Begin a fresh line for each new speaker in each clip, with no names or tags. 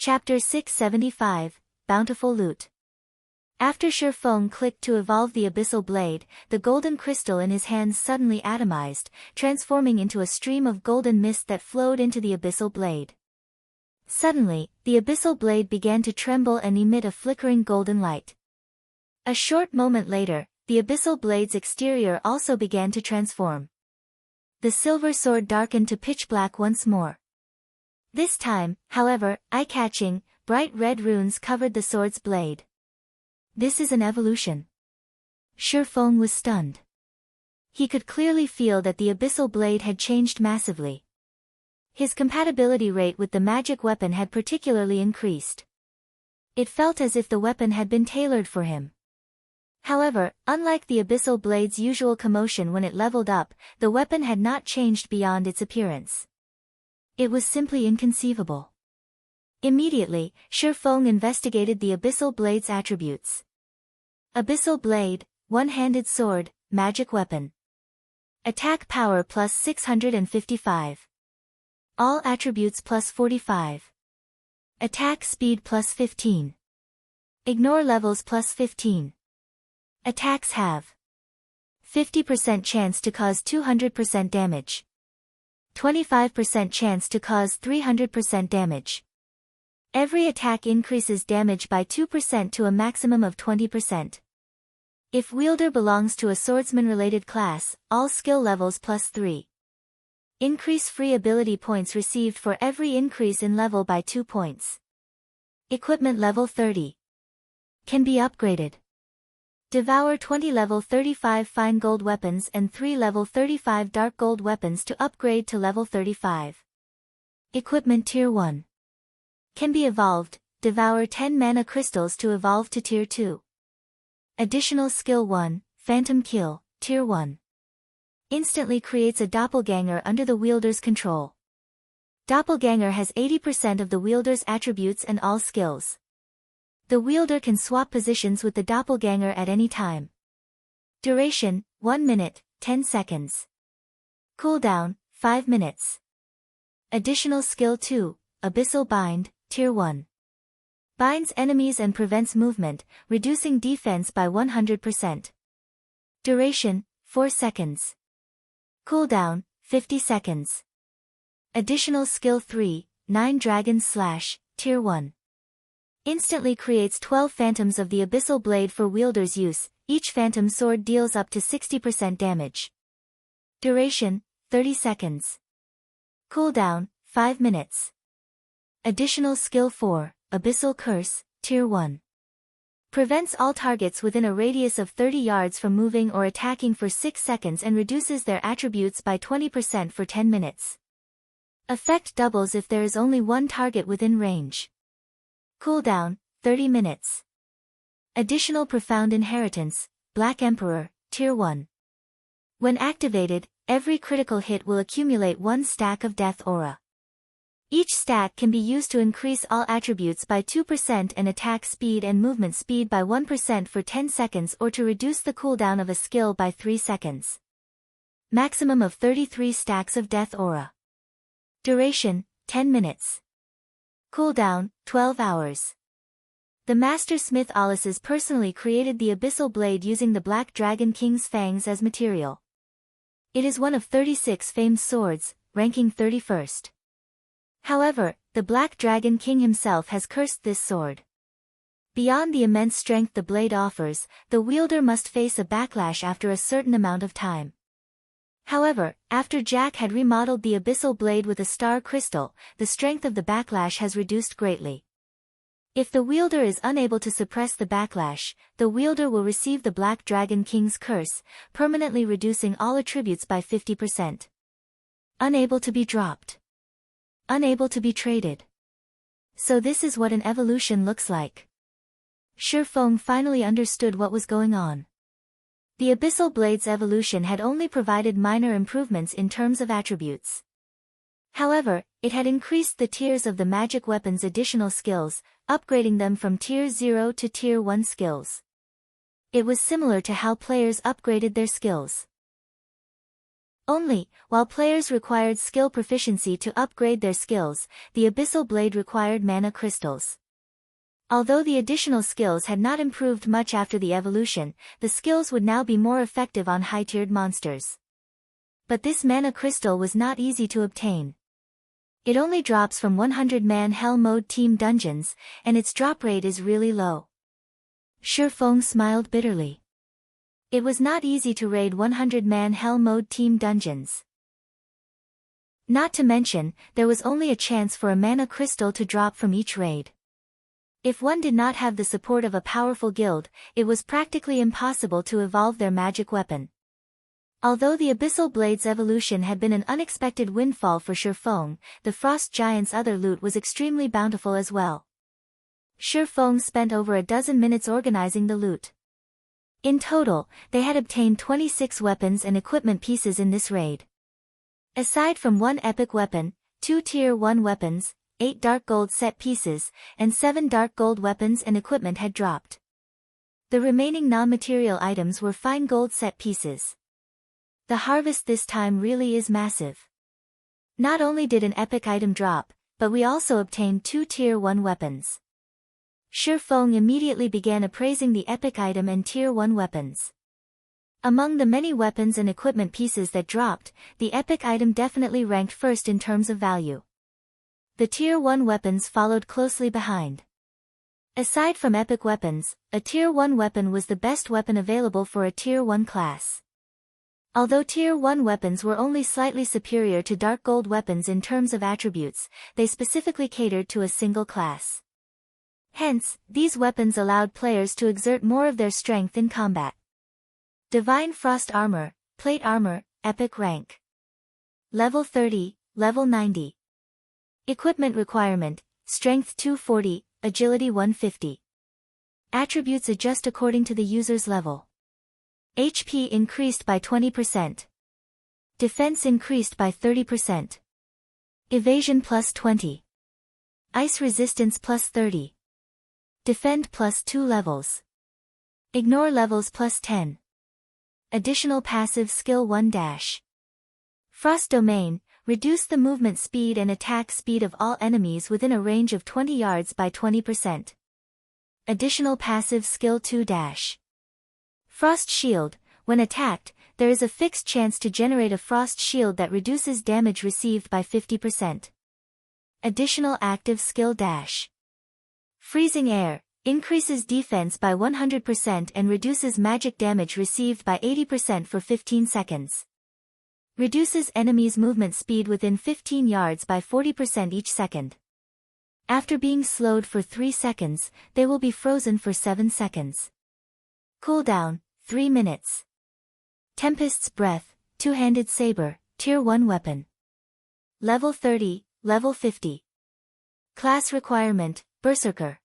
Chapter 675, Bountiful Loot. After Shifeng clicked to evolve the Abyssal Blade, the golden crystal in his hands suddenly atomized, transforming into a stream of golden mist that flowed into the Abyssal Blade. Suddenly, the Abyssal Blade began to tremble and emit a flickering golden light. A short moment later, the Abyssal Blade's exterior also began to transform. The silver sword darkened to pitch black once more. This time, however, eye-catching, bright red runes covered the sword's blade. This is an evolution. Shifeng was stunned. He could clearly feel that the Abyssal Blade had changed massively. His compatibility rate with the magic weapon had particularly increased. It felt as if the weapon had been tailored for him. However, unlike the Abyssal Blade's usual commotion when it leveled up, the weapon had not changed beyond its appearance. It was simply inconceivable. Immediately, Shifeng investigated the Abyssal Blade's attributes. Abyssal Blade, one-handed sword, magic weapon. Attack power plus 655. All attributes plus 45. Attack speed plus 15. Ignore levels plus 15. Attacks have 50% chance to cause 200% damage. 25% chance to cause 300% damage. Every attack increases damage by 2% to a maximum of 20%. If wielder belongs to a swordsman-related class, all skill levels plus 3. Increase free ability points received for every increase in level by 2 points. Equipment level 30. Can be upgraded. Devour 20 level 35 fine gold weapons and 3 level 35 dark gold weapons to upgrade to level 35. Equipment Tier 1. Can be evolved, devour 10 mana crystals to evolve to Tier 2. Additional Skill 1, Phantom Kill, Tier 1. Instantly creates a doppelganger under the wielder's control. Doppelganger has 80% of the wielder's attributes and all skills. The wielder can swap positions with the doppelganger at any time. Duration, 1 minute, 10 seconds. Cooldown, 5 minutes. Additional Skill 2, Abyssal Bind, Tier 1. Binds enemies and prevents movement, reducing defense by 100%. Duration, 4 seconds. Cooldown, 50 seconds. Additional Skill 3, 9 Dragon Slash, Tier 1. Instantly creates 12 phantoms of the Abyssal Blade for wielder's use, each phantom sword deals up to 60% damage. Duration, 30 seconds. Cooldown, 5 minutes. Additional Skill 4, Abyssal Curse, Tier 1. Prevents all targets within a radius of 30 yards from moving or attacking for 6 seconds and reduces their attributes by 20% for 10 minutes. Effect doubles if there is only one target within range. Cooldown, 30 minutes. Additional Profound Inheritance, Black Emperor, Tier 1. When activated, every critical hit will accumulate 1 stack of Death Aura. Each stack can be used to increase all attributes by 2% and attack speed and movement speed by 1% for 10 seconds or to reduce the cooldown of a skill by 3 seconds. Maximum of 33 stacks of Death Aura. Duration, 10 minutes. Cooldown, 12 hours. The Master Smith Alices personally created the Abyssal Blade using the Black Dragon King's fangs as material. It is one of 36 famed swords, ranking 31st. However, the Black Dragon King himself has cursed this sword. Beyond the immense strength the blade offers, the wielder must face a backlash after a certain amount of time. However, after Jack had remodeled the Abyssal Blade with a star crystal, the strength of the backlash has reduced greatly. If the wielder is unable to suppress the backlash, the wielder will receive the Black Dragon King's curse, permanently reducing all attributes by 50%. Unable to be dropped. Unable to be traded. So this is what an evolution looks like. Shifeng finally understood what was going on. The Abyssal Blade's evolution had only provided minor improvements in terms of attributes. However, it had increased the tiers of the magic weapon's additional skills, upgrading them from Tier 0 to Tier 1 skills. It was similar to how players upgraded their skills. Only, while players required skill proficiency to upgrade their skills, the Abyssal Blade required mana crystals. Although the additional skills had not improved much after the evolution, the skills would now be more effective on high-tiered monsters. But this mana crystal was not easy to obtain. It only drops from 100-man Hell Mode team dungeons, and its drop rate is really low. Shifeng smiled bitterly. It was not easy to raid 100-man Hell Mode team dungeons. Not to mention, there was only a chance for a mana crystal to drop from each raid. If one did not have the support of a powerful guild, it was practically impossible to evolve their magic weapon. Although the Abyssal Blade's evolution had been an unexpected windfall for Shifeng, the Frost Giant's other loot was extremely bountiful as well. Shifeng spent over a dozen minutes organizing the loot. In total, they had obtained 26 weapons and equipment pieces in this raid. Aside from one epic weapon, 2 Tier 1 weapons, 8 dark gold set pieces, and 7 dark gold weapons and equipment had dropped. The remaining non-material items were fine gold set pieces. The harvest this time really is massive. Not only did an epic item drop, but we also obtained 2 Tier 1 weapons. Shifeng immediately began appraising the epic item and Tier 1 weapons. Among the many weapons and equipment pieces that dropped, the epic item definitely ranked first in terms of value. The Tier 1 weapons followed closely behind. Aside from epic weapons, a Tier 1 weapon was the best weapon available for a Tier 1 class. Although Tier 1 weapons were only slightly superior to dark gold weapons in terms of attributes, they specifically catered to a single class. Hence, these weapons allowed players to exert more of their strength in combat. Divine Frost Armor, Plate Armor, Epic Rank. Level 30, Level 90. Equipment Requirement, Strength 240, Agility 150. Attributes adjust according to the user's level. HP increased by 20%. Defense increased by 30%. Evasion plus 20. Ice resistance plus 30. Defend plus 2 levels. Ignore levels plus 10. Additional passive skill 1 dash. Frost Domain, reduce the movement speed and attack speed of all enemies within a range of 20 yards by 20%. Additional passive skill 2 dash. Frost Shield, when attacked, there is a fixed chance to generate a frost shield that reduces damage received by 50%. Additional active skill dash. Freezing Air, increases defense by 100% and reduces magic damage received by 80% for 15 seconds. Reduces enemies' movement speed within 15 yards by 40% each second. After being slowed for 3 seconds, they will be frozen for 7 seconds. Cooldown, 3 minutes. Tempest's Breath, Two-Handed Saber, Tier 1 weapon. Level 30, Level 50. Class Requirement, Berserker.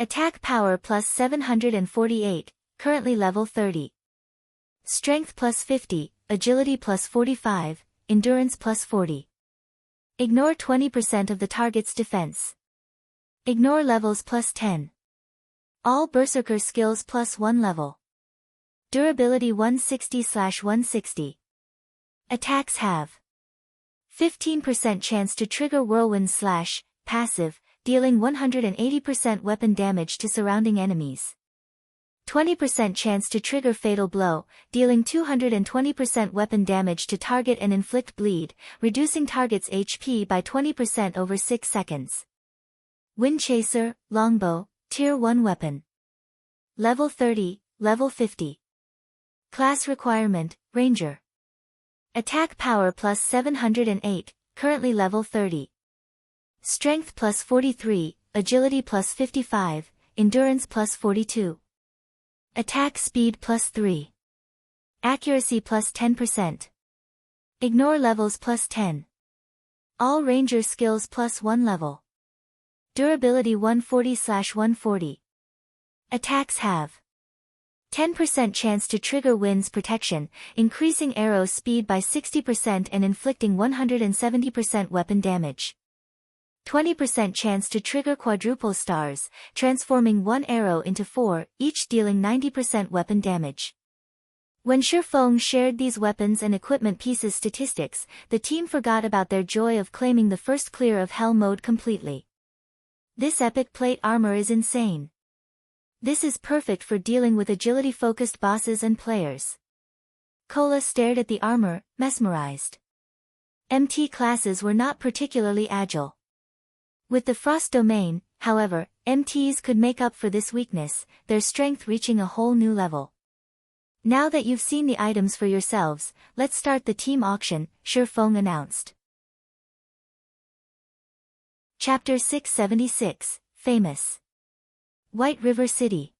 Attack Power plus 748, currently level 30. Strength plus 50, Agility plus 45, Endurance plus 40. Ignore 20% of the target's defense. Ignore levels plus 10. All Berserker skills plus 1 level. Durability 160/160. Attacks have 15% chance to trigger Whirlwind Slash, passive, dealing 180% weapon damage to surrounding enemies. 20% chance to trigger Fatal Blow, dealing 220% weapon damage to target and inflict bleed, reducing target's HP by 20% over 6 seconds. Wind Chaser, Longbow, Tier 1 weapon. Level 30, Level 50. Class Requirement, Ranger. Attack Power plus 708, currently level 30. Strength plus 43, Agility plus 55, Endurance plus 42. Attack Speed plus 3. Accuracy plus 10%. Ignore levels plus 10. All Ranger skills plus 1 level. Durability 140/140. Attacks have 10% chance to trigger Wind's Protection, increasing arrow speed by 60% and inflicting 170% weapon damage. 20% chance to trigger Quadruple Stars, transforming one arrow into 4, each dealing 90% weapon damage. When Shifeng shared these weapons and equipment pieces statistics, the team forgot about their joy of claiming the first clear of Hell mode completely. This epic plate armor is insane. This is perfect for dealing with agility-focused bosses and players. Cola stared at the armor, mesmerized. MT classes were not particularly agile. With the Frost domain, however, MTs could make up for this weakness, their strength reaching a whole new level. Now that you've seen the items for yourselves, let's start the team auction, Shifeng announced. Chapter 676, Famous. White River City.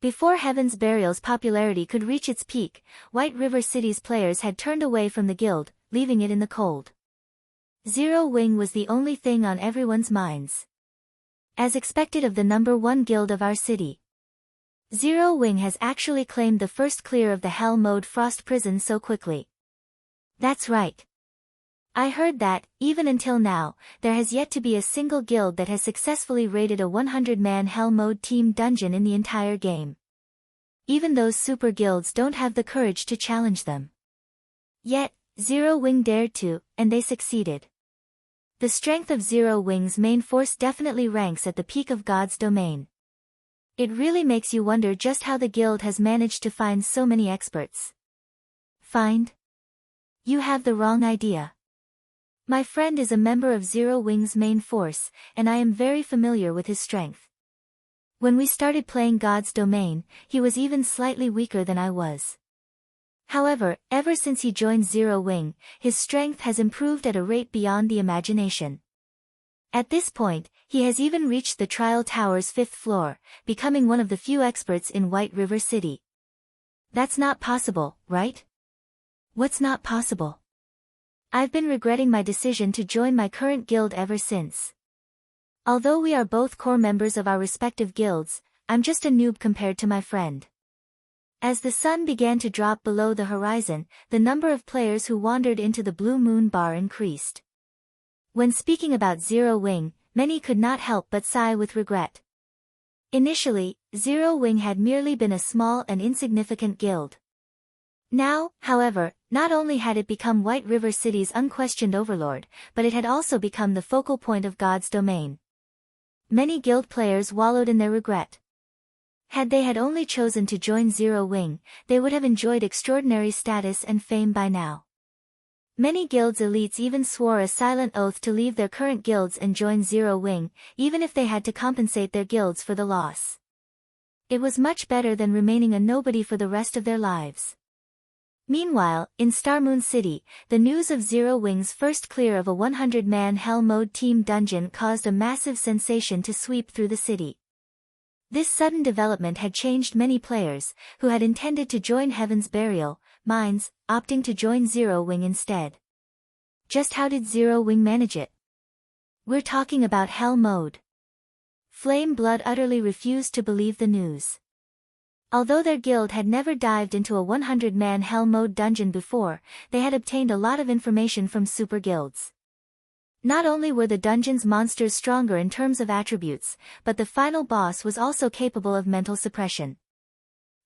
Before Heaven's Burial's popularity could reach its peak, White River City's players had turned away from the guild, leaving it in the cold. Zero Wing was the only thing on everyone's minds. As expected of the #1 guild of our city, Zero Wing has actually claimed the first clear of the Hell mode Frost prison so quickly. That's right. I heard that, even until now, there has yet to be a single guild that has successfully raided a 100-man Hell mode team dungeon in the entire game. Even those super guilds don't have the courage to challenge them. Yet, Zero Wing dared to, and they succeeded. The strength of Zero Wing's main force definitely ranks at the peak of God's domain. It really makes you wonder just how the guild has managed to find so many experts. Find? You have the wrong idea. My friend is a member of Zero Wing's main force, and I am very familiar with his strength. When we started playing God's Domain, he was even slightly weaker than I was. However, ever since he joined Zero Wing, his strength has improved at a rate beyond the imagination. At this point, he has even reached the Trial Tower's 5th floor, becoming one of the few experts in White River City. That's not possible, right? What's not possible? I've been regretting my decision to join my current guild ever since. Although we are both core members of our respective guilds, I'm just a noob compared to my friend. As the sun began to drop below the horizon, the number of players who wandered into the Blue Moon Bar increased. When speaking about Zero Wing, many could not help but sigh with regret. Initially, Zero Wing had merely been a small and insignificant guild. Now, however, not only had it become White River City's unquestioned overlord, but it had also become the focal point of God's domain. Many guild players wallowed in their regret. Had they only chosen to join Zero Wing, they would have enjoyed extraordinary status and fame by now. Many guilds' elites even swore a silent oath to leave their current guilds and join Zero Wing, even if they had to compensate their guilds for the loss. It was much better than remaining a nobody for the rest of their lives. Meanwhile, in Starmoon City, the news of Zero Wing's first clear of a 100-man Hell mode team dungeon caused a massive sensation to sweep through the city. This sudden development had changed many players, who had intended to join Heaven's Burial, minds, opting to join Zero Wing instead. Just how did Zero Wing manage it? We're talking about Hell mode. Flame Blood utterly refused to believe the news. Although their guild had never dived into a 100-man Hell mode dungeon before, they had obtained a lot of information from super guilds. Not only were the dungeon's monsters stronger in terms of attributes, but the final boss was also capable of mental suppression.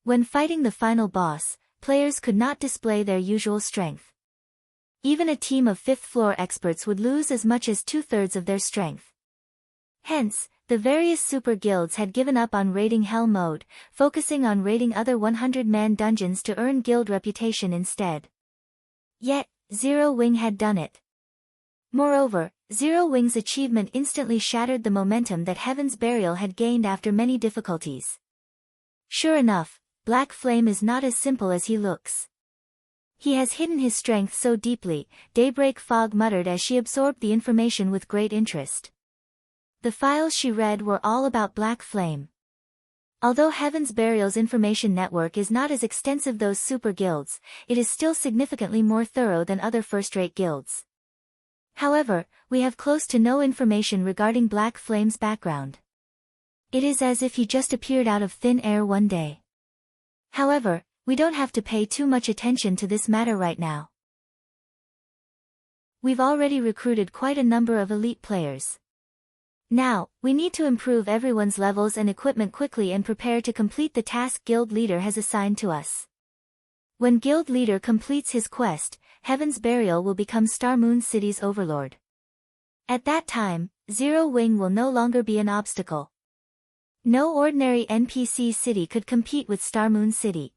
When fighting the final boss, players could not display their usual strength. Even a team of 5th floor experts would lose as much as 2/3 of their strength. Hence, the various super guilds had given up on raiding Hell mode, focusing on raiding other 100-man dungeons to earn guild reputation instead. Yet, Zero Wing had done it. Moreover, Zero Wing's achievement instantly shattered the momentum that Heaven's Burial had gained after many difficulties. Sure enough, Black Flame is not as simple as he looks. He has hidden his strength so deeply, Daybreak Fog muttered as she absorbed the information with great interest. The files she read were all about Black Flame. Although Heaven's Burial's information network is not as extensive as those super guilds, it is still significantly more thorough than other first-rate guilds. However, we have close to no information regarding Black Flame's background. It is as if he just appeared out of thin air one day. However, we don't have to pay too much attention to this matter right now. We've already recruited quite a number of elite players. Now, we need to improve everyone's levels and equipment quickly and prepare to complete the task Guild Leader has assigned to us. When guild leader completes his quest, Heaven's Burial will become Star Moon City's overlord. At that time, Zero Wing will no longer be an obstacle. No ordinary NPC city could compete with Star Moon City.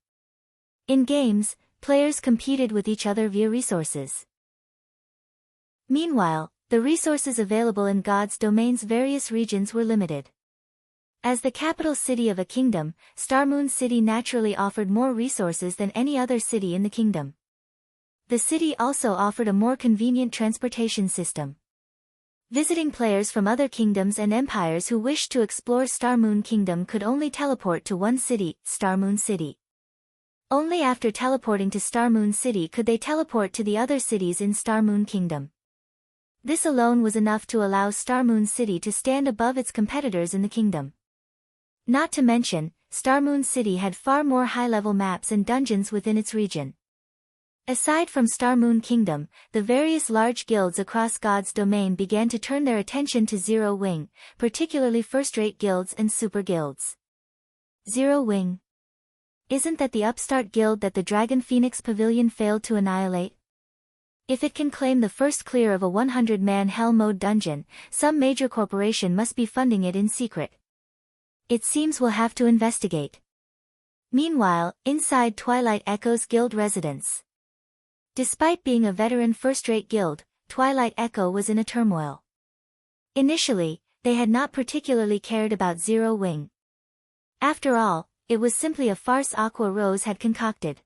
In games, players competed with each other via resources. Meanwhile, the resources available in God's domain's various regions were limited. As the capital city of a kingdom, Star Moon City naturally offered more resources than any other city in the kingdom. The city also offered a more convenient transportation system. Visiting players from other kingdoms and empires who wished to explore Star Moon Kingdom could only teleport to one city, Star Moon City. Only after teleporting to Star Moon City could they teleport to the other cities in Star Moon Kingdom. This alone was enough to allow Star Moon City to stand above its competitors in the kingdom. Not to mention, Star Moon City had far more high-level maps and dungeons within its region. Aside from Star Moon Kingdom, the various large guilds across God's domain began to turn their attention to Zero Wing, particularly first-rate guilds and super guilds. Zero Wing. Isn't that the upstart guild that the Dragon Phoenix Pavilion failed to annihilate? If it can claim the first clear of a 100-man Hell Mode dungeon, some major corporation must be funding it in secret. It seems we'll have to investigate. Meanwhile, inside Twilight Echo's guild residence. Despite being a veteran first-rate guild, Twilight Echo was in a turmoil. Initially, they had not particularly cared about Zero Wing. After all, it was simply a farce Aqua Rose had concocted.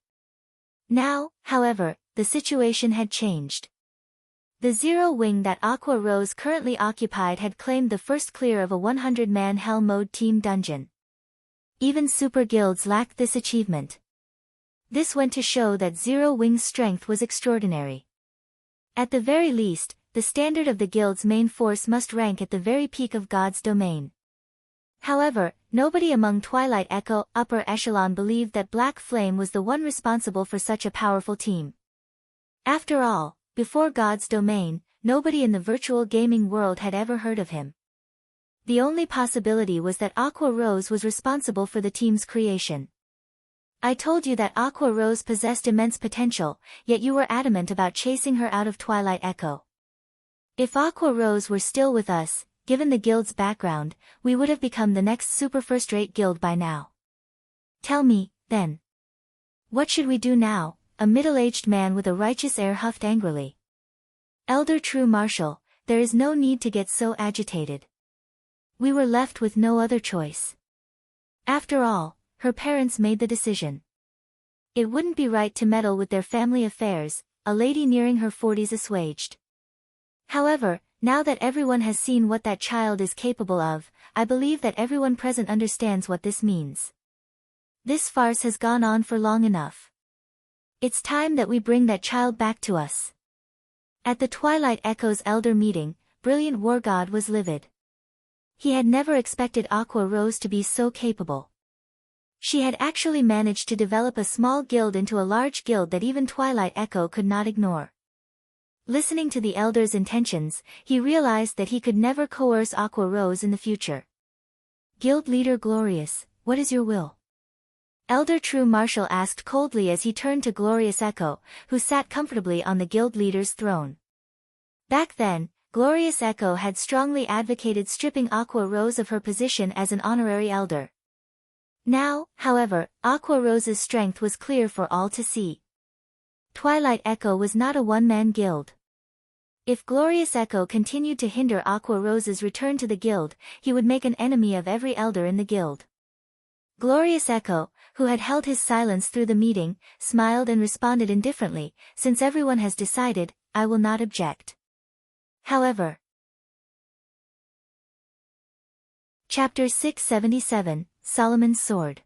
Now, however, the situation had changed. The Zero Wing that Aqua Rose currently occupied had claimed the first clear of a 100-man Hell Mode team dungeon. Even super guilds lacked this achievement. This went to show that Zero Wing's strength was extraordinary. At the very least, the standard of the guild's main force must rank at the very peak of God's domain. However, nobody among Twilight Echo upper echelon believed that Black Flame was the one responsible for such a powerful team. After all, before God's domain, nobody in the virtual gaming world had ever heard of him. The only possibility was that Aqua Rose was responsible for the team's creation. I told you that Aqua Rose possessed immense potential, yet you were adamant about chasing her out of Twilight Echo. If Aqua Rose were still with us, given the guild's background, we would have become the next super first-rate guild by now. Tell me, then. What should we do now? A middle-aged man with a righteous air huffed angrily. Elder True Marshal, there is no need to get so agitated. We were left with no other choice. After all, her parents made the decision. It wouldn't be right to meddle with their family affairs, a lady nearing her 40s assuaged. However, now that everyone has seen what that child is capable of, I believe that everyone present understands what this means. This farce has gone on for long enough. It's time that we bring that child back to us. At the Twilight Echo's elder meeting, Brilliant War God was livid. He had never expected Aqua Rose to be so capable. She had actually managed to develop a small guild into a large guild that even Twilight Echo could not ignore. Listening to the elder's intentions, he realized that he could never coerce Aqua Rose in the future. Guild leader Glorious, what is your will? Elder True Marshal asked coldly as he turned to Glorious Echo, who sat comfortably on the guild leader's throne. Back then, Glorious Echo had strongly advocated stripping Aqua Rose of her position as an honorary elder. Now, however, Aqua Rose's strength was clear for all to see. Twilight Echo was not a one-man guild. If Glorious Echo continued to hinder Aqua Rose's return to the guild, he would make an enemy of every elder in the guild. Glorious Echo, who had held his silence through the meeting, smiled and responded indifferently, since everyone has decided, I will not object. However. Chapter 677, Solomon's Sword.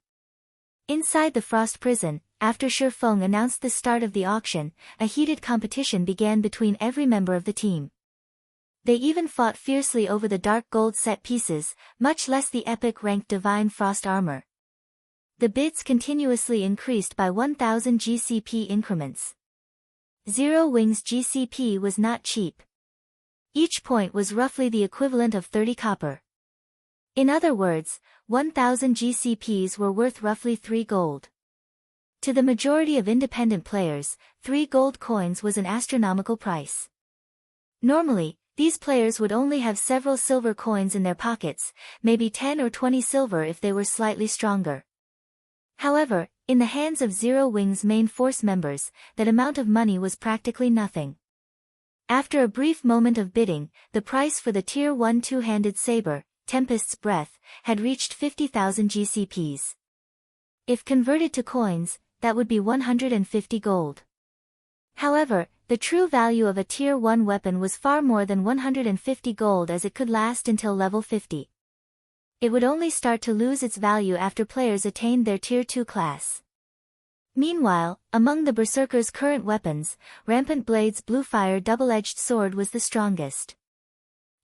Inside the Frost Prison, after Shi Feng announced the start of the auction, a heated competition began between every member of the team. They even fought fiercely over the dark gold set pieces, much less the epic-ranked Divine Frost armor. The bids continuously increased by 1,000 GCP increments. Zero Wing's GCP was not cheap. Each point was roughly the equivalent of 30 copper. In other words, 1,000 GCPs were worth roughly 3 gold. To the majority of independent players, 3 gold coins was an astronomical price. Normally, these players would only have several silver coins in their pockets, maybe 10 or 20 silver if they were slightly stronger. However, in the hands of Zero Wing's main force members, that amount of money was practically nothing. After a brief moment of bidding, the price for the Tier 1 two-handed saber, Tempest's Breath, had reached 50,000 GCPs. If converted to coins, that would be 150 gold. However, the true value of a Tier 1 weapon was far more than 150 gold, as it could last until level 50. It would only start to lose its value after players attained their Tier 2 class. Meanwhile, among the Berserker's current weapons, Rampant Blade's Bluefire double-edged sword was the strongest.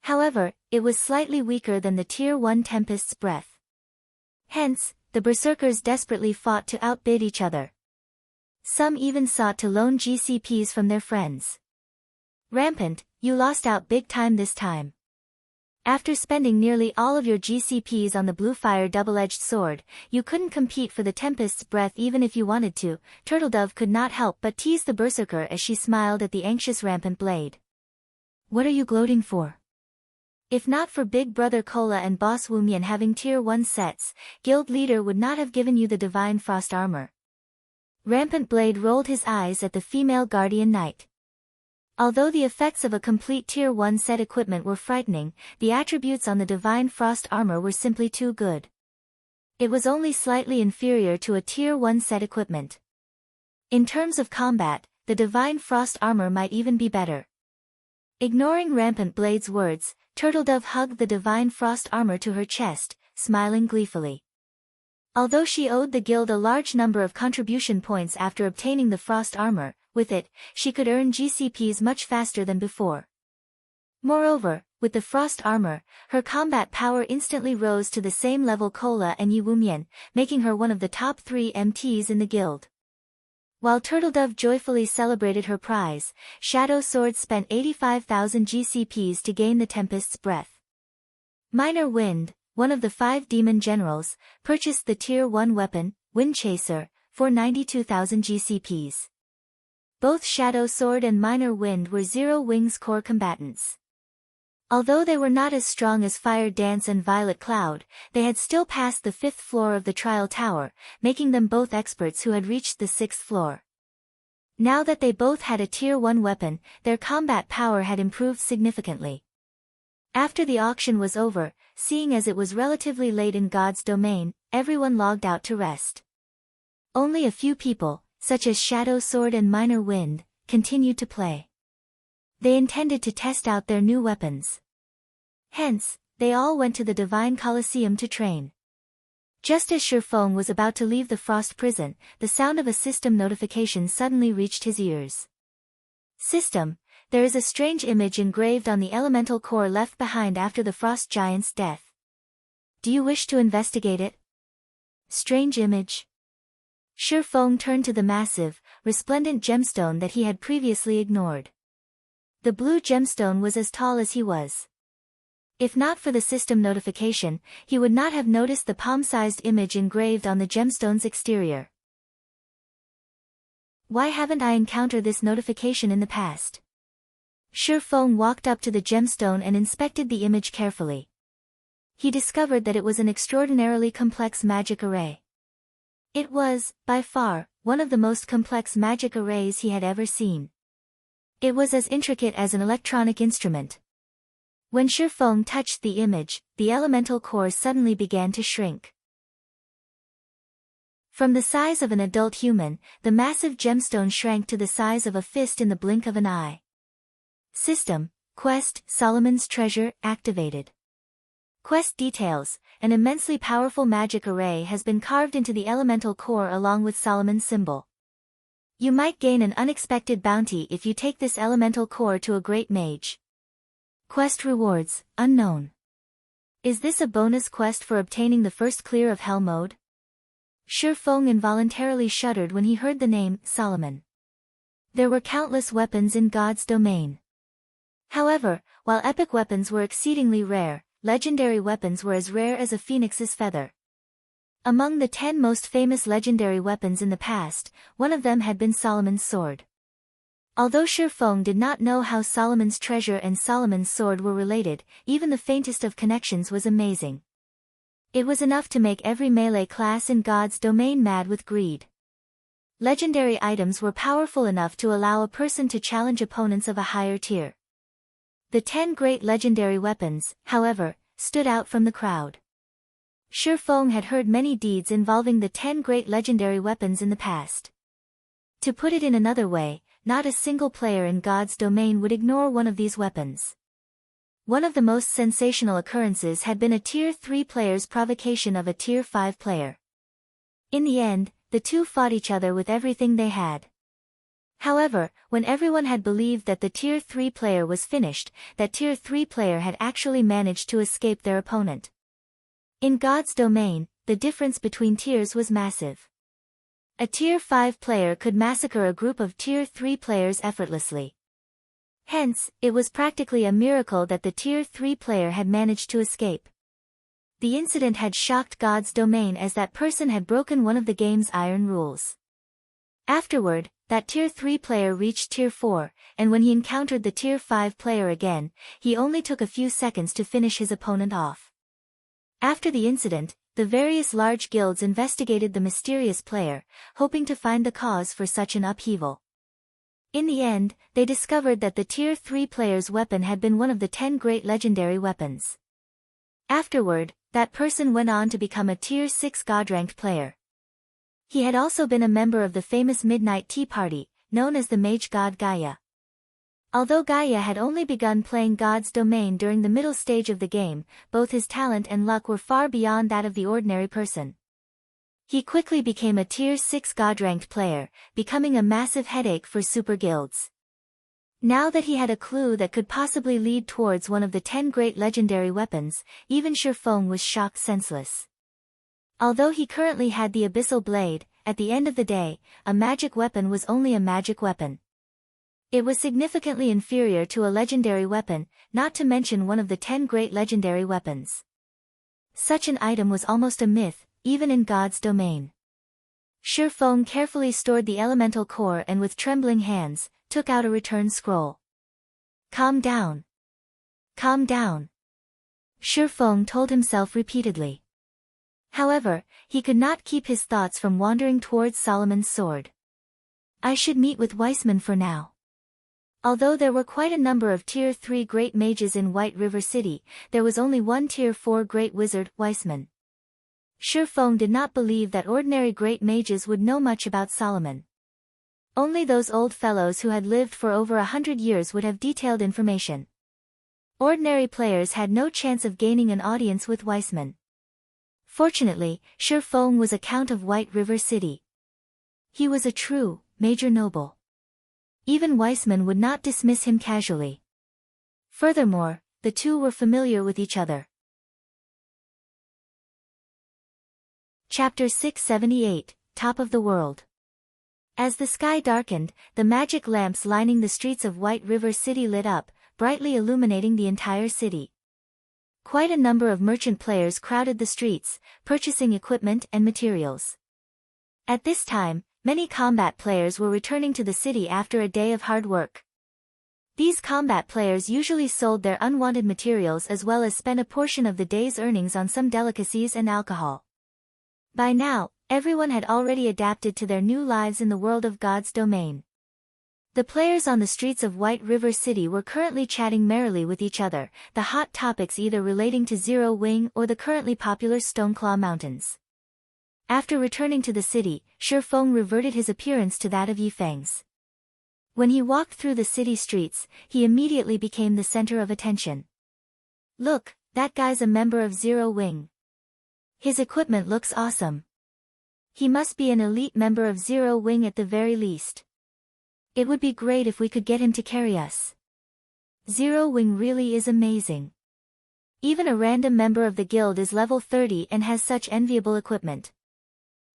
However, it was slightly weaker than the Tier 1 Tempest's Breath. Hence, the Berserkers desperately fought to outbid each other. Some even sought to loan GCPs from their friends. Rampant, you lost out big time this time. After spending nearly all of your GCPs on the Bluefire double-edged sword, you couldn't compete for the Tempest's Breath even if you wanted to. Turtledove could not help but tease the Berserker as she smiled at the anxious Rampant Blade. What are you gloating for? If not for Big Brother Cola and Boss Wumian having Tier 1 sets, Guild Leader would not have given you the Divine Frost armor. Rampant Blade rolled his eyes at the female Guardian Knight. Although the effects of a complete Tier 1 set equipment were frightening, the attributes on the Divine Frost armor were simply too good. It was only slightly inferior to a Tier 1 set equipment. In terms of combat, the Divine Frost armor might even be better. Ignoring Rampant Blade's words, Turtledove hugged the Divine Frost armor to her chest, smiling gleefully. Although she owed the guild a large number of contribution points after obtaining the Frost armor, with it, she could earn GCPs much faster than before. Moreover, with the Frost armor, her combat power instantly rose to the same level Cola and Yi Wumian, making her one of the top 3 MTs in the guild. While Turtledove joyfully celebrated her prize, Shadow Sword spent 85,000 GCPs to gain the Tempest's Breath. Minor Wind, one of the 5 demon generals, purchased the Tier 1 weapon, Windchaser, for 92,000 GCPs. Both Shadow Sword and Minor Wind were Zero Wing's core combatants. Although they were not as strong as Fire Dance and Violet Cloud, they had still passed the 5th floor of the Trial Tower, making them both experts who had reached the 6th floor. Now that they both had a Tier 1 weapon, their combat power had improved significantly. After the auction was over, seeing as it was relatively late in God's domain, everyone logged out to rest. Only a few people, such as Shadow Sword and Minor Wind, continued to play. They intended to test out their new weapons. Hence, they all went to the Divine Colosseum to train. Just as Shurfeng was about to leave the Frost Prison, the sound of a system notification suddenly reached his ears. System, there is a strange image engraved on the elemental core left behind after the Frost Giant's death. Do you wish to investigate it? Strange image. Shurfeng turned to the massive, resplendent gemstone that he had previously ignored. The blue gemstone was as tall as he was. If not for the system notification, he would not have noticed the palm-sized image engraved on the gemstone's exterior. Why haven't I encountered this notification in the past? Shurfeng walked up to the gemstone and inspected the image carefully. He discovered that it was an extraordinarily complex magic array. It was, by far, one of the most complex magic arrays he had ever seen. It was as intricate as an electronic instrument. When Shurfeng touched the image, the elemental core suddenly began to shrink. From the size of an adult human, the massive gemstone shrank to the size of a fist in the blink of an eye. System, Quest, Solomon's Treasure, activated. Quest details, an immensely powerful magic array has been carved into the elemental core along with Solomon's symbol. You might gain an unexpected bounty if you take this elemental core to a great mage. Quest rewards, unknown. Is this a bonus quest for obtaining the first clear of Hell mode? Shurfeng involuntarily shuddered when he heard the name, Solomon. There were countless weapons in God's domain. However, while epic weapons were exceedingly rare, legendary weapons were as rare as a phoenix's feather. Among the 10 most famous legendary weapons in the past, one of them had been Solomon's sword. Although Shurfeng did not know how Solomon's treasure and Solomon's sword were related, even the faintest of connections was amazing. It was enough to make every melee class in God's domain mad with greed. Legendary items were powerful enough to allow a person to challenge opponents of a higher tier. The 10 great legendary weapons, however, stood out from the crowd. Shurfeng had heard many deeds involving the 10 great legendary weapons in the past. To put it in another way, not a single player in God's domain would ignore one of these weapons. One of the most sensational occurrences had been a Tier 3 player's provocation of a Tier 5 player. In the end, the two fought each other with everything they had. However, when everyone had believed that the Tier 3 player was finished, that Tier 3 player had actually managed to escape their opponent. In God's domain, the difference between tiers was massive. A Tier 5 player could massacre a group of Tier 3 players effortlessly. Hence, it was practically a miracle that the Tier 3 player had managed to escape. The incident had shocked God's domain as that person had broken one of the game's iron rules. Afterward, that Tier 3 player reached Tier 4, and when he encountered the Tier 5 player again, he only took a few seconds to finish his opponent off. After the incident, the various large guilds investigated the mysterious player, hoping to find the cause for such an upheaval. In the end, they discovered that the Tier 3 player's weapon had been one of the 10 great legendary weapons. Afterward, that person went on to become a Tier 6 god-ranked player. He had also been a member of the famous Midnight Tea Party, known as the mage god Gaia. Although Gaia had only begun playing God's domain during the middle stage of the game, both his talent and luck were far beyond that of the ordinary person. He quickly became a Tier 6 god-ranked player, becoming a massive headache for super guilds. Now that he had a clue that could possibly lead towards one of the 10 great legendary weapons, even Shurfeng was shocked senseless. Although he currently had the Abyssal Blade, at the end of the day, a magic weapon was only a magic weapon. It was significantly inferior to a legendary weapon, not to mention one of the 10 great legendary weapons. Such an item was almost a myth, even in God's domain. Shurfeng carefully stored the elemental core and with trembling hands, took out a return scroll. Calm down. Calm down. Shurfeng told himself repeatedly. However, he could not keep his thoughts from wandering towards Solomon's sword. I should meet with Weissman for now. Although there were quite a number of Tier 3 great mages in White River City, there was only one Tier 4 great wizard, Weissman. Shurfeng did not believe that ordinary great mages would know much about Solomon. Only those old fellows who had lived for over 100 years would have detailed information. Ordinary players had no chance of gaining an audience with Weissman. Fortunately, Shurfeng was a Count of White River City. He was a true, major noble. Even Weissman would not dismiss him casually. Furthermore, the two were familiar with each other. Chapter 678, Top of the World. As the sky darkened, the magic lamps lining the streets of White River City lit up, brightly illuminating the entire city. Quite a number of merchant players crowded the streets, purchasing equipment and materials. At this time, many combat players were returning to the city after a day of hard work. These combat players usually sold their unwanted materials as well as spent a portion of the day's earnings on some delicacies and alcohol. By now, everyone had already adapted to their new lives in the world of God's domain. The players on the streets of White River City were currently chatting merrily with each other, the hot topics either relating to Zero Wing or the currently popular Stoneclaw Mountains. After returning to the city, Shurfeng reverted his appearance to that of Yifeng's. When he walked through the city streets, he immediately became the center of attention. Look, that guy's a member of Zero Wing. His equipment looks awesome. He must be an elite member of Zero Wing at the very least. It would be great if we could get him to carry us. Zero Wing really is amazing. Even a random member of the guild is level 30 and has such enviable equipment.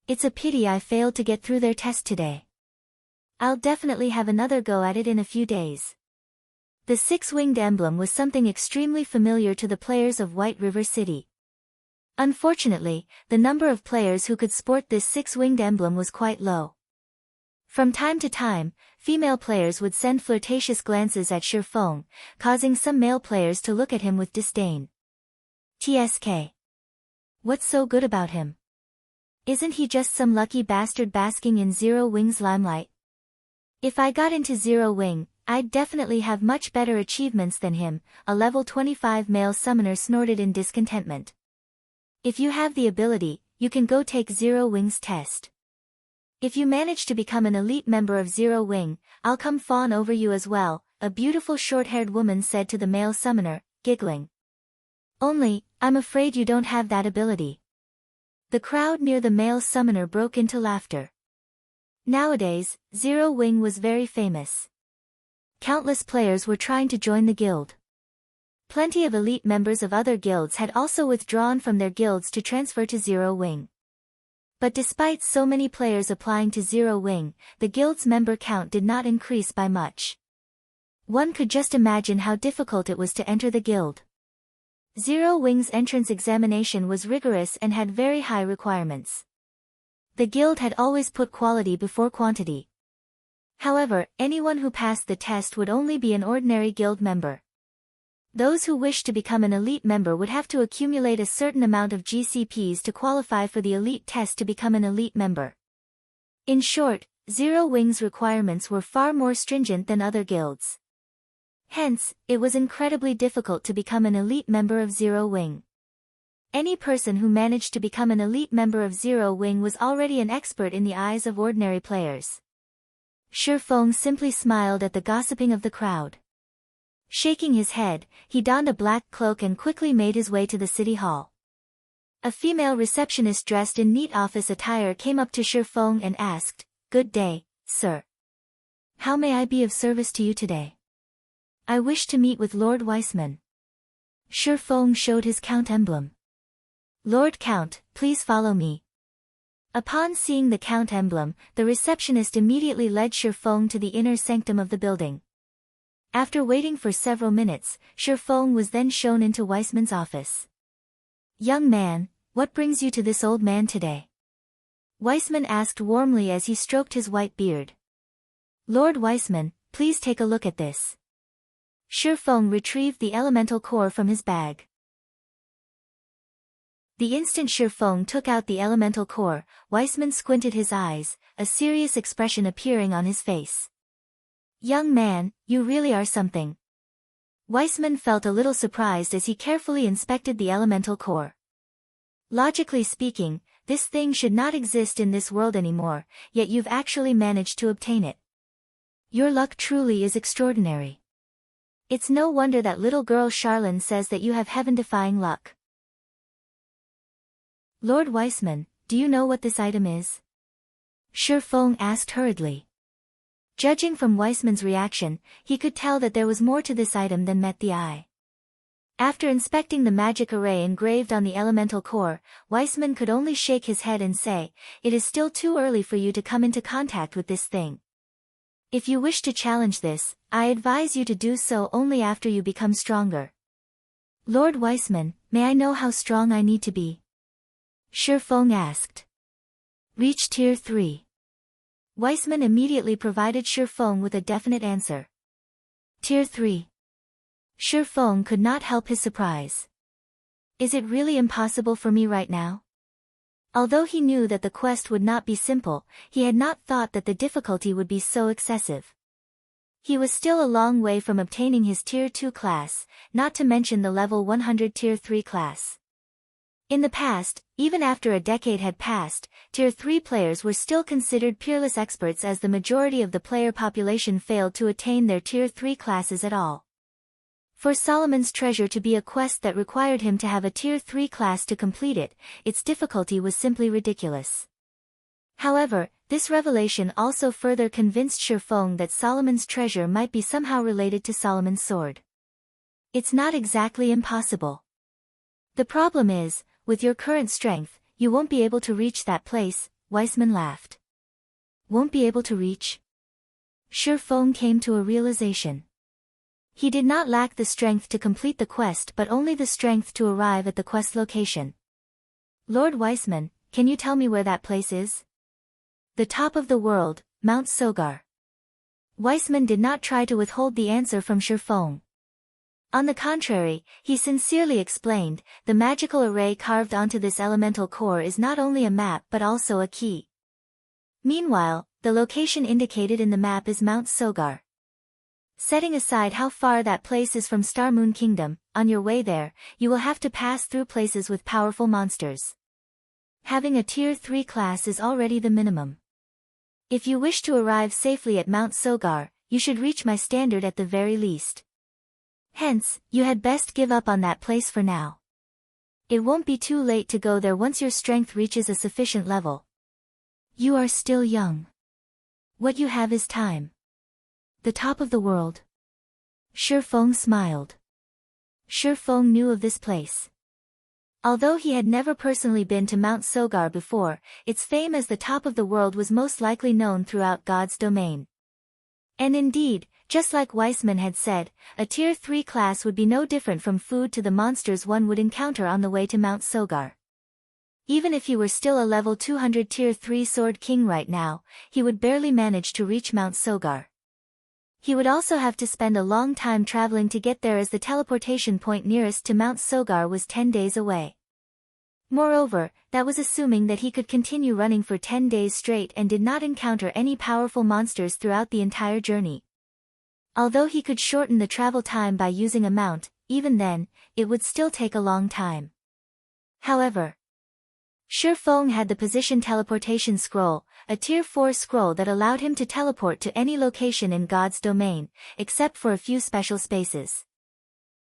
It's a pity I failed to get through their test today. I'll definitely have another go at it in a few days. The six-winged emblem was something extremely familiar to the players of White River City. Unfortunately, the number of players who could sport this six-winged emblem was quite low. From time to time, female players would send flirtatious glances at Shifeng, causing some male players to look at him with disdain. TSK. What's so good about him? Isn't he just some lucky bastard basking in Zero Wing's limelight? If I got into Zero Wing, I'd definitely have much better achievements than him, a level 25 male summoner snorted in discontentment. If you have the ability, you can go take Zero Wing's test. If you manage to become an elite member of Zero Wing, I'll come fawn over you as well, a beautiful short-haired woman said to the male summoner, giggling. Only, I'm afraid you don't have that ability. The crowd near the male summoner broke into laughter. Nowadays, Zero Wing was very famous. Countless players were trying to join the guild. Plenty of elite members of other guilds had also withdrawn from their guilds to transfer to Zero Wing. But despite so many players applying to Zero Wing, the guild's member count did not increase by much. One could just imagine how difficult it was to enter the guild. Zero Wing's entrance examination was rigorous and had very high requirements. The guild had always put quality before quantity. However, anyone who passed the test would only be an ordinary guild member. Those who wished to become an elite member would have to accumulate a certain amount of GCPs to qualify for the elite test to become an elite member. In short, Zero Wing's requirements were far more stringent than other guilds. Hence, it was incredibly difficult to become an elite member of Zero Wing. Any person who managed to become an elite member of Zero Wing was already an expert in the eyes of ordinary players. Shifeng simply smiled at the gossiping of the crowd. Shaking his head, he donned a black cloak and quickly made his way to the city hall. A female receptionist dressed in neat office attire came up to Shifeng and asked, "Good day, sir. How may I be of service to you today? I wish to meet with Lord Weissman." Shifeng showed his Count emblem. "Lord Count, please follow me." Upon seeing the Count emblem, the receptionist immediately led Shifeng to the inner sanctum of the building. After waiting for several minutes, Shifeng was then shown into Weissman's office. "Young man, what brings you to this old man today?" Weissman asked warmly as he stroked his white beard. "Lord Weissman, please take a look at this." Shifeng retrieved the elemental core from his bag. The instant Shifeng took out the elemental core, Weissman squinted his eyes, a serious expression appearing on his face. "Young man, you really are something." Weissman felt a little surprised as he carefully inspected the elemental core. Logically speaking, this thing should not exist in this world anymore, yet you've actually managed to obtain it. Your luck truly is extraordinary. It's no wonder that little girl Charlene says that you have heaven-defying luck. "Lord Weissman, do you know what this item is?" Shifeng asked hurriedly. Judging from Weissman's reaction, he could tell that there was more to this item than met the eye. After inspecting the magic array engraved on the elemental core, Weissman could only shake his head and say, "It is still too early for you to come into contact with this thing. If you wish to challenge this, I advise you to do so only after you become stronger." "Lord Weissman, may I know how strong I need to be?" Shifeng asked. "Reach Tier 3. Weissman immediately provided Shifeng with a definite answer. "Tier 3. Shifeng could not help his surprise. "Is it really impossible for me right now?" Although he knew that the quest would not be simple, he had not thought that the difficulty would be so excessive. He was still a long way from obtaining his Tier 2 class, not to mention the level 100 Tier 3 class. In the past, even after a decade had passed, Tier 3 players were still considered peerless experts as the majority of the player population failed to attain their Tier 3 classes at all. For Solomon's Treasure to be a quest that required him to have a Tier 3 class to complete it, its difficulty was simply ridiculous. However, this revelation also further convinced Shifeng that Solomon's Treasure might be somehow related to Solomon's Sword. "It's not exactly impossible. The problem is, with your current strength, you won't be able to reach that place," Weissman laughed. "Won't be able to reach?" Shifeng came to a realization. He did not lack the strength to complete the quest but only the strength to arrive at the quest location. Lord Weissman, can you tell me where that place is? The top of the world, Mount Sogar. Weissman did not try to withhold the answer from Shifeng. On the contrary, he sincerely explained, the magical array carved onto this elemental core is not only a map but also a key. Meanwhile, the location indicated in the map is Mount Sogar. Setting aside how far that place is from Star Moon Kingdom, on your way there, you will have to pass through places with powerful monsters. Having a Tier 3 class is already the minimum. If you wish to arrive safely at Mount Sogar, you should reach my standard at the very least. Hence, you had best give up on that place for now. It won't be too late to go there once your strength reaches a sufficient level. You are still young. What you have is time. The top of the world. Shifeng smiled. Shifeng knew of this place. Although he had never personally been to Mount Sogar before, its fame as the top of the world was most likely known throughout God's domain. And indeed, just like Weissman had said, a Tier 3 class would be no different from food to the monsters one would encounter on the way to Mount Sogar. Even if he were still a level 200 Tier 3 Sword King right now, he would barely manage to reach Mount Sogar. He would also have to spend a long time traveling to get there as the teleportation point nearest to Mount Sogar was 10 days away. Moreover, that was assuming that he could continue running for 10 days straight and did not encounter any powerful monsters throughout the entire journey. Although he could shorten the travel time by using a mount, even then, it would still take a long time. However, Shifeng had the position teleportation scroll, a Tier 4 scroll that allowed him to teleport to any location in God's domain, except for a few special spaces.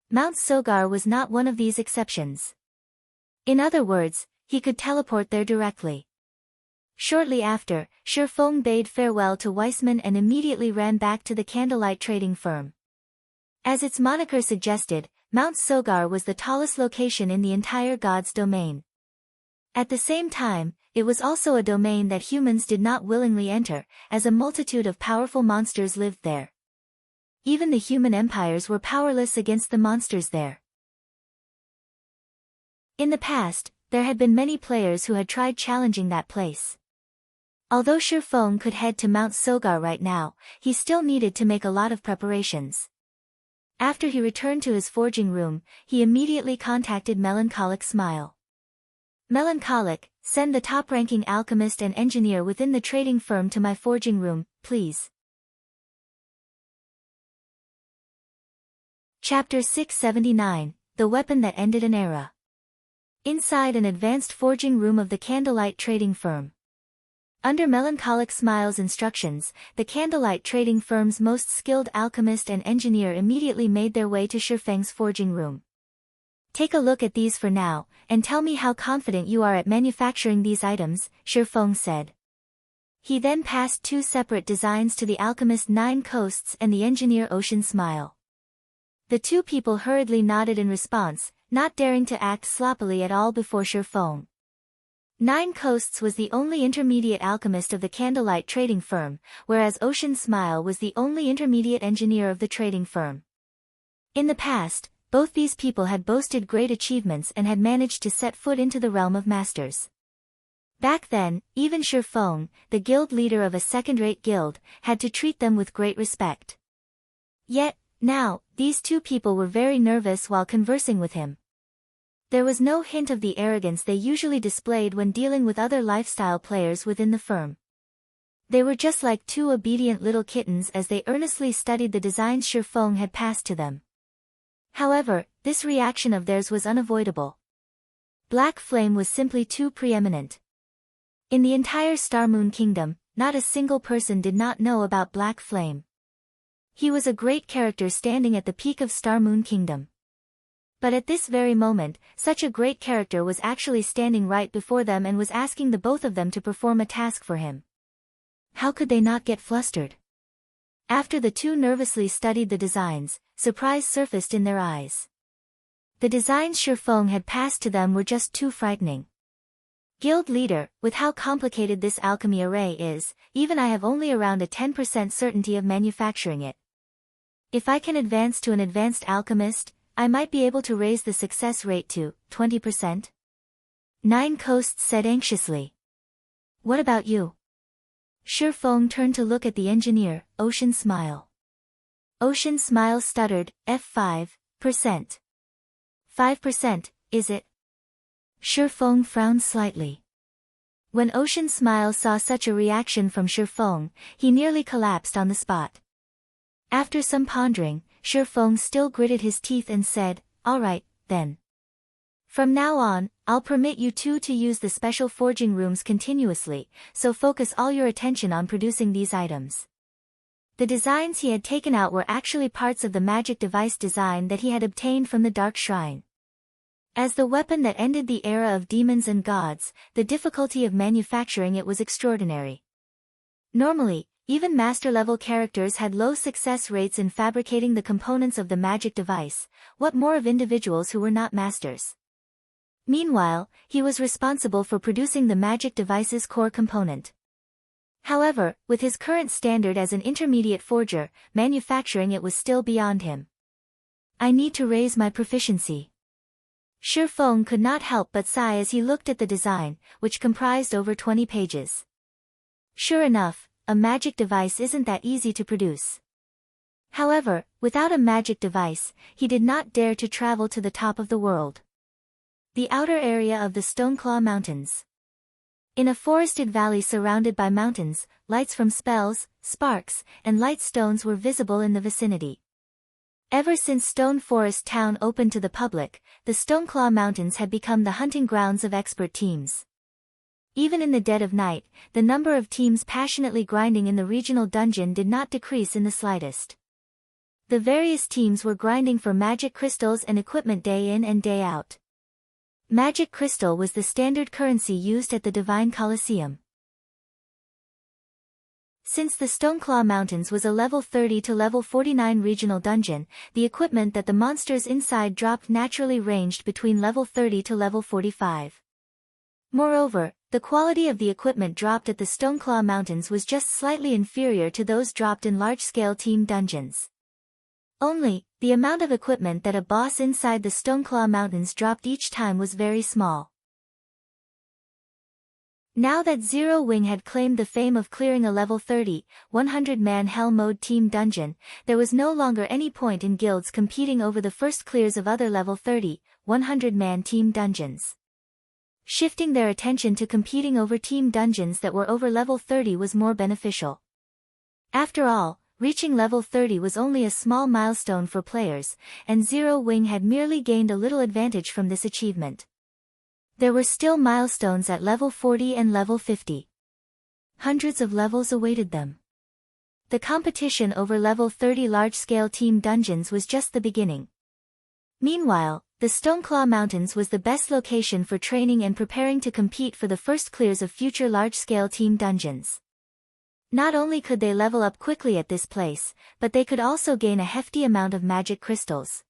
Mount Sogar was not one of these exceptions. In other words, he could teleport there directly. Shortly after, Shifeng bade farewell to Weissman and immediately ran back to the candlelight trading firm. As its moniker suggested, Mount Sogar was the tallest location in the entire God's domain. At the same time, it was also a domain that humans did not willingly enter, as a multitude of powerful monsters lived there. Even the human empires were powerless against the monsters there. In the past, there had been many players who had tried challenging that place. Although Shifeng could head to Mount Sogar right now, he still needed to make a lot of preparations. After he returned to his forging room, he immediately contacted Melancholic Smile. Melancholic, send the top-ranking alchemist and engineer within the trading firm to my forging room, please. Chapter 679, The Weapon That Ended an Era. Inside an advanced forging room of the Candlelight Trading Firm. Under Melancholic Smile's instructions, the Candlelight Trading Firm's most skilled alchemist and engineer immediately made their way to Shifeng's forging room. Take a look at these for now, and tell me how confident you are at manufacturing these items, Shifeng said. He then passed two separate designs to the alchemist Nine Coasts and the engineer Ocean Smile. The two people hurriedly nodded in response, not daring to act sloppily at all before Shifeng. Nine Coasts was the only intermediate alchemist of the Candlelight Trading Firm, whereas Ocean Smile was the only intermediate engineer of the trading firm. In the past, both these people had boasted great achievements and had managed to set foot into the realm of masters. Back then, even Shifeng, the guild leader of a second-rate guild, had to treat them with great respect. Yet, now, these two people were very nervous while conversing with him. There was no hint of the arrogance they usually displayed when dealing with other lifestyle players within the firm. They were just like two obedient little kittens as they earnestly studied the designs Shifeng had passed to them. However, this reaction of theirs was unavoidable. Black Flame was simply too preeminent. In the entire Star Moon Kingdom, not a single person did not know about Black Flame. He was a great character standing at the peak of Star Moon Kingdom. But at this very moment, such a great character was actually standing right before them and was asking the both of them to perform a task for him. How could they not get flustered? After the two nervously studied the designs, surprise surfaced in their eyes. The designs Shifeng had passed to them were just too frightening. Guild leader, with how complicated this alchemy array is, even I have only around a 10% certainty of manufacturing it. If I can advance to an advanced alchemist, I might be able to raise the success rate to 20%. Nine Coasts said anxiously. What about you? Shifeng turned to look at the engineer, Ocean Smile. Ocean Smile stuttered, F5%. 5%, is it? Shifeng frowned slightly. When Ocean Smile saw such a reaction from Shifeng, he nearly collapsed on the spot. After some pondering, Shifeng still gritted his teeth and said, all right, then. From now on, I'll permit you two to use the special forging rooms continuously, so focus all your attention on producing these items. The designs he had taken out were actually parts of the magic device design that he had obtained from the Dark Shrine. As the weapon that ended the era of demons and gods, the difficulty of manufacturing it was extraordinary. Normally, even master-level characters had low success rates in fabricating the components of the magic device, what more of individuals who were not masters. Meanwhile, he was responsible for producing the magic device's core component. However, with his current standard as an intermediate forger, manufacturing it was still beyond him. I need to raise my proficiency. Shifeng could not help but sigh as he looked at the design, which comprised over 20 pages. Sure enough, a magic device isn't that easy to produce. However, without a magic device, he did not dare to travel to the top of the world. The outer area of the Stoneclaw Mountains. In a forested valley surrounded by mountains, lights from spells, sparks, and light stones were visible in the vicinity. Ever since Stone Forest Town opened to the public, the Stoneclaw Mountains had become the hunting grounds of expert teams. Even in the dead of night, the number of teams passionately grinding in the regional dungeon did not decrease in the slightest. The various teams were grinding for magic crystals and equipment day in and day out. Magic crystal was the standard currency used at the Divine Colosseum. Since the Stoneclaw Mountains was a level 30 to level 49 regional dungeon, the equipment that the monsters inside dropped naturally ranged between level 30 to level 45. Moreover, the quality of the equipment dropped at the Stoneclaw Mountains was just slightly inferior to those dropped in large-scale team dungeons. Only, the amount of equipment that a boss inside the Stoneclaw Mountains dropped each time was very small. Now that Zero Wing had claimed the fame of clearing a level 30, 100-man Hell Mode team dungeon, there was no longer any point in guilds competing over the first clears of other level 30, 100-man team dungeons. Shifting their attention to competing over team dungeons that were over level 30 was more beneficial. After all, reaching level 30 was only a small milestone for players, and Zero Wing had merely gained a little advantage from this achievement. There were still milestones at level 40 and level 50. Hundreds of levels awaited them. The competition over level 30 large-scale team dungeons was just the beginning. Meanwhile, the Stoneclaw Mountains was the best location for training and preparing to compete for the first clears of future large-scale team dungeons. Not only could they level up quickly at this place, but they could also gain a hefty amount of magic crystals.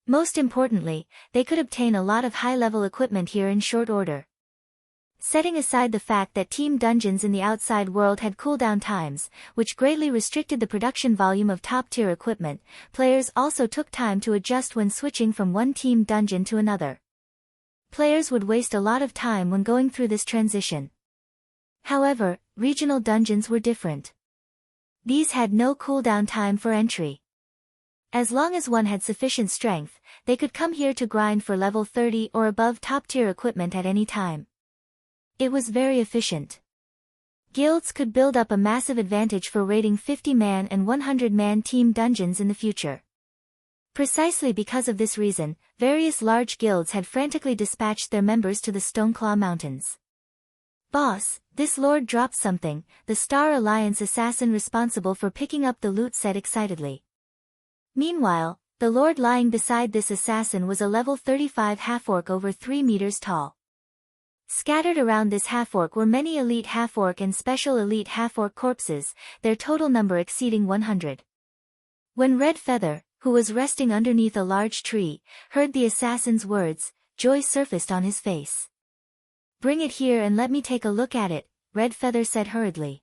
Most importantly, they could obtain a lot of high-level equipment here in short order. Setting aside the fact that team dungeons in the outside world had cooldown times, which greatly restricted the production volume of top-tier equipment, players also took time to adjust when switching from one team dungeon to another. Players would waste a lot of time when going through this transition. However, regional dungeons were different. These had no cooldown time for entry. As long as one had sufficient strength, they could come here to grind for level 30 or above top-tier equipment at any time. It was very efficient. Guilds could build up a massive advantage for raiding 50-man and 100-man team dungeons in the future. Precisely because of this reason, various large guilds had frantically dispatched their members to the Stoneclaw Mountains. "Boss, this lord dropped something," the Star Alliance assassin responsible for picking up the loot said excitedly. Meanwhile, the lord lying beside this assassin was a level 35 half-orc over 3 meters tall. Scattered around this half-orc were many elite half-orc and special elite half-orc corpses, their total number exceeding 100. When Red Feather, who was resting underneath a large tree, heard the assassin's words, joy surfaced on his face. "Bring it here and let me take a look at it," Red Feather said hurriedly.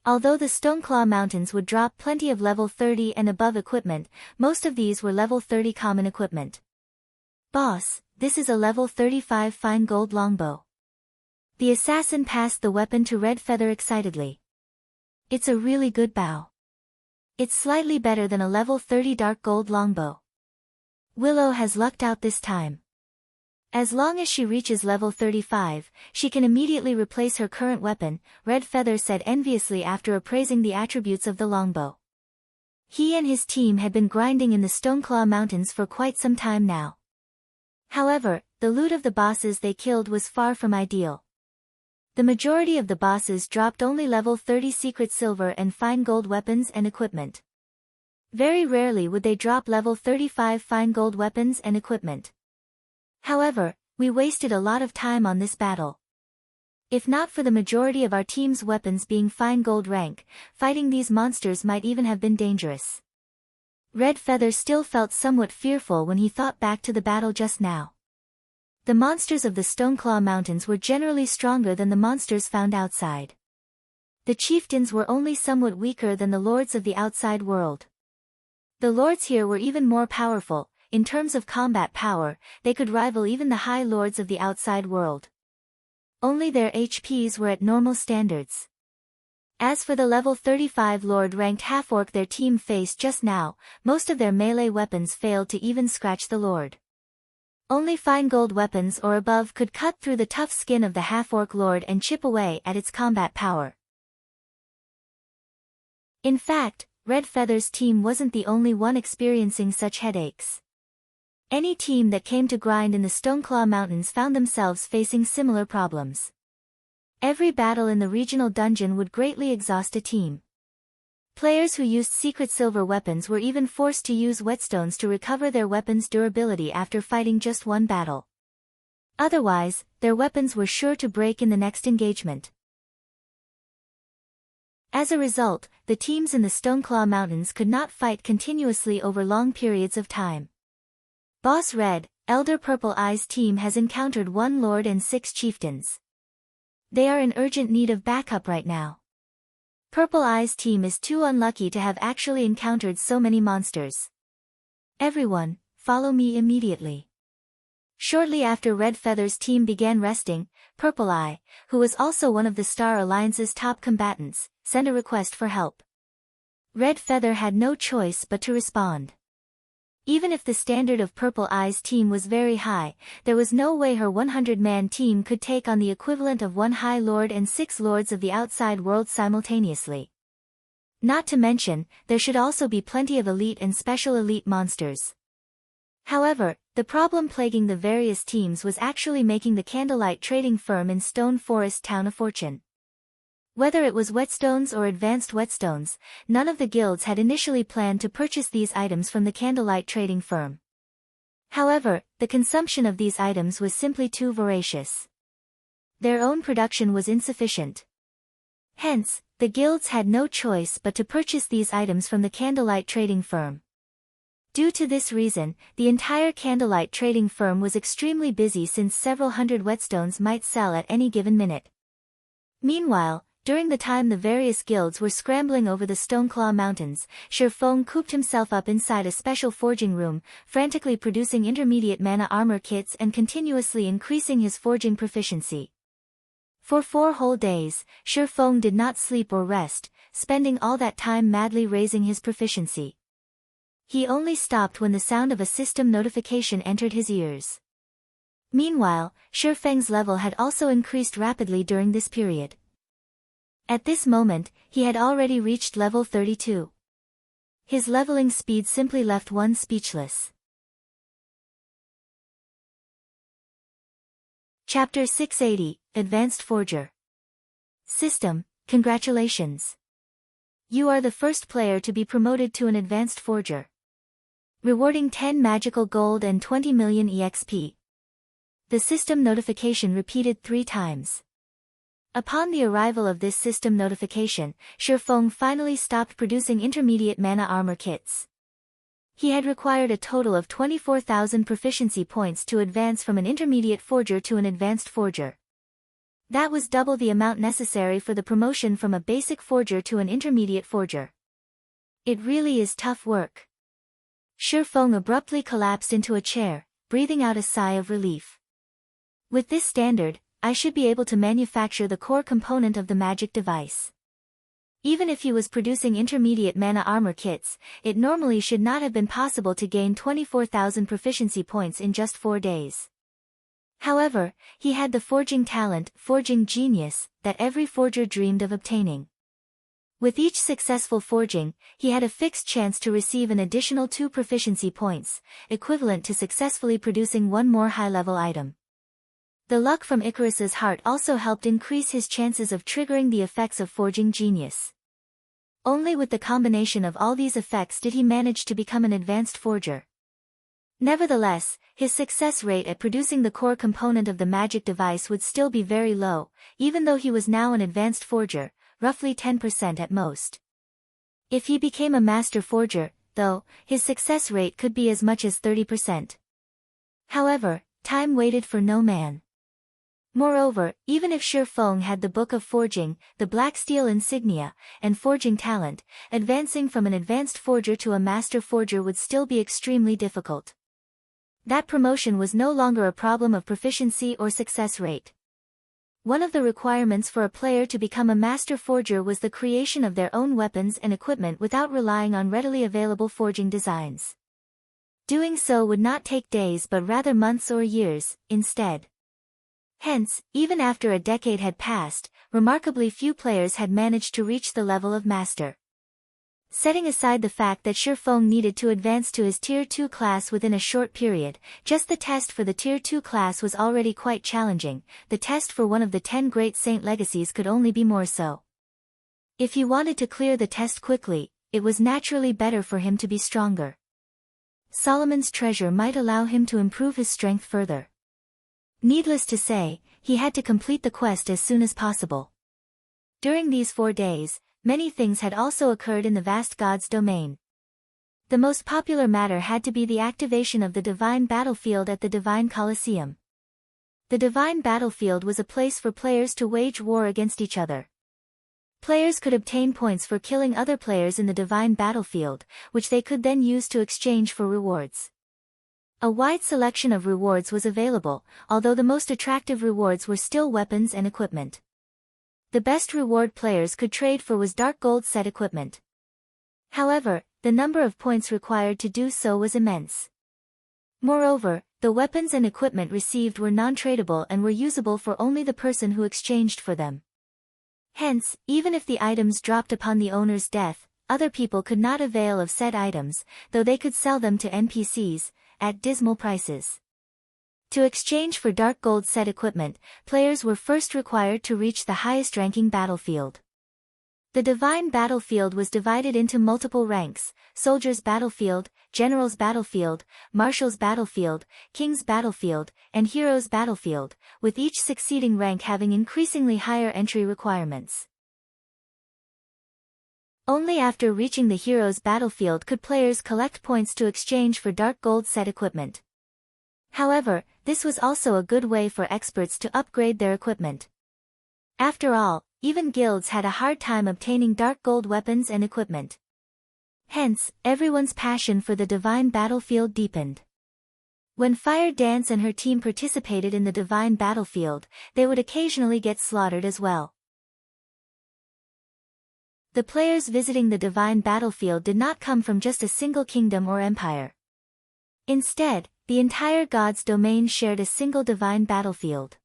Although the Stoneclaw Mountains would drop plenty of level 30 and above equipment, most of these were level 30 common equipment. "Boss, this is a level 35 fine gold longbow. The assassin passed the weapon to Red Feather excitedly. It's a really good bow. It's slightly better than a level 30 dark gold longbow. Willow has lucked out this time. As long as she reaches level 35, she can immediately replace her current weapon, Red Feather said enviously after appraising the attributes of the longbow. He and his team had been grinding in the Stoneclaw Mountains for quite some time now. However, the loot of the bosses they killed was far from ideal. The majority of the bosses dropped only level 30 secret silver and fine gold weapons and equipment. Very rarely would they drop level 35 fine gold weapons and equipment. However, we wasted a lot of time on this battle. If not for the majority of our team's weapons being fine gold rank, fighting these monsters might even have been dangerous. Red Feather still felt somewhat fearful when he thought back to the battle just now. The monsters of the Stoneclaw Mountains were generally stronger than the monsters found outside. The chieftains were only somewhat weaker than the lords of the outside world. The lords here were even more powerful. In terms of combat power, they could rival even the high lords of the outside world. Only their HPs were at normal standards. As for the level 35 lord-ranked half-orc their team faced just now, most of their melee weapons failed to even scratch the lord. Only fine gold weapons or above could cut through the tough skin of the half-orc lord and chip away at its combat power. In fact, Red Feather's team wasn't the only one experiencing such headaches. Any team that came to grind in the Stoneclaw Mountains found themselves facing similar problems. Every battle in the regional dungeon would greatly exhaust a team. Players who used secret silver weapons were even forced to use whetstones to recover their weapons' durability after fighting just one battle. Otherwise, their weapons were sure to break in the next engagement. As a result, the teams in the Stoneclaw Mountains could not fight continuously over long periods of time. Boss Red, Elder Purple Eye's team has encountered 1 lord and 6 chieftains. They are in urgent need of backup right now. Purple Eye's team is too unlucky to have actually encountered so many monsters. Everyone, follow me immediately. Shortly after Red Feather's team began resting, Purple Eye, who was also one of the Star Alliance's top combatants, sent a request for help. Red Feather had no choice but to respond. Even if the standard of Purple Eye's team was very high, there was no way her 100-man team could take on the equivalent of 1 High Lord and 6 lords of the outside world simultaneously. Not to mention, there should also be plenty of elite and special elite monsters. However, the problem plaguing the various teams was actually making the Candlelight trading firm in Stone Forest Town a fortune. Whether it was whetstones or advanced whetstones, none of the guilds had initially planned to purchase these items from the Candlelight trading firm. However, the consumption of these items was simply too voracious. Their own production was insufficient. Hence, the guilds had no choice but to purchase these items from the Candlelight trading firm. Due to this reason, the entire Candlelight trading firm was extremely busy since several hundred whetstones might sell at any given minute. Meanwhile, during the time the various guilds were scrambling over the Stoneclaw Mountains, Shirfong cooped himself up inside a special forging room, frantically producing intermediate mana armor kits and continuously increasing his forging proficiency. For 4 whole days, Shirfong did not sleep or rest, spending all that time madly raising his proficiency. He only stopped when the sound of a system notification entered his ears. Meanwhile, Shirfeng's level had also increased rapidly during this period. At this moment, he had already reached level 32. His leveling speed simply left one speechless. Chapter 680, Advanced Forger. System, congratulations. You are the first player to be promoted to an Advanced Forger. Rewarding 10 magical gold and 20 million EXP. The system notification repeated 3 times. Upon the arrival of this system notification, Shirfong finally stopped producing intermediate mana armor kits. He had required a total of 24,000 proficiency points to advance from an intermediate forger to an advanced forger. That was double the amount necessary for the promotion from a basic forger to an intermediate forger. It really is tough work. Shirfong abruptly collapsed into a chair, breathing out a sigh of relief. With this standard, I should be able to manufacture the core component of the magic device. Even if he was producing intermediate mana armor kits, it normally should not have been possible to gain 24,000 proficiency points in just 4 days. However, he had the forging talent, forging genius, that every forger dreamed of obtaining. With each successful forging, he had a fixed chance to receive an additional 2 proficiency points, equivalent to successfully producing 1 more high-level item. The luck from Icarus's heart also helped increase his chances of triggering the effects of forging genius. Only with the combination of all these effects did he manage to become an advanced forger. Nevertheless, his success rate at producing the core component of the magic device would still be very low, even though he was now an advanced forger, roughly 10% at most. If he became a master forger, though, his success rate could be as much as 30%. However, time waited for no man. Moreover, even if Shi Feng had the Book of Forging, the Black Steel insignia, and forging talent, advancing from an advanced forger to a master forger would still be extremely difficult. That promotion was no longer a problem of proficiency or success rate. One of the requirements for a player to become a master forger was the creation of their own weapons and equipment without relying on readily available forging designs. Doing so would not take days but rather months or years, instead. Hence, even after a decade had passed, remarkably few players had managed to reach the level of master. Setting aside the fact that Shi Feng needed to advance to his Tier 2 class within a short period, just the test for the Tier 2 class was already quite challenging. The test for one of the 10 Great Saint Legacies could only be more so. If he wanted to clear the test quickly, it was naturally better for him to be stronger. Solomon's treasure might allow him to improve his strength further. Needless to say, he had to complete the quest as soon as possible. During these 4 days, many things had also occurred in the vast god's domain. The most popular matter had to be the activation of the Divine Battlefield at the Divine Colosseum. The Divine Battlefield was a place for players to wage war against each other. Players could obtain points for killing other players in the Divine Battlefield, which they could then use to exchange for rewards. A wide selection of rewards was available, although the most attractive rewards were still weapons and equipment. The best reward players could trade for was dark gold set equipment. However, the number of points required to do so was immense. Moreover, the weapons and equipment received were non-tradable and were usable for only the person who exchanged for them. Hence, even if the items dropped upon the owner's death, other people could not avail of said items, though they could sell them to NPCs, at dismal prices. To exchange for dark gold set equipment, players were first required to reach the highest ranking battlefield. The Divine Battlefield was divided into multiple ranks: Soldier's Battlefield, General's Battlefield, Marshal's Battlefield, King's Battlefield, and Hero's Battlefield, with each succeeding rank having increasingly higher entry requirements. Only after reaching the Hero's Battlefield could players collect points to exchange for dark gold set equipment. However, this was also a good way for experts to upgrade their equipment. After all, even guilds had a hard time obtaining dark gold weapons and equipment. Hence, everyone's passion for the Divine Battlefield deepened. When Fire Dance and her team participated in the Divine Battlefield, they would occasionally get slaughtered as well. The players visiting the Divine Battlefield did not come from just a single kingdom or empire. Instead, the entire god's domain shared a single divine battlefield.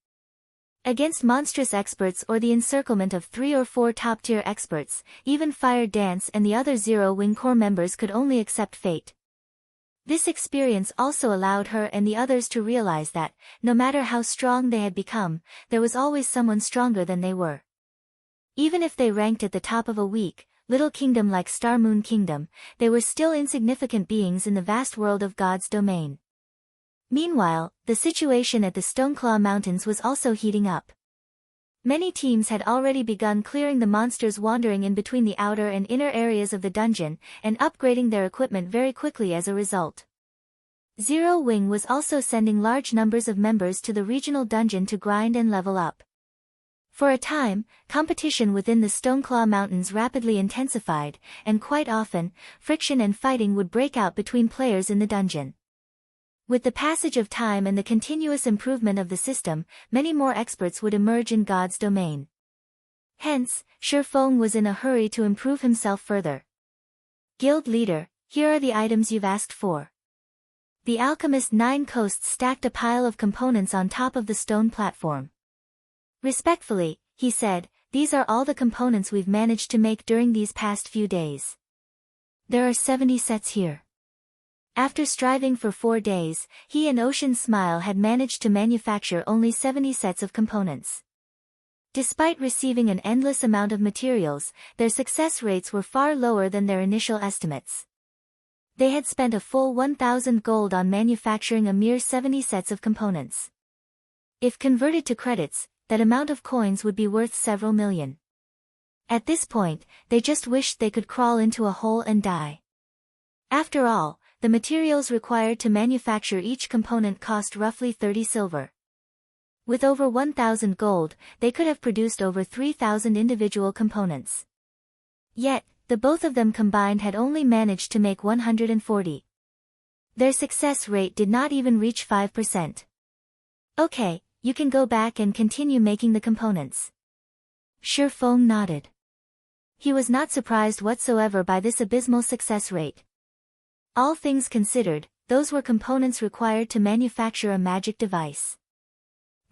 Against monstrous experts or the encirclement of 3 or 4 top-tier experts, even Fire Dance and the other Zero-Wing Corps members could only accept fate. This experience also allowed her and the others to realize that, no matter how strong they had become, there was always someone stronger than they were. Even if they ranked at the top of a weak, little kingdom like Star Moon Kingdom, they were still insignificant beings in the vast world of God's domain. Meanwhile, the situation at the Stoneclaw Mountains was also heating up. Many teams had already begun clearing the monsters wandering in between the outer and inner areas of the dungeon, and upgrading their equipment very quickly as a result. Zero Wing was also sending large numbers of members to the regional dungeon to grind and level up. For a time, competition within the Stoneclaw Mountains rapidly intensified, and quite often, friction and fighting would break out between players in the dungeon. With the passage of time and the continuous improvement of the system, many more experts would emerge in God's domain. Hence, Shi Feng was in a hurry to improve himself further. Guild leader, here are the items you've asked for. The alchemist Nine Coasts stacked a pile of components on top of the stone platform. Respectfully, he said, these are all the components we've managed to make during these past few days. There are 70 sets here. After striving for 4 days, he and Ocean Smile had managed to manufacture only 70 sets of components. Despite receiving an endless amount of materials, their success rates were far lower than their initial estimates. They had spent a full 1,000 gold on manufacturing a mere 70 sets of components. If converted to credits, that amount of coins would be worth several million. At this point, they just wished they could crawl into a hole and die. After all, the materials required to manufacture each component cost roughly 30 silver. With over 1,000 gold, they could have produced over 3,000 individual components. Yet, the both of them combined had only managed to make 140. Their success rate did not even reach 5%. Okay, you can go back and continue making the components. Shi Feng nodded. He was not surprised whatsoever by this abysmal success rate. All things considered, those were components required to manufacture a magic device.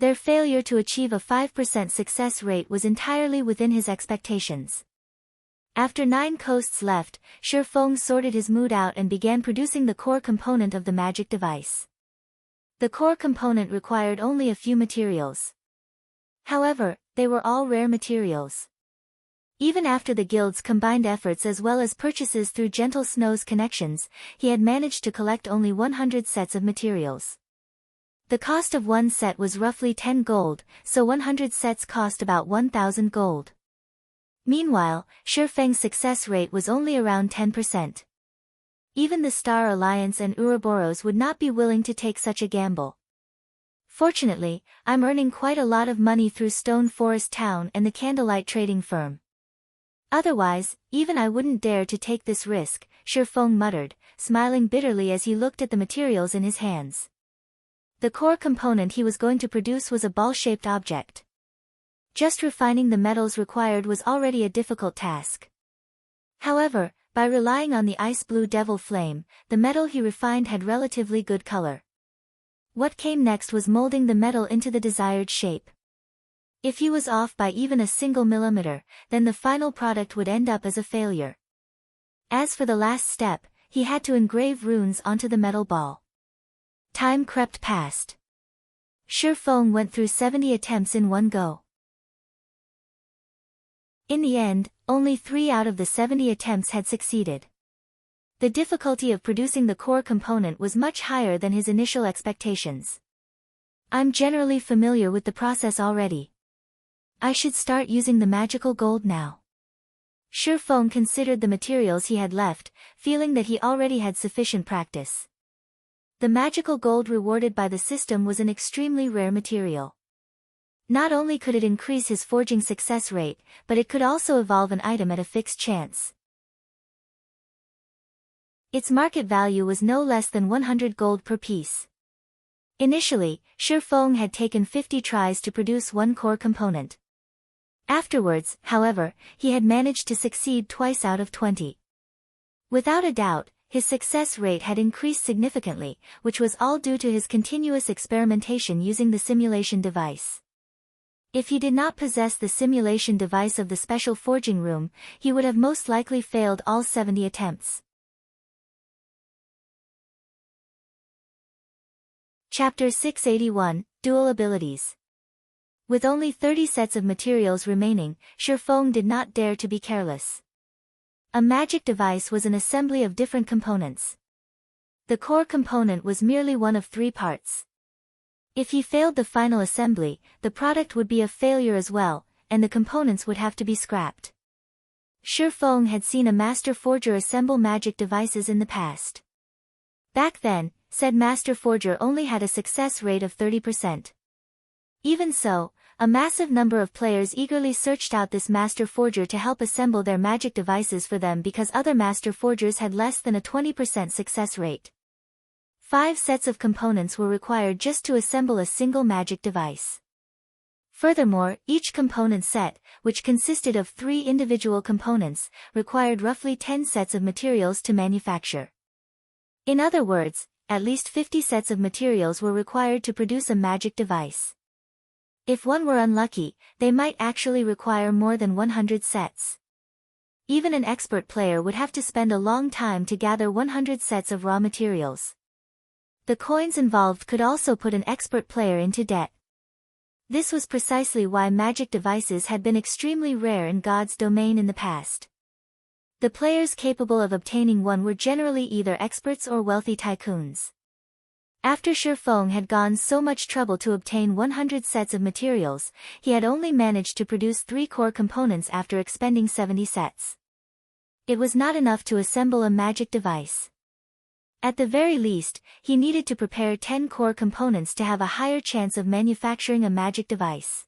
Their failure to achieve a 5% success rate was entirely within his expectations. After 9 coasts left, Shi Feng sorted his mood out and began producing the core component of the magic device. The core component required only a few materials. However, they were all rare materials. Even after the guild's combined efforts as well as purchases through Gentle Snow's connections, he had managed to collect only 100 sets of materials. The cost of one set was roughly 10 gold, so 100 sets cost about 1,000 gold. Meanwhile, Shi Feng's success rate was only around 10%. Even the Star Alliance and Ouroboros would not be willing to take such a gamble. Fortunately, I'm earning quite a lot of money through Stone Forest Town and the Candlelight Trading Firm. Otherwise, even I wouldn't dare to take this risk, Shi Feng muttered, smiling bitterly as he looked at the materials in his hands. The core component he was going to produce was a ball-shaped object. Just refining the metals required was already a difficult task. However, by relying on the ice blue devil flame, the metal he refined had relatively good color. What came next was molding the metal into the desired shape. If he was off by even a single millimeter, then the final product would end up as a failure. As for the last step, he had to engrave runes onto the metal ball. Time crept past. Shi Feng went through 70 attempts in one go. In the end, only 3 out of the 70 attempts had succeeded. The difficulty of producing the core component was much higher than his initial expectations. I'm generally familiar with the process already. I should start using the magical gold now. Shi Feng considered the materials he had left, feeling that he already had sufficient practice. The magical gold rewarded by the system was an extremely rare material. Not only could it increase his forging success rate, but it could also evolve an item at a fixed chance. Its market value was no less than 100 gold per piece. Initially, Shi Feng had taken 50 tries to produce one core component. Afterwards, however, he had managed to succeed twice out of 20. Without a doubt, his success rate had increased significantly, which was all due to his continuous experimentation using the simulation device. If he did not possess the simulation device of the special forging room, he would have most likely failed all 70 attempts. Chapter 681, Dual Abilities. With only 30 sets of materials remaining, Shi Feng did not dare to be careless. A magic device was an assembly of different components. The core component was merely one of 3 parts. If he failed the final assembly, the product would be a failure as well, and the components would have to be scrapped. Shi Feng had seen a master forger assemble magic devices in the past. Back then, said master forger only had a success rate of 30%. Even so, a massive number of players eagerly searched out this master forger to help assemble their magic devices for them because other master forgers had less than a 20% success rate. 5 sets of components were required just to assemble a single magic device. Furthermore, each component set, which consisted of 3 individual components, required roughly 10 sets of materials to manufacture. In other words, at least 50 sets of materials were required to produce a magic device. If one were unlucky, they might actually require more than 100 sets. Even an expert player would have to spend a long time to gather 100 sets of raw materials. The coins involved could also put an expert player into debt. This was precisely why magic devices had been extremely rare in God's domain in the past. The players capable of obtaining one were generally either experts or wealthy tycoons. After Shifeng had gone so much trouble to obtain 100 sets of materials, he had only managed to produce 3 core components after expending 70 sets. It was not enough to assemble a magic device. At the very least, he needed to prepare 10 core components to have a higher chance of manufacturing a magic device.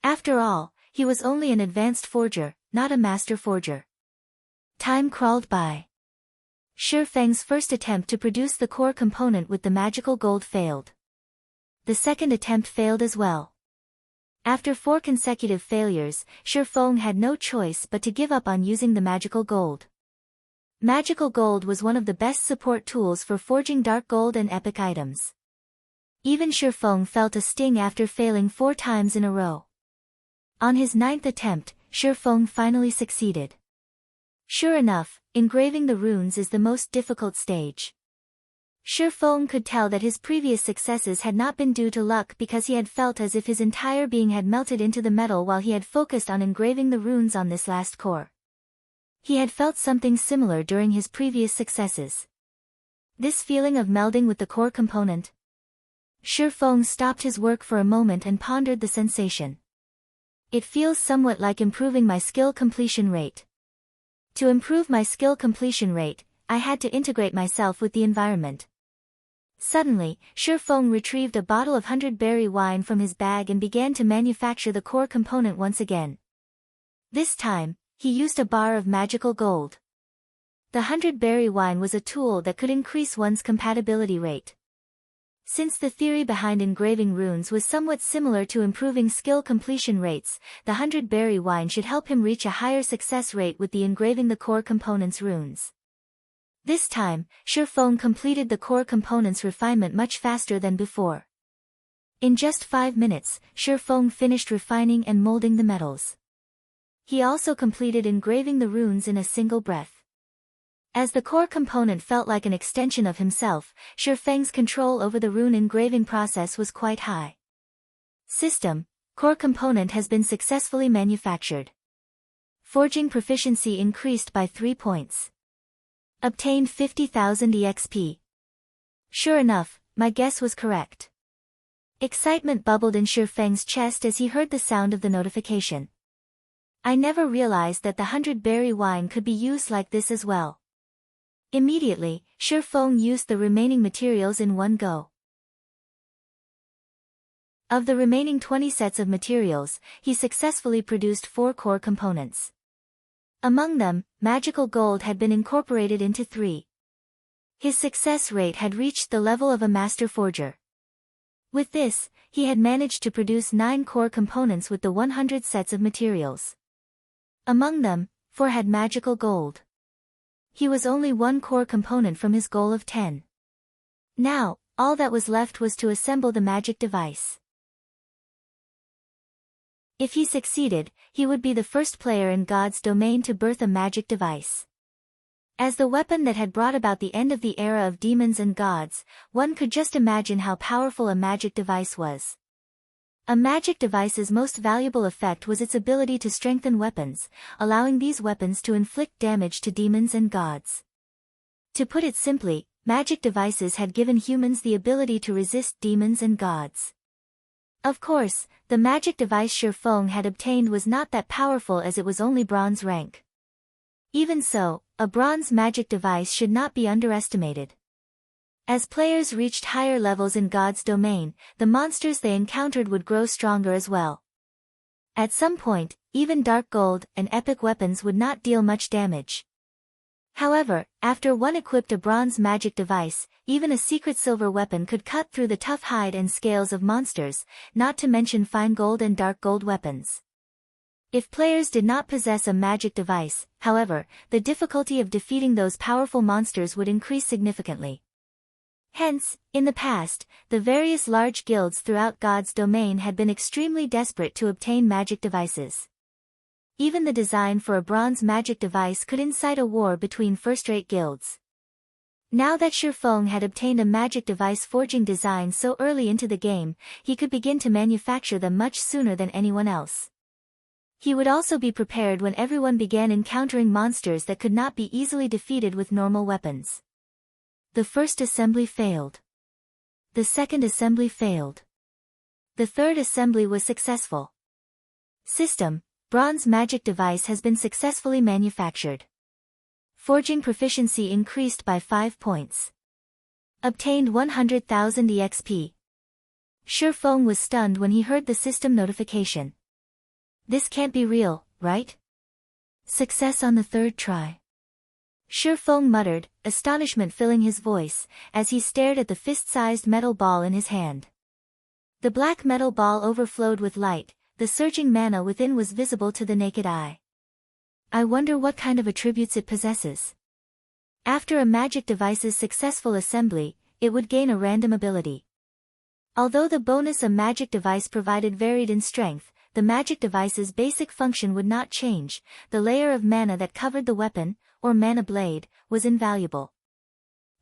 After all, he was only an advanced forger, not a master forger. Time crawled by. Shifeng's first attempt to produce the core component with the magical gold failed. The second attempt failed as well. After 4 consecutive failures, Shifeng had no choice but to give up on using the magical gold. Magical gold was one of the best support tools for forging dark gold and epic items. Even Shifeng felt a sting after failing 4 times in a row. On his 9th attempt, Shifeng finally succeeded. Sure enough, engraving the runes is the most difficult stage. Shifeng could tell that his previous successes had not been due to luck because he had felt as if his entire being had melted into the metal while he had focused on engraving the runes on this last core. He had felt something similar during his previous successes. This feeling of melding with the core component. Shifeng stopped his work for a moment and pondered the sensation. It feels somewhat like improving my skill completion rate. To improve my skill completion rate, I had to integrate myself with the environment. Suddenly, Shifeng retrieved a bottle of 100-berry wine from his bag and began to manufacture the core component once again. This time, he used a bar of magical gold. The 100-berry wine was a tool that could increase one's compatibility rate. Since the theory behind engraving runes was somewhat similar to improving skill completion rates, the 100-berry wine should help him reach a higher success rate with the engraving the core components runes. This time, Shifeng completed the core components refinement much faster than before. In just 5 minutes, Shifeng finished refining and molding the metals. He also completed engraving the runes in a single breath. As the core component felt like an extension of himself, Shifeng's control over the rune engraving process was quite high. System: core component has been successfully manufactured. Forging proficiency increased by 3 points. Obtained 50,000 EXP. Sure enough, my guess was correct. Excitement bubbled in Shifeng's chest as he heard the sound of the notification. I never realized that the 100-berry wine could be used like this as well. Immediately, Shifeng used the remaining materials in one go. Of the remaining 20 sets of materials, he successfully produced 4 core components. Among them, magical gold had been incorporated into 3. His success rate had reached the level of a master forger. With this, he had managed to produce 9 core components with the 100 sets of materials. Among them, 4 had magical gold. He was only 1 core component from his goal of 10. Now, all that was left was to assemble the magic device. If he succeeded, he would be the first player in God's domain to birth a magic device. As the weapon that had brought about the end of the era of demons and gods, one could just imagine how powerful a magic device was. A magic device's most valuable effect was its ability to strengthen weapons, allowing these weapons to inflict damage to demons and gods. To put it simply, magic devices had given humans the ability to resist demons and gods. Of course, the magic device Shifeng had obtained was not that powerful as it was only bronze rank. Even so, a bronze magic device should not be underestimated. As players reached higher levels in God's domain, the monsters they encountered would grow stronger as well. At some point, even dark gold and epic weapons would not deal much damage. However, after one equipped a bronze magic device, even a secret silver weapon could cut through the tough hide and scales of monsters, not to mention fine gold and dark gold weapons. If players did not possess a magic device, however, the difficulty of defeating those powerful monsters would increase significantly. Hence, in the past, the various large guilds throughout God's domain had been extremely desperate to obtain magic devices. Even the design for a bronze magic device could incite a war between first-rate guilds. Now that Shifeng had obtained a magic device forging design so early into the game, he could begin to manufacture them much sooner than anyone else. He would also be prepared when everyone began encountering monsters that could not be easily defeated with normal weapons. The first assembly failed. The second assembly failed. The third assembly was successful. System: Bronze magic device has been successfully manufactured. Forging proficiency increased by 5 points. Obtained 100,000 EXP. Shifeng was stunned when he heard the system notification. This can't be real, right? Success on the third try. Shifeng muttered, astonishment filling his voice, as he stared at the fist-sized metal ball in his hand. The black metal ball overflowed with light, the surging mana within was visible to the naked eye. I wonder what kind of attributes it possesses. After a magic device's successful assembly, it would gain a random ability. Although the bonus a magic device provided varied in strength, the magic device's basic function would not change. The layer of mana that covered the weapon, or mana blade, was invaluable.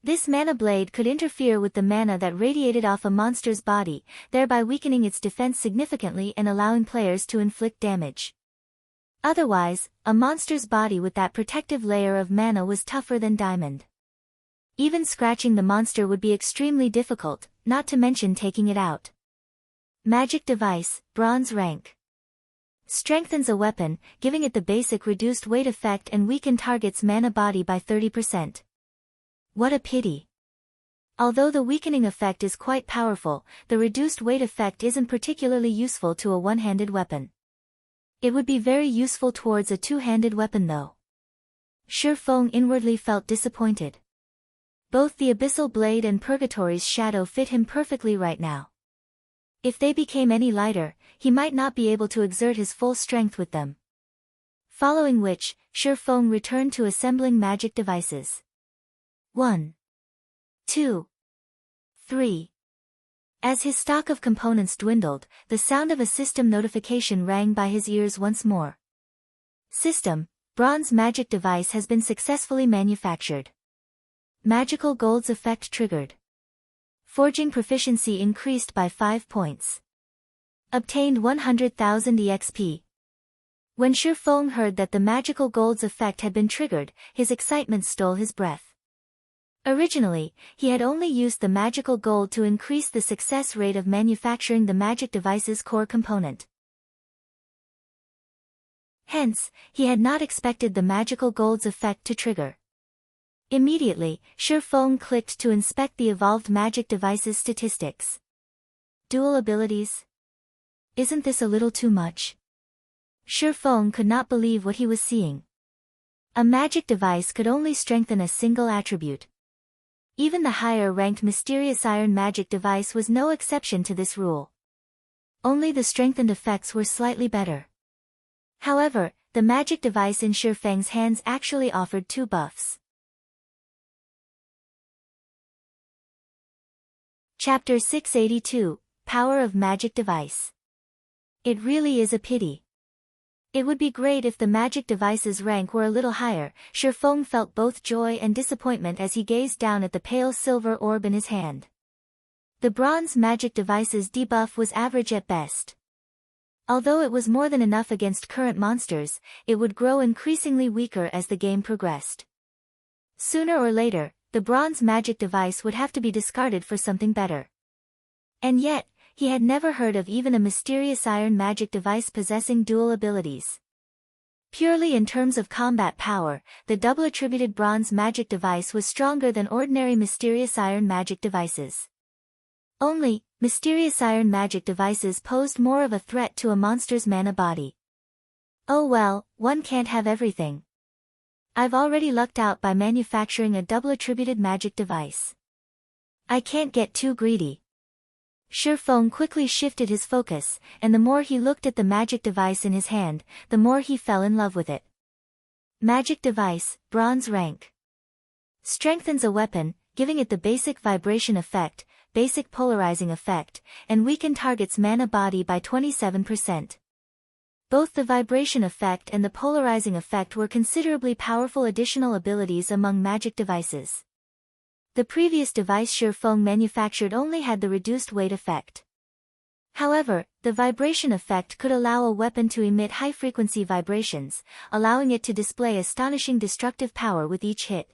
This mana blade could interfere with the mana that radiated off a monster's body, thereby weakening its defense significantly and allowing players to inflict damage. Otherwise, a monster's body with that protective layer of mana was tougher than diamond. Even scratching the monster would be extremely difficult, not to mention taking it out. Magic device, bronze rank. Strengthens a weapon, giving it the basic reduced weight effect and weaken target's mana body by 30%. What a pity. Although the weakening effect is quite powerful, the reduced weight effect isn't particularly useful to a one-handed weapon. It would be very useful towards a two-handed weapon though. Shifeng inwardly felt disappointed. Both the Abyssal Blade and Purgatory's shadow fit him perfectly right now. If they became any lighter, he might not be able to exert his full strength with them. Following which, Shifeng returned to assembling magic devices. 1, 2, 3. As his stock of components dwindled, the sound of a system notification rang by his ears once more. System: Bronze magic device has been successfully manufactured. Magical Gold's effect triggered. Forging proficiency increased by 5 points. Obtained 100,000 EXP. When Shifeng heard that the Magical Gold's effect had been triggered, his excitement stole his breath. Originally, he had only used the Magical Gold to increase the success rate of manufacturing the magic device's core component. Hence, he had not expected the Magical Gold's effect to trigger. Immediately, Shifeng clicked to inspect the evolved magic device's statistics. Dual abilities? Isn't this a little too much? Shifeng could not believe what he was seeing. A magic device could only strengthen a single attribute. Even the higher-ranked Mysterious Iron magic device was no exception to this rule. Only the strengthened effects were slightly better. However, the magic device in Shifeng's hands actually offered 2 buffs. Chapter 682, Power of Magic Device. It really is a pity. It would be great if the magic device's rank were a little higher. Shifeng felt both joy and disappointment as he gazed down at the pale silver orb in his hand. The bronze magic device's debuff was average at best. Although it was more than enough against current monsters, it would grow increasingly weaker as the game progressed. Sooner or later, the bronze magic device would have to be discarded for something better. And yet, he had never heard of even a Mysterious Iron magic device possessing dual abilities. Purely in terms of combat power, the double-attributed bronze magic device was stronger than ordinary Mysterious Iron magic devices. Only, Mysterious Iron magic devices posed more of a threat to a monster's mana body. Oh well, one can't have everything. I've already lucked out by manufacturing a double-attributed magic device. I can't get too greedy. Shifeng quickly shifted his focus, and the more he looked at the magic device in his hand, the more he fell in love with it. Magic device, bronze rank. Strengthens a weapon, giving it the basic vibration effect, basic polarizing effect, and weaken target's mana body by 27%. Both the vibration effect and the polarizing effect were considerably powerful additional abilities among magic devices. The previous device Shifeng manufactured only had the reduced weight effect. However, the vibration effect could allow a weapon to emit high-frequency vibrations, allowing it to display astonishing destructive power with each hit.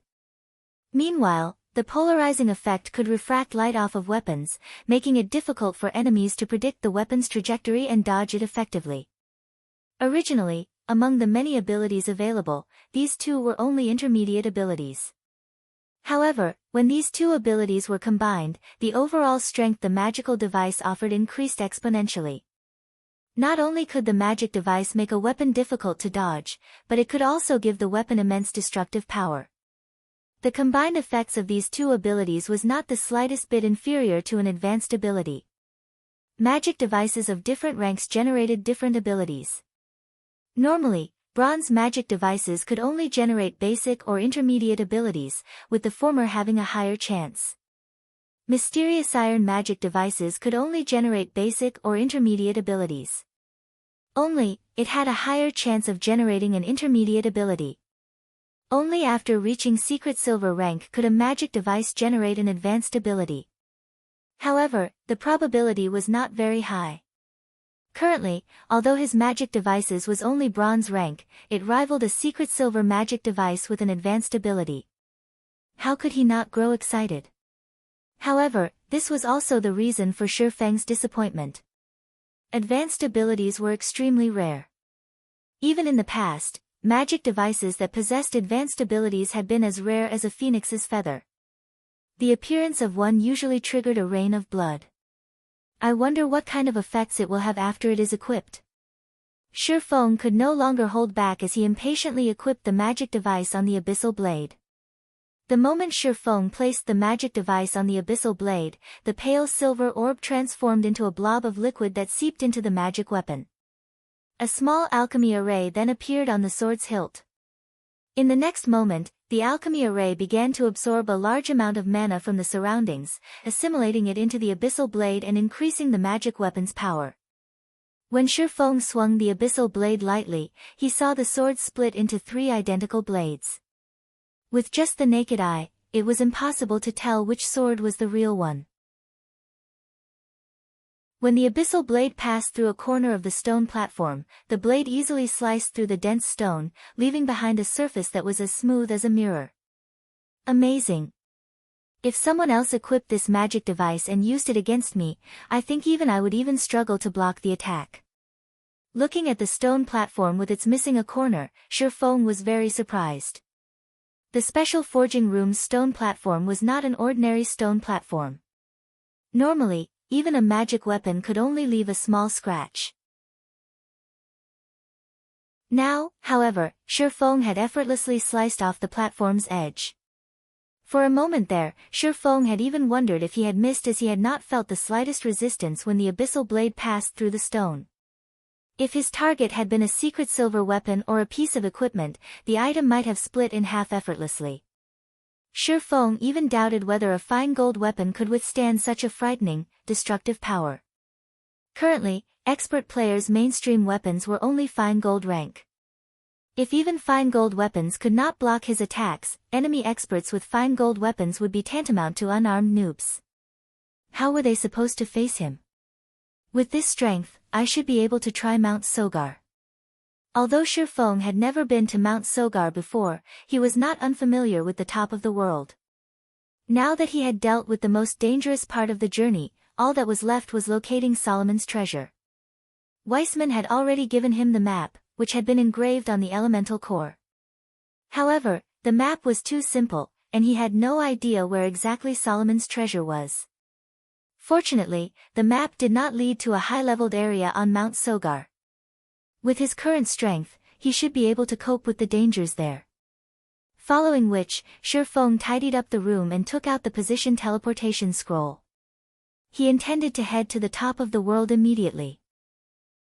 Meanwhile, the polarizing effect could refract light off of weapons, making it difficult for enemies to predict the weapon's trajectory and dodge it effectively. Originally, among the many abilities available, these two were only intermediate abilities. However, when these two abilities were combined, the overall strength the magical device offered increased exponentially. Not only could the magic device make a weapon difficult to dodge, but it could also give the weapon immense destructive power. The combined effects of these two abilities was not the slightest bit inferior to an advanced ability. Magic devices of different ranks generated different abilities. Normally, bronze magic devices could only generate basic or intermediate abilities, with the former having a higher chance. Mysterious iron magic devices could only generate basic or intermediate abilities. Only, it had a higher chance of generating an intermediate ability. Only after reaching secret silver rank could a magic device generate an advanced ability. However, the probability was not very high. Currently, although his magic devices was only bronze rank, it rivaled a secret silver magic device with an advanced ability. How could he not grow excited? However, this was also the reason for Shifeng's disappointment. Advanced abilities were extremely rare. Even in the past, magic devices that possessed advanced abilities had been as rare as a phoenix's feather. The appearance of one usually triggered a rain of blood. I wonder what kind of effects it will have after it is equipped. Shifeng could no longer hold back as he impatiently equipped the magic device on the abyssal blade. The moment Shifeng placed the magic device on the abyssal blade, the pale silver orb transformed into a blob of liquid that seeped into the magic weapon. A small alchemy array then appeared on the sword's hilt. In the next moment, the alchemy array began to absorb a large amount of mana from the surroundings, assimilating it into the abyssal blade and increasing the magic weapon's power. When Shifeng swung the abyssal blade lightly, he saw the sword split into 3 identical blades. With just the naked eye, it was impossible to tell which sword was the real one. When the abyssal blade passed through a corner of the stone platform, the blade easily sliced through the dense stone, leaving behind a surface that was as smooth as a mirror. Amazing. If someone else equipped this magic device and used it against me, I think I would even struggle to block the attack. Looking at the stone platform with its missing a corner, Shifeng was very surprised. The special forging room's stone platform was not an ordinary stone platform. Normally, even a magic weapon could only leave a small scratch. Now, however, Shifeng had effortlessly sliced off the platform's edge. For a moment there, Shifeng had even wondered if he had missed as he had not felt the slightest resistance when the abyssal blade passed through the stone. If his target had been a secret silver weapon or a piece of equipment, the item might have split in half effortlessly. Shifeng even doubted whether a fine gold weapon could withstand such a frightening, destructive power. Currently, expert players' mainstream weapons were only fine gold rank. If even fine gold weapons could not block his attacks, enemy experts with fine gold weapons would be tantamount to unarmed noobs. How were they supposed to face him? With this strength, I should be able to try Mount Sogar. Although Shifeng had never been to Mount Sogar before, he was not unfamiliar with the top of the world. Now that he had dealt with the most dangerous part of the journey, all that was left was locating Solomon's treasure. Weissman had already given him the map, which had been engraved on the elemental core. However, the map was too simple, and he had no idea where exactly Solomon's treasure was. Fortunately, the map did not lead to a high-leveled area on Mount Sogar. With his current strength, he should be able to cope with the dangers there. Following which, Feng tidied up the room and took out the position teleportation scroll. He intended to head to the top of the world immediately.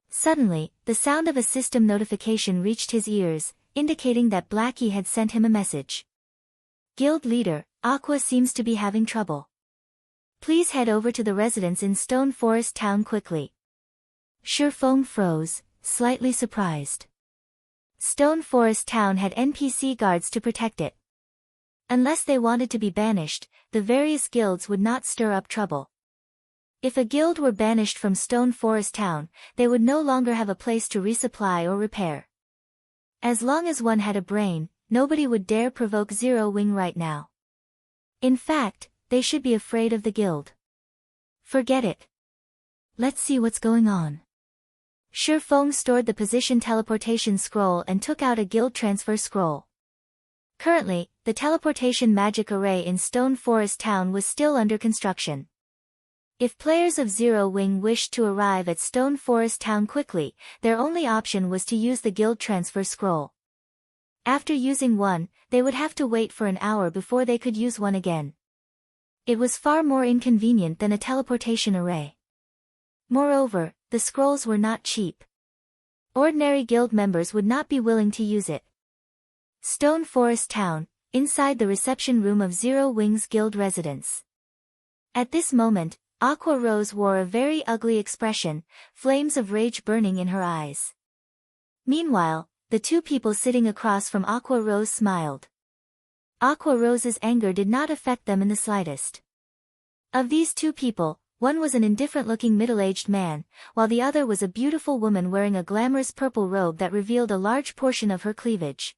Suddenly, the sound of a system notification reached his ears, indicating that Blackie had sent him a message. Guild leader, Aqua seems to be having trouble. Please head over to the residence in Stone Forest Town quickly. Feng froze, slightly surprised. Stone Forest Town had NPC guards to protect it. Unless they wanted to be banished, the various guilds would not stir up trouble. If a guild were banished from Stone Forest Town, they would no longer have a place to resupply or repair. As long as one had a brain, nobody would dare provoke Zero Wing right now. In fact, they should be afraid of the guild. Forget it. Let's see what's going on. Feng stored the position teleportation scroll and took out a guild transfer scroll. Currently, the teleportation magic array in Stone Forest Town was still under construction. If players of Zero Wing wished to arrive at Stone Forest Town quickly, their only option was to use the guild transfer scroll. After using one, they would have to wait for an hour before they could use one again. It was far more inconvenient than a teleportation array. Moreover, the scrolls were not cheap. Ordinary guild members would not be willing to use it. Stone Forest Town, inside the reception room of Zero Wing's guild residence. At this moment, Aqua Rose wore a very ugly expression, flames of rage burning in her eyes. Meanwhile, the two people sitting across from Aqua Rose smiled. Aqua Rose's anger did not affect them in the slightest. Of these two people, one was an indifferent-looking middle-aged man, while the other was a beautiful woman wearing a glamorous purple robe that revealed a large portion of her cleavage.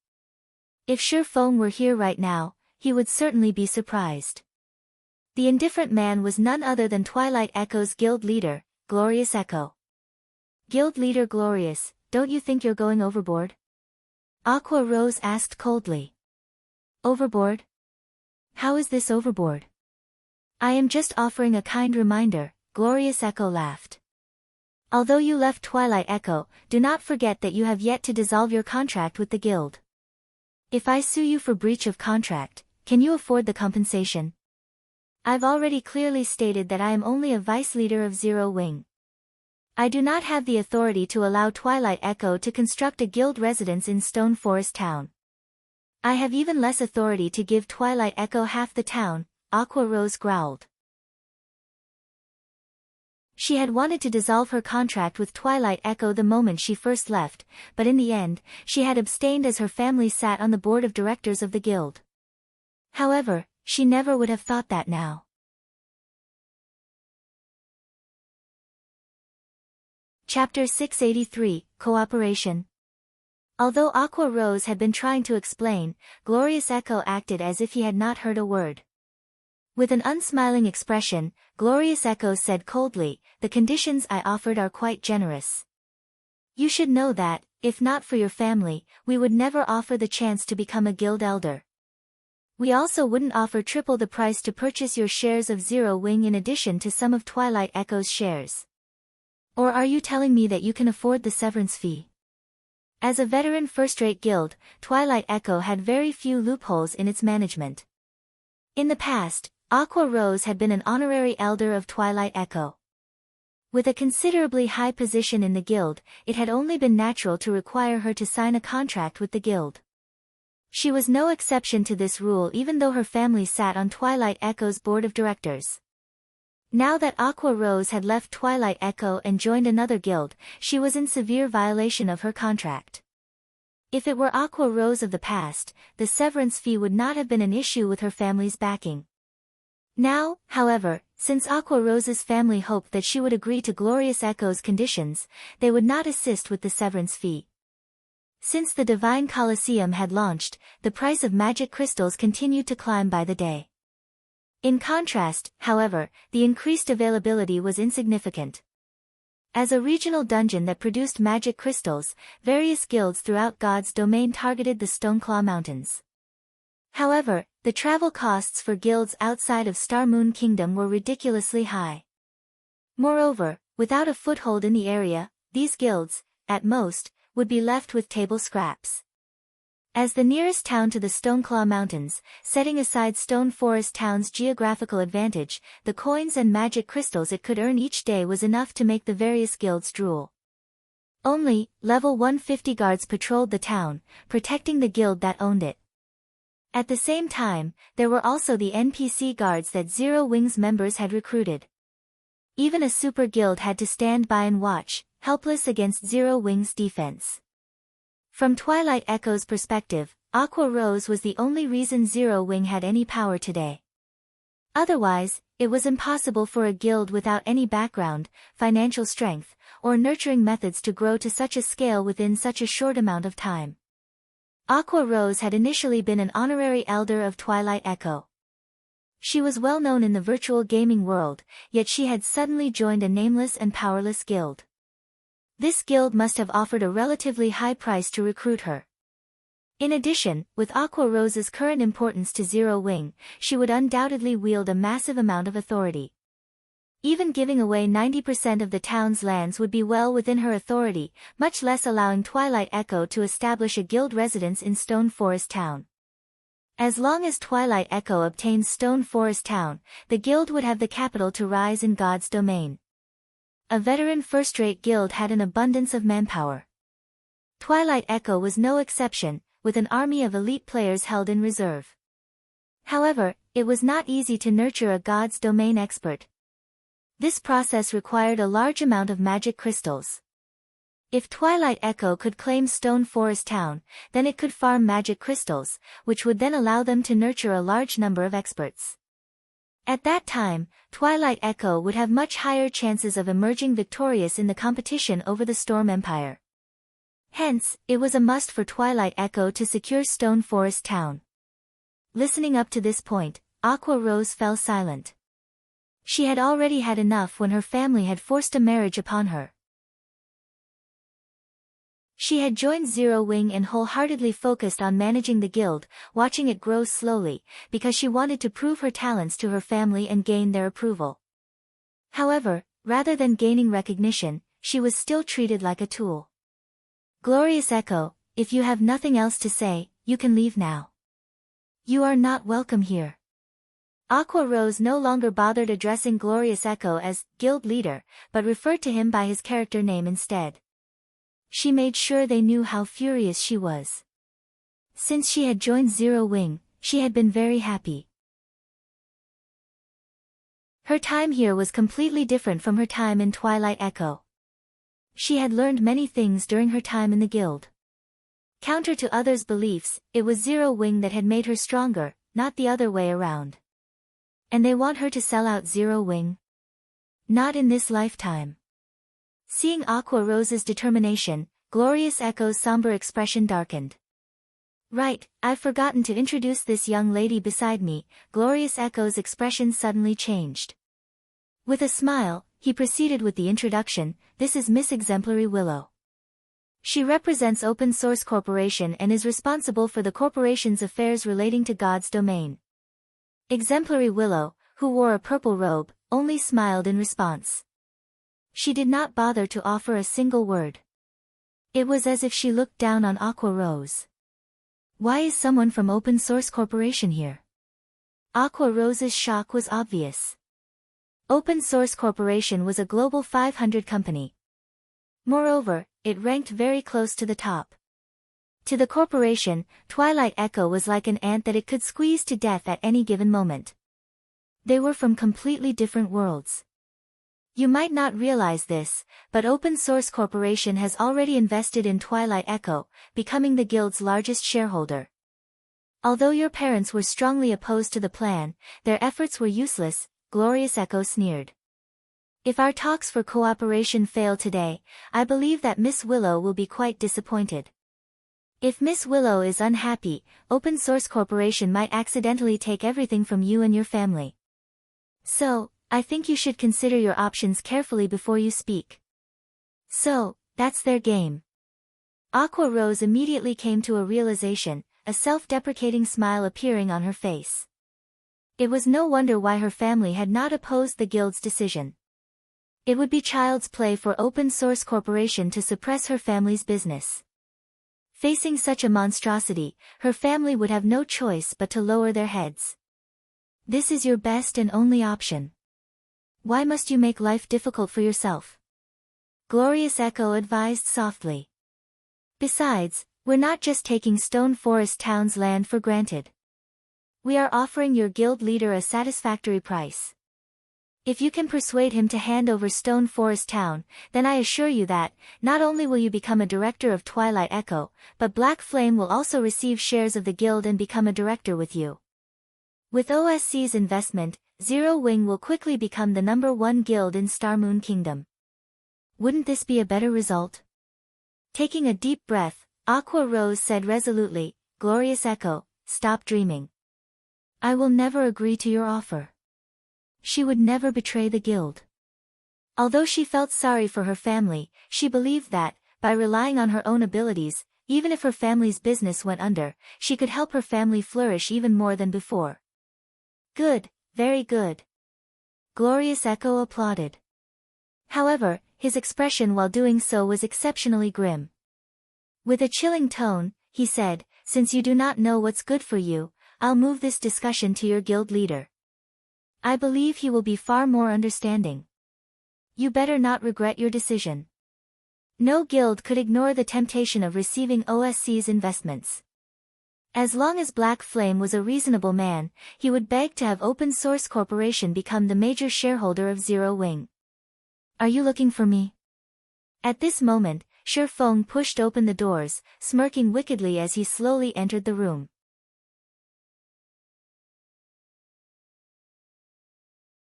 If Feng were here right now, he would certainly be surprised. The indifferent man was none other than Twilight Echo's guild leader, Glorious Echo. Guild leader Glorious, don't you think you're going overboard? Aqua Rose asked coldly. Overboard? How is this overboard? I am just offering a kind reminder, Glorious Echo laughed. Although you left Twilight Echo, do not forget that you have yet to dissolve your contract with the guild. If I sue you for breach of contract, can you afford the compensation? I've already clearly stated that I am only a vice leader of Zero Wing. I do not have the authority to allow Twilight Echo to construct a guild residence in Stone Forest Town. I have even less authority to give Twilight Echo half the town, Aqua Rose growled. She had wanted to dissolve her contract with Twilight Echo the moment she first left, but in the end, she had abstained as her family sat on the board of directors of the guild. However, she never would have thought that now. Chapter 683, Cooperation. Although Aqua Rose had been trying to explain, Glorious Echo acted as if he had not heard a word. With an unsmiling expression, Glorious Echo said coldly, "The conditions I offered are quite generous. You should know that, if not for your family, we would never offer the chance to become a guild elder. We also wouldn't offer triple the price to purchase your shares of Zero Wing in addition to some of Twilight Echo's shares. Or are you telling me that you can afford the severance fee?" As a veteran first-rate guild, Twilight Echo had very few loopholes in its management. In the past, Aqua Rose had been an honorary elder of Twilight Echo. With a considerably high position in the guild, it had only been natural to require her to sign a contract with the guild. She was no exception to this rule even though her family sat on Twilight Echo's board of directors. Now that Aqua Rose had left Twilight Echo and joined another guild, she was in severe violation of her contract. If it were Aqua Rose of the past, the severance fee would not have been an issue with her family's backing. Now, however, since Aqua Rose's family hoped that she would agree to Glorious Echo's conditions, they would not assist with the severance fee. Since the Divine Colosseum had launched, the price of magic crystals continued to climb by the day. In contrast, however, the increased availability was insignificant. As a regional dungeon that produced magic crystals, various guilds throughout God's domain targeted the Stoneclaw Mountains. However, the travel costs for guilds outside of Star Moon Kingdom were ridiculously high. Moreover, without a foothold in the area, these guilds, at most, would be left with table scraps. As the nearest town to the Stoneclaw Mountains, setting aside Stone Forest Town's geographical advantage, the coins and magic crystals it could earn each day was enough to make the various guilds drool. Only, level 150 guards patrolled the town, protecting the guild that owned it. At the same time, there were also the NPC guards that Zero Wings members had recruited. Even a super guild had to stand by and watch, helpless against Zero Wings' defense. From Twilight Echo's perspective, Aqua Rose was the only reason Zero Wing had any power today. Otherwise, it was impossible for a guild without any background, financial strength, or nurturing methods to grow to such a scale within such a short amount of time. Aqua Rose had initially been an honorary elder of Twilight Echo. She was well known in the virtual gaming world, yet she had suddenly joined a nameless and powerless guild. This guild must have offered a relatively high price to recruit her. In addition, with Aqua Rose's current importance to Zero Wing, she would undoubtedly wield a massive amount of authority. Even giving away 90% of the town's lands would be well within her authority, much less allowing Twilight Echo to establish a guild residence in Stone Forest Town. As long as Twilight Echo obtains Stone Forest Town, the guild would have the capital to rise in God's domain. A veteran first-rate guild had an abundance of manpower. Twilight Echo was no exception, with an army of elite players held in reserve. However, it was not easy to nurture a God's domain expert. This process required a large amount of magic crystals. If Twilight Echo could claim Stone Forest Town, then it could farm magic crystals, which would then allow them to nurture a large number of experts. At that time, Twilight Echo would have much higher chances of emerging victorious in the competition over the Storm Empire. Hence, it was a must for Twilight Echo to secure Stone Forest Town. Listening up to this point, Aqua Rose fell silent. She had already had enough when her family had forced a marriage upon her. She had joined Zero Wing and wholeheartedly focused on managing the guild, watching it grow slowly, because she wanted to prove her talents to her family and gain their approval. However, rather than gaining recognition, she was still treated like a tool. Glorious Echo, if you have nothing else to say, you can leave now. You are not welcome here. Aqua Rose no longer bothered addressing Glorious Echo as guild leader, but referred to him by his character name instead. She made sure they knew how furious she was. Since she had joined Zero Wing, she had been very happy. Her time here was completely different from her time in Twilight Echo. She had learned many things during her time in the guild. Counter to others' beliefs, it was Zero Wing that had made her stronger, not the other way around. And they want her to sell out Zero Wing? Not in this lifetime. Seeing Aqua Rose's determination, Glorious Echo's somber expression darkened. Right, I've forgotten to introduce this young lady beside me. Glorious Echo's expression suddenly changed. With a smile, he proceeded with the introduction. This is Miss Exemplary Willow. She represents Open Source Corporation and is responsible for the corporation's affairs relating to God's domain. Exemplary Willow, who wore a purple robe, only smiled in response. She did not bother to offer a single word. It was as if she looked down on Aqua Rose. Why is someone from Open Source Corporation here? Aqua Rose's shock was obvious. Open Source Corporation was a Global 500 company. Moreover, it ranked very close to the top. To the corporation, Twilight Echo was like an ant that it could squeeze to death at any given moment. They were from completely different worlds. You might not realize this, but Open Source Corporation has already invested in Twilight Echo, becoming the guild's largest shareholder. Although your parents were strongly opposed to the plan, their efforts were useless, Glorious Echo sneered. If our talks for cooperation fail today, I believe that Miss Willow will be quite disappointed. If Miss Willow is unhappy, Open Source Corporation might accidentally take everything from you and your family. So, I think you should consider your options carefully before you speak. So, that's their game. Aqua Rose immediately came to a realization, a self-deprecating smile appearing on her face. It was no wonder why her family had not opposed the guild's decision. It would be child's play for Open Source Corporation to suppress her family's business. Facing such a monstrosity, her family would have no choice but to lower their heads. This is your best and only option. Why must you make life difficult for yourself? Glorious Echo advised softly. Besides, we're not just taking Stone Forest Town's land for granted. We are offering your guild leader a satisfactory price. If you can persuade him to hand over Stone Forest Town, then I assure you that, not only will you become a director of Twilight Echo, but Black Flame will also receive shares of the guild and become a director with you. With OSC's investment, Zero Wing will quickly become the #1 guild in Starmoon Kingdom. Wouldn't this be a better result? Taking a deep breath, Aqua Rose said resolutely, Glorious Echo, stop dreaming. I will never agree to your offer. She would never betray the guild. Although she felt sorry for her family, she believed that, by relying on her own abilities, even if her family's business went under, she could help her family flourish even more than before. Good, very good. Glorious Echo applauded. However, his expression while doing so was exceptionally grim. With a chilling tone, he said, since you do not know what's good for you, I'll move this discussion to your guild leader. I believe he will be far more understanding. You better not regret your decision. No guild could ignore the temptation of receiving OSC's investments. As long as Black Flame was a reasonable man, he would beg to have Open Source Corporation become the major shareholder of Zero Wing. Are you looking for me? At this moment, Shi Feng pushed open the doors, smirking wickedly as he slowly entered the room.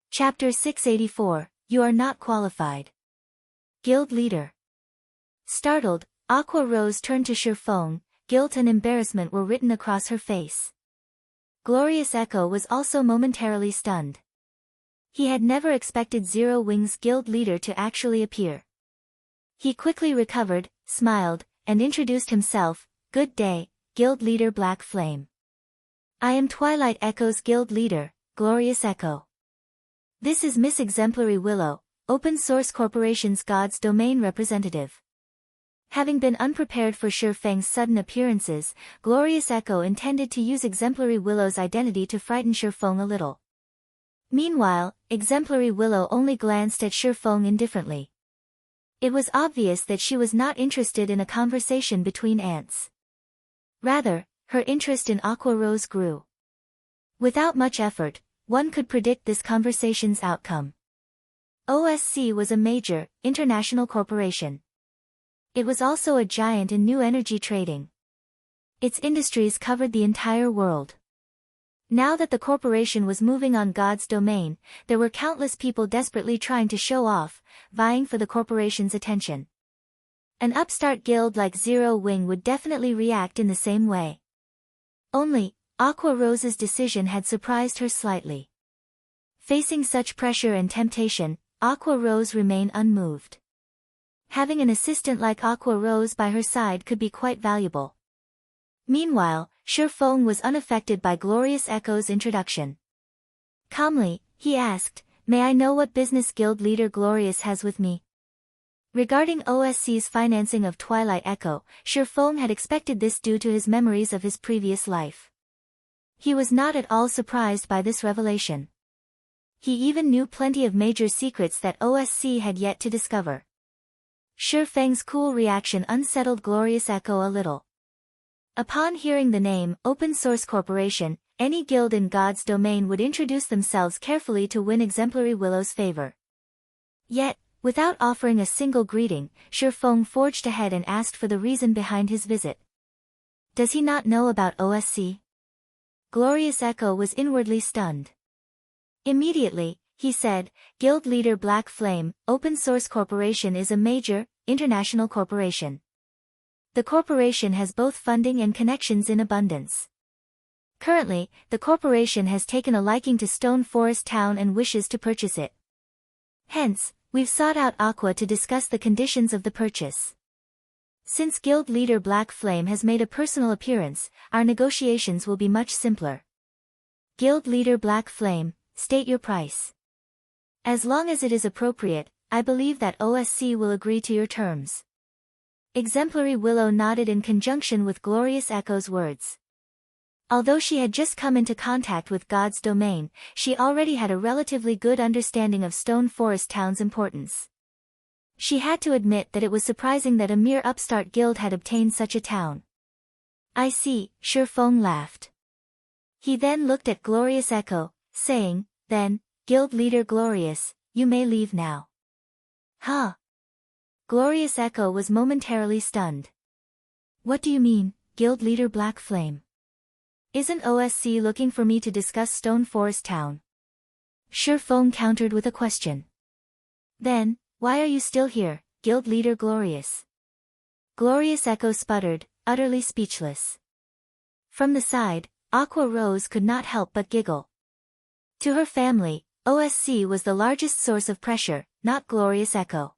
Chapter 684, You Are Not Qualified. Guild Leader. Startled, Aqua Rose turned to Shi Feng. Guilt and embarrassment were written across her face. Glorious Echo was also momentarily stunned. He had never expected Zero Wing's guild leader to actually appear. He quickly recovered, smiled, and introduced himself, Good day, Guild Leader Black Flame. I am Twilight Echo's guild leader, Glorious Echo. This is Miss Exemplary Willow, Open Source Corporation's God's Domain representative. Having been unprepared for Shi Feng's sudden appearances, Glorious Echo intended to use Exemplary Willow's identity to frighten Shi Feng a little. Meanwhile, Exemplary Willow only glanced at Shi Feng indifferently. It was obvious that she was not interested in a conversation between ants. Rather, her interest in Aqua Rose grew. Without much effort, one could predict this conversation's outcome. OSC was a major, international corporation. It was also a giant in new energy trading. Its industries covered the entire world. Now that the corporation was moving on God's domain, there were countless people desperately trying to show off, vying for the corporation's attention. An upstart guild like Zero Wing would definitely react in the same way. Only, Aqua Rose's decision had surprised her slightly. Facing such pressure and temptation, Aqua Rose remained unmoved. Having an assistant like Aqua Rose by her side could be quite valuable. Meanwhile, Shi Feng was unaffected by Glorious Echo's introduction. Calmly, he asked, May I know what business guild leader Glorious has with me? Regarding OSC's financing of Twilight Echo, Shi Feng had expected this due to his memories of his previous life. He was not at all surprised by this revelation. He even knew plenty of major secrets that OSC had yet to discover. Shi Feng's cool reaction unsettled Glorious Echo a little. Upon hearing the name, Open Source Corporation, any guild in God's domain would introduce themselves carefully to win Exemplary Willow's favor. Yet, without offering a single greeting, Shi Feng forged ahead and asked for the reason behind his visit. Does he not know about OSC? Glorious Echo was inwardly stunned. Immediately, he said, Guild Leader Black Flame, Open Source Corporation is a major, international corporation. The corporation has both funding and connections in abundance. Currently, the corporation has taken a liking to Stone Forest Town and wishes to purchase it. Hence, we've sought out Aqua to discuss the conditions of the purchase. Since Guild Leader Black Flame has made a personal appearance, our negotiations will be much simpler. Guild Leader Black Flame, state your price. As long as it is appropriate, I believe that OSC will agree to your terms. Exemplary Willow nodded in conjunction with Glorious Echo's words. Although she had just come into contact with God's domain, she already had a relatively good understanding of Stone Forest Town's importance. She had to admit that it was surprising that a mere upstart guild had obtained such a town. I see, Shifeng laughed. He then looked at Glorious Echo, saying, then, Guild Leader Glorious, you may leave now. Huh? Glorious Echo was momentarily stunned. What do you mean, Guild Leader Black Flame? Isn't OSC looking for me to discuss Stone Forest Town? Shifeng countered with a question. Then, why are you still here, Guild Leader Glorious? Glorious Echo sputtered, utterly speechless. From the side, Aqua Rose could not help but giggle. To her family, OSC was the largest source of pressure, not Glorious Echo.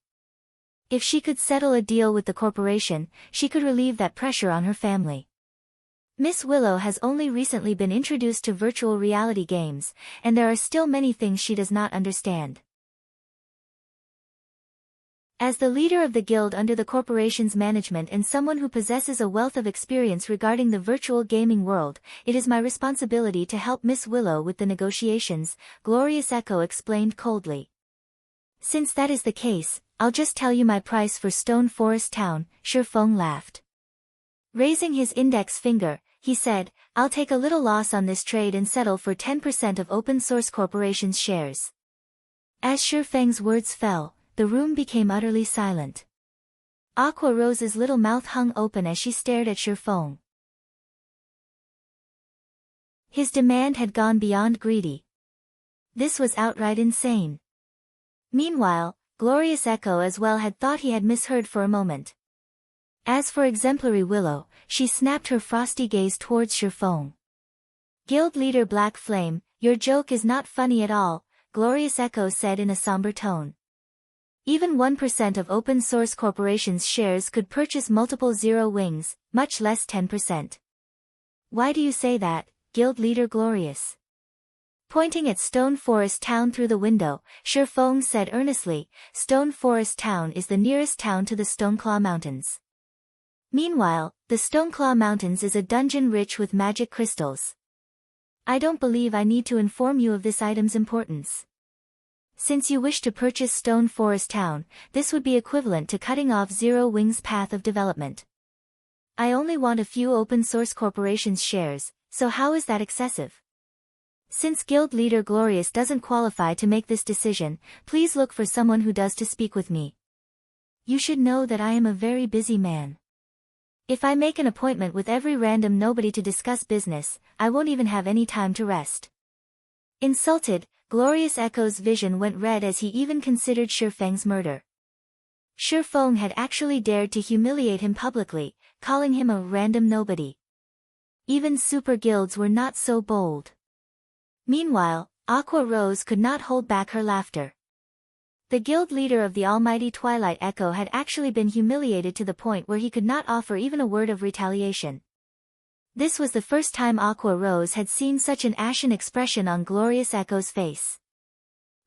If she could settle a deal with the corporation, she could relieve that pressure on her family. Miss Willow has only recently been introduced to virtual reality games, and there are still many things she does not understand. As the leader of the guild under the corporation's management and someone who possesses a wealth of experience regarding the virtual gaming world, it is my responsibility to help Miss Willow with the negotiations, Glorious Echo explained coldly. Since that is the case, I'll just tell you my price for Stone Forest Town, Shifeng laughed. Raising his index finger, he said, I'll take a little loss on this trade and settle for 10% of Open Source Corporation's shares. As Shifeng's words fell, the room became utterly silent. Aqua Rose's little mouth hung open as she stared at Shifeng. His demand had gone beyond greedy. This was outright insane. Meanwhile, Glorious Echo as well had thought he had misheard for a moment. As for Exemplary Willow, she snapped her frosty gaze towards Shifeng. Guild Leader Black Flame, your joke is not funny at all, Glorious Echo said in a somber tone. Even 1% of Open Source Corporation's shares could purchase multiple Zero Wings, much less 10%. Why do you say that, Guild Leader Glorious? Pointing at Stone Forest Town through the window, Shifeng said earnestly, Stone Forest Town is the nearest town to the Stoneclaw Mountains. Meanwhile, the Stoneclaw Mountains is a dungeon rich with magic crystals. I don't believe I need to inform you of this item's importance. Since you wish to purchase Stone Forest Town, this would be equivalent to cutting off Zero Wings' path of development. I only want a few Open Source Corporation's shares, so how is that excessive? Since Guild Leader Glorious doesn't qualify to make this decision, please look for someone who does to speak with me. You should know that I am a very busy man. If I make an appointment with every random nobody to discuss business, I won't even have any time to rest. Insulted, Glorious Echo's vision went red as he even considered Shifeng's murder. Shifeng had actually dared to humiliate him publicly, calling him a random nobody. Even super guilds were not so bold. Meanwhile, Aqua Rose could not hold back her laughter. The guild leader of the almighty Twilight Echo had actually been humiliated to the point where he could not offer even a word of retaliation. This was the first time Aqua Rose had seen such an ashen expression on Glorious Echo's face.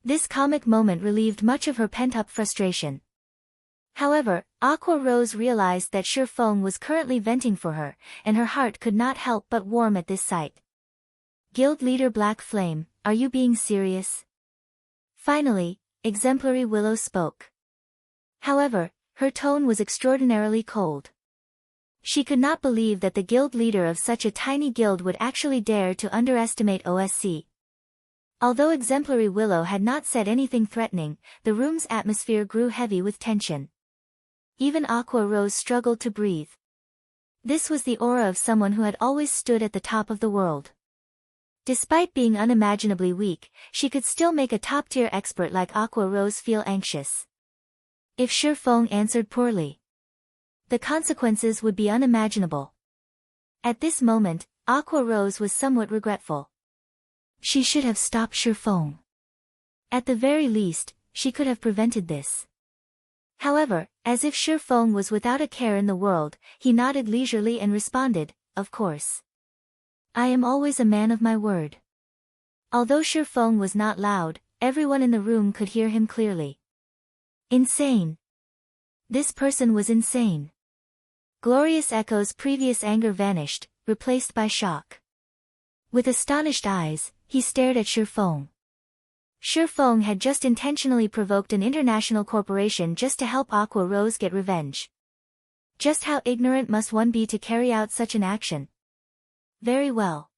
This comic moment relieved much of her pent-up frustration. However, Aqua Rose realized that Shifeng was currently venting for her, and her heart could not help but warm at this sight. Guild Leader Black Flame, are you being serious? Finally, Exemplary Willow spoke. However, her tone was extraordinarily cold. She could not believe that the guild leader of such a tiny guild would actually dare to underestimate OSC. Although Exemplary Willow had not said anything threatening, the room's atmosphere grew heavy with tension. Even Aqua Rose struggled to breathe. This was the aura of someone who had always stood at the top of the world. Despite being unimaginably weak, she could still make a top-tier expert like Aqua Rose feel anxious. If Shifeng answered poorly, the consequences would be unimaginable. At this moment, Aqua Rose was somewhat regretful. She should have stopped Shifeng. At the very least, she could have prevented this. However, as if Shifeng was without a care in the world, he nodded leisurely and responded, of course. I am always a man of my word. Although Shifeng was not loud, everyone in the room could hear him clearly. Insane. This person was insane. Glorious Echo's previous anger vanished, replaced by shock. With astonished eyes, he stared at Shifeng. Shifeng had just intentionally provoked an international corporation just to help Aqua Rose get revenge. Just how ignorant must one be to carry out such an action? Very well.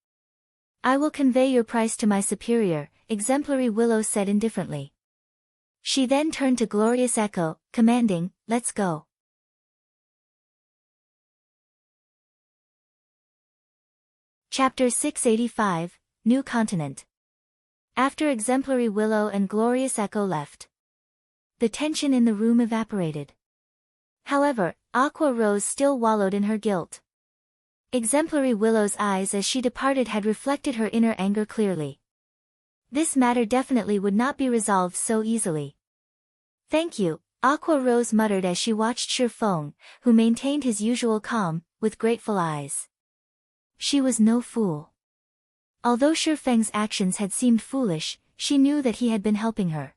I will convey your price to my superior, Exemplary Willow said indifferently. She then turned to Glorious Echo, commanding, let's go. Chapter 685, New Continent. After Exemplary Willow and Glorious Echo left, the tension in the room evaporated. However, Aqua Rose still wallowed in her guilt. Exemplary Willow's eyes as she departed had reflected her inner anger clearly. This matter definitely would not be resolved so easily. Thank you, Aqua Rose muttered as she watched Shifeng, who maintained his usual calm, with grateful eyes. She was no fool. Although Shifeng's actions had seemed foolish, she knew that he had been helping her.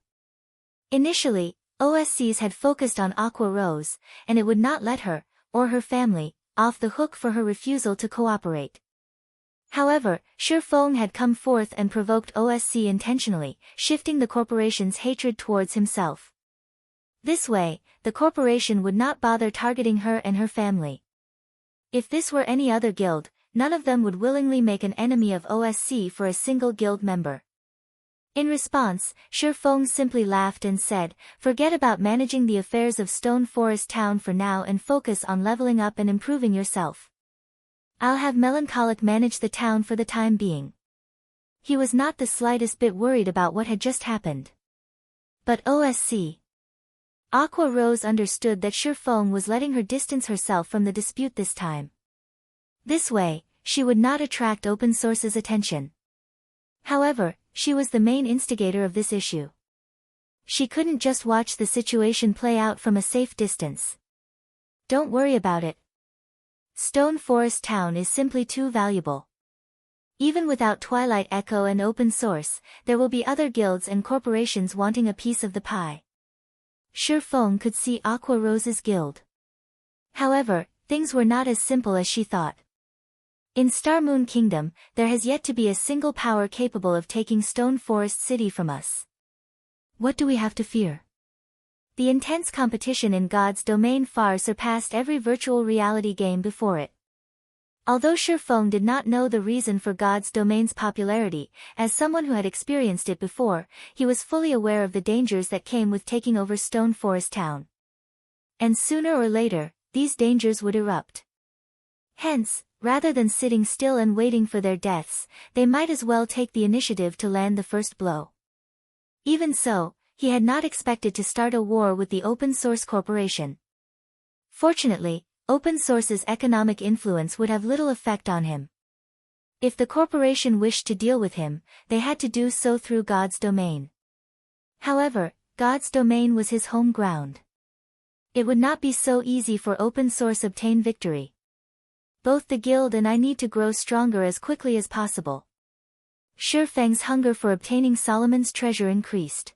Initially, OSCs had focused on Aqua Rose, and it would not let her, or her family, off the hook for her refusal to cooperate. However, Shifeng had come forth and provoked OSC intentionally, shifting the corporation's hatred towards himself. This way, the corporation would not bother targeting her and her family. If this were any other guild, none of them would willingly make an enemy of OSC for a single guild member. In response, Shifeng simply laughed and said, forget about managing the affairs of Stone Forest Town for now and focus on leveling up and improving yourself. I'll have Melancholic manage the town for the time being. He was not the slightest bit worried about what had just happened. But OSC. Aqua Rose understood that Shifeng was letting her distance herself from the dispute this time. This way, she would not attract Open Source's attention. However, she was the main instigator of this issue. She couldn't just watch the situation play out from a safe distance. Don't worry about it. Stone Forest Town is simply too valuable. Even without Twilight Echo and Open Source, there will be other guilds and corporations wanting a piece of the pie. Shifeng could see Aqua Rose's guild. However, things were not as simple as she thought. In Star Moon Kingdom, there has yet to be a single power capable of taking Stone Forest City from us. What do we have to fear? The intense competition in God's domain far surpassed every virtual reality game before it. Although Shifeng did not know the reason for God's domain's popularity, as someone who had experienced it before, he was fully aware of the dangers that came with taking over Stone Forest Town. And sooner or later, these dangers would erupt. Hence, rather than sitting still and waiting for their deaths, they might as well take the initiative to land the first blow. Even so, he had not expected to start a war with the Open Source Corporation. Fortunately, Open Source's economic influence would have little effect on him. If the corporation wished to deal with him, they had to do so through God's domain. However, God's domain was his home ground. It would not be so easy for Open Source obtain victory. Both the guild and I need to grow stronger as quickly as possible. Shifeng's hunger for obtaining Solomon's treasure increased.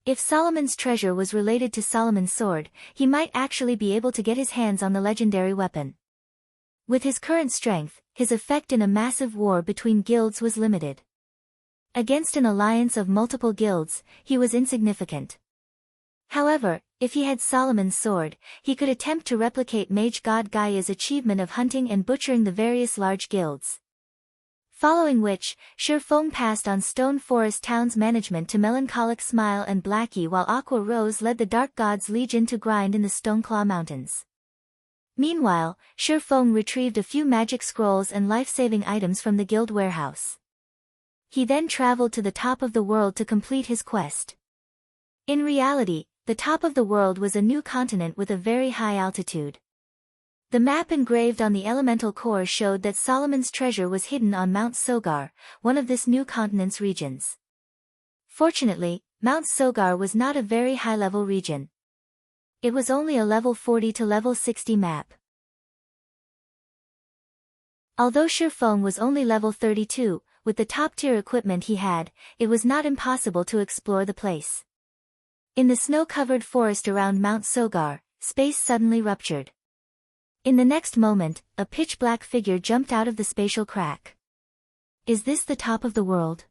If Solomon's treasure was related to Solomon's sword, he might actually be able to get his hands on the legendary weapon. With his current strength, his effect in a massive war between guilds was limited. Against an alliance of multiple guilds, he was insignificant. However, if he had Solomon's sword, he could attempt to replicate Mage God Gaia's achievement of hunting and butchering the various large guilds. Following which, Shifeng passed on Stone Forest Town's management to Melancholic Smile and Blackie while Aqua Rose led the Dark God's Legion to grind in the Stoneclaw Mountains. Meanwhile, Shifeng retrieved a few magic scrolls and life-saving items from the guild warehouse. He then traveled to the top of the world to complete his quest. In reality, the top of the world was a new continent with a very high altitude. The map engraved on the elemental core showed that Solomon's treasure was hidden on Mount Sogar, one of this new continent's regions. Fortunately, Mount Sogar was not a very high-level region. It was only a level 40 to level 60 map. Although Shifeng was only level 32, with the top-tier equipment he had, it was not impossible to explore the place. In the snow-covered forest around Mount Sogar, space suddenly ruptured. In the next moment, a pitch-black figure jumped out of the spatial crack. Is this the top of the world?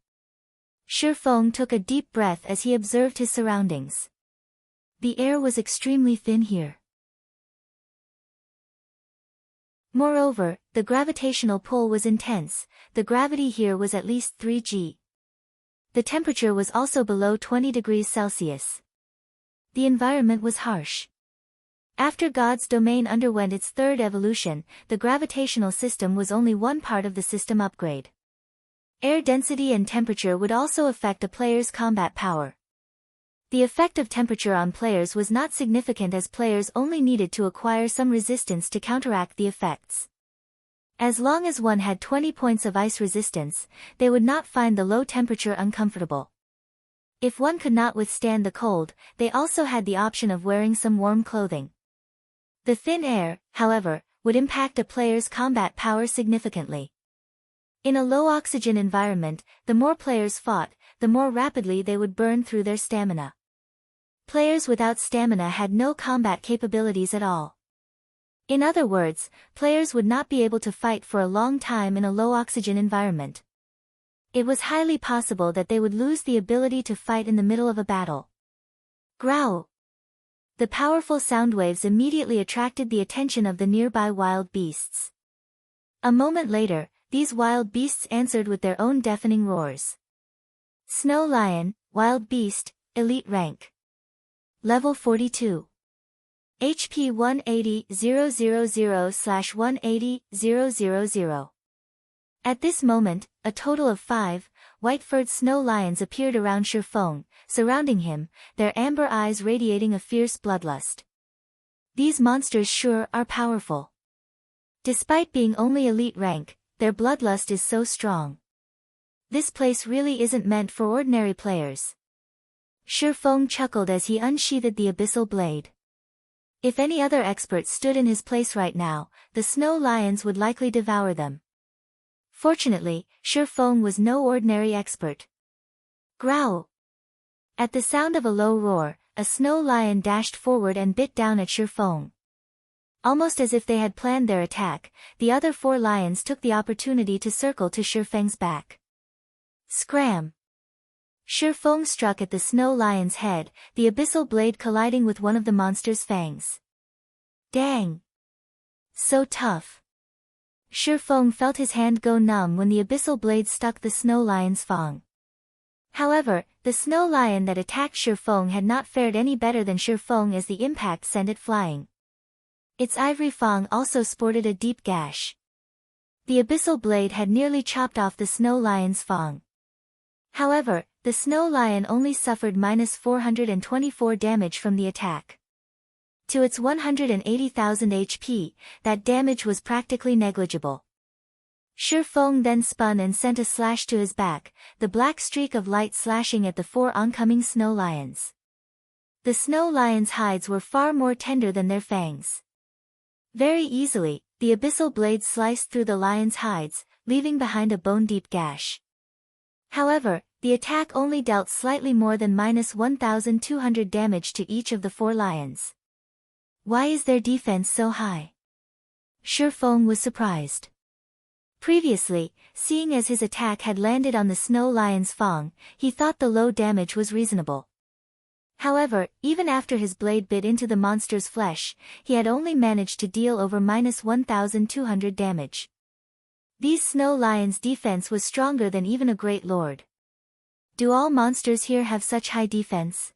Shifeng took a deep breath as he observed his surroundings. The air was extremely thin here. Moreover, the gravitational pull was intense. The gravity here was at least 3 g. The temperature was also below 20 degrees Celsius. The environment was harsh. After God's domain underwent its third evolution, the gravitational system was only one part of the system upgrade. Air density and temperature would also affect a player's combat power. The effect of temperature on players was not significant as players only needed to acquire some resistance to counteract the effects. As long as one had 20 points of ice resistance, they would not find the low temperature uncomfortable. If one could not withstand the cold, they also had the option of wearing some warm clothing. The thin air, however, would impact a player's combat power significantly. In a low-oxygen environment, the more players fought, the more rapidly they would burn through their stamina. Players without stamina had no combat capabilities at all. In other words, players would not be able to fight for a long time in a low-oxygen environment. It was highly possible that they would lose the ability to fight in the middle of a battle. Growl! The powerful sound waves immediately attracted the attention of the nearby wild beasts. A moment later, these wild beasts answered with their own deafening roars. Snow Lion, Wild Beast, Elite Rank. Level 42. HP 180,000/180,000. At this moment, a total of 5 white-furred snow lions appeared around Shifeng, surrounding him, their amber eyes radiating a fierce bloodlust. These monsters sure are powerful. Despite being only elite rank, their bloodlust is so strong. This place really isn't meant for ordinary players. Shifeng chuckled as he unsheathed the abyssal blade. If any other expert stood in his place right now, the snow lions would likely devour them. Fortunately, Shifeng was no ordinary expert. Growl! At the sound of a low roar, a snow lion dashed forward and bit down at Shifeng. Almost as if they had planned their attack, the other 4 lions took the opportunity to circle to Shifeng's back. Scram! Shifeng struck at the snow lion's head, the abyssal blade colliding with one of the monster's fangs. Dang! So tough! Shifeng felt his hand go numb when the abyssal blade stuck the snow lion's fang. However, the snow lion that attacked Shifeng had not fared any better than Shifeng as the impact sent it flying. Its ivory fang also sported a deep gash. The abyssal blade had nearly chopped off the snow lion's fang. However, the snow lion only suffered -424 damage from the attack. To its 180,000 HP, that damage was practically negligible. Shifeng then spun and sent a slash to his back, the black streak of light slashing at the 4 oncoming snow lions. The snow lions' hides were far more tender than their fangs. Very easily, the abyssal blade sliced through the lions' hides, leaving behind a bone-deep gash. However, the attack only dealt slightly more than -1,200 damage to each of the 4 lions. Why is their defense so high? Shifeng was surprised. Previously, seeing as his attack had landed on the snow lion's fang, he thought the low damage was reasonable. However, even after his blade bit into the monster's flesh, he had only managed to deal over -1,200 damage. These snow lions' defense was stronger than even a great lord. Do all monsters here have such high defense?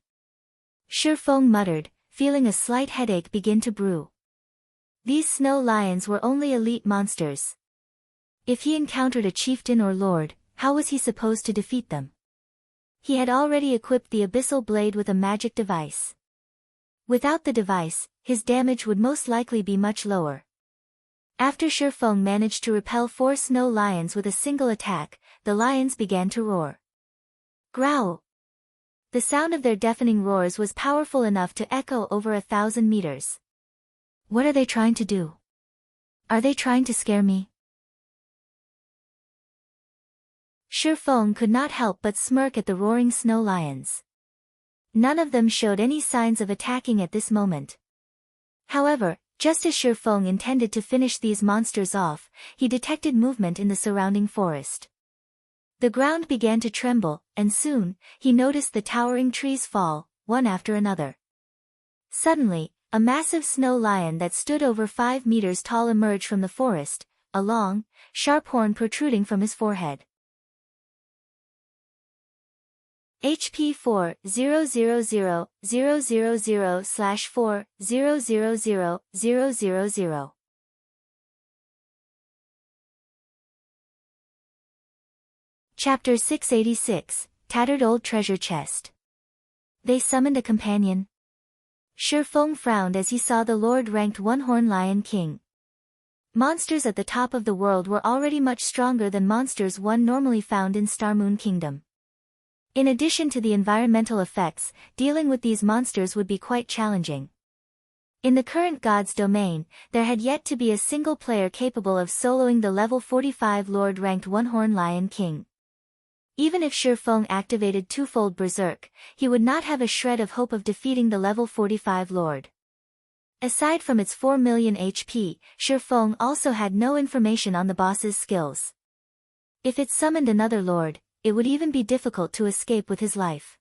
Shifeng muttered, feeling a slight headache begin to brew. These snow lions were only elite monsters. If he encountered a chieftain or lord, how was he supposed to defeat them? He had already equipped the abyssal blade with a magic device. Without the device, his damage would most likely be much lower. After Shifeng managed to repel 4 snow lions with a single attack, the lions began to roar. Growl! The sound of their deafening roars was powerful enough to echo over 1,000 meters. What are they trying to do? Are they trying to scare me? Shifeng could not help but smirk at the roaring snow lions. None of them showed any signs of attacking at this moment. However, Just as Shi Feng intended to finish these monsters off, he detected movement in the surrounding forest. The ground began to tremble, and soon, he noticed the towering trees fall, one after another. Suddenly, a massive snow lion that stood over 5 meters tall emerged from the forest, a long, sharp horn protruding from his forehead. HP 400000/40000000. Chapter 686, Tattered Old Treasure Chest. They summoned a companion. Shi Feng frowned as he saw the Lord-ranked One-Horn Lion King. Monsters at the top of the world were already much stronger than monsters one normally found in Star Moon Kingdom. In addition to the environmental effects, dealing with these monsters would be quite challenging. In the current God's domain, there had yet to be a single player capable of soloing the level 45 Lord-ranked One-Horn Lion King. Even if Shi Feng activated twofold Berserk, he would not have a shred of hope of defeating the level 45 Lord. Aside from its 4 million HP, Shi Feng also had no information on the boss's skills. If it summoned another Lord, it would even be difficult to escape with his life.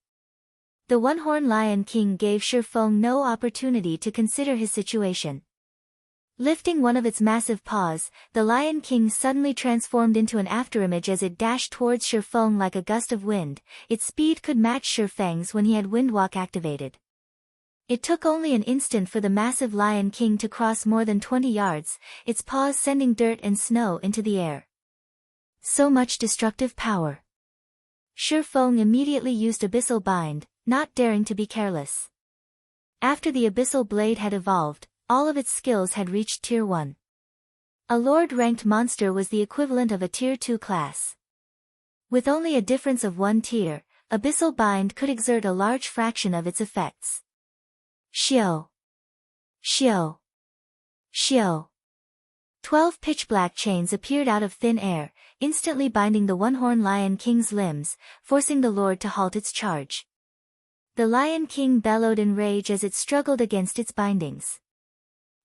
The One-Horn Lion King gave Shi Feng no opportunity to consider his situation. Lifting one of its massive paws, the Lion King suddenly transformed into an afterimage as it dashed towards Shi Feng like a gust of wind. Its speed could match Shi Feng's when he had Windwalk activated. It took only an instant for the massive Lion King to cross more than 20 yards, its paws sending dirt and snow into the air. So much destructive power. Shi Feng immediately used Abyssal Bind, not daring to be careless. After the Abyssal Blade had evolved, all of its skills had reached Tier 1. A Lord-ranked monster was the equivalent of a Tier 2 class. With only a difference of 1 tier, Abyssal Bind could exert a large fraction of its effects. Xiao! Xiao! Xiao! 12 pitch-black chains appeared out of thin air, instantly binding the One-Horn Lion King's limbs, forcing the Lord to halt its charge. The Lion King bellowed in rage as it struggled against its bindings.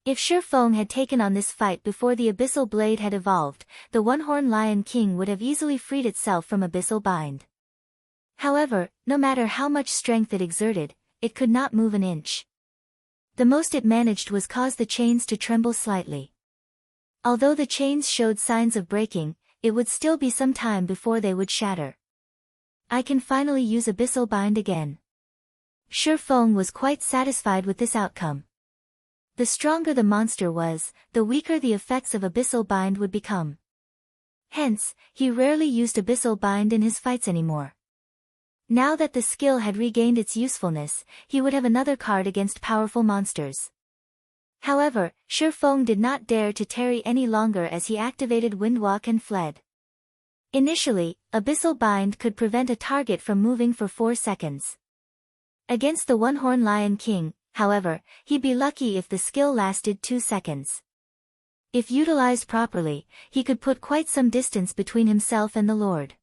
If Shi Feng had taken on this fight before the Abyssal Blade had evolved, the One-Horn Lion King would have easily freed itself from Abyssal Bind. However, no matter how much strength it exerted, it could not move an inch. The most it managed was cause the chains to tremble slightly. Although the chains showed signs of breaking, it would still be some time before they would shatter. I can finally use Abyssal Bind again. Shi Feng was quite satisfied with this outcome. The stronger the monster was, the weaker the effects of Abyssal Bind would become. Hence, he rarely used Abyssal Bind in his fights anymore. Now that the skill had regained its usefulness, he would have another card against powerful monsters. However, Shi Feng did not dare to tarry any longer as he activated Windwalk and fled. Initially, Abyssal Bind could prevent a target from moving for 4 seconds. Against the One-Horn Lion King, however, he'd be lucky if the skill lasted 2 seconds. If utilized properly, he could put quite some distance between himself and the Lord.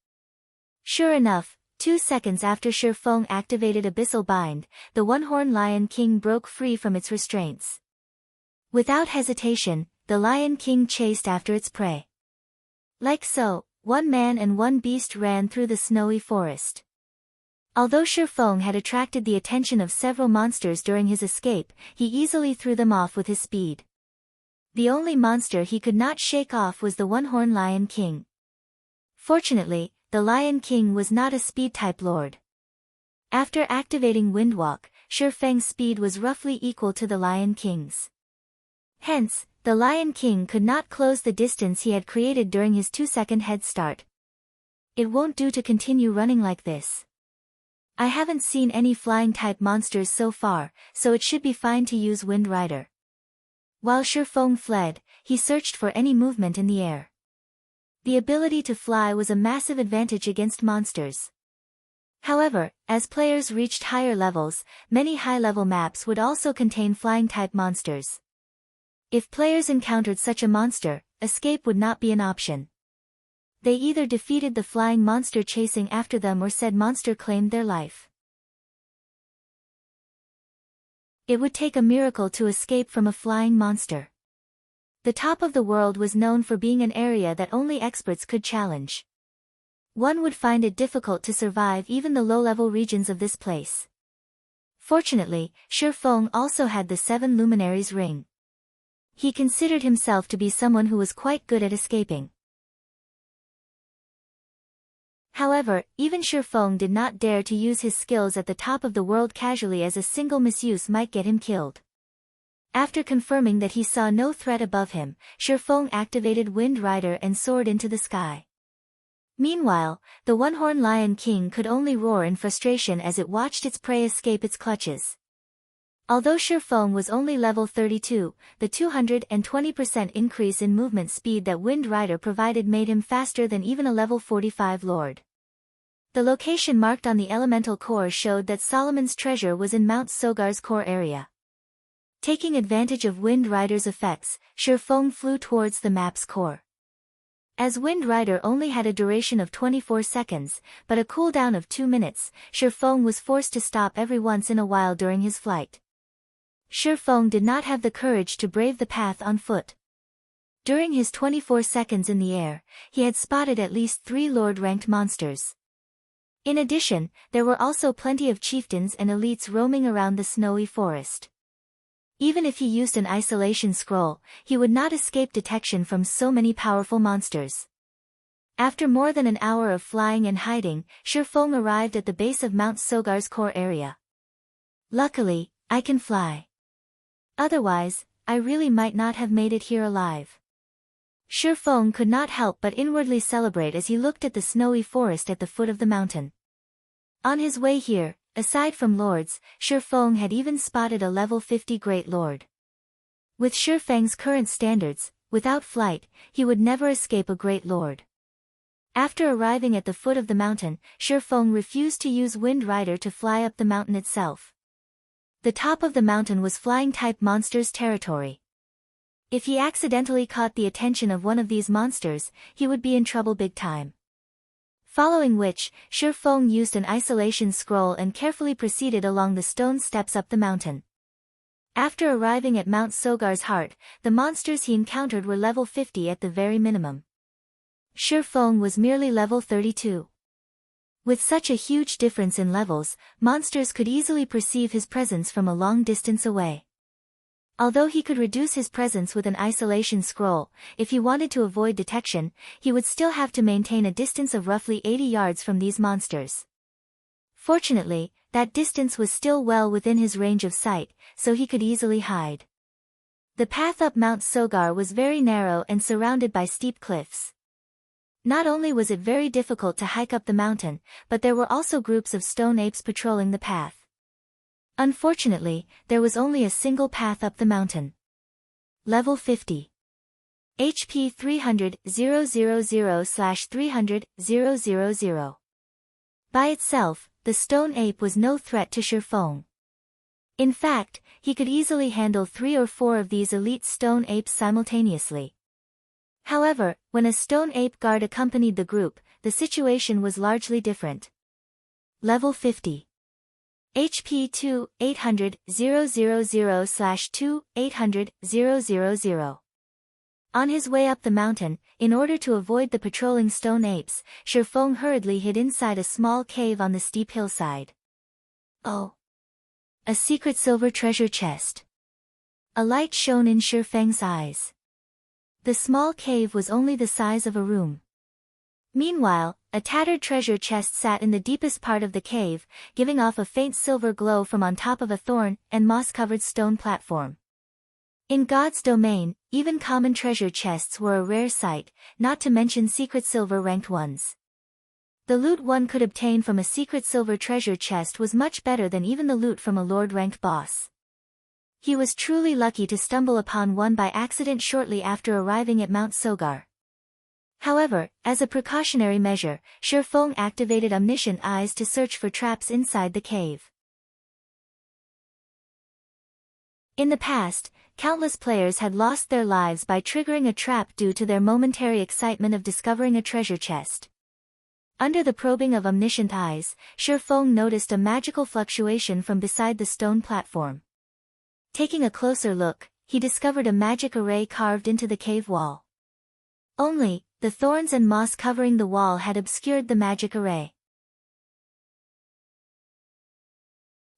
Sure enough, 2 seconds after Shi Feng activated Abyssal Bind, the One-Horn Lion King broke free from its restraints. Without hesitation, the Lion King chased after its prey. Like so, one man and one beast ran through the snowy forest. Although Shi Feng had attracted the attention of several monsters during his escape, he easily threw them off with his speed. The only monster he could not shake off was the One-Horn Lion King. Fortunately, the Lion King was not a speed-type lord. After activating Windwalk, Shi Feng's speed was roughly equal to the Lion King's. Hence, the Lion King could not close the distance he had created during his 2-second head start. It won't do to continue running like this. I haven't seen any flying-type monsters so far, so it should be fine to use Wind Rider. While Shi Feng fled, he searched for any movement in the air. The ability to fly was a massive advantage against monsters. However, as players reached higher levels, many high-level maps would also contain flying-type monsters. If players encountered such a monster, escape would not be an option. They either defeated the flying monster chasing after them or said monster claimed their life. It would take a miracle to escape from a flying monster. The top of the world was known for being an area that only experts could challenge. One would find it difficult to survive even the low-level regions of this place. Fortunately, Shi Feng also had the 7 Luminaries ring. He considered himself to be someone who was quite good at escaping. However, even Shi Feng did not dare to use his skills at the top of the world casually, as a single misuse might get him killed. After confirming that he saw no threat above him, Shi Feng activated Wind Rider and soared into the sky. Meanwhile, the one-horned Lion King could only roar in frustration as it watched its prey escape its clutches. Although Shi Feng was only level 32, the 220% increase in movement speed that Wind Rider provided made him faster than even a level 45 lord. The location marked on the elemental core showed that Solomon's treasure was in Mount Sogar's core area. Taking advantage of Wind Rider's effects, Shi Feng flew towards the map's core. As Wind Rider only had a duration of 24 seconds, but a cooldown of 2 minutes, Shi Feng was forced to stop every once in a while during his flight. Shi Feng did not have the courage to brave the path on foot. During his 24 seconds in the air, he had spotted at least 3 Lord-ranked monsters. In addition, there were also plenty of chieftains and elites roaming around the snowy forest. Even if he used an isolation scroll, he would not escape detection from so many powerful monsters. After more than an hour of flying and hiding, Shi Feng arrived at the base of Mount Sogar's core area. Luckily, I can fly. Otherwise, I really might not have made it here alive. Shi Feng could not help but inwardly celebrate as he looked at the snowy forest at the foot of the mountain. On his way here, aside from lords, Shi Feng had even spotted a level 50 Great Lord. With Shi Feng's current standards, without flight, he would never escape a Great Lord. After arriving at the foot of the mountain, Shi Feng refused to use Wind Rider to fly up the mountain itself. The top of the mountain was flying-type monsters' territory. If he accidentally caught the attention of one of these monsters, he would be in trouble big time. Following which, Shi Feng used an isolation scroll and carefully proceeded along the stone steps up the mountain. After arriving at Mount Sogar's heart, the monsters he encountered were level 50 at the very minimum. Shi Feng was merely level 32. With such a huge difference in levels, monsters could easily perceive his presence from a long distance away. Although he could reduce his presence with an isolation scroll, if he wanted to avoid detection, he would still have to maintain a distance of roughly 80 yards from these monsters. Fortunately, that distance was still well within his range of sight, so he could easily hide. The path up Mount Sogar was very narrow and surrounded by steep cliffs. Not only was it very difficult to hike up the mountain, but there were also groups of stone apes patrolling the path. Unfortunately, there was only a single path up the mountain. Level 50. HP 300,000/300,000. By itself, the stone ape was no threat to Shi Feng. In fact, he could easily handle 3 or 4 of these elite stone apes simultaneously. However, when a stone ape guard accompanied the group, the situation was largely different. Level 50. HP 2,800,000/2,800,000. On his way up the mountain, in order to avoid the patrolling stone apes, Shi Feng hurriedly hid inside a small cave on the steep hillside. Oh! A secret silver treasure chest. A light shone in Shi Feng's eyes. The small cave was only the size of a room. Meanwhile, a tattered treasure chest sat in the deepest part of the cave, giving off a faint silver glow from on top of a thorn and moss-covered stone platform. In God's domain, even common treasure chests were a rare sight, not to mention secret silver-ranked ones. The loot one could obtain from a secret silver treasure chest was much better than even the loot from a lord-ranked boss. He was truly lucky to stumble upon one by accident shortly after arriving at Mount Sogar. However, as a precautionary measure, Shi Feng activated omniscient eyes to search for traps inside the cave. In the past, countless players had lost their lives by triggering a trap due to their momentary excitement of discovering a treasure chest. Under the probing of omniscient eyes, Shi Feng noticed a magical fluctuation from beside the stone platform. Taking a closer look, he discovered a magic array carved into the cave wall. Only, the thorns and moss covering the wall had obscured the magic array.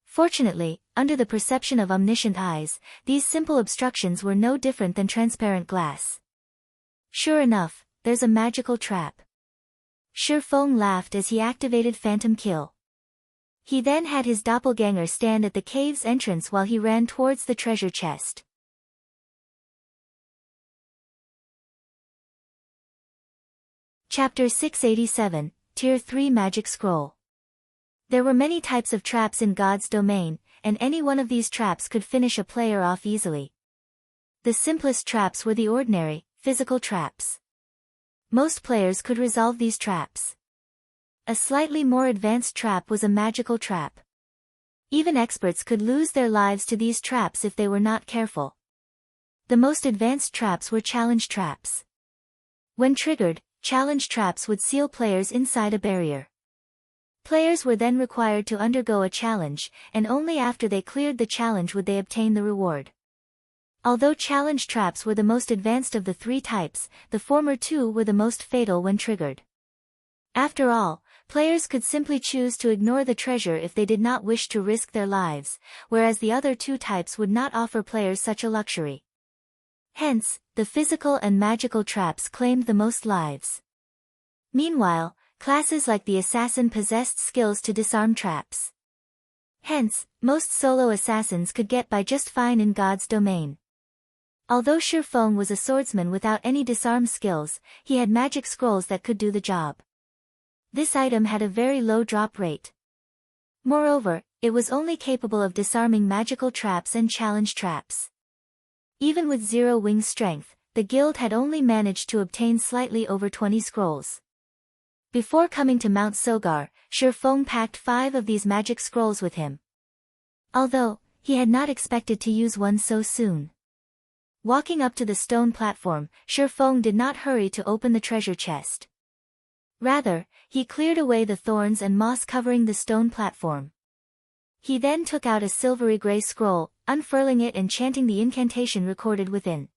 Fortunately, under the perception of omniscient eyes, these simple obstructions were no different than transparent glass. Sure enough, there's a magical trap. Shifeng laughed as he activated Phantom Kill. He then had his doppelganger stand at the cave's entrance while he ran towards the treasure chest. Chapter 687, Tier 3 Magic Scroll. There were many types of traps in God's domain, and any one of these traps could finish a player off easily. The simplest traps were the ordinary, physical traps. Most players could resolve these traps. A slightly more advanced trap was a magical trap. Even experts could lose their lives to these traps if they were not careful. The most advanced traps were challenge traps. When triggered, challenge traps would seal players inside a barrier. Players were then required to undergo a challenge, and only after they cleared the challenge would they obtain the reward. Although challenge traps were the most advanced of the three types, the former two were the most fatal when triggered. After all, players could simply choose to ignore the treasure if they did not wish to risk their lives, whereas the other two types would not offer players such a luxury. Hence, the physical and magical traps claimed the most lives. Meanwhile, classes like the assassin possessed skills to disarm traps. Hence, most solo assassins could get by just fine in God's domain. Although Shifeng was a swordsman without any disarm skills, he had magic scrolls that could do the job. This item had a very low drop rate. Moreover, it was only capable of disarming magical traps and challenge traps. Even with 0 wing strength, the guild had only managed to obtain slightly over 20 scrolls. Before coming to Mount Sogar, Shifeng packed 5 of these magic scrolls with him. Although, he had not expected to use one so soon. Walking up to the stone platform, Shifeng did not hurry to open the treasure chest. Rather, he cleared away the thorns and moss covering the stone platform. He then took out a silvery gray scroll, unfurling it and chanting the incantation recorded within.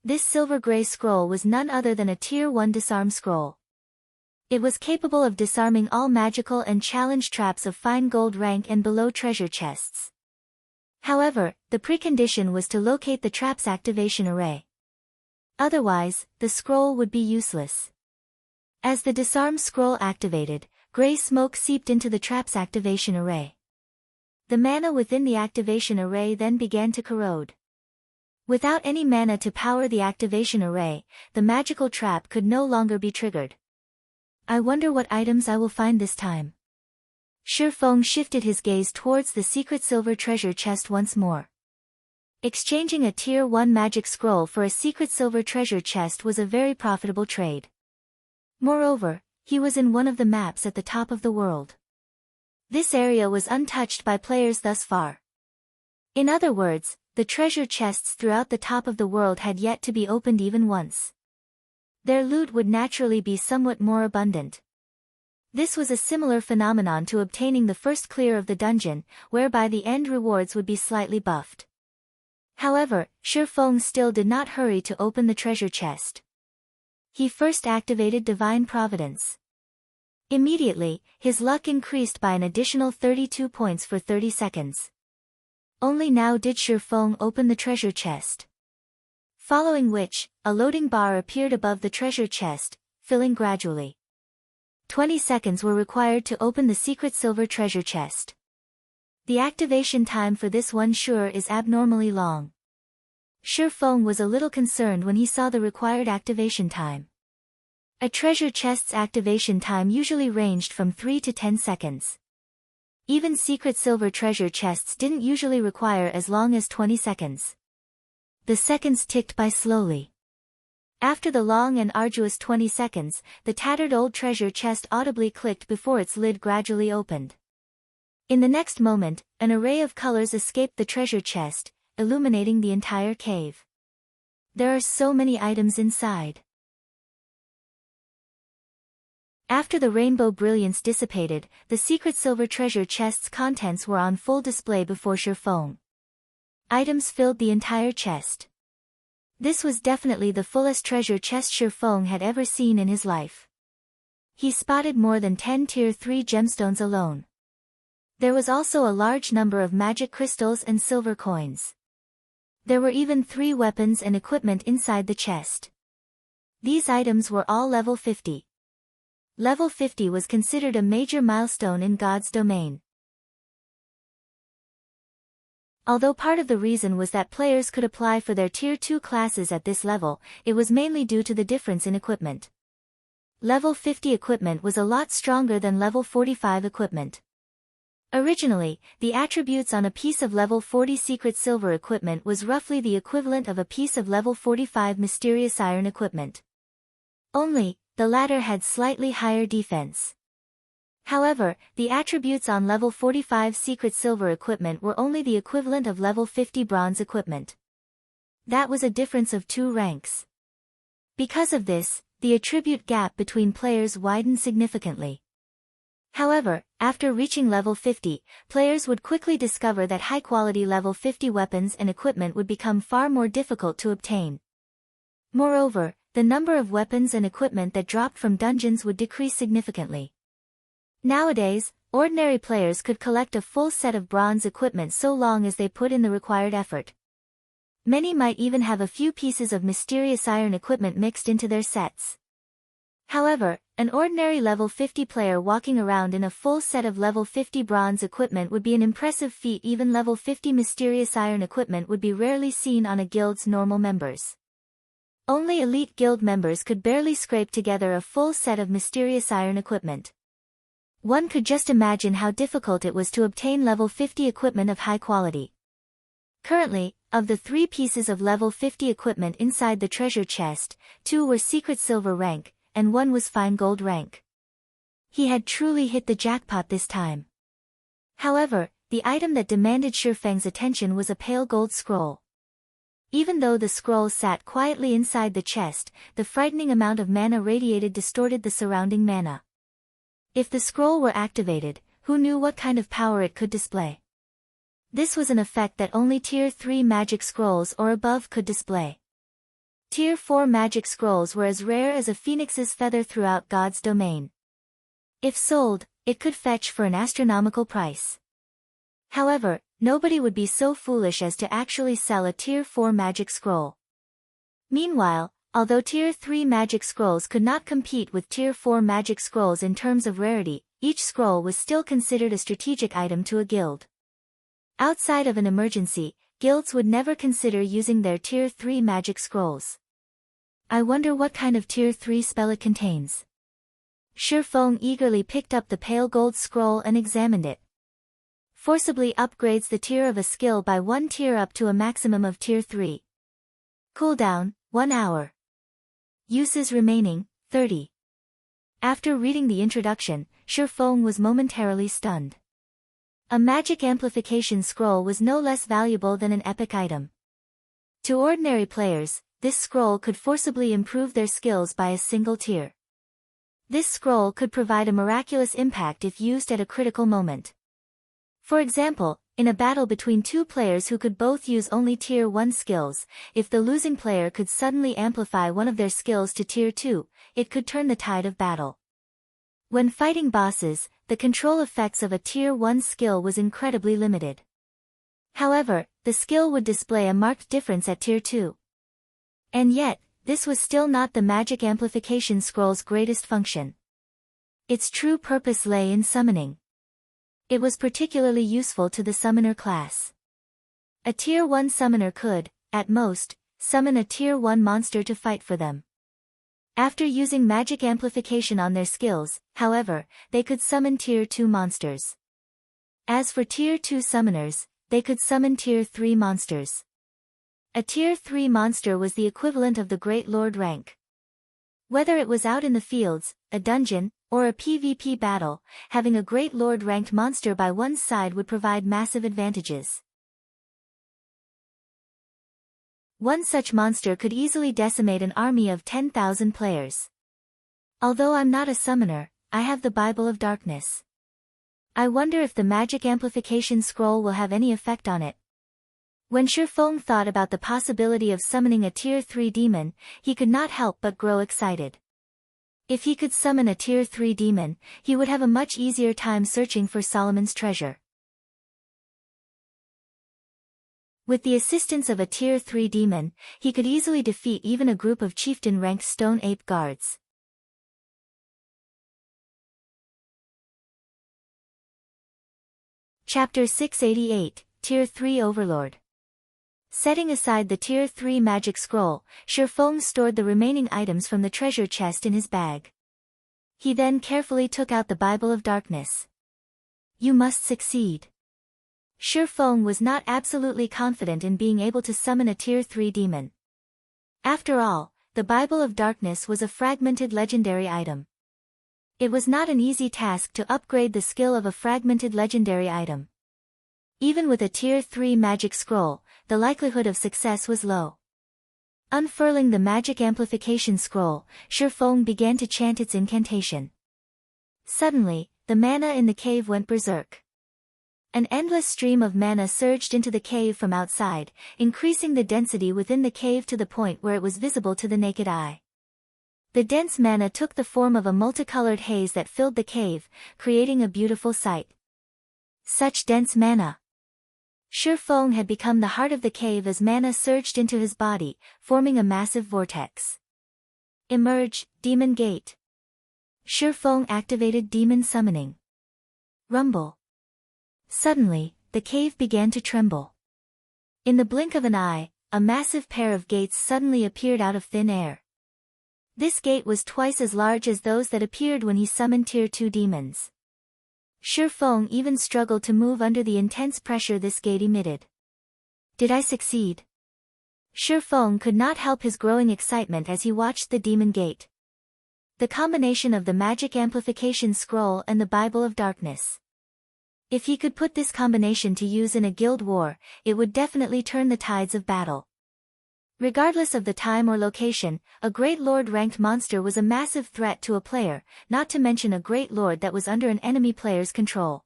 This silver gray scroll was none other than a Tier 1 disarm scroll. It was capable of disarming all magical and challenge traps of fine gold rank and below treasure chests. However, the precondition was to locate the trap's activation array. Otherwise, the scroll would be useless. As the disarm scroll activated, gray smoke seeped into the trap's activation array. The mana within the activation array then began to corrode. Without any mana to power the activation array, the magical trap could no longer be triggered. I wonder what items I will find this time. Shifeng shifted his gaze towards the secret silver treasure chest once more. Exchanging a Tier 1 magic scroll for a secret silver treasure chest was a very profitable trade. Moreover, he was in one of the maps at the top of the world. This area was untouched by players thus far. In other words, the treasure chests throughout the top of the world had yet to be opened even once. Their loot would naturally be somewhat more abundant. This was a similar phenomenon to obtaining the first clear of the dungeon, whereby the end rewards would be slightly buffed. However, Shifeng still did not hurry to open the treasure chest. He first activated Divine Providence. Immediately, his luck increased by an additional 32 points for 30 seconds. Only now did Shifeng open the treasure chest. Following which, a loading bar appeared above the treasure chest, filling gradually. 20 seconds were required to open the secret silver treasure chest. The activation time for this one sure is abnormally long. Shifeng was a little concerned when he saw the required activation time. A treasure chest's activation time usually ranged from 3 to 10 seconds. Even secret silver treasure chests didn't usually require as long as 20 seconds. The seconds ticked by slowly. After the long and arduous 20 seconds, the tattered old treasure chest audibly clicked before its lid gradually opened. In the next moment, an array of colors escaped the treasure chest, illuminating the entire cave. There are so many items inside. After the rainbow brilliance dissipated, the secret silver treasure chest's contents were on full display before Shifeng. Items filled the entire chest. This was definitely the fullest treasure chest Shi Feng had ever seen in his life. He spotted more than 10 Tier 3 gemstones alone. There was also a large number of magic crystals and silver coins. There were even 3 weapons and equipment inside the chest. These items were all level 50. Level 50 was considered a major milestone in God's domain. Although part of the reason was that players could apply for their Tier 2 classes at this level, it was mainly due to the difference in equipment. Level 50 equipment was a lot stronger than level 45 equipment. Originally, the attributes on a piece of level 40 secret silver equipment was roughly the equivalent of a piece of level 45 mysterious iron equipment. Only, the latter had slightly higher defense. However, the attributes on level 45 secret silver equipment were only the equivalent of level 50 bronze equipment. That was a difference of 2 ranks. Because of this, the attribute gap between players widened significantly. However, after reaching level 50, players would quickly discover that high-quality level 50 weapons and equipment would become far more difficult to obtain. Moreover, the number of weapons and equipment that dropped from dungeons would decrease significantly. Nowadays, ordinary players could collect a full set of bronze equipment so long as they put in the required effort. Many might even have a few pieces of mysterious iron equipment mixed into their sets. However, an ordinary level 50 player walking around in a full set of level 50 bronze equipment would be an impressive feat. Even level 50 mysterious iron equipment would be rarely seen on a guild's normal members. Only elite guild members could barely scrape together a full set of mysterious iron equipment. One could just imagine how difficult it was to obtain level 50 equipment of high quality. Currently, of the 3 pieces of level 50 equipment inside the treasure chest, 2 were secret silver rank, and 1 was fine gold rank. He had truly hit the jackpot this time. However, the item that demanded Shi Feng's attention was a pale gold scroll. Even though the scroll sat quietly inside the chest, the frightening amount of mana radiated distorted the surrounding mana. If the scroll were activated, who knew what kind of power it could display? This was an effect that only Tier 3 magic scrolls or above could display. Tier 4 magic scrolls were as rare as a phoenix's feather throughout God's domain. If sold, it could fetch for an astronomical price. However, nobody would be so foolish as to actually sell a Tier 4 magic scroll. Meanwhile, although Tier 3 magic scrolls could not compete with Tier 4 magic scrolls in terms of rarity, each scroll was still considered a strategic item to a guild. Outside of an emergency, guilds would never consider using their Tier 3 magic scrolls. I wonder what kind of Tier 3 spell it contains. Shi Feng eagerly picked up the pale gold scroll and examined it. Forcibly upgrades the tier of a skill by 1 tier up to a maximum of Tier 3. Cooldown, 1 hour. Uses remaining, 30. After reading the introduction, Shi Feng was momentarily stunned. A magic amplification scroll was no less valuable than an epic item. To ordinary players, this scroll could forcibly improve their skills by a single tier. This scroll could provide a miraculous impact if used at a critical moment. For example, in a battle between 2 players who could both use only Tier 1 skills, if the losing player could suddenly amplify one of their skills to Tier 2, it could turn the tide of battle. When fighting bosses, the control effects of a Tier 1 skill was incredibly limited. However, the skill would display a marked difference at Tier 2. And yet, this was still not the magic amplification scroll's greatest function. Its true purpose lay in summoning. It was particularly useful to the summoner class. A Tier 1 summoner could, at most, summon a Tier 1 monster to fight for them. After using magic amplification on their skills, however, they could summon Tier 2 monsters. As for Tier 2 summoners, they could summon Tier 3 monsters. A Tier 3 monster was the equivalent of the Great Lord rank. Whether it was out in the fields, a dungeon, or a PvP battle, having a Great Lord ranked monster by one's side would provide massive advantages. One such monster could easily decimate an army of 10,000 players. Although I'm not a summoner, I have the Bible of Darkness. I wonder if the magic amplification scroll will have any effect on it. When Shifeng thought about the possibility of summoning a Tier 3 demon, he could not help but grow excited. If he could summon a Tier 3 demon, he would have a much easier time searching for Solomon's treasure. With the assistance of a Tier 3 demon, he could easily defeat even a group of chieftain-ranked stone ape guards. Chapter 688, Tier 3 Overlord. Setting aside the Tier 3 magic scroll, Shifeng stored the remaining items from the treasure chest in his bag. He then carefully took out the Bible of Darkness. You must succeed. Shifeng was not absolutely confident in being able to summon a Tier 3 demon. After all, the Bible of Darkness was a fragmented legendary item. It was not an easy task to upgrade the skill of a fragmented legendary item. Even with a Tier 3 magic scroll, the likelihood of success was low. Unfurling the magic amplification scroll, Shifeng began to chant its incantation. Suddenly, the mana in the cave went berserk. An endless stream of mana surged into the cave from outside, increasing the density within the cave to the point where it was visible to the naked eye. The dense mana took the form of a multicolored haze that filled the cave, creating a beautiful sight. Such dense mana! Shifeng had become the heart of the cave as mana surged into his body, forming a massive vortex. Emerge, Demon Gate. Shifeng activated Demon Summoning. Rumble. Suddenly, the cave began to tremble. In the blink of an eye, a massive pair of gates suddenly appeared out of thin air. This gate was twice as large as those that appeared when he summoned Tier 2 demons. Shifeng even struggled to move under the intense pressure this gate emitted. Did I succeed? Shifeng could not help his growing excitement as he watched the demon gate. The combination of the magic amplification scroll and the Bible of Darkness. If he could put this combination to use in a guild war, it would definitely turn the tides of battle. Regardless of the time or location, a Great Lord-ranked monster was a massive threat to a player, not to mention a Great Lord that was under an enemy player's control.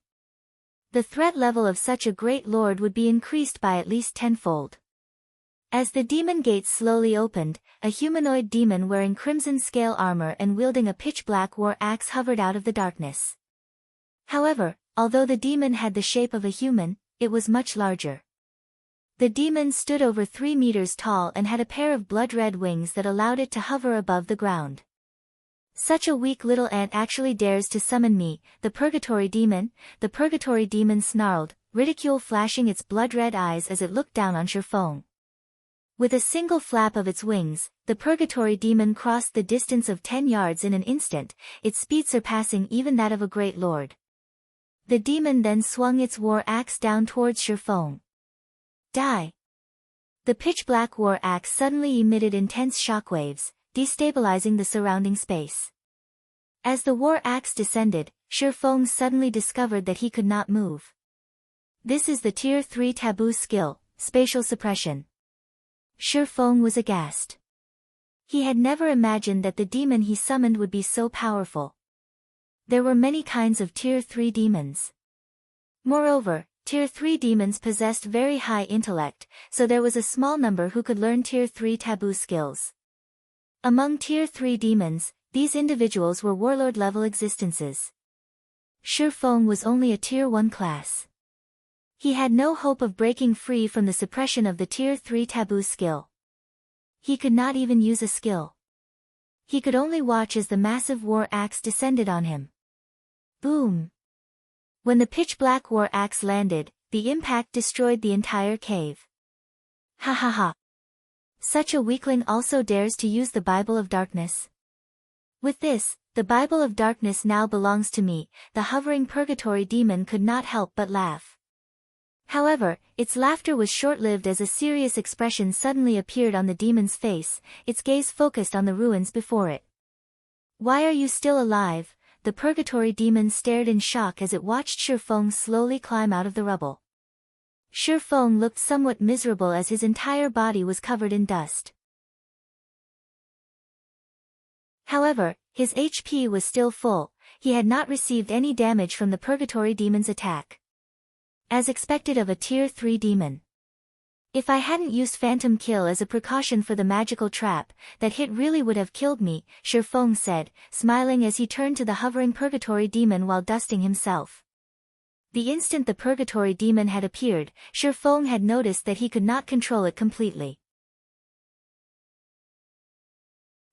The threat level of such a Great Lord would be increased by at least tenfold. As the demon gates slowly opened, a humanoid demon wearing crimson scale armor and wielding a pitch-black war axe hovered out of the darkness. However, although the demon had the shape of a human, it was much larger. The demon stood over 3 meters tall and had a pair of blood-red wings that allowed it to hover above the ground. Such a weak little ant actually dares to summon me, the Purgatory Demon? The Purgatory Demon snarled, ridicule flashing its blood-red eyes as it looked down on Shifeng. With a single flap of its wings, the Purgatory Demon crossed the distance of 10 yards in an instant, its speed surpassing even that of a Great Lord. The demon then swung its war axe down towards Shifeng. Die! The pitch-black war axe suddenly emitted intense shockwaves, destabilizing the surrounding space. As the war axe descended, Shifeng suddenly discovered that he could not move. This is the Tier 3 taboo skill, Spatial Suppression. Shifeng was aghast. He had never imagined that the demon he summoned would be so powerful. There were many kinds of Tier 3 demons. Moreover, Tier 3 demons possessed very high intellect, so there was a small number who could learn Tier 3 taboo skills. Among Tier 3 demons, these individuals were warlord-level existences. Shifeng was only a Tier 1 class. He had no hope of breaking free from the suppression of the Tier 3 taboo skill. He could not even use a skill. He could only watch as the massive war axe descended on him. Boom! When the pitch-black war axe landed, the impact destroyed the entire cave. Ha ha ha! Such a weakling also dares to use the Bible of Darkness. With this, the Bible of Darkness now belongs to me, the hovering Purgatory Demon could not help but laugh. However, its laughter was short-lived as a serious expression suddenly appeared on the demon's face, its gaze focused on the ruins before it. Why are you still alive? The Purgatory Demon stared in shock as it watched Shifeng slowly climb out of the rubble. Shifeng looked somewhat miserable as his entire body was covered in dust. However, his HP was still full, he had not received any damage from the Purgatory Demon's attack. As expected of a Tier 3 demon. If I hadn't used Phantom Kill as a precaution for the magical trap, that hit really would have killed me, Shifeng said, smiling as he turned to the hovering Purgatory Demon while dusting himself. The instant the Purgatory Demon had appeared, Shifeng had noticed that he could not control it completely.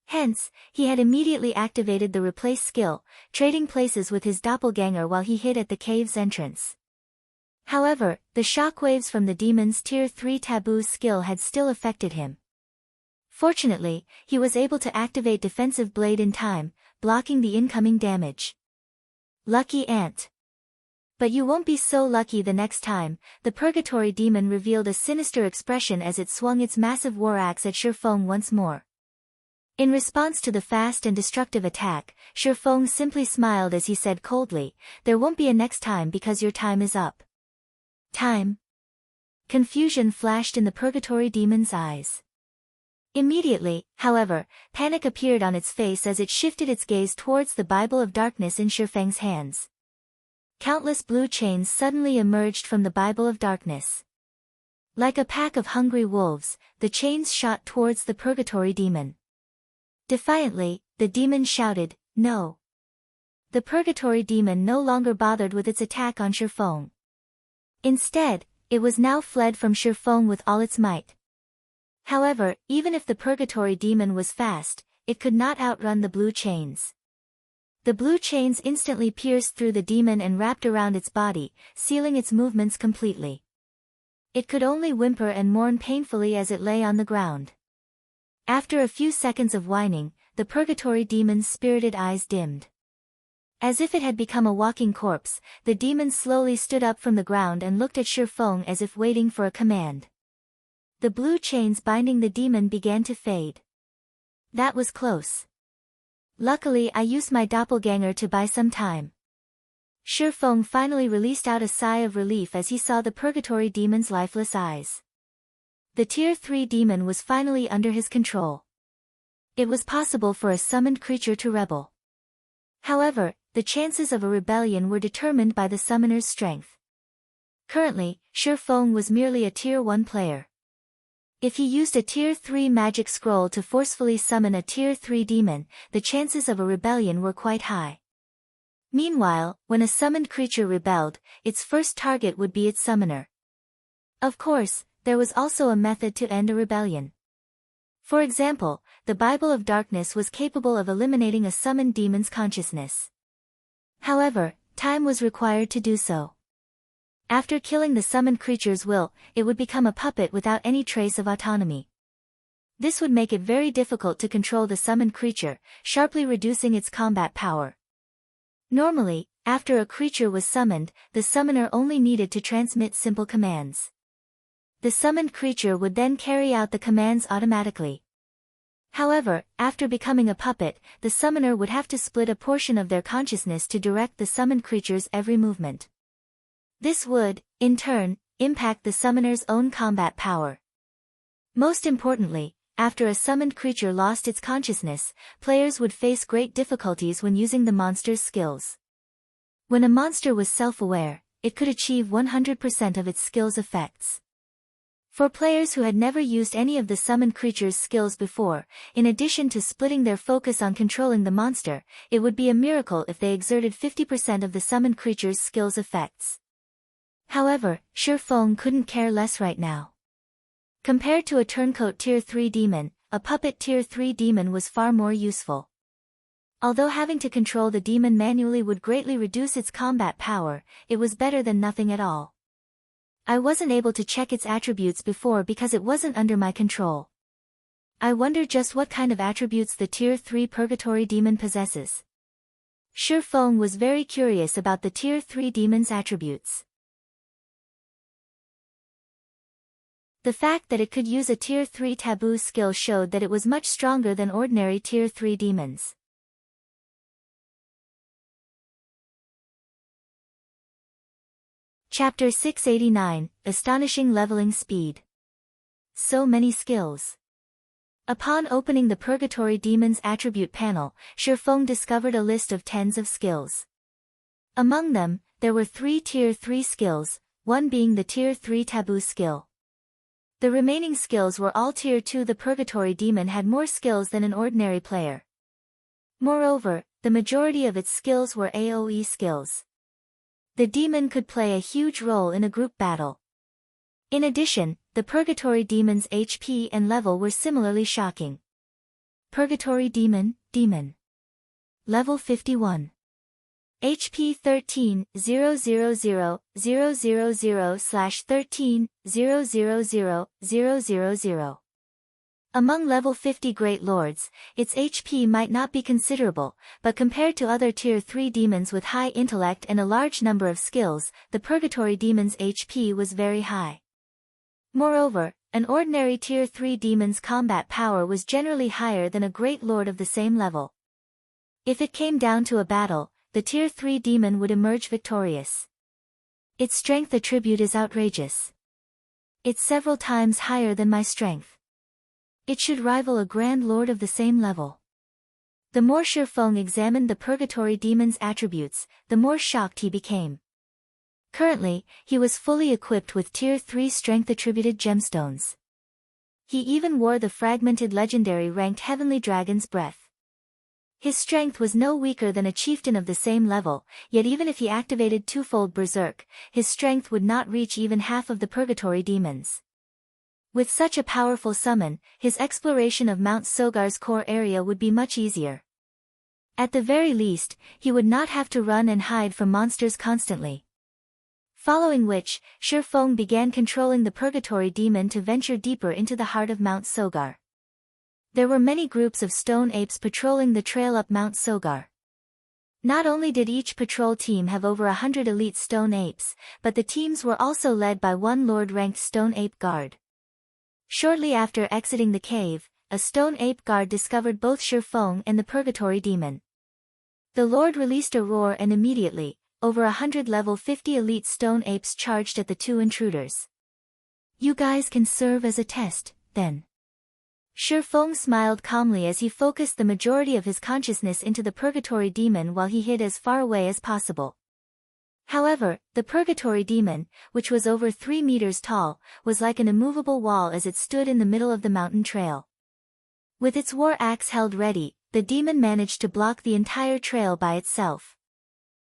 Hence, he had immediately activated the Replace skill, trading places with his doppelganger while he hid at the cave's entrance. However, the shockwaves from the demon's Tier 3 Taboo skill had still affected him. Fortunately, he was able to activate Defensive Blade in time, blocking the incoming damage. Lucky ant. But you won't be so lucky the next time. The Purgatory Demon revealed a sinister expression as it swung its massive war axe at Shifeng once more. In response to the fast and destructive attack, Shifeng simply smiled as he said coldly, "There won't be a next time because your time is up." Time? Confusion flashed in the Purgatory Demon's eyes. Immediately, however, panic appeared on its face as it shifted its gaze towards the Bible of Darkness in Shifeng's hands. Countless blue chains suddenly emerged from the Bible of Darkness. Like a pack of hungry wolves, the chains shot towards the Purgatory Demon. Defiantly, the demon shouted, "No!" The Purgatory Demon no longer bothered with its attack on Shifeng. Instead, it was now fled from Shifeng with all its might. However, even if the Purgatory Demon was fast, it could not outrun the blue chains. The blue chains instantly pierced through the demon and wrapped around its body, sealing its movements completely. It could only whimper and mourn painfully as it lay on the ground. After a few seconds of whining, the Purgatory Demon's spirited eyes dimmed. As if it had become a walking corpse, the demon slowly stood up from the ground and looked at Shifeng as if waiting for a command. The blue chains binding the demon began to fade. That was close. Luckily I used my doppelganger to buy some time. Shifeng finally released out a sigh of relief as he saw the Purgatory Demon's lifeless eyes. The Tier 3 demon was finally under his control. It was possible for a summoned creature to rebel. However, the chances of a rebellion were determined by the summoner's strength. Currently, Shifeng was merely a Tier 1 player. If he used a Tier 3 magic scroll to forcefully summon a Tier 3 demon, the chances of a rebellion were quite high. Meanwhile, when a summoned creature rebelled, its first target would be its summoner. Of course, there was also a method to end a rebellion. For example, the Bible of Darkness was capable of eliminating a summoned demon's consciousness. However, time was required to do so. After killing the summoned creature's will, it would become a puppet without any trace of autonomy. This would make it very difficult to control the summoned creature, sharply reducing its combat power. Normally, after a creature was summoned, the summoner only needed to transmit simple commands. The summoned creature would then carry out the commands automatically. However, after becoming a puppet, the summoner would have to split a portion of their consciousness to direct the summoned creature's every movement. This would, in turn, impact the summoner's own combat power. Most importantly, after a summoned creature lost its consciousness, players would face great difficulties when using the monster's skills. When a monster was self-aware, it could achieve 100% of its skills' effects. For players who had never used any of the summoned creature's skills before, in addition to splitting their focus on controlling the monster, it would be a miracle if they exerted 50% of the summoned creature's skills' effects. However, Shifeng couldn't care less right now. Compared to a turncoat Tier 3 demon, a puppet Tier 3 demon was far more useful. Although having to control the demon manually would greatly reduce its combat power, it was better than nothing at all. I wasn't able to check its attributes before because it wasn't under my control. I wonder just what kind of attributes the Tier 3 Purgatory Demon possesses. Shifeng was very curious about the Tier 3 demon's attributes. The fact that it could use a Tier 3 taboo skill showed that it was much stronger than ordinary Tier 3 demons. Chapter 689, Astonishing Leveling Speed. So many skills. Upon opening the Purgatory Demon's attribute panel, Shifeng discovered a list of tens of skills. Among them, there were 3 Tier 3 skills, one being the Tier 3 taboo skill. The remaining skills were all tier 2. The Purgatory Demon had more skills than an ordinary player. Moreover, the majority of its skills were AoE skills. The demon could play a huge role in a group battle. In addition, the Purgatory Demon's HP and level were similarly shocking. Purgatory Demon, Demon. Level 51. HP 13,000/13,000,000. Among level 50 Great Lords, its HP might not be considerable, but compared to other tier 3 demons with high intellect and a large number of skills, the Purgatory Demon's HP was very high. Moreover, an ordinary tier 3 demon's combat power was generally higher than a Great Lord of the same level. If it came down to a battle, the tier 3 demon would emerge victorious. Its strength attribute is outrageous. It's several times higher than my strength. It should rival a Grand Lord of the same level. The more Shi Feng examined the Purgatory Demon's attributes, the more shocked he became. Currently, he was fully equipped with tier 3 strength-attributed gemstones. He even wore the fragmented legendary ranked Heavenly Dragon's Breath. His strength was no weaker than a chieftain of the same level, yet even if he activated twofold Berserk, his strength would not reach even half of the Purgatory Demon's. With such a powerful summon, his exploration of Mount Sogar's core area would be much easier. At the very least, he would not have to run and hide from monsters constantly. Following which, Shi Feng began controlling the Purgatory Demon to venture deeper into the heart of Mount Sogar. There were many groups of stone apes patrolling the trail up Mount Sogar. Not only did each patrol team have over 100 elite stone apes, but the teams were also led by one Lord-ranked stone ape guard. Shortly after exiting the cave, a stone ape guard discovered both Shi Feng and the Purgatory Demon. The Lord released a roar and immediately, over 100 level 50 elite stone apes charged at the two intruders. "You guys can serve as a test, then." Shi Feng smiled calmly as he focused the majority of his consciousness into the Purgatory Demon while he hid as far away as possible. However, the Purgatory Demon, which was over 3 meters tall, was like an immovable wall as it stood in the middle of the mountain trail. With its war axe held ready, the demon managed to block the entire trail by itself.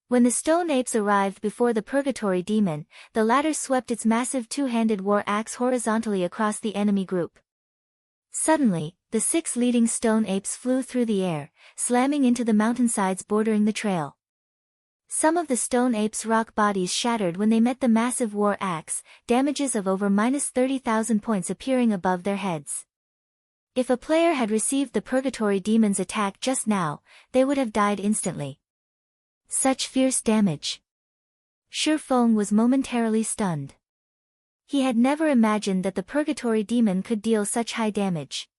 When the stone apes arrived before the Purgatory Demon, the latter swept its massive two-handed war axe horizontally across the enemy group. Suddenly, the 6 leading stone apes flew through the air, slamming into the mountainsides bordering the trail. Some of the stone apes' rock bodies shattered when they met the massive war axe, damages of over -30,000 points appearing above their heads. If a player had received the Purgatory Demon's attack just now, they would have died instantly. Such fierce damage. Shi Feng was momentarily stunned. He had never imagined that the Purgatory Demon could deal such high damage.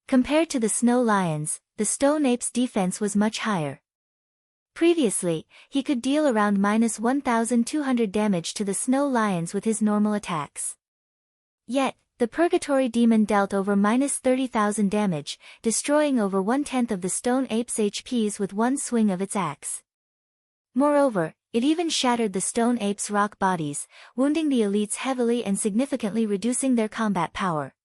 Compared to the Snow Lions, the Stone Ape's defense was much higher. Previously, he could deal around -1,200 damage to the Snow Lions with his normal attacks. Yet, the Purgatory Demon dealt over -30,000 damage, destroying over 1/10 of the Stone Ape's HPs with one swing of its axe. Moreover, it even shattered the stone apes' rock bodies, wounding the elites heavily and significantly reducing their combat power.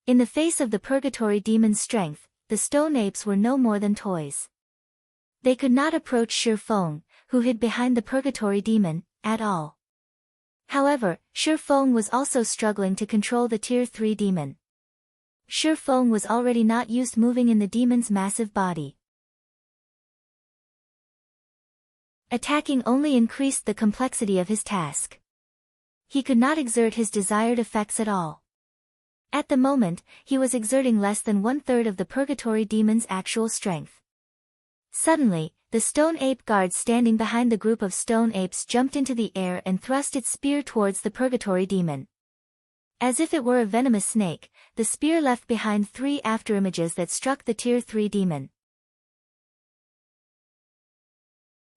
In the face of the Purgatory Demon's strength, the stone apes were no more than toys. They could not approach Shi Feng, who hid behind the Purgatory Demon, at all. However, Shi Feng was also struggling to control the Tier 3 demon. Shi Feng was already not used moving in the demon's massive body. Attacking only increased the complexity of his task. He could not exert his desired effects at all. At the moment, he was exerting less than 1/3 of the Purgatory Demon's actual strength. Suddenly, the stone ape guard standing behind the group of stone apes jumped into the air and thrust its spear towards the Purgatory Demon. As if it were a venomous snake, the spear left behind 3 afterimages that struck the Tier 3 demon.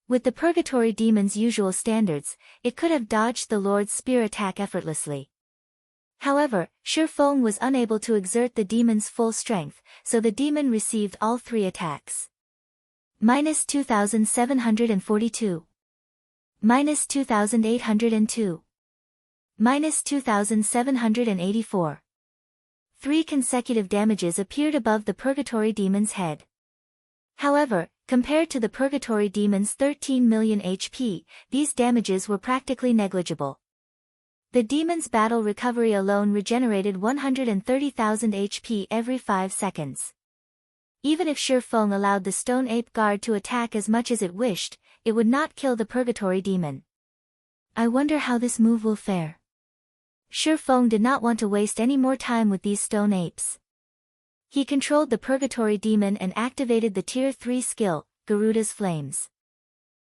With the Purgatory Demon's usual standards, it could have dodged the Lord's spear attack effortlessly. However, Shi Feng was unable to exert the demon's full strength, so the demon received all 3 attacks. -2,742. -2,802. minus 2,784. 3 consecutive damages appeared above the Purgatory Demon's head. However, compared to the Purgatory Demon's 13 million HP, these damages were practically negligible. The demon's battle recovery alone regenerated 130,000 HP every 5 seconds. Even if Shi Feng allowed the Stone Ape Guard to attack as much as it wished, it would not kill the Purgatory Demon. I wonder how this move will fare. Shi Feng did not want to waste any more time with these stone apes. He controlled the Purgatory Demon and activated the Tier 3 skill, Garuda's Flames.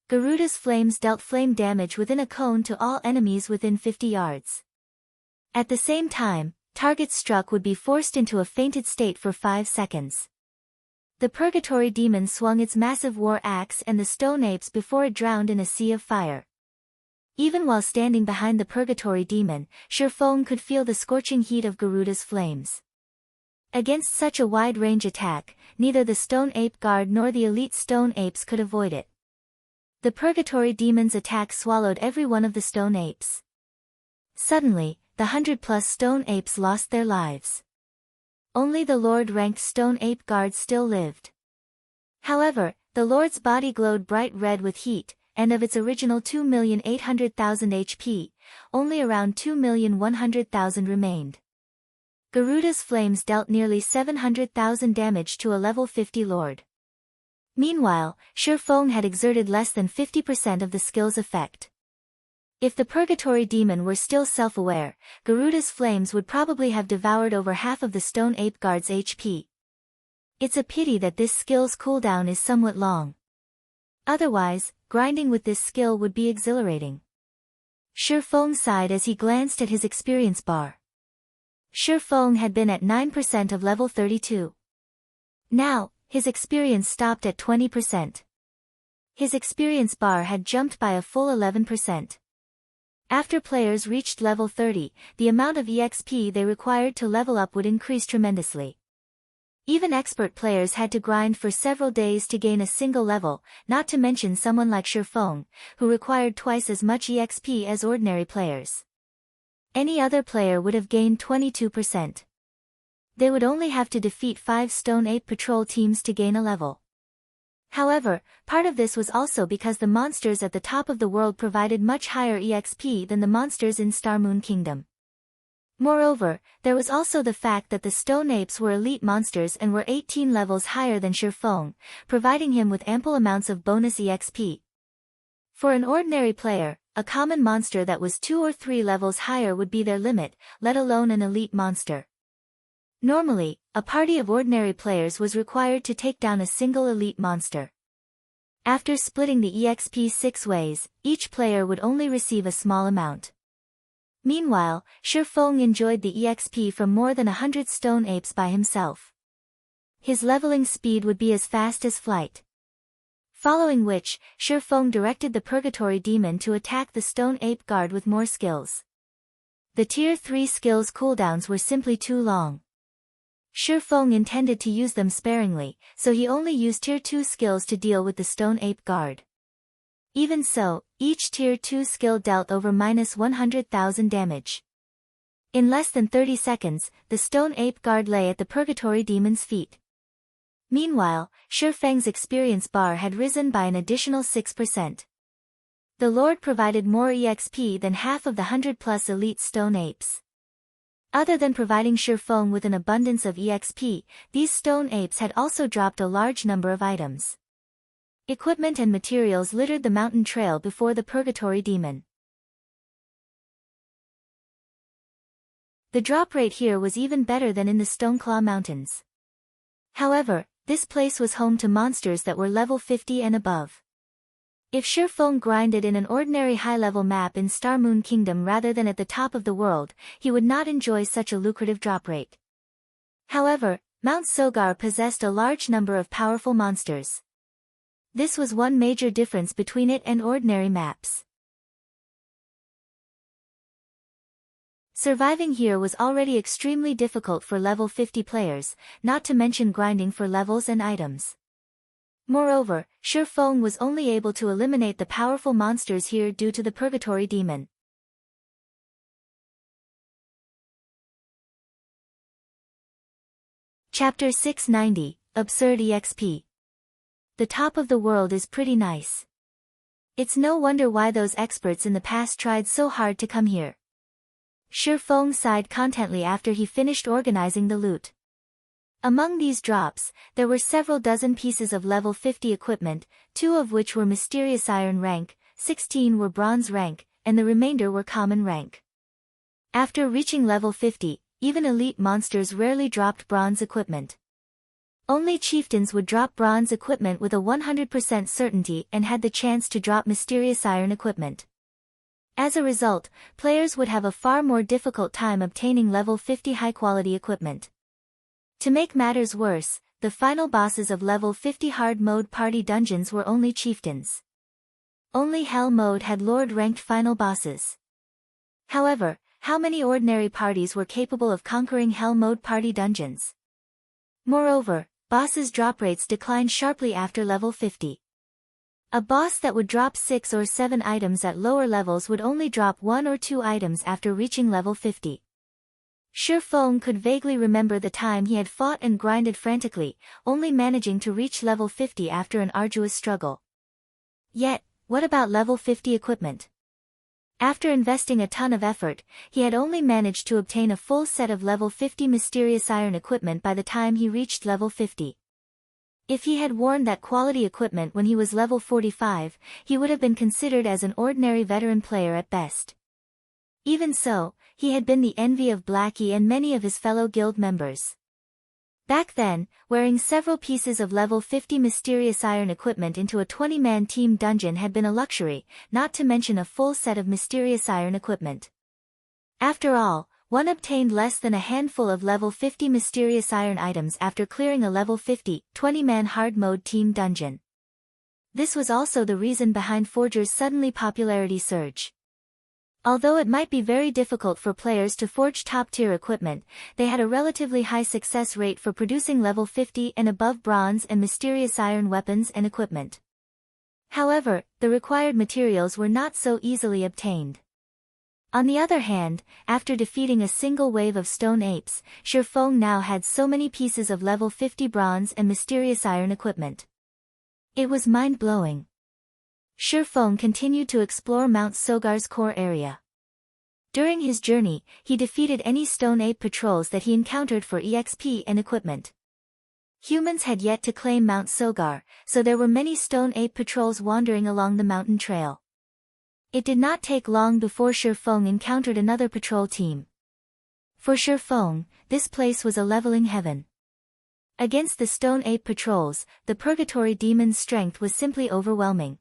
Garuda's Flames dealt flame damage within a cone to all enemies within 50 yards. At the same time, targets struck would be forced into a fainted state for 5 seconds. The Purgatory Demon swung its massive war axe and the stone apes before it drowned in a sea of fire. Even while standing behind the Purgatory Demon, Shi Feng could feel the scorching heat of Garuda's Flames. Against such a wide-range attack, neither the Stone Ape Guard nor the elite Stone Apes could avoid it. The Purgatory Demon's attack swallowed every one of the Stone Apes. Suddenly, the 100+ Stone Apes lost their lives. Only the Lord-ranked Stone Ape Guard still lived. However, the Lord's body glowed bright red with heat, and of its original 2,800,000 HP, only around 2,100,000 remained. Garuda's Flames dealt nearly 700,000 damage to a level 50 Lord. Meanwhile, Shi Feng had exerted less than 50% of the skill's effect. If the Purgatory Demon were still self-aware, Garuda's Flames would probably have devoured over half of the Stone Ape Guard's HP. It's a pity that this skill's cooldown is somewhat long. Otherwise, grinding with this skill would be exhilarating. Shi Feng sighed as he glanced at his experience bar. Shi Feng had been at 9% of level 32. Now, his experience stopped at 20%. His experience bar had jumped by a full 11%. After players reached level 30, the amount of EXP they required to level up would increase tremendously. Even expert players had to grind for several days to gain a single level, not to mention someone like Shi Feng, who required twice as much EXP as ordinary players. Any other player would have gained 22%. They would only have to defeat 5 Stone Ape Patrol teams to gain a level. However, part of this was also because the monsters at the top of the world provided much higher EXP than the monsters in Star Moon Kingdom. Moreover, there was also the fact that the Stone Apes were elite monsters and were 18 levels higher than Shi Feng, providing him with ample amounts of bonus EXP. For an ordinary player, a common monster that was 2 or 3 levels higher would be their limit, let alone an elite monster. Normally, a party of ordinary players was required to take down a single elite monster. After splitting the EXP 6 ways, each player would only receive a small amount. Meanwhile, Shi Feng enjoyed the EXP from more than 100 Stone Apes by himself. His leveling speed would be as fast as flight. Following which, Shi Feng directed the Purgatory Demon to attack the Stone Ape Guard with more skills. The Tier 3 skills cooldowns were simply too long. Shi Feng intended to use them sparingly, so he only used Tier 2 skills to deal with the Stone Ape Guard. Even so, each Tier 2 skill dealt over minus 100,000 damage. In less than 30 seconds, the Stone Ape Guard lay at the Purgatory Demon's feet. Meanwhile, Shi Feng's experience bar had risen by an additional 6%. The Lord provided more EXP than half of the 100+ elite Stone Apes. Other than providing Shi Feng with an abundance of EXP, these Stone Apes had also dropped a large number of items. Equipment and materials littered the mountain trail before the Purgatory Demon. The drop rate here was even better than in the Stoneclaw Mountains. However, this place was home to monsters that were level 50 and above. If Shi Feng grinded in an ordinary high-level map in Star Moon Kingdom rather than at the top of the world, he would not enjoy such a lucrative drop rate. However, Mount Sogar possessed a large number of powerful monsters. This was one major difference between it and ordinary maps. Surviving here was already extremely difficult for level 50 players, not to mention grinding for levels and items. Moreover, Shi Feng was only able to eliminate the powerful monsters here due to the Purgatory Demon. Chapter 690, Absurd EXP. The top of the world is pretty nice. It's no wonder why those experts in the past tried so hard to come here. Shifeng sighed contentedly after he finished organizing the loot. Among these drops, there were several dozen pieces of level 50 equipment, 2 of which were mysterious iron rank, 16 were bronze rank, and the remainder were common rank. After reaching level 50, even elite monsters rarely dropped bronze equipment. Only chieftains would drop bronze equipment with a 100% certainty and had the chance to drop mysterious iron equipment. As a result, players would have a far more difficult time obtaining level 50 high-quality equipment. To make matters worse, the final bosses of level 50 hard mode party dungeons were only chieftains. Only Hell mode had Lord-ranked final bosses. However, how many ordinary parties were capable of conquering Hell mode party dungeons? Moreover, bosses' drop rates declined sharply after level 50. A boss that would drop 6 or 7 items at lower levels would only drop 1 or 2 items after reaching level 50. Shifeng could vaguely remember the time he had fought and grinded frantically, only managing to reach level 50 after an arduous struggle. Yet, what about level 50 equipment? After investing a ton of effort, he had only managed to obtain a full set of level 50 mysterious iron equipment by the time he reached level 50. If he had worn that quality equipment when he was level 45, he would have been considered as an ordinary veteran player at best. Even so, he had been the envy of Blackie and many of his fellow guild members. Back then, wearing several pieces of level 50 mysterious iron equipment into a 20-man team dungeon had been a luxury, not to mention a full set of mysterious iron equipment. After all, one obtained less than a handful of level 50 mysterious iron items after clearing a level 50, 20-man hard mode team dungeon. This was also the reason behind Forger's suddenly popularity surge. Although it might be very difficult for players to forge top-tier equipment, they had a relatively high success rate for producing level 50 and above bronze and mysterious iron weapons and equipment. However, the required materials were not so easily obtained. On the other hand, after defeating a single wave of stone apes, Shifeng now had so many pieces of level 50 bronze and mysterious iron equipment. It was mind-blowing. Shifeng continued to explore Mount Sogar's core area. During his journey, he defeated any stone ape patrols that he encountered for EXP and equipment. Humans had yet to claim Mount Sogar, so there were many stone ape patrols wandering along the mountain trail. It did not take long before Shifeng encountered another patrol team. For Shifeng, this place was a leveling heaven. Against the stone ape patrols, the purgatory demon's strength was simply overwhelming.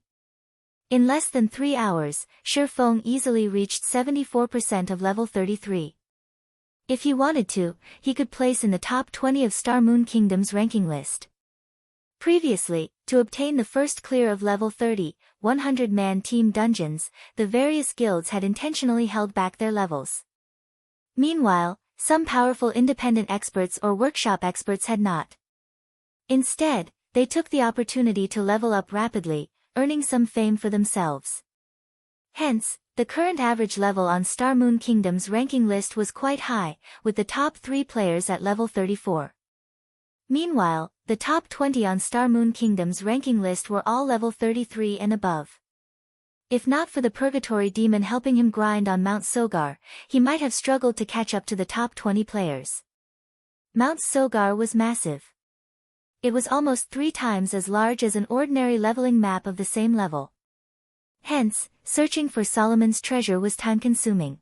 In less than 3 hours, Shifeng easily reached 74% of level 33. If he wanted to, he could place in the top 20 of Star Moon Kingdom's ranking list. Previously, to obtain the first clear of level 30, 100-man team dungeons, the various guilds had intentionally held back their levels. Meanwhile, some powerful independent experts or workshop experts had not. Instead, they took the opportunity to level up rapidly, earning some fame for themselves. Hence, the current average level on Star Moon Kingdom's ranking list was quite high, with the top 3 players at level 34. Meanwhile, the top 20 on Star Moon Kingdom's ranking list were all level 33 and above. If not for the Purgatory Demon helping him grind on Mount Sogar, he might have struggled to catch up to the top 20 players. Mount Sogar was massive. It was almost 3 times as large as an ordinary leveling map of the same level. Hence, searching for Solomon's treasure was time-consuming.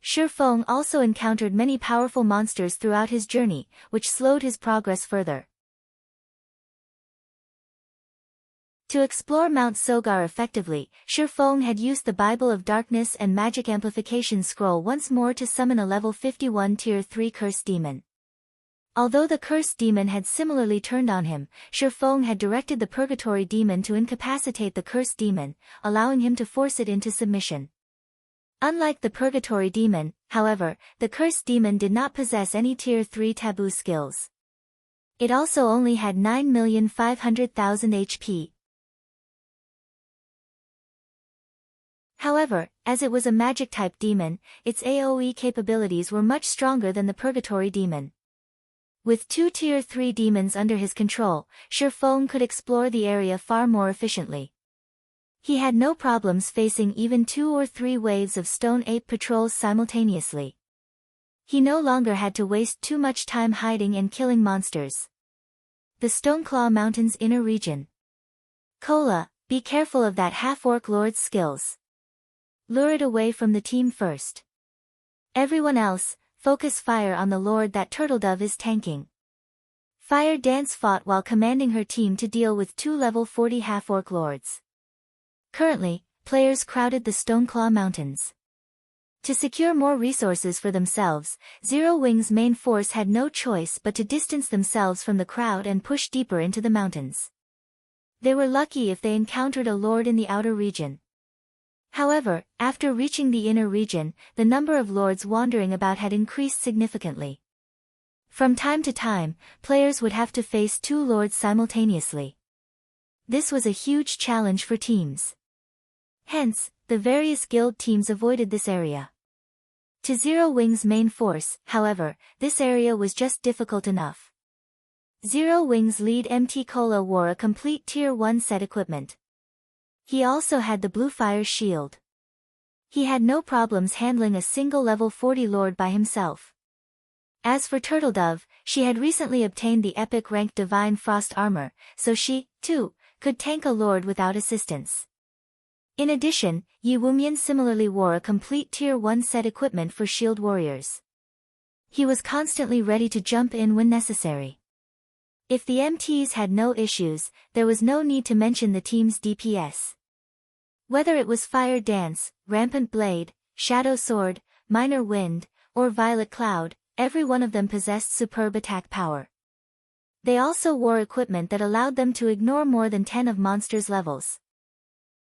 Shifeng also encountered many powerful monsters throughout his journey, which slowed his progress further. To explore Mount Sogar effectively, Shifeng had used the Bible of Darkness and Magic Amplification Scroll once more to summon a level 51 Tier 3 Cursed Demon. Although the Cursed Demon had similarly turned on him, Shifeng had directed the Purgatory Demon to incapacitate the Cursed Demon, allowing him to force it into submission. Unlike the Purgatory Demon, however, the Cursed Demon did not possess any Tier 3 taboo skills. It also only had 9,500,000 HP. However, as it was a magic-type demon, its AoE capabilities were much stronger than the Purgatory Demon. With 2 Tier 3 demons under his control, Sherfone could explore the area far more efficiently. He had no problems facing even 2 or 3 waves of stone ape patrols simultaneously. He no longer had to waste too much time hiding and killing monsters. The Stoneclaw Mountains inner region. Kola, be careful of that half-orc lord's skills. Lure it away from the team first. Everyone else, focus fire on the lord that Turtledove is tanking. Fire Dance fought while commanding her team to deal with 2 level 40 half-orc lords. Currently, players crowded the Stoneclaw Mountains. To secure more resources for themselves, Zero Wing's main force had no choice but to distance themselves from the crowd and push deeper into the mountains. They were lucky if they encountered a lord in the outer region. However, after reaching the inner region, the number of lords wandering about had increased significantly. From time to time, players would have to face 2 lords simultaneously. This was a huge challenge for teams. Hence, the various guild teams avoided this area. To Zero Wing's main force, however, this area was just difficult enough. Zero Wing's lead MT Kola wore a complete Tier 1 set equipment. He also had the Blue Fire Shield. He had no problems handling a single level 40 lord by himself. As for Turtledove, she had recently obtained the epic rank Divine Frost armor, so she, too, could tank a lord without assistance. In addition, Yi Wumian similarly wore a complete Tier 1 set equipment for shield warriors. He was constantly ready to jump in when necessary. If the MTs had no issues, there was no need to mention the team's DPS. Whether it was Fire Dance, Rampant Blade, Shadow Sword, Minor Wind, or Violet Cloud, every one of them possessed superb attack power. They also wore equipment that allowed them to ignore more than 10 of monsters' levels.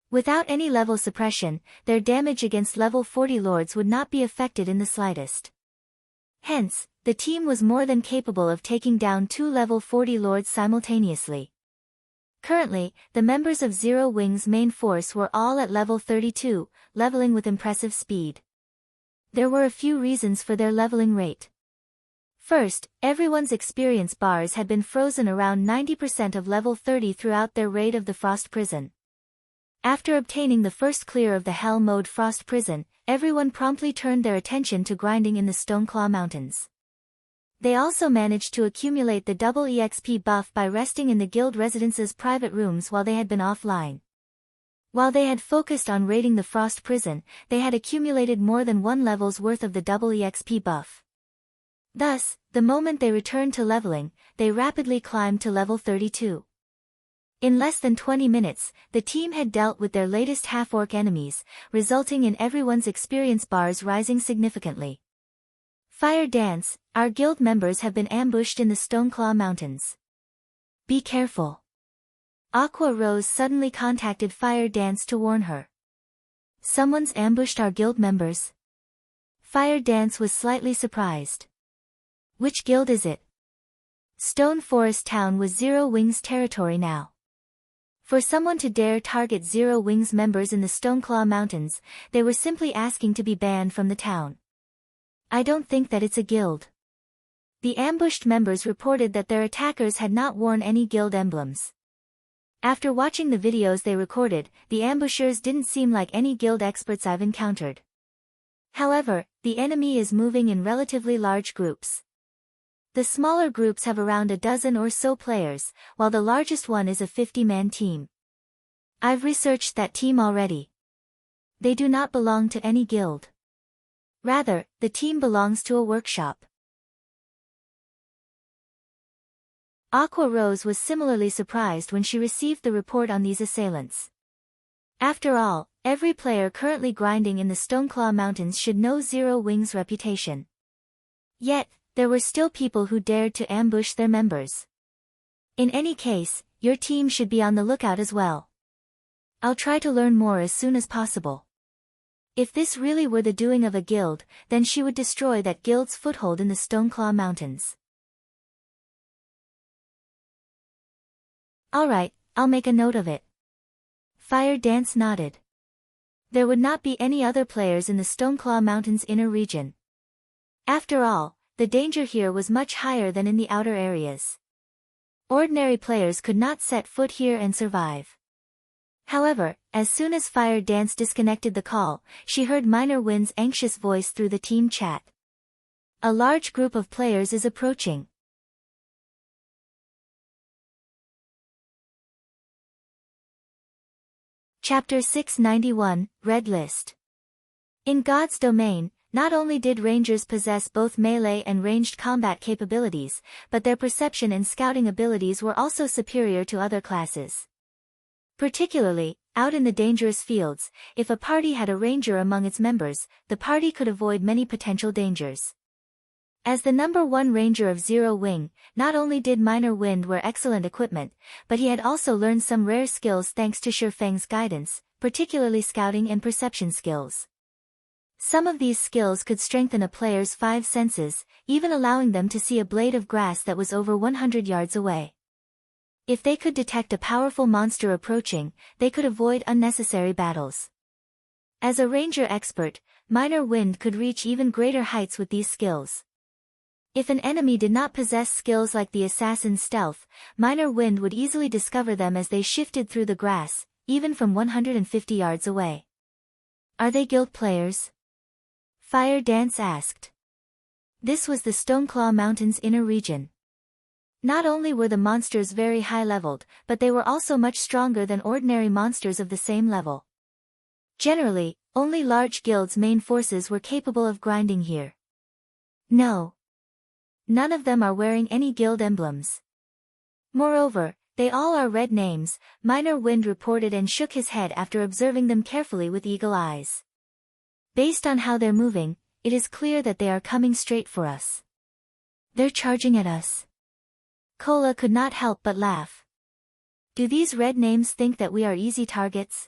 Without any level suppression, their damage against level 40 lords would not be affected in the slightest. Hence, the team was more than capable of taking down 2 level 40 lords simultaneously. Currently, the members of Zero Wing's main force were all at level 32, leveling with impressive speed. There were a few reasons for their leveling rate. First, everyone's experience bars had been frozen around 90% of level 30 throughout their raid of the Frost Prison. After obtaining the first clear of the Hell Mode Frost Prison, everyone promptly turned their attention to grinding in the Stoneclaw Mountains. They also managed to accumulate the double EXP buff by resting in the guild residence's private rooms while they had been offline. While they had focused on raiding the Frost Prison, they had accumulated more than 1 level's worth of the double EXP buff. Thus, the moment they returned to leveling, they rapidly climbed to level 32. In less than 20 minutes, the team had dealt with their latest half-orc enemies, resulting in everyone's experience bars rising significantly. Fire Dance, our guild members have been ambushed in the Stoneclaw Mountains. Be careful. Aqua Rose suddenly contacted Fire Dance to warn her. Someone's ambushed our guild members. Fire Dance was slightly surprised. Which guild is it? Stone Forest Town was Zero Wing's territory now. For someone to dare target Zero Wing's members in the Stoneclaw Mountains, they were simply asking to be banned from the town. I don't think that it's a guild. The ambushed members reported that their attackers had not worn any guild emblems. After watching the videos they recorded, the ambushers didn't seem like any guild experts I've encountered. However, the enemy is moving in relatively large groups. The smaller groups have around a dozen or so players, while the largest one is a 50-man team. I've researched that team already. They do not belong to any guild. Rather, the team belongs to a workshop. Aqua Rose was similarly surprised when she received the report on these assailants. After all, every player currently grinding in the Stoneclaw Mountains should know Zero Wing's reputation. Yet, there were still people who dared to ambush their members. In any case, your team should be on the lookout as well. I'll try to learn more as soon as possible. If this really were the doing of a guild, then she would destroy that guild's foothold in the Stoneclaw Mountains. Alright, I'll make a note of it. Fire Dance nodded. There would not be any other players in the Stoneclaw Mountains inner region. After all, the danger here was much higher than in the outer areas. Ordinary players could not set foot here and survive. However, as soon as Fire Dance disconnected the call, she heard Minor Wind's anxious voice through the team chat. A large group of players is approaching. Chapter 691, Red List. In God's domain, not only did Rangers possess both melee and ranged combat capabilities, but their perception and scouting abilities were also superior to other classes. Particularly, out in the dangerous fields, if a party had a ranger among its members, the party could avoid many potential dangers. As the number 1 ranger of Zero Wing, not only did Minor Wind wear excellent equipment, but he had also learned some rare skills thanks to Shifeng's guidance, particularly scouting and perception skills. Some of these skills could strengthen a player's 5 senses, even allowing them to see a blade of grass that was over 100 yards away. If they could detect a powerful monster approaching, they could avoid unnecessary battles. As a ranger expert, Minor Wind could reach even greater heights with these skills. If an enemy did not possess skills like the assassin's stealth, Minor Wind would easily discover them as they shifted through the grass, even from 150 yards away. Are they guild players? Fire Dance asked. This was the Stoneclaw Mountains' inner region. Not only were the monsters very high-leveled, but they were also much stronger than ordinary monsters of the same level. Generally, only large guilds' main forces were capable of grinding here. No. None of them are wearing any guild emblems. Moreover, they all are red names, Minor Wind reported and shook his head after observing them carefully with eagle eyes. Based on how they're moving, it is clear that they are coming straight for us. They're charging at us. Kola could not help but laugh. Do these red names think that we are easy targets?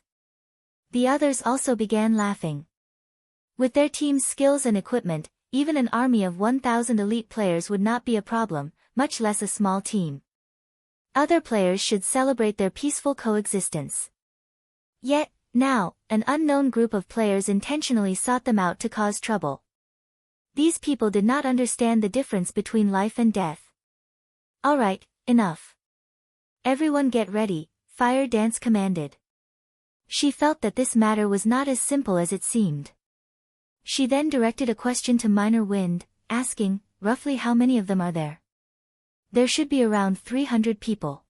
The others also began laughing. With their team's skills and equipment, even an army of 1,000 elite players would not be a problem, much less a small team. Other players should celebrate their peaceful coexistence. Yet, now, an unknown group of players intentionally sought them out to cause trouble. These people did not understand the difference between life and death. Alright, enough. Everyone get ready, Fire Dance commanded. She felt that this matter was not as simple as it seemed. She then directed a question to Minor Wind, asking, roughly how many of them are there? There should be around 300 people.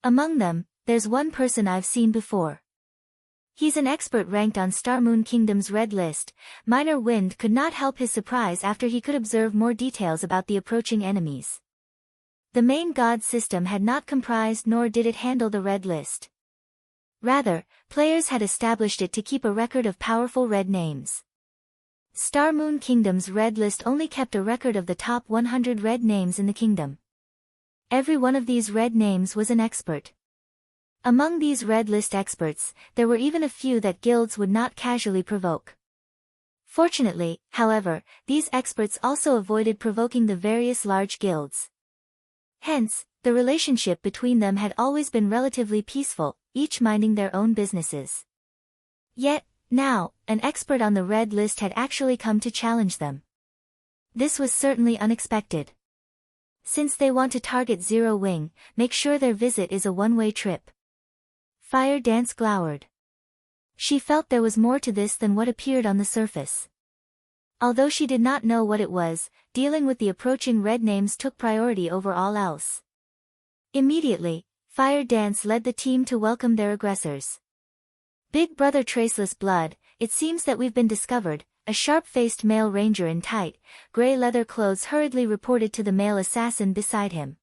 Among them, there's one person I've seen before. He's an expert ranked on Starmoon Kingdom's red list. Minor Wind could not help his surprise after he could observe more details about the approaching enemies. The main god system had not comprised nor did it handle the red list. Rather, players had established it to keep a record of powerful red names. Starmoon Kingdom's red list only kept a record of the top 100 red names in the kingdom. Every one of these red names was an expert. Among these red list experts, there were even a few that guilds would not casually provoke. Fortunately, however, these experts also avoided provoking the various large guilds. Hence, the relationship between them had always been relatively peaceful, each minding their own businesses. Yet, now, an expert on the red list had actually come to challenge them. This was certainly unexpected. Since they want to target Zero Wing, make sure their visit is a one-way trip. Fire Dance glowered. She felt there was more to this than what appeared on the surface. Although she did not know what it was, dealing with the approaching red names took priority over all else. Immediately, Fire Dance led the team to welcome their aggressors. Big Brother Traceless Blood, it seems that we've been discovered, a sharp-faced male ranger in tight, gray leather clothes hurriedly reported to the male assassin beside him.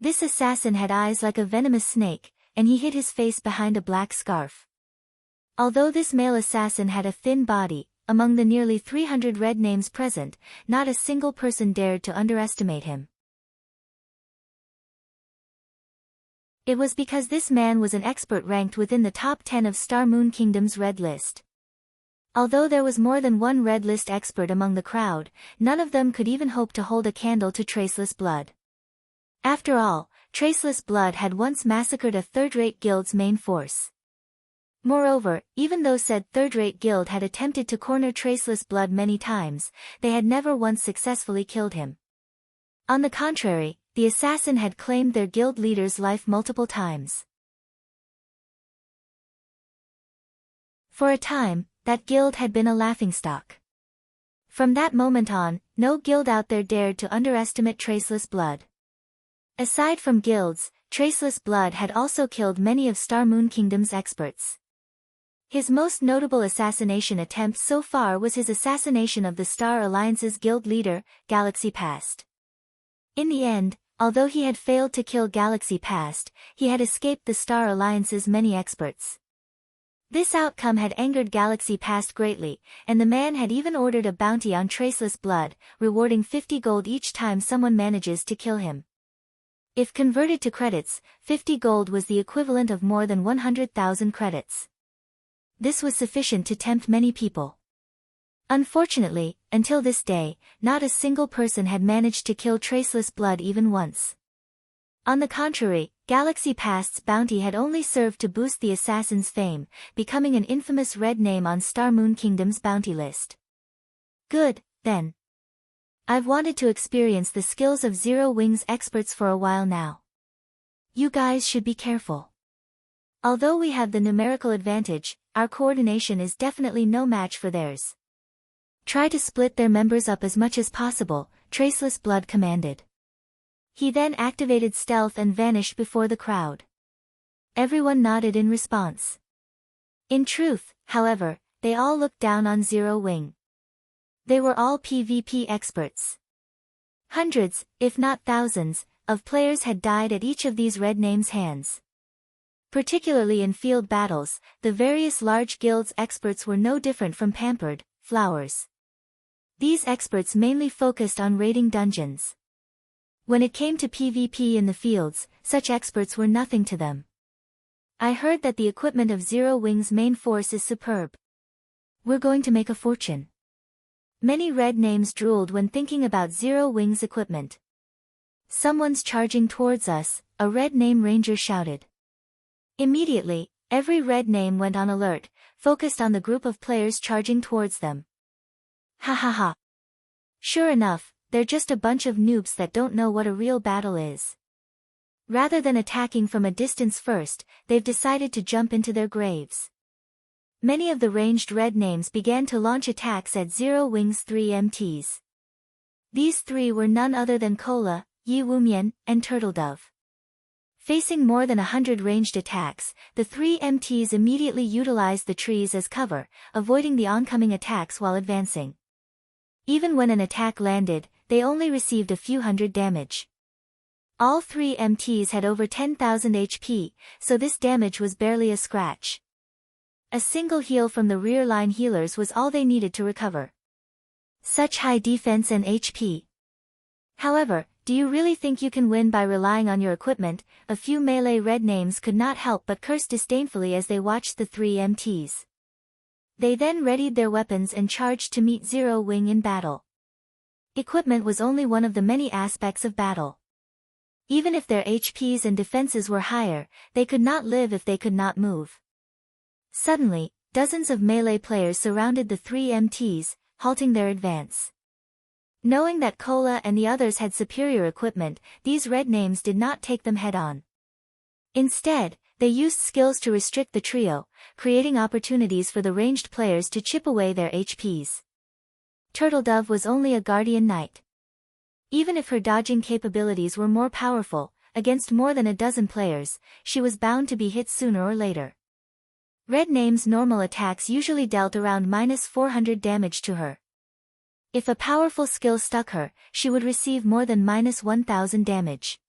This assassin had eyes like a venomous snake, and he hid his face behind a black scarf. Although this male assassin had a thin body, among the nearly 300 red names present, not a single person dared to underestimate him. It was because this man was an expert ranked within the top 10 of Starmoon Kingdom's red list. Although there was more than one red list expert among the crowd, none of them could even hope to hold a candle to Traceless Blood. After all, Traceless Blood had once massacred a third-rate guild's main force. Moreover, even though said third-rate guild had attempted to corner Traceless Blood many times, they had never once successfully killed him. On the contrary, the assassin had claimed their guild leader's life multiple times. For a time, that guild had been a laughingstock. From that moment on, no guild out there dared to underestimate Traceless Blood. Aside from guilds, Traceless Blood had also killed many of Star Moon Kingdom's experts. His most notable assassination attempt so far was his assassination of the Star Alliance's guild leader, Galaxy Past. In the end, although he had failed to kill Galaxy Past, he had escaped the Star Alliance's many experts. This outcome had angered Galaxy Past greatly, and the man had even ordered a bounty on Traceless Blood, rewarding 50 gold each time someone manages to kill him. If converted to credits, 50 gold was the equivalent of more than 100,000 credits. This was sufficient to tempt many people. Unfortunately, until this day, not a single person had managed to kill Traceless Blood even once. On the contrary, Galaxy Past's bounty had only served to boost the assassin's fame, becoming an infamous red name on Star Moon Kingdom's bounty list. Good, then. I've wanted to experience the skills of Zero Wing's experts for a while now. You guys should be careful. Although we have the numerical advantage, our coordination is definitely no match for theirs. Try to split their members up as much as possible, Traceless Blood commanded. He then activated stealth and vanished before the crowd. Everyone nodded in response. In truth, however, they all looked down on Zero Wing. They were all PvP experts. Hundreds, if not thousands, of players had died at each of these red names' hands. Particularly in field battles, the various large guilds' experts were no different from pampered flowers. These experts mainly focused on raiding dungeons. When it came to PvP in the fields, such experts were nothing to them. I heard that the equipment of Zero Wing's main force is superb. We're going to make a fortune. Many red names drooled when thinking about Zero Wing's equipment. Someone's charging towards us, a red name ranger shouted. Immediately, every red name went on alert, focused on the group of players charging towards them. Ha ha ha. Sure enough, they're just a bunch of noobs that don't know what a real battle is. Rather than attacking from a distance first, they've decided to jump into their graves. Many of the ranged red names began to launch attacks at Zero Wing's 3 MTs. These three were none other than Cola, Yi Wumian, and Turtledove. Facing more than 100 ranged attacks, the 3 MTs immediately utilized the trees as cover, avoiding the oncoming attacks while advancing. Even when an attack landed, they only received a few hundred damage. All 3 MTs had over 10,000 HP, so this damage was barely a scratch. A single heal from the rear line healers was all they needed to recover. Such high defense and HP. However, do you really think you can win by relying on your equipment? A few melee red names could not help but curse disdainfully as they watched the 3 MTs. They then readied their weapons and charged to meet Zero Wing in battle. Equipment was only one of the many aspects of battle. Even if their HPs and defenses were higher, they could not live if they could not move. Suddenly, dozens of melee players surrounded the 3 MTs, halting their advance. Knowing that Cola and the others had superior equipment, these red names did not take them head-on. Instead, they used skills to restrict the trio, creating opportunities for the ranged players to chip away their HPs. Turtledove was only a guardian knight. Even if her dodging capabilities were more powerful, against more than a dozen players, she was bound to be hit sooner or later. Red name's normal attacks usually dealt around -400 damage to her. If a powerful skill stuck her, she would receive more than -1000 damage.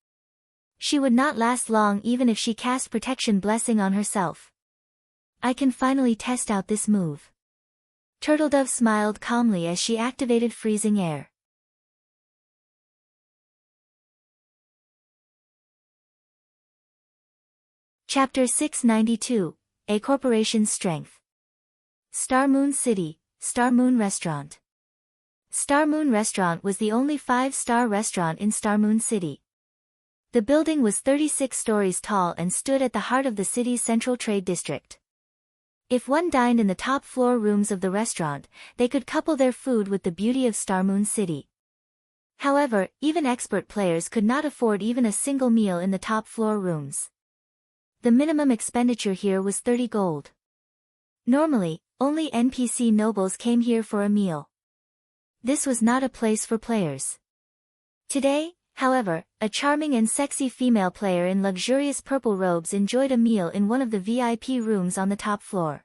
She would not last long even if she cast Protection Blessing on herself. I can finally test out this move. Turtledove smiled calmly as she activated Freezing Air. Chapter 692, A Corporation's Strength. Star Moon City, Star Moon Restaurant. Star Moon Restaurant was the only 5-star restaurant in Star Moon City. The building was 36 stories tall and stood at the heart of the city's central trade district. If one dined in the top-floor rooms of the restaurant, they could couple their food with the beauty of Starmoon City. However, even expert players could not afford even a single meal in the top-floor rooms. The minimum expenditure here was 30 gold. Normally, only NPC nobles came here for a meal. This was not a place for players. Today, however, a charming and sexy female player in luxurious purple robes enjoyed a meal in one of the VIP rooms on the top floor.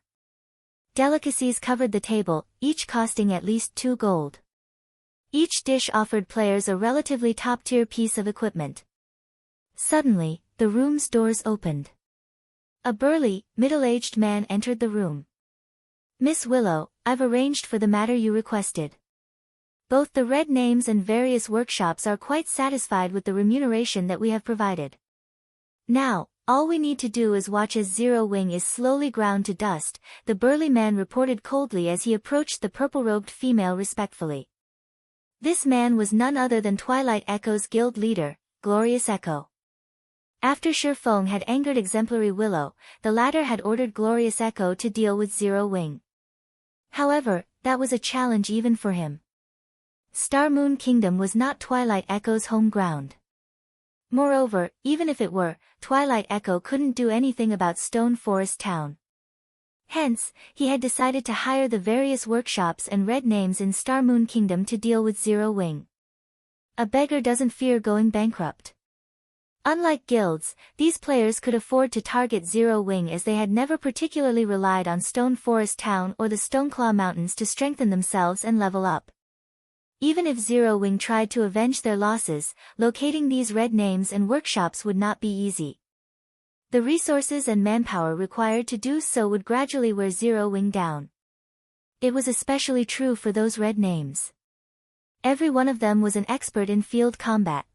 Delicacies covered the table, each costing at least 2 gold. Each dish offered players a relatively top-tier piece of equipment. Suddenly, the room's doors opened. A burly, middle-aged man entered the room. "Miss Willow, I've arranged for the matter you requested. Both the red names and various workshops are quite satisfied with the remuneration that we have provided. Now, all we need to do is watch as Zero Wing is slowly ground to dust," the burly man reported coldly as he approached the purple-robed female respectfully. This man was none other than Twilight Echo's guild leader, Glorious Echo. After Shifeng had angered Exemplary Willow, the latter had ordered Glorious Echo to deal with Zero Wing. However, that was a challenge even for him. Starmoon Kingdom was not Twilight Echo's home ground. Moreover, even if it were, Twilight Echo couldn't do anything about Stone Forest Town. Hence, he had decided to hire the various workshops and red names in Starmoon Kingdom to deal with Zero Wing. A beggar doesn't fear going bankrupt. Unlike guilds, these players could afford to target Zero Wing as they had never particularly relied on Stone Forest Town or the Stoneclaw Mountains to strengthen themselves and level up. Even if Zero Wing tried to avenge their losses, locating these red names and workshops would not be easy. The resources and manpower required to do so would gradually wear Zero Wing down. It was especially true for those red names. Every one of them was an expert in field combat.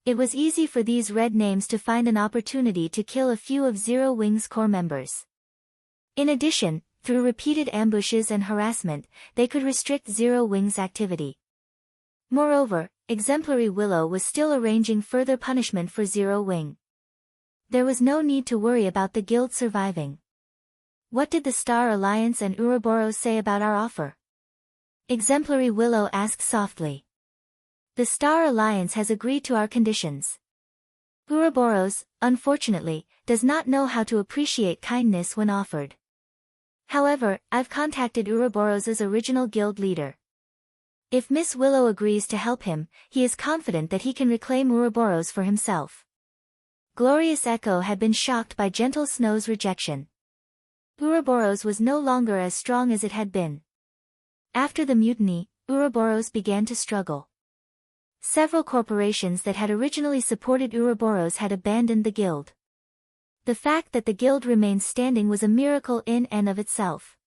It was easy for these red names to find an opportunity to kill a few of Zero Wing's core members. In addition, through repeated ambushes and harassment, they could restrict Zero Wing's activity. Moreover, Exemplary Willow was still arranging further punishment for Zero Wing. There was no need to worry about the guild surviving. "What did the Star Alliance and Ouroboros say about our offer?" Exemplary Willow asked softly. "The Star Alliance has agreed to our conditions. Ouroboros, unfortunately, does not know how to appreciate kindness when offered. However, I've contacted Ouroboros' original guild leader. If Miss Willow agrees to help him, he is confident that he can reclaim Ouroboros for himself." Glorious Echo had been shocked by Gentle Snow's rejection. Ouroboros was no longer as strong as it had been. After the mutiny, Ouroboros began to struggle. Several corporations that had originally supported Ouroboros had abandoned the guild. The fact that the guild remained standing was a miracle in and of itself.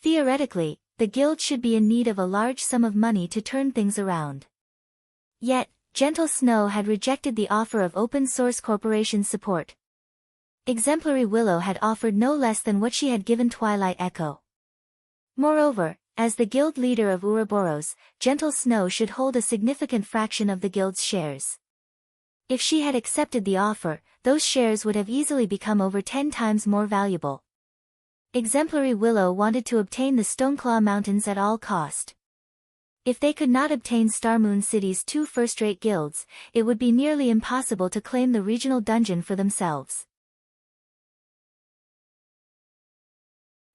Theoretically, the guild should be in need of a large sum of money to turn things around. Yet, Gentle Snow had rejected the offer of open source corporation support. Exemplary Willow had offered no less than what she had given Twilight Echo. Moreover, as the guild leader of Ouroboros, Gentle Snow should hold a significant fraction of the guild's shares. If she had accepted the offer, those shares would have easily become over 10 times more valuable. Exemplary Willow wanted to obtain the Stoneclaw Mountains at all cost. If they could not obtain Starmoon City's 2 first-rate guilds, it would be nearly impossible to claim the regional dungeon for themselves.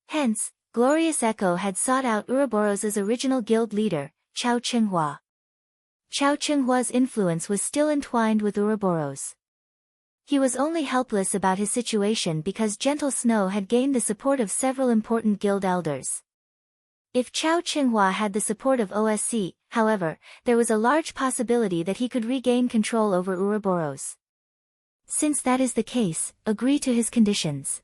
Hence, Glorious Echo had sought out Ouroboros' original guild leader, Chao Qinghua. Chao Qinghua's influence was still entwined with Ouroboros. He was only helpless about his situation because Gentle Snow had gained the support of several important guild elders. If Chao Qinghua had the support of OSC, however, there was a large possibility that he could regain control over Ouroboros. Since that is the case, agree to his conditions.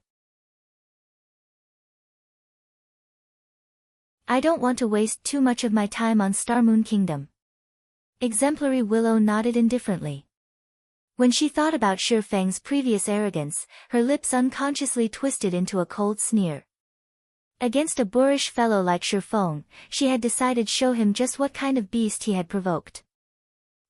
I don't want to waste too much of my time on Starmoon Kingdom. Exemplary Willow nodded indifferently. When she thought about Shifeng's previous arrogance, her lips unconsciously twisted into a cold sneer. Against a boorish fellow like Shifeng, she had decided to show him just what kind of beast he had provoked.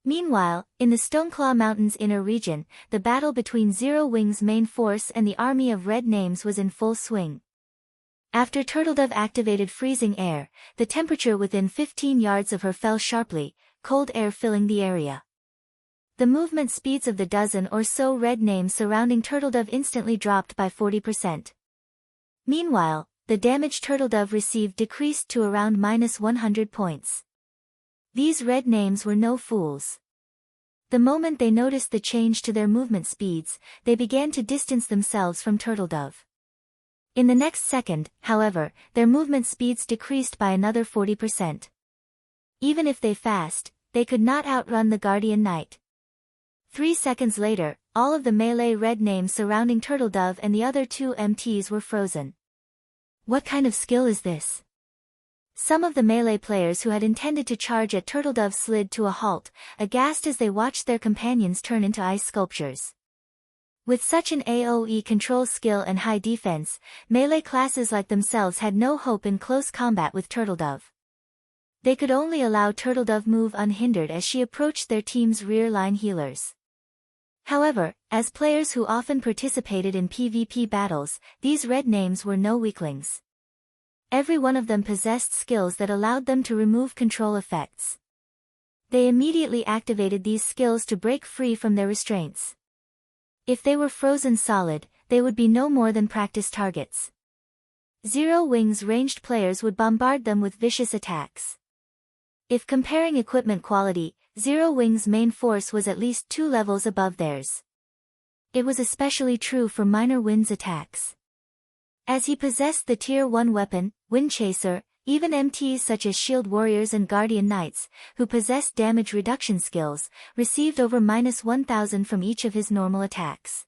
Meanwhile, in the Stoneclaw Mountains inner region, the battle between Zero Wing's main force and the army of Red Names was in full swing. After Turtledove activated freezing air, the temperature within 15 yards of her fell sharply, cold air filling the area. The movement speeds of the dozen or so red names surrounding Turtledove instantly dropped by 40%. Meanwhile, the damage Turtledove received decreased to around -100 points. These red names were no fools. The moment they noticed the change to their movement speeds, they began to distance themselves from Turtledove. In the next second, however, their movement speeds decreased by another 40%. Even if they fast, they could not outrun the Guardian Knight. 3 seconds later, all of the melee red names surrounding Turtledove and the other 2 MTs were frozen. What kind of skill is this? Some of the melee players who had intended to charge at Turtledove slid to a halt, aghast as they watched their companions turn into ice sculptures. With such an AoE control skill and high defense, melee classes like themselves had no hope in close combat with Turtledove. They could only allow Turtledove move unhindered as she approached their team's rear line healers. However, as players who often participated in PvP battles, these red names were no weaklings. Every one of them possessed skills that allowed them to remove control effects. They immediately activated these skills to break free from their restraints. If they were frozen solid, they would be no more than practice targets. Zero Wings ranged players would bombard them with vicious attacks. If comparing equipment quality, Zero Wings' main force was at least 2 levels above theirs. It was especially true for Minor Wind's attacks. As he possessed the Tier 1 weapon, Windchaser, even MTs such as Shield Warriors and Guardian Knights, who possessed damage reduction skills, received over -1000 from each of his normal attacks.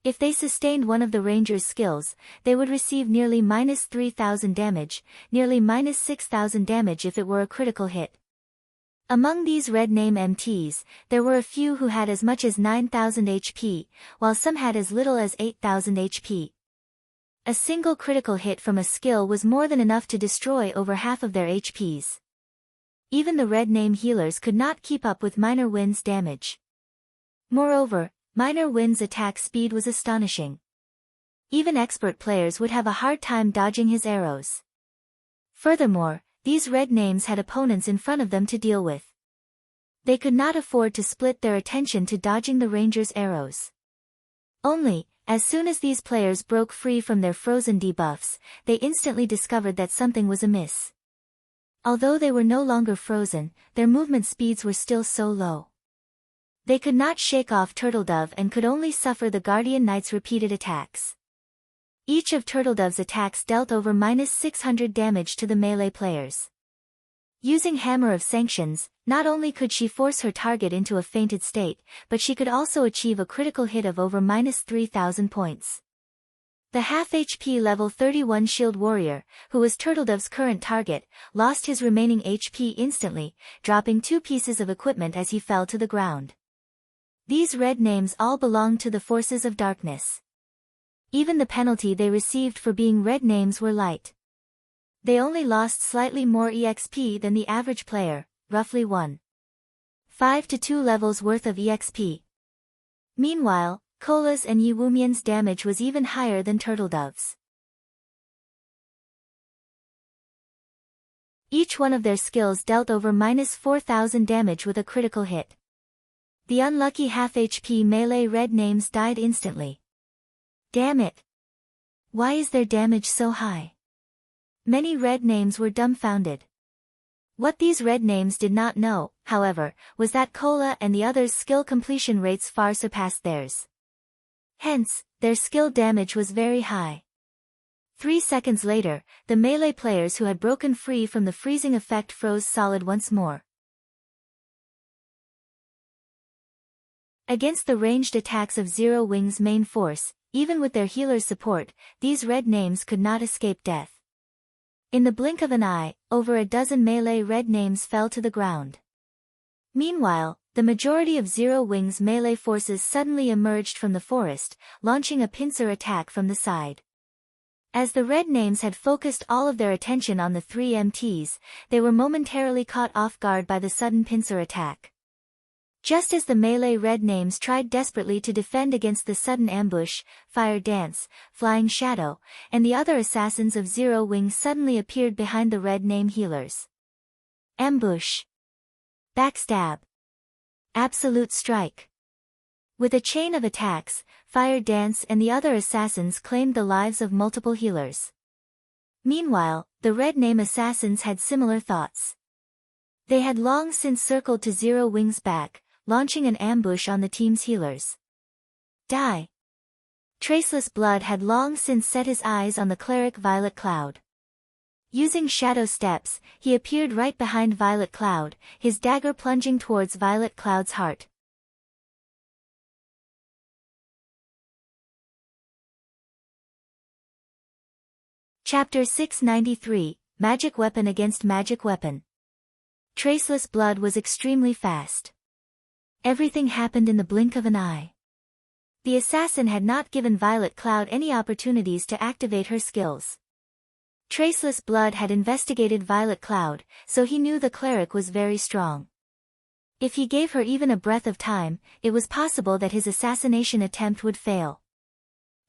If they sustained one of the Ranger's skills, they would receive nearly -3000 damage, nearly -6000 damage if it were a critical hit. Among these red name MTs, there were a few who had as much as 9000 HP, while some had as little as 8000 HP. A single critical hit from a skill was more than enough to destroy over half of their HPs. Even the red name healers could not keep up with Minor Wind's damage. Moreover, Minor Wind's attack speed was astonishing. Even expert players would have a hard time dodging his arrows. Furthermore, these red names had opponents in front of them to deal with. They could not afford to split their attention to dodging the Ranger's arrows. Only, as soon as these players broke free from their frozen debuffs, they instantly discovered that something was amiss. Although they were no longer frozen, their movement speeds were still so low. They could not shake off Turtledove and could only suffer the Guardian Knight's repeated attacks. Each of Turtledove's attacks dealt over -600 damage to the melee players. Using Hammer of Sanctions, not only could she force her target into a fainted state, but she could also achieve a critical hit of over -3000 points. The half-HP level 31 Shield Warrior, who was Turtledove's current target, lost his remaining HP instantly, dropping 2 pieces of equipment as he fell to the ground. These red names all belonged to the forces of darkness. Even the penalty they received for being red names were light. They only lost slightly more EXP than the average player, roughly 1.5 to 2 levels worth of EXP. Meanwhile, Cola's and Yiwumian's damage was even higher than Turtledove's. Each one of their skills dealt over -4000 damage with a critical hit. The unlucky half-HP melee red names died instantly. Damn it! Why is their damage so high? Many red names were dumbfounded. What these red names did not know, however, was that Cola and the others' skill completion rates far surpassed theirs. Hence, their skill damage was very high. 3 seconds later, the melee players who had broken free from the freezing effect froze solid once more. Against the ranged attacks of Zero Wing's main force, even with their healer's support, these red names could not escape death. In the blink of an eye, over a dozen melee red names fell to the ground. Meanwhile, the majority of Zero Wing's melee forces suddenly emerged from the forest, launching a pincer attack from the side. As the red names had focused all of their attention on the 3 MTs, they were momentarily caught off guard by the sudden pincer attack. Just as the melee red names tried desperately to defend against the sudden ambush, Fire Dance, Flying Shadow, and the other assassins of Zero Wing suddenly appeared behind the red name healers. Ambush. Backstab. Absolute Strike. With a chain of attacks, Fire Dance and the other assassins claimed the lives of multiple healers. Meanwhile, the red name assassins had similar thoughts. They had long since circled to Zero Wing's back, launching an ambush on the team's healers. Die. Traceless Blood had long since set his eyes on the cleric Violet Cloud. Using shadow steps, he appeared right behind Violet Cloud, his dagger plunging towards Violet Cloud's heart. Chapter 693, Magic Weapon Against Magic Weapon. Traceless Blood was extremely fast. Everything happened in the blink of an eye. The assassin had not given Violet Cloud any opportunities to activate her skills. Traceless Blood had investigated Violet Cloud, so he knew the cleric was very strong. If he gave her even a breath of time, it was possible that his assassination attempt would fail.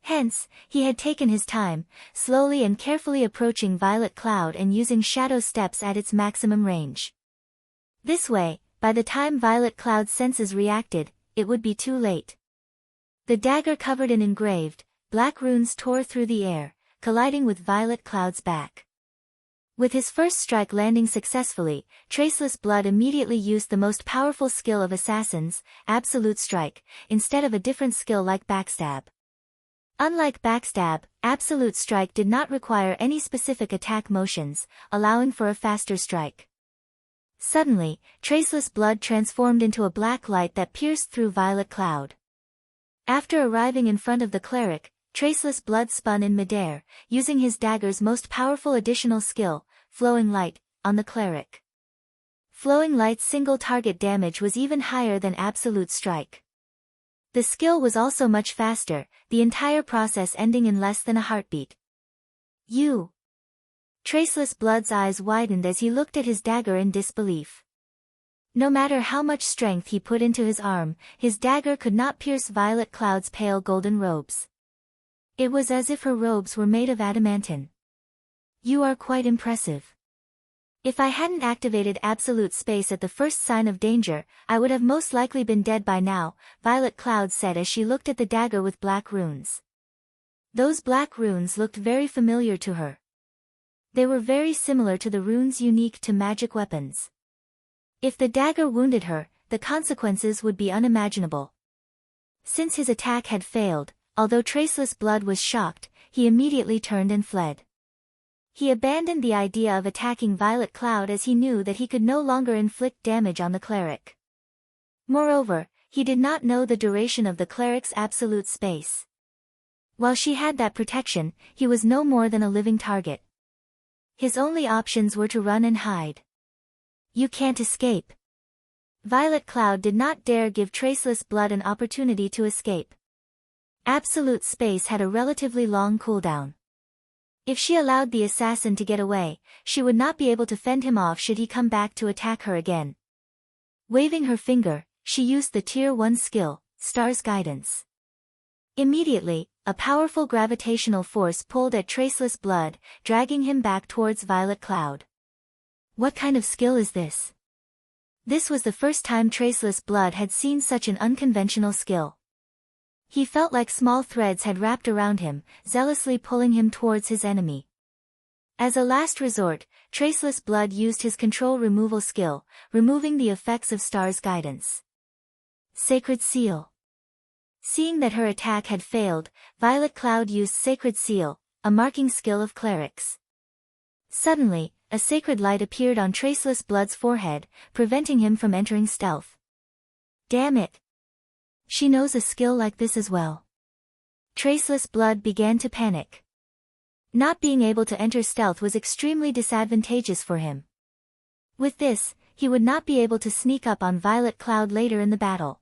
Hence, he had taken his time, slowly and carefully approaching Violet Cloud and using shadow steps at its maximum range. This way, by the time Violet Cloud's senses reacted, it would be too late. The dagger covered in engraved, black runes tore through the air, colliding with Violet Cloud's back. With his first strike landing successfully, Traceless Blood immediately used the most powerful skill of assassins, Absolute Strike, instead of a different skill like Backstab. Unlike Backstab, Absolute Strike did not require any specific attack motions, allowing for a faster strike. Suddenly, Traceless Blood transformed into a black light that pierced through Violet Cloud. After arriving in front of the cleric, Traceless Blood spun in midair, using his dagger's most powerful additional skill, Flowing Light, on the cleric. Flowing Light's single target damage was even higher than Absolute Strike. The skill was also much faster, the entire process ending in less than a heartbeat. Traceless Blood's eyes widened as he looked at his dagger in disbelief. No matter how much strength he put into his arm, his dagger could not pierce Violet Cloud's pale golden robes. It was as if her robes were made of adamantine. You are quite impressive. If I hadn't activated Absolute Space at the first sign of danger, I would have most likely been dead by now, Violet Cloud said as she looked at the dagger with black runes. Those black runes looked very familiar to her. They were very similar to the runes unique to magic weapons. If the dagger wounded her, the consequences would be unimaginable. Since his attack had failed, although Traceless Blood was shocked, he immediately turned and fled. He abandoned the idea of attacking Violet Cloud as he knew that he could no longer inflict damage on the cleric. Moreover, he did not know the duration of the cleric's Absolute Space. While she had that protection, he was no more than a living target. His only options were to run and hide. You can't escape. Violet Cloud did not dare give Traceless Blood an opportunity to escape. Absolute Space had a relatively long cooldown. If she allowed the assassin to get away, she would not be able to fend him off should he come back to attack her again. Waving her finger, she used the Tier 1 skill, Star's Guidance. Immediately, a powerful gravitational force pulled at Traceless Blood, dragging him back towards Violet Cloud. What kind of skill is this? This was the first time Traceless Blood had seen such an unconventional skill. He felt like small threads had wrapped around him, zealously pulling him towards his enemy. As a last resort, Traceless Blood used his control removal skill, removing the effects of Star's Guidance. Sacred Seal. Seeing that her attack had failed, Violet Cloud used Sacred Seal, a marking skill of clerics. Suddenly, a sacred light appeared on Traceless Blood's forehead, preventing him from entering stealth. Damn it! She knows a skill like this as well. Traceless Blood began to panic. Not being able to enter stealth was extremely disadvantageous for him. With this, he would not be able to sneak up on Violet Cloud later in the battle.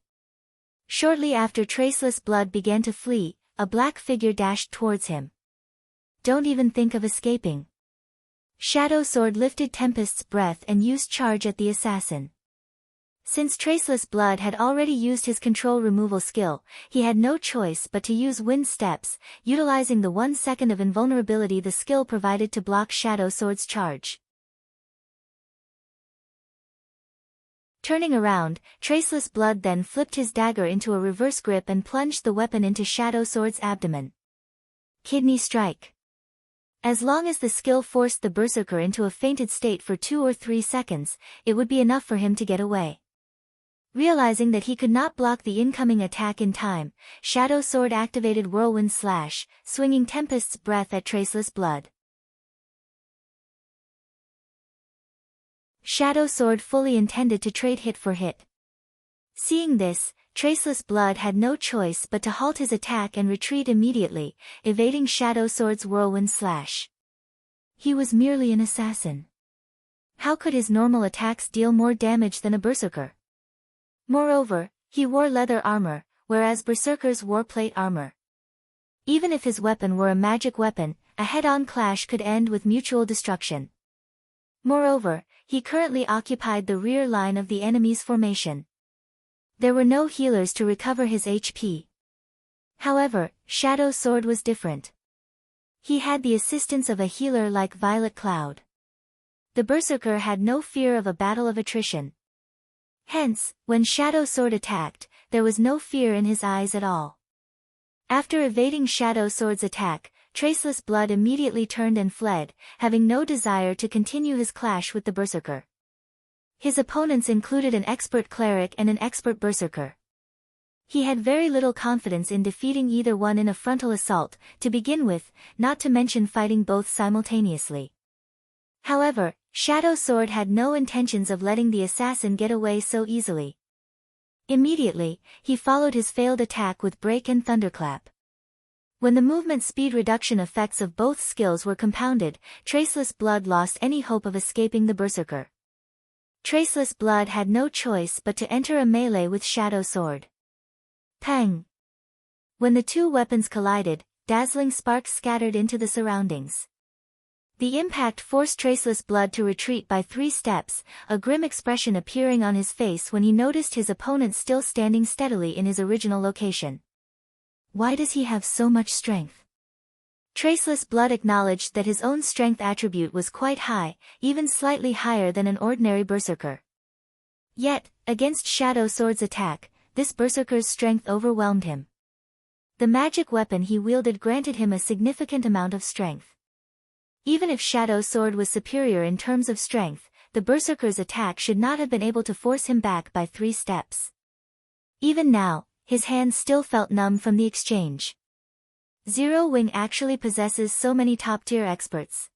Shortly after Traceless Blood began to flee, a black figure dashed towards him. Don't even think of escaping. Shadow Sword lifted Tempest's breath and used charge at the assassin. Since Traceless Blood had already used his control removal skill, he had no choice but to use Wind Steps, utilizing the 1 second of invulnerability the skill provided to block Shadow Sword's charge. Turning around, Traceless Blood then flipped his dagger into a reverse grip and plunged the weapon into Shadow Sword's abdomen. Kidney Strike. As long as the skill forced the berserker into a fainted state for 2 or 3 seconds, it would be enough for him to get away. Realizing that he could not block the incoming attack in time, Shadow Sword activated Whirlwind Slash, swinging Tempest's Breath at Traceless Blood. Shadow Sword fully intended to trade hit for hit. Seeing this, Traceless Blood had no choice but to halt his attack and retreat immediately, evading Shadow Sword's Whirlwind Slash. He was merely an assassin. How could his normal attacks deal more damage than a berserker? Moreover, he wore leather armor, whereas berserkers wore plate armor. Even if his weapon were a magic weapon, a head-on clash could end with mutual destruction. Moreover, he currently occupied the rear line of the enemy's formation. There were no healers to recover his HP. However, Shadow Sword was different. He had the assistance of a healer like Violet Cloud. The berserker had no fear of a battle of attrition. Hence, when Shadow Sword attacked, there was no fear in his eyes at all. After evading Shadow Sword's attack, Traceless Blood immediately turned and fled, having no desire to continue his clash with the berserker. His opponents included an expert cleric and an expert berserker. He had very little confidence in defeating either one in a frontal assault, to begin with, not to mention fighting both simultaneously. However, Shadow Sword had no intentions of letting the assassin get away so easily. Immediately, he followed his failed attack with Break and Thunderclap. When the movement speed reduction effects of both skills were compounded, Traceless Blood lost any hope of escaping the berserker. Traceless Blood had no choice but to enter a melee with Shadow Sword. Pang! When the two weapons collided, dazzling sparks scattered into the surroundings. The impact forced Traceless Blood to retreat by 3 steps, a grim expression appearing on his face when he noticed his opponent still standing steadily in his original location. Why does he have so much strength? Traceless Blood acknowledged that his own strength attribute was quite high, even slightly higher than an ordinary berserker. Yet, against Shadow Sword's attack, this berserker's strength overwhelmed him. The magic weapon he wielded granted him a significant amount of strength. Even if Shadow Sword was superior in terms of strength, the berserker's attack should not have been able to force him back by 3 steps. Even now, his hands still felt numb from the exchange. Zero Wing actually possesses so many top-tier experts.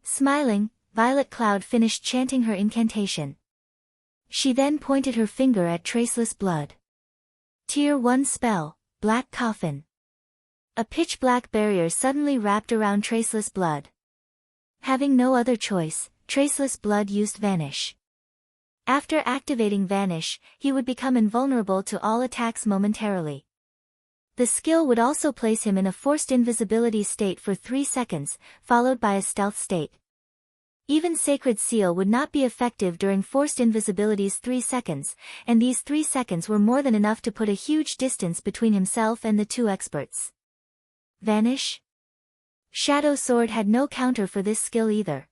Smiling, Violet Cloud finished chanting her incantation. She then pointed her finger at Traceless Blood. Tier 1 spell, Black Coffin. A pitch-black barrier suddenly wrapped around Traceless Blood. Having no other choice, Traceless Blood used Vanish. After activating Vanish, he would become invulnerable to all attacks momentarily. The skill would also place him in a forced invisibility state for 3 seconds, followed by a stealth state. Even Sacred Seal would not be effective during forced invisibility's 3 seconds, and these 3 seconds were more than enough to put a huge distance between himself and the two experts. Vanish? Shadow Sword had no counter for this skill either.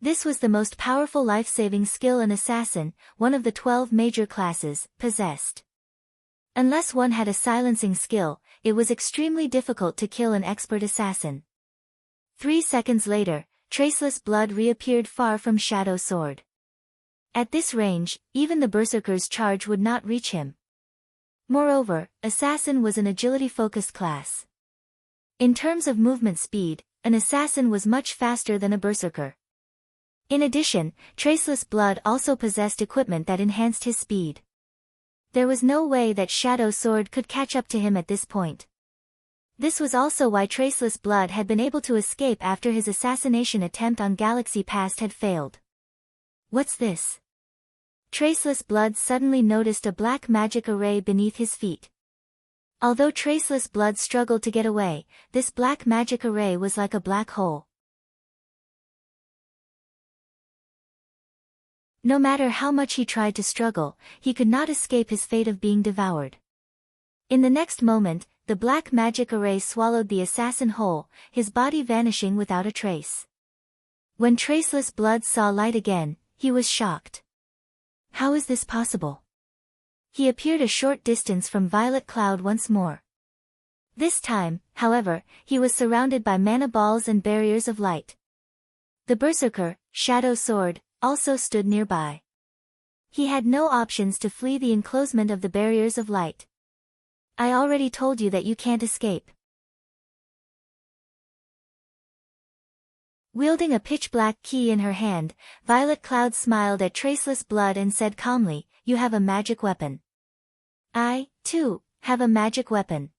This was the most powerful life-saving skill an assassin, one of the 12 major classes, possessed. Unless one had a silencing skill, it was extremely difficult to kill an expert assassin. 3 seconds later, Traceless Blood reappeared far from Shadow Sword. At this range, even the berserker's charge would not reach him. Moreover, assassin was an agility-focused class. In terms of movement speed, an assassin was much faster than a berserker. In addition, Traceless Blood also possessed equipment that enhanced his speed. There was no way that Shadow Sword could catch up to him at this point. This was also why Traceless Blood had been able to escape after his assassination attempt on Galaxy Past had failed. What's this? Traceless Blood suddenly noticed a black magic array beneath his feet. Although Traceless Blood struggled to get away, this black magic array was like a black hole. No matter how much he tried to struggle, he could not escape his fate of being devoured. In the next moment, the black magic array swallowed the assassin whole, his body vanishing without a trace. When Traceless Blood saw light again, he was shocked. How is this possible? He appeared a short distance from Violet Cloud once more. This time, however, he was surrounded by mana balls and barriers of light. The Berserker, Shadow Sword, also stood nearby. He had no options to flee the enclosement of the barriers of light. I already told you that you can't escape. Wielding a pitch-black key in her hand, Violet Cloud smiled at Traceless Blood and said calmly, "You have a magic weapon. I, too, have a magic weapon."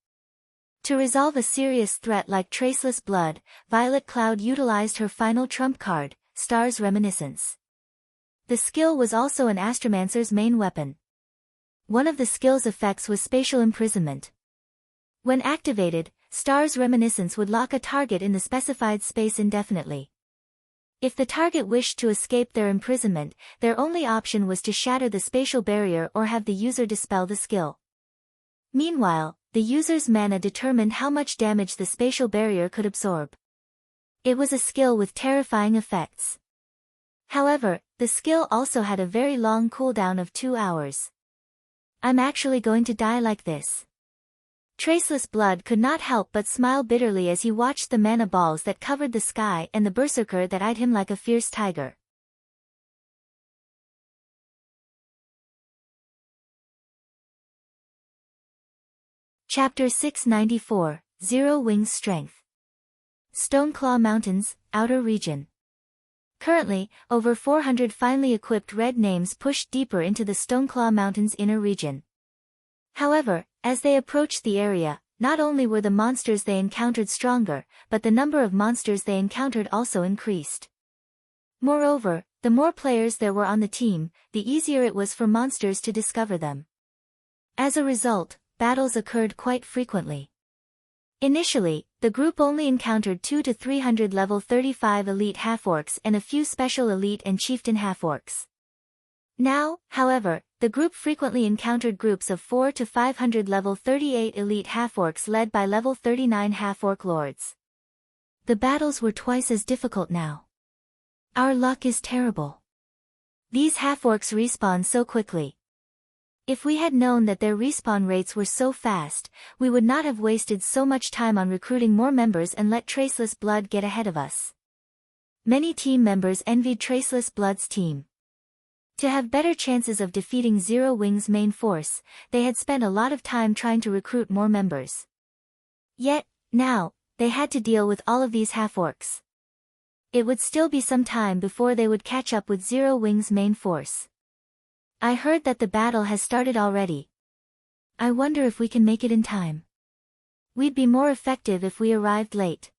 To resolve a serious threat like Traceless Blood, Violet Cloud utilized her final trump card, Star's Reminiscence. The skill was also an Astromancer's main weapon. One of the skill's effects was spatial imprisonment. When activated, Star's Reminiscence would lock a target in the specified space indefinitely. If the target wished to escape their imprisonment, their only option was to shatter the spatial barrier or have the user dispel the skill. Meanwhile, the user's mana determined how much damage the spatial barrier could absorb. It was a skill with terrifying effects. However, the skill also had a very long cooldown of 2 hours. I'm actually going to die like this. Traceless Blood could not help but smile bitterly as he watched the mana balls that covered the sky and the Berserker that eyed him like a fierce tiger. Chapter 694, Zero Wings Strength. Stoneclaw Mountains, Outer Region. Currently, over 400 finely equipped red names pushed deeper into the Stoneclaw Mountains inner region. However, as they approached the area, not only were the monsters they encountered stronger, but the number of monsters they encountered also increased. Moreover, the more players there were on the team, the easier it was for monsters to discover them. As a result, battles occurred quite frequently. Initially, the group only encountered 200 to 300 level 35 elite half-orcs and a few special elite and chieftain half-orcs. Now, however, the group frequently encountered groups of 400 to 500 level 38 elite half-orcs led by level 39 half-orc lords. The battles were twice as difficult now. Our luck is terrible. These half-orcs respawn so quickly. If we had known that their respawn rates were so fast, we would not have wasted so much time on recruiting more members and let Traceless Blood get ahead of us. Many team members envied Traceless Blood's team. To have better chances of defeating Zero Wings' main force, they had spent a lot of time trying to recruit more members. Yet, now, they had to deal with all of these half-orcs. It would still be some time before they would catch up with Zero Wings' main force. I heard that the battle has started already. I wonder if we can make it in time. We'd be more effective if we arrived late.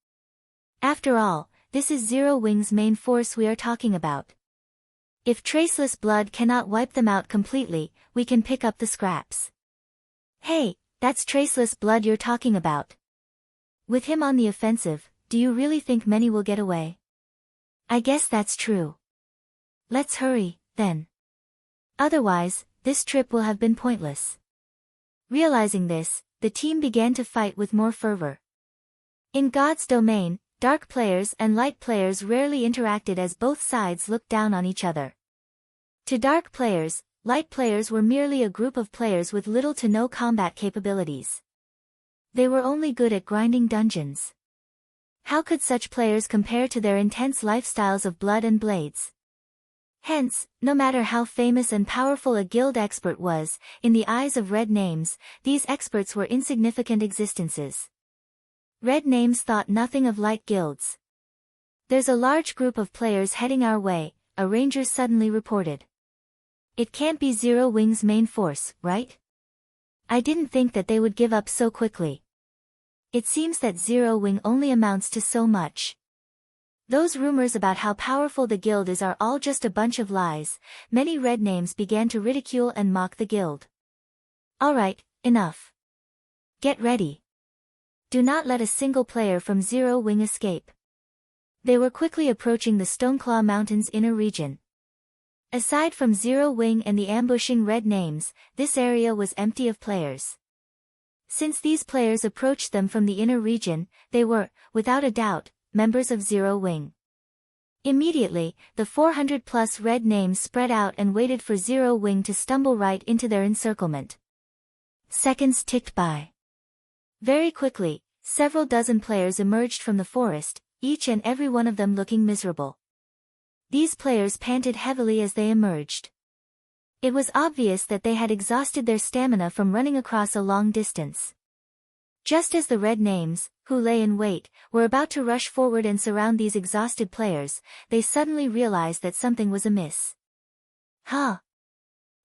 After all, this is Zero Wings' main force we are talking about. If Traceless Blood cannot wipe them out completely, we can pick up the scraps. Hey, that's Traceless Blood you're talking about. With him on the offensive, do you really think many will get away? I guess that's true. Let's hurry, then. Otherwise, this trip will have been pointless. Realizing this, the team began to fight with more fervor. In God's domain, dark players and light players rarely interacted as both sides looked down on each other. To dark players, light players were merely a group of players with little to no combat capabilities. They were only good at grinding dungeons. How could such players compare to their intense lifestyles of blood and blades? Hence, no matter how famous and powerful a guild expert was, in the eyes of red names, these experts were insignificant existences. Red names thought nothing of light guilds. There's a large group of players heading our way, a ranger suddenly reported. It can't be Zero Wings' main force, right? I didn't think that they would give up so quickly. It seems that Zero Wing only amounts to so much. Those rumors about how powerful the guild is are all just a bunch of lies. Many red names began to ridicule and mock the guild. Alright, enough. Get ready. Do not let a single player from Zero Wing escape. They were quickly approaching the Stoneclaw Mountains inner region. Aside from Zero Wing and the ambushing red names, this area was empty of players. Since these players approached them from the inner region, they were, without a doubt, members of Zero Wing. Immediately, the 400-plus red names spread out and waited for Zero Wing to stumble right into their encirclement. Seconds ticked by. Very quickly, several dozen players emerged from the forest, each and every one of them looking miserable. These players panted heavily as they emerged. It was obvious that they had exhausted their stamina from running across a long distance. Just as the red names, who lay in wait, were about to rush forward and surround these exhausted players, they suddenly realized that something was amiss. Huh?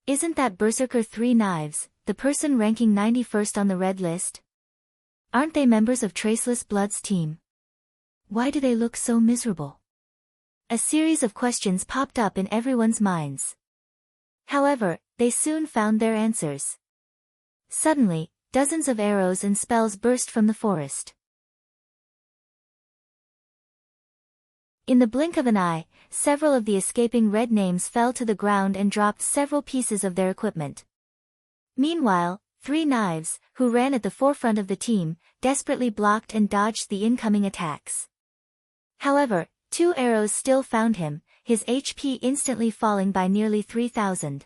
Isn't that Berserker 3 Knives, the person ranking 91st on the red list? Aren't they members of Traceless Blood's team? Why do they look so miserable? A series of questions popped up in everyone's minds. However, they soon found their answers. Suddenly, dozens of arrows and spells burst from the forest. In the blink of an eye, several of the escaping red names fell to the ground and dropped several pieces of their equipment. Meanwhile, 3 Knives, who ran at the forefront of the team, desperately blocked and dodged the incoming attacks. However, 2 arrows still found him, his HP instantly falling by nearly 3,000.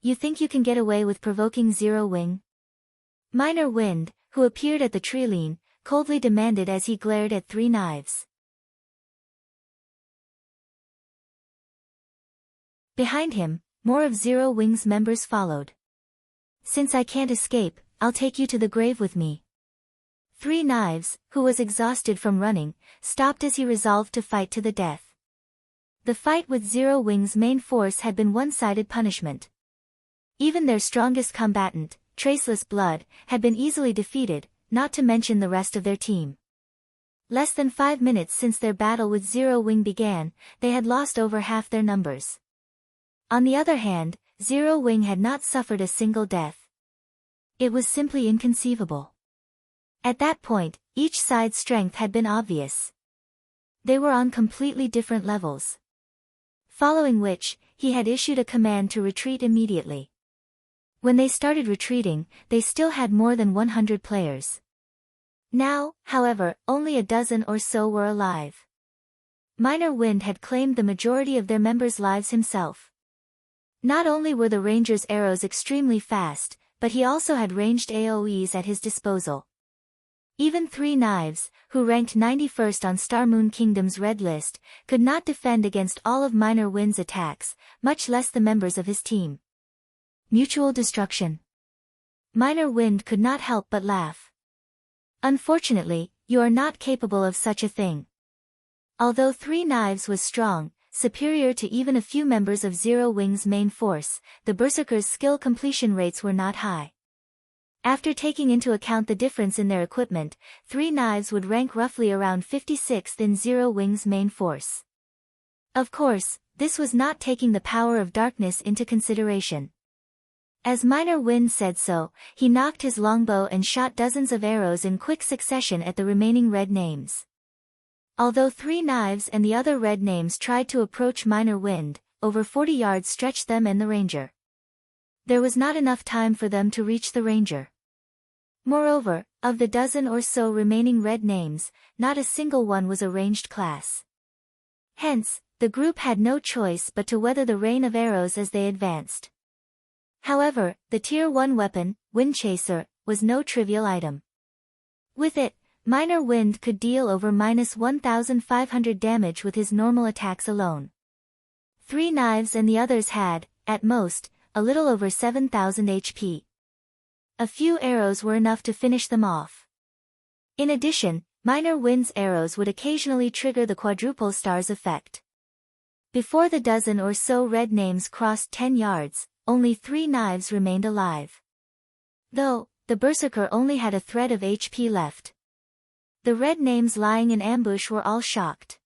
You think you can get away with provoking Zero Wing? Minor Wind, who appeared at the tree-line, coldly demanded as he glared at 3 Knives. Behind him, more of Zero Wing's members followed. Since I can't escape, I'll take you to the grave with me. 3 Knives, who was exhausted from running, stopped as he resolved to fight to the death. The fight with Zero Wing's main force had been one-sided punishment. Even their strongest combatant, Traceless Blood, had been easily defeated, not to mention the rest of their team. Less than 5 minutes since their battle with Zero Wing began, they had lost over half their numbers. On the other hand, Zero Wing had not suffered a single death. It was simply inconceivable. At that point, each side's strength had been obvious. They were on completely different levels. Following which, he had issued a command to retreat immediately. When they started retreating, they still had more than 100 players. Now, however, only a dozen or so were alive. Minor Wind had claimed the majority of their members' lives himself. Not only were the Ranger's arrows extremely fast, but he also had ranged AoEs at his disposal. Even 3 Knives, who ranked 91st on Star Moon Kingdom's red list, could not defend against all of Minor Wind's attacks, much less the members of his team. Mutual destruction. Minor Wind could not help but laugh. Unfortunately, you are not capable of such a thing. Although 3 Knives was strong, superior to even a few members of Zero Wing's main force, the Berserkers' skill completion rates were not high. After taking into account the difference in their equipment, 3 Knives would rank roughly around 56th in Zero Wing's main force. Of course, this was not taking the power of darkness into consideration. As Minor Wind said so, he knocked his longbow and shot dozens of arrows in quick succession at the remaining red names. Although 3 Knives and the other red names tried to approach Minor Wind, over 40 yards stretched them and the Ranger. There was not enough time for them to reach the Ranger. Moreover, of the dozen or so remaining red names, not a single one was a ranged class. Hence, the group had no choice but to weather the rain of arrows as they advanced. However, the Tier 1 weapon, Windchaser, was no trivial item. With it, Minor Wind could deal over -1,500 damage with his normal attacks alone. 3 Knives and the others had, at most, a little over 7,000 HP. A few arrows were enough to finish them off. In addition, Minor Wind's arrows would occasionally trigger the quadruple stars effect. Before the dozen or so red names crossed 10 yards, only 3 Knives remained alive. Though, the Berserker only had a thread of HP left. The red names lying in ambush were all shocked.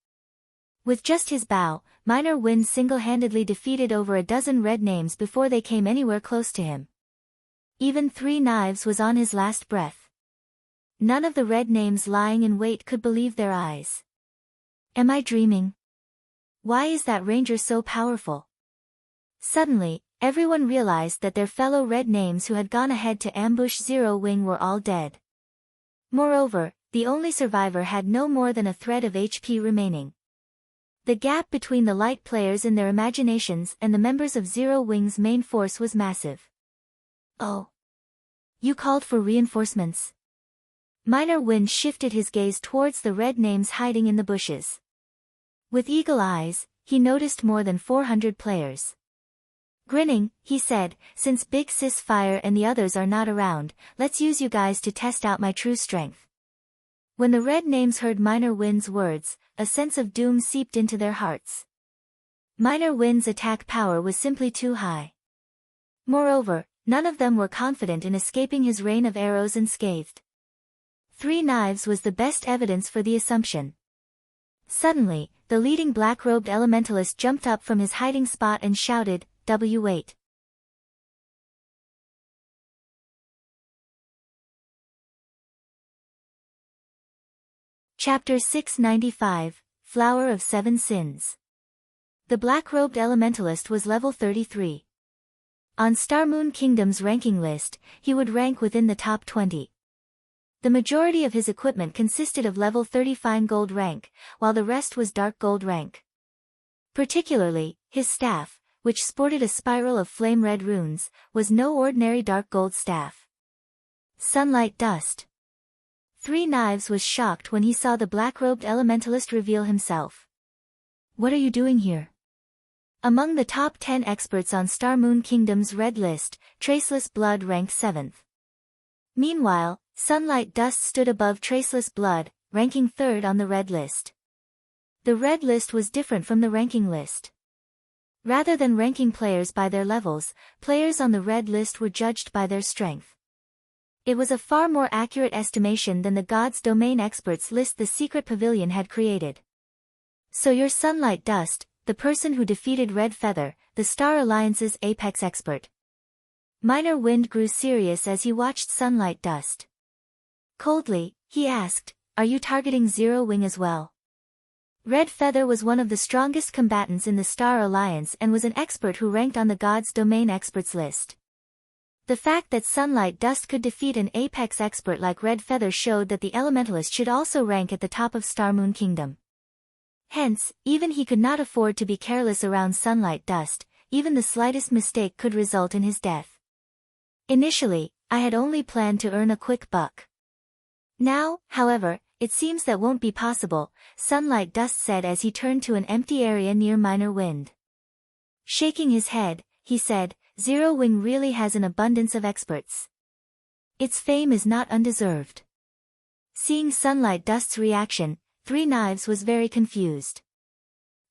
With just his bow, Minor Wind single-handedly defeated over a dozen red names before they came anywhere close to him. Even 3 Knives was on his last breath. None of the red names lying in wait could believe their eyes. Am I dreaming? Why is that Ranger so powerful? Suddenly, everyone realized that their fellow red names who had gone ahead to ambush Zero Wing were all dead. Moreover, the only survivor had no more than a thread of HP remaining. The gap between the light players in their imaginations and the members of Zero Wing's main force was massive. Oh. You called for reinforcements? Minor Wind shifted his gaze towards the red names hiding in the bushes. With eagle eyes, he noticed more than 400 players. Grinning, he said, since Big Sis Fire and the others are not around, let's use you guys to test out my true strength. When the red names heard Minor Wind's words, a sense of doom seeped into their hearts. Minor Wind's attack power was simply too high. Moreover, none of them were confident in escaping his rain of arrows unscathed. 3 Knives was the best evidence for the assumption. Suddenly, the leading black-robed elementalist jumped up from his hiding spot and shouted, "Wait." Chapter 695, Flower of Seven Sins. The black-robed elementalist was level 33. On Star Moon Kingdom's ranking list, he would rank within the top 20. The majority of his equipment consisted of level 30 fine gold rank, while the rest was dark gold rank. Particularly, his staff, which sported a spiral of flame-red runes, was no ordinary dark gold staff. Sunlight Dust. 3 Knives was shocked when he saw the black-robed elementalist reveal himself. What are you doing here? Among the top 10 experts on Star Moon Kingdom's red list, Traceless Blood ranked 7th. Meanwhile, Sunlight Dust stood above Traceless Blood, ranking 3rd on the red list. The red list was different from the ranking list. Rather than ranking players by their levels, players on the red list were judged by their strength. It was a far more accurate estimation than the God's Domain experts list the secret pavilion had created. So you're Sunlight Dust, the person who defeated Red Feather, the Star Alliance's apex expert. Minor Wind grew serious as he watched Sunlight Dust. Coldly, he asked, are you targeting Zero Wing as well? Red Feather was one of the strongest combatants in the Star Alliance and was an expert who ranked on the God's Domain experts list. The fact that Sunlight Dust could defeat an apex expert like Red Feather showed that the elementalist should also rank at the top of Star Moon Kingdom. Hence, even he could not afford to be careless around Sunlight Dust, even the slightest mistake could result in his death. Initially, I had only planned to earn a quick buck. Now, however, it seems that won't be possible, Sunlight Dust said as he turned to an empty area near Minor Wind. Shaking his head, he said, Zero Wing really has an abundance of experts. Its fame is not undeserved. Seeing Sunlight Dust's reaction, 3 Knives was very confused.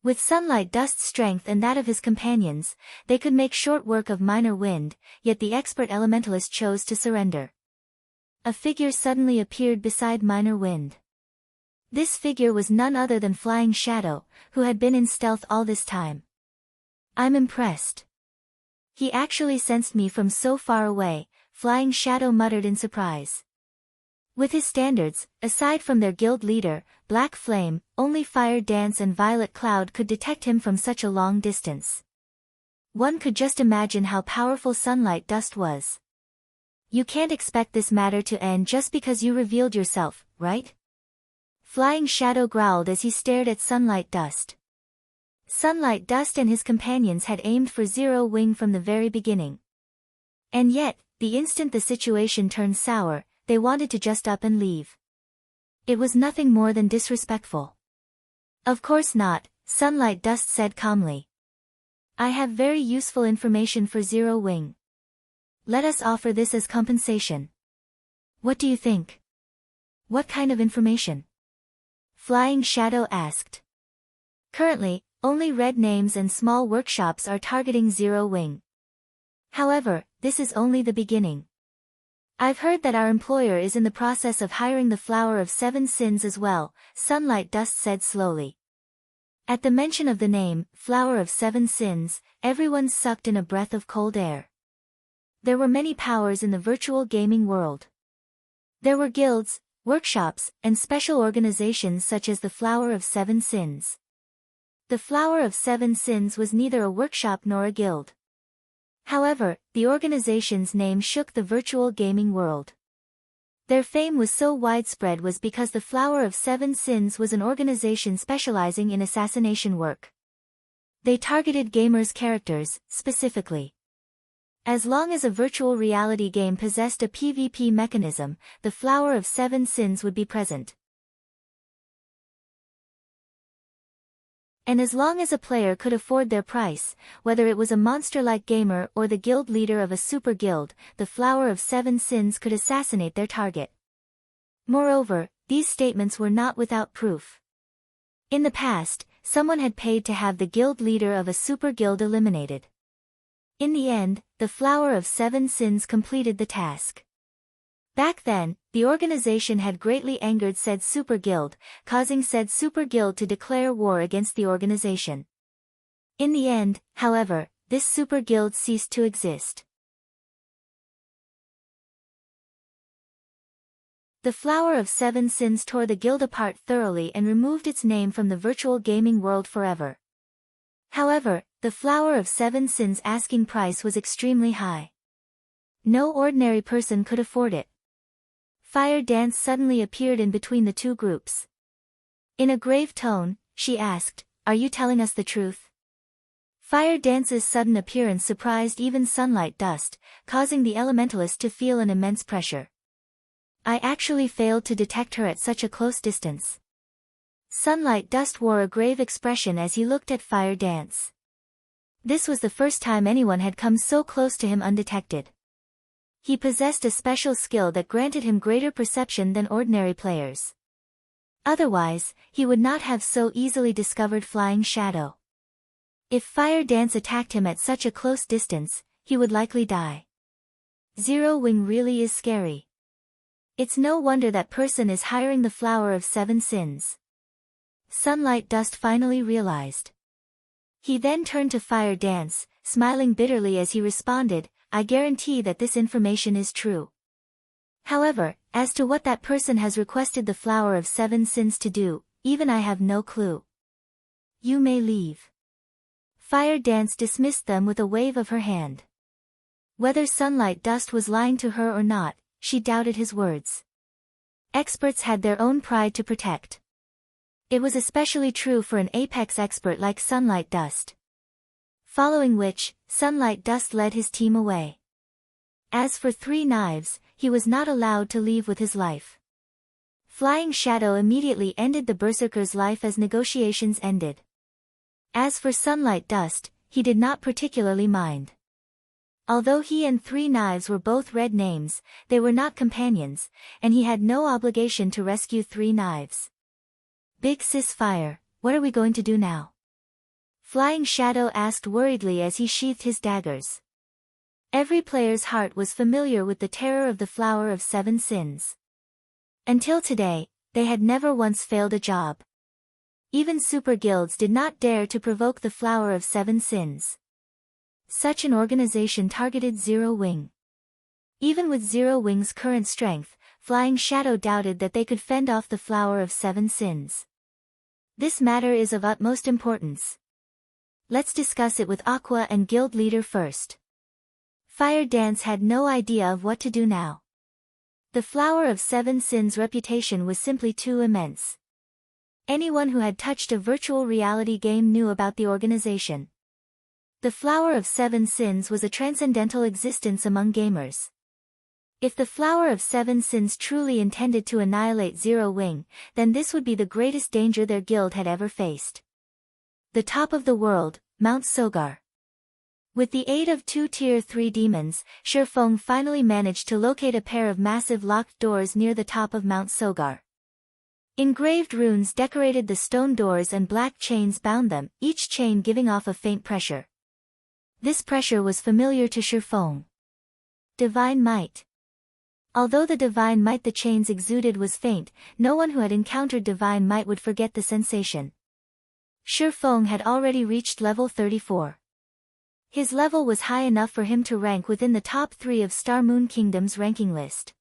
With Sunlight Dust's strength and that of his companions, they could make short work of Minor Wind, yet the expert elementalist chose to surrender. A figure suddenly appeared beside Minor Wind. This figure was none other than Flying Shadow, who had been in stealth all this time. I'm impressed. He actually sensed me from so far away, Flying Shadow muttered in surprise. With his standards, aside from their guild leader, Black Flame, only Fire Dance and Violet Cloud could detect him from such a long distance. One could just imagine how powerful Sunlight Dust was. You can't expect this matter to end just because you revealed yourself, right? Flying Shadow growled as he stared at Sunlight Dust. Sunlight Dust and his companions had aimed for Zero Wing from the very beginning. And yet, the instant the situation turned sour, they wanted to just up and leave. It was nothing more than disrespectful. Of course not, Sunlight Dust said calmly. I have very useful information for Zero Wing. Let us offer this as compensation. What do you think? What kind of information? Flying Shadow asked. Currently, only red names and small workshops are targeting Zero Wing. However, this is only the beginning. I've heard that our employer is in the process of hiring the Flower of Seven Sins as well, Sunlight Dust said slowly. At the mention of the name, Flower of Seven Sins, everyone sucked in a breath of cold air. There were many powers in the virtual gaming world. There were guilds, workshops, and special organizations such as the Flower of Seven Sins. The Flower of Seven Sins was neither a workshop nor a guild. However, the organization's name shook the virtual gaming world. Their fame was so widespread was because the Flower of Seven Sins was an organization specializing in assassination work. They targeted gamers' characters, specifically. As long as a virtual reality game possessed a PvP mechanism, the Flower of Seven Sins would be present. And as long as a player could afford their price, whether it was a monster-like gamer or the guild leader of a super guild, the Flower of Seven Sins could assassinate their target. Moreover, these statements were not without proof. In the past, someone had paid to have the guild leader of a super guild eliminated. In the end, the Flower of Seven Sins completed the task. Back then, the organization had greatly angered said super guild, causing said super guild to declare war against the organization. In the end, however, this super guild ceased to exist. The Flower of Seven Sins tore the guild apart thoroughly and removed its name from the virtual gaming world forever. However, the Flower of Seven Sins' asking price was extremely high. No ordinary person could afford it. Fire Dance suddenly appeared in between the two groups. In a grave tone, she asked, "Are you telling us the truth?" Fire Dance's sudden appearance surprised even Sunlight Dust, causing the elementalist to feel an immense pressure. I actually failed to detect her at such a close distance. Sunlight Dust wore a grave expression as he looked at Fire Dance. This was the first time anyone had come so close to him undetected. He possessed a special skill that granted him greater perception than ordinary players. Otherwise, he would not have so easily discovered Flying Shadow. If Fire Dance attacked him at such a close distance, he would likely die. Zero Wing really is scary. It's no wonder that person is hiring the Flower of Seven Sins. Sunlight Dust finally realized. He then turned to Fire Dance, smiling bitterly as he responded, "I guarantee that this information is true. However, as to what that person has requested the Flower of Seven Sins to do, even I have no clue. You may leave." Fire Dance dismissed them with a wave of her hand. Whether Sunlight Dust was lying to her or not, she doubted his words. Experts had their own pride to protect. It was especially true for an apex expert like Sunlight Dust. Following which, Sunlight Dust led his team away. As for Three Knives, he was not allowed to leave with his life. Flying Shadow immediately ended the Berserker's life as negotiations ended. As for Sunlight Dust, he did not particularly mind. Although he and Three Knives were both red names, they were not companions, and he had no obligation to rescue Three Knives. "Big Sis Fire, what are we going to do now?" Flying Shadow asked worriedly as he sheathed his daggers. Every player's heart was familiar with the terror of the Flower of Seven Sins. Until today, they had never once failed a job. Even super guilds did not dare to provoke the Flower of Seven Sins. Such an organization targeted Zero Wing. Even with Zero Wing's current strength, Flying Shadow doubted that they could fend off the Flower of Seven Sins. This matter is of utmost importance. Let's discuss it with Aqua and guild leader first. Fire Dance had no idea of what to do now. The Flower of Seven Sins' reputation was simply too immense. Anyone who had touched a virtual reality game knew about the organization. The Flower of Seven Sins was a transcendental existence among gamers. If the Flower of Seven Sins truly intended to annihilate Zero Wing, then this would be the greatest danger their guild had ever faced. The top of the world, Mount Sogar. With the aid of two Tier 3 demons, Shifeng finally managed to locate a pair of massive locked doors near the top of Mount Sogar. Engraved runes decorated the stone doors and black chains bound them, each chain giving off a faint pressure. This pressure was familiar to Shifeng. Divine Might. Although the divine might the chains exuded was faint, no one who had encountered divine might would forget the sensation. Shifeng had already reached level 34. His level was high enough for him to rank within the top 3 of Star Moon Kingdom's ranking list.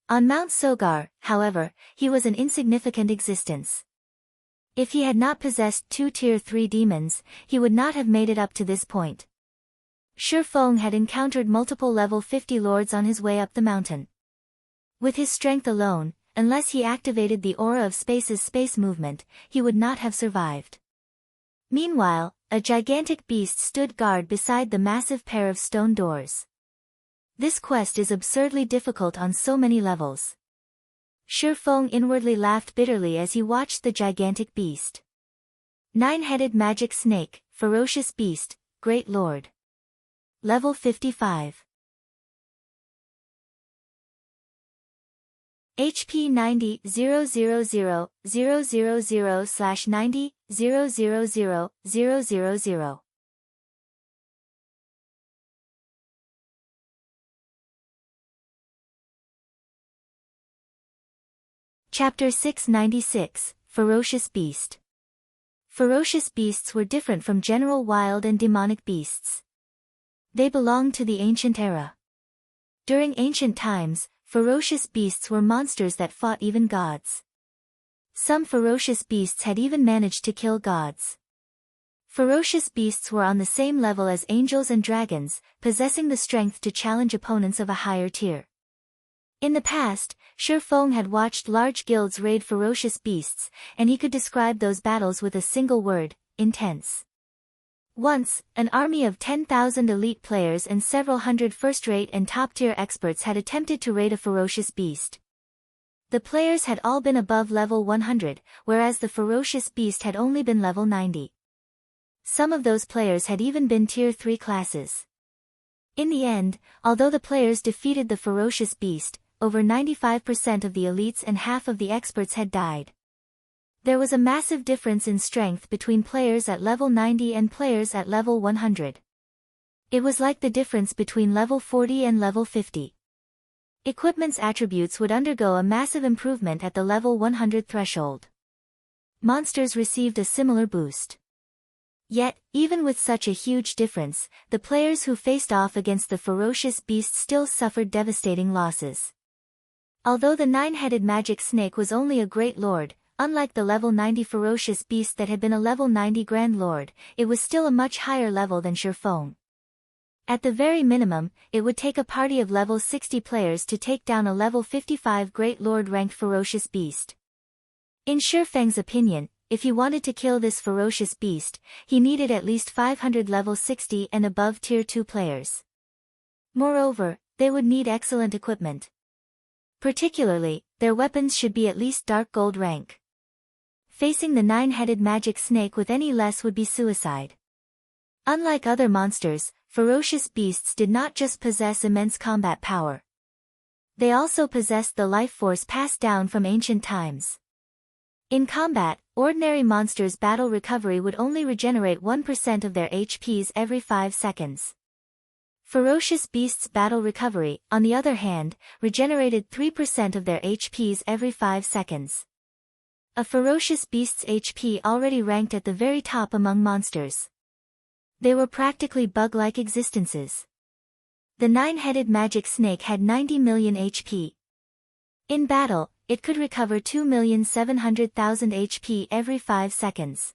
On Mount Sogar, however, he was an insignificant existence. If he had not possessed 2 Tier 3 demons, he would not have made it up to this point. Shi Feng had encountered multiple level 50 lords on his way up the mountain. With his strength alone, unless he activated the aura of space's space movement, he would not have survived. Meanwhile, a gigantic beast stood guard beside the massive pair of stone doors. This quest is absurdly difficult on so many levels. Shi Feng inwardly laughed bitterly as he watched the gigantic beast. Nine-headed magic snake, ferocious beast, great lord. Level 55. HP 90 000 000 /90 000 000. Chapter 696, Ferocious Beast. Ferocious beasts were different from general wild and demonic beasts. They belonged to the ancient era. During ancient times, ferocious beasts were monsters that fought even gods. Some ferocious beasts had even managed to kill gods. Ferocious beasts were on the same level as angels and dragons, possessing the strength to challenge opponents of a higher tier. In the past, Shi Feng had watched large guilds raid ferocious beasts, and he could describe those battles with a single word: intense. Once, an army of 10,000 elite players and several hundred first-rate and top-tier experts had attempted to raid a ferocious beast. The players had all been above level 100, whereas the ferocious beast had only been level 90. Some of those players had even been tier 3 classes. In the end, although the players defeated the ferocious beast, over 95% of the elites and half of the experts had died. There was a massive difference in strength between players at level 90 and players at level 100. It was like the difference between level 40 and level 50. Equipment's attributes would undergo a massive improvement at the level 100 threshold. Monsters received a similar boost. Yet, even with such a huge difference, the players who faced off against the ferocious beast still suffered devastating losses. Although the nine-headed magic snake was only a great lord, unlike the level 90 ferocious beast that had been a level 90 grand lord, it was still a much higher level than Shi Feng. At the very minimum, it would take a party of level 60 players to take down a level 55 great lord ranked ferocious beast. In Shi Feng's opinion, if he wanted to kill this ferocious beast, he needed at least 500 level 60 and above tier 2 players. Moreover, they would need excellent equipment. Particularly, their weapons should be at least dark gold rank. Facing the nine-headed magic snake with any less would be suicide. Unlike other monsters, ferocious beasts did not just possess immense combat power. They also possessed the life force passed down from ancient times. In combat, ordinary monsters' battle recovery would only regenerate 1% of their HPs every 5 seconds. Ferocious beasts' battle recovery, on the other hand, regenerated 3% of their HPs every 5 seconds. A ferocious beast's HP already ranked at the very top among monsters. They were practically bug-like existences. The nine-headed magic snake had 90 million HP. In battle, it could recover 2,700,000 HP every 5 seconds.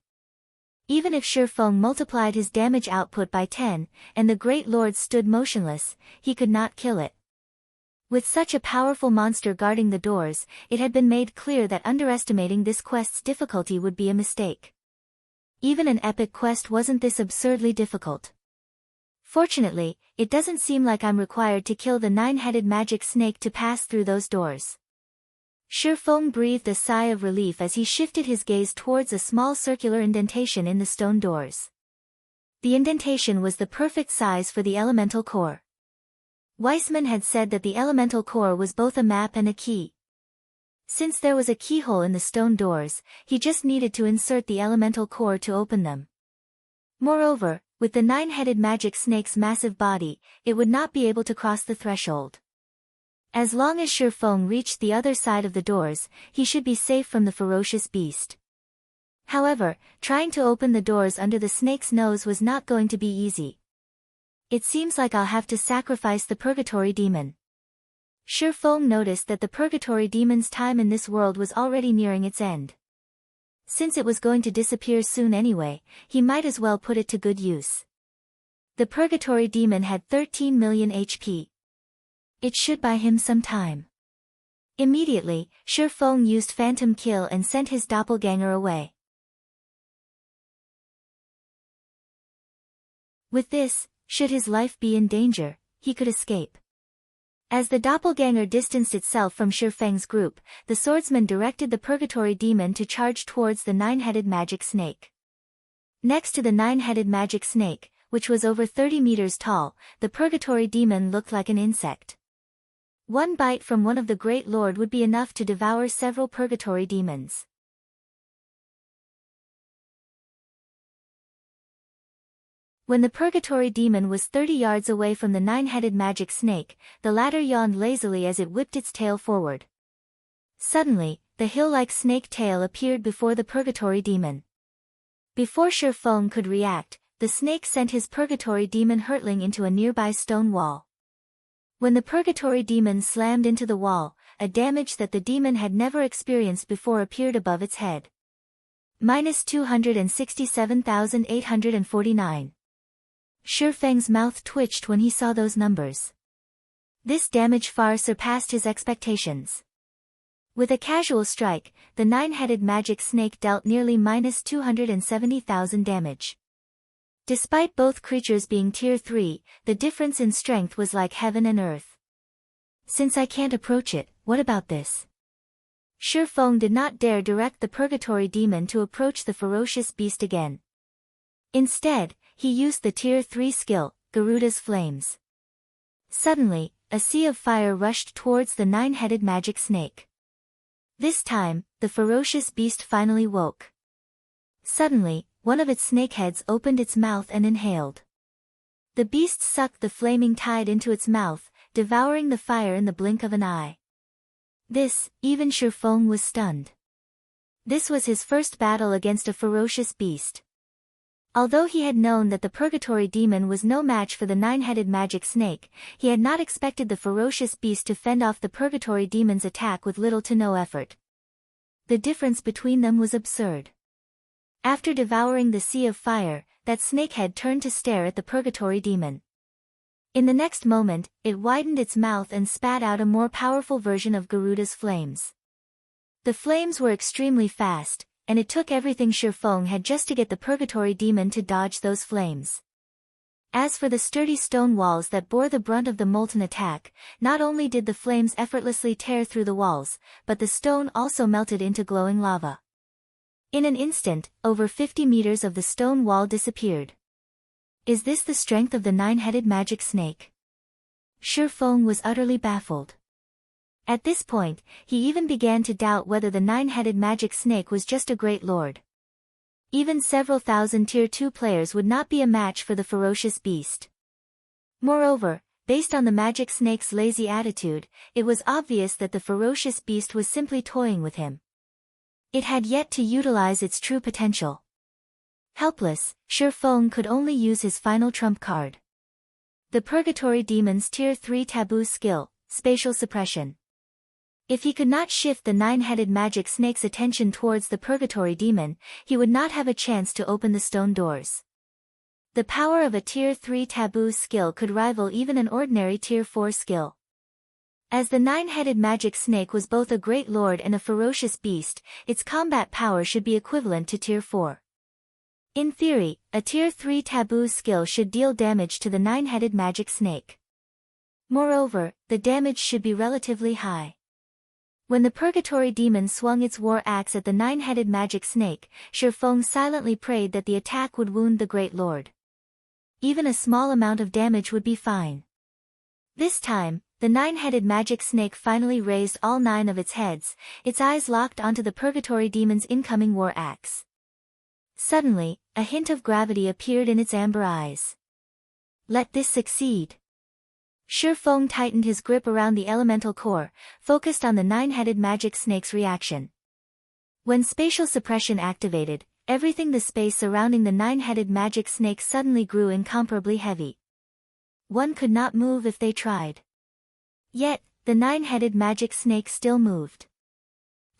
Even if Shi Feng multiplied his damage output by 10, and the Great Lord stood motionless, he could not kill it. With such a powerful monster guarding the doors, it had been made clear that underestimating this quest's difficulty would be a mistake. Even an epic quest wasn't this absurdly difficult. Fortunately, it doesn't seem like I'm required to kill the nine-headed magic snake to pass through those doors. Shi Feng breathed a sigh of relief as he shifted his gaze towards a small circular indentation in the stone doors. The indentation was the perfect size for the elemental core. Weissman had said that the elemental core was both a map and a key. Since there was a keyhole in the stone doors, he just needed to insert the elemental core to open them. Moreover, with the nine-headed magic snake's massive body, it would not be able to cross the threshold. As long as Shi Feng reached the other side of the doors, he should be safe from the ferocious beast. However, trying to open the doors under the snake's nose was not going to be easy. It seems like I'll have to sacrifice the purgatory demon. Shi Feng noticed that the purgatory demon's time in this world was already nearing its end. Since it was going to disappear soon anyway, he might as well put it to good use. The Purgatory Demon had 13 million HP. It should buy him some time. Immediately, Shi Feng used Phantom Kill and sent his doppelganger away. With this, should his life be in danger, he could escape. As the doppelganger distanced itself from Shi Feng's group, the swordsman directed the Purgatory Demon to charge towards the nine-headed magic snake. Next to the nine-headed magic snake, which was over 30 meters tall, the Purgatory Demon looked like an insect. One bite from one of the Great Lord would be enough to devour several Purgatory Demons. When the Purgatory Demon was 30 yards away from the nine-headed magic snake, the latter yawned lazily as it whipped its tail forward. Suddenly, the hill-like snake tail appeared before the Purgatory Demon. Before Shi Feng could react, the snake sent his Purgatory Demon hurtling into a nearby stone wall. When the Purgatory Demon slammed into the wall, a damage that the demon had never experienced before appeared above its head. -267,849. Shi Feng's mouth twitched when he saw those numbers. This damage far surpassed his expectations. With a casual strike, the nine-headed magic snake dealt nearly -270,000 damage. Despite both creatures being tier 3, the difference in strength was like heaven and earth. Since I can't approach it, what about this? Shi Feng did not dare direct the Purgatory Demon to approach the ferocious beast again. Instead, he used the tier 3 skill, Garuda's Flames. Suddenly, a sea of fire rushed towards the nine-headed magic snake. This time, the ferocious beast finally woke. Suddenly, one of its snakeheads opened its mouth and inhaled. The beast sucked the flaming tide into its mouth, devouring the fire in the blink of an eye. Even Shi Feng was stunned. This was his first battle against a ferocious beast. Although he had known that the Purgatory Demon was no match for the nine-headed magic snake, he had not expected the ferocious beast to fend off the Purgatory Demon's attack with little to no effort. The difference between them was absurd. After devouring the sea of fire, that snakehead turned to stare at the Purgatory Demon. In the next moment, it widened its mouth and spat out a more powerful version of Garuda's Flames. The flames were extremely fast, and it took everything Shi Feng had just to get the Purgatory Demon to dodge those flames. As for the sturdy stone walls that bore the brunt of the molten attack, not only did the flames effortlessly tear through the walls, but the stone also melted into glowing lava. In an instant, over 50 meters of the stone wall disappeared. Is this the strength of the nine-headed magic snake? Shi Feng was utterly baffled. At this point, he even began to doubt whether the nine-headed magic snake was just a great lord. Even several thousand tier 2 players would not be a match for the ferocious beast. Moreover, based on the magic snake's lazy attitude, it was obvious that the ferocious beast was simply toying with him. It had yet to utilize its true potential. Helpless, Shi Feng could only use his final trump card. The Purgatory Demon's tier 3 taboo skill, Spatial Suppression. If he could not shift the nine-headed magic snake's attention towards the Purgatory Demon, he would not have a chance to open the stone doors. The power of a tier 3 taboo skill could rival even an ordinary tier 4 skill. As the nine-headed magic snake was both a great lord and a ferocious beast, its combat power should be equivalent to tier 4. In theory, a tier 3 taboo skill should deal damage to the nine-headed magic snake. Moreover, the damage should be relatively high. When the Purgatory Demon swung its war axe at the nine-headed magic snake, Shi Feng silently prayed that the attack would wound the great lord. Even a small amount of damage would be fine. This time, the nine-headed magic snake finally raised all 9 of its heads, its eyes locked onto the Purgatory Demon's incoming war axe. Suddenly, a hint of gravity appeared in its amber eyes. Let this succeed. Shi Feng tightened his grip around the elemental core, focused on the nine-headed magic snake's reaction. When spatial suppression activated, everything the space surrounding the nine-headed magic snake suddenly grew incomparably heavy. One could not move if they tried. Yet, the nine-headed magic snake still moved.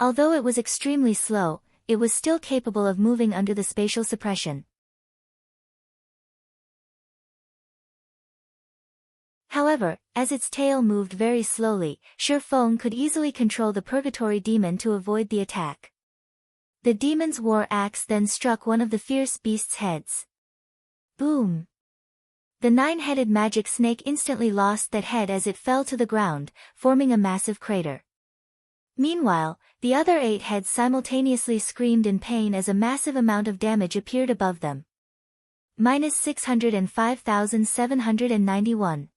Although it was extremely slow, it was still capable of moving under the spatial suppression. However, as its tail moved very slowly, Sure Feng could easily control the purgatory demon to avoid the attack. The demon's war axe then struck one of the fierce beast's heads. Boom! The 9-headed magic snake instantly lost that head as it fell to the ground, forming a massive crater. Meanwhile, the other 8 heads simultaneously screamed in pain as a massive amount of damage appeared above them. Minus 605,791.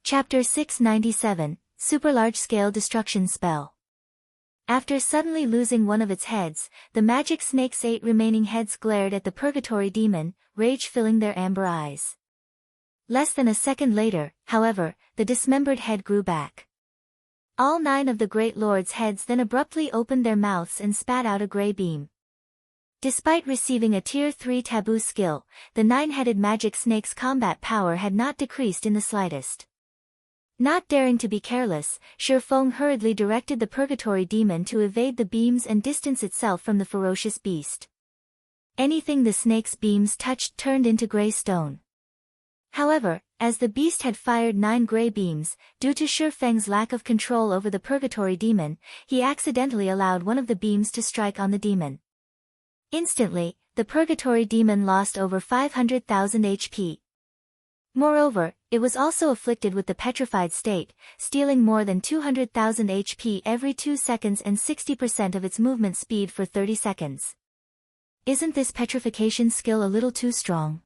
Chapter 697, Super Large-Scale Destruction Spell. After suddenly losing one of its heads, the magic snake's 8 remaining heads glared at the purgatory demon, rage filling their amber eyes. Less than a second later, however, the dismembered head grew back. All 9 of the Great Lord's heads then abruptly opened their mouths and spat out a gray beam. Despite receiving a Tier 3 taboo skill, the 9-headed magic snake's combat power had not decreased in the slightest. Not daring to be careless, Sure Feng hurriedly directed the purgatory demon to evade the beams and distance itself from the ferocious beast. Anything the snake's beams touched turned into gray stone. However, as the beast had fired 9 gray beams, due to Sure Feng's lack of control over the purgatory demon, he accidentally allowed one of the beams to strike on the demon. Instantly, the purgatory demon lost over 500,000 HP. Moreover, it was also afflicted with the petrified state, stealing more than 200,000 HP every 2 seconds and 60% of its movement speed for 30 seconds. Isn't this petrification skill a little too strong?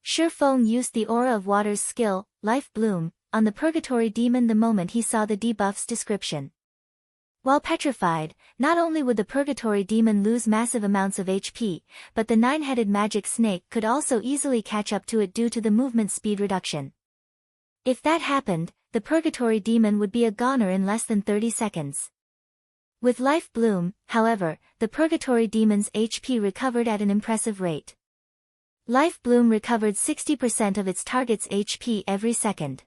Sure Feng used the Aura of Water's skill, Life Bloom, on the purgatory demon the moment he saw the debuff's description. While petrified, not only would the purgatory demon lose massive amounts of HP, but the 9-headed magic snake could also easily catch up to it due to the movement speed reduction. If that happened, the purgatory demon would be a goner in less than 30 seconds. With Life Bloom, however, the purgatory demon's HP recovered at an impressive rate. Life Bloom recovered 60% of its target's HP every second.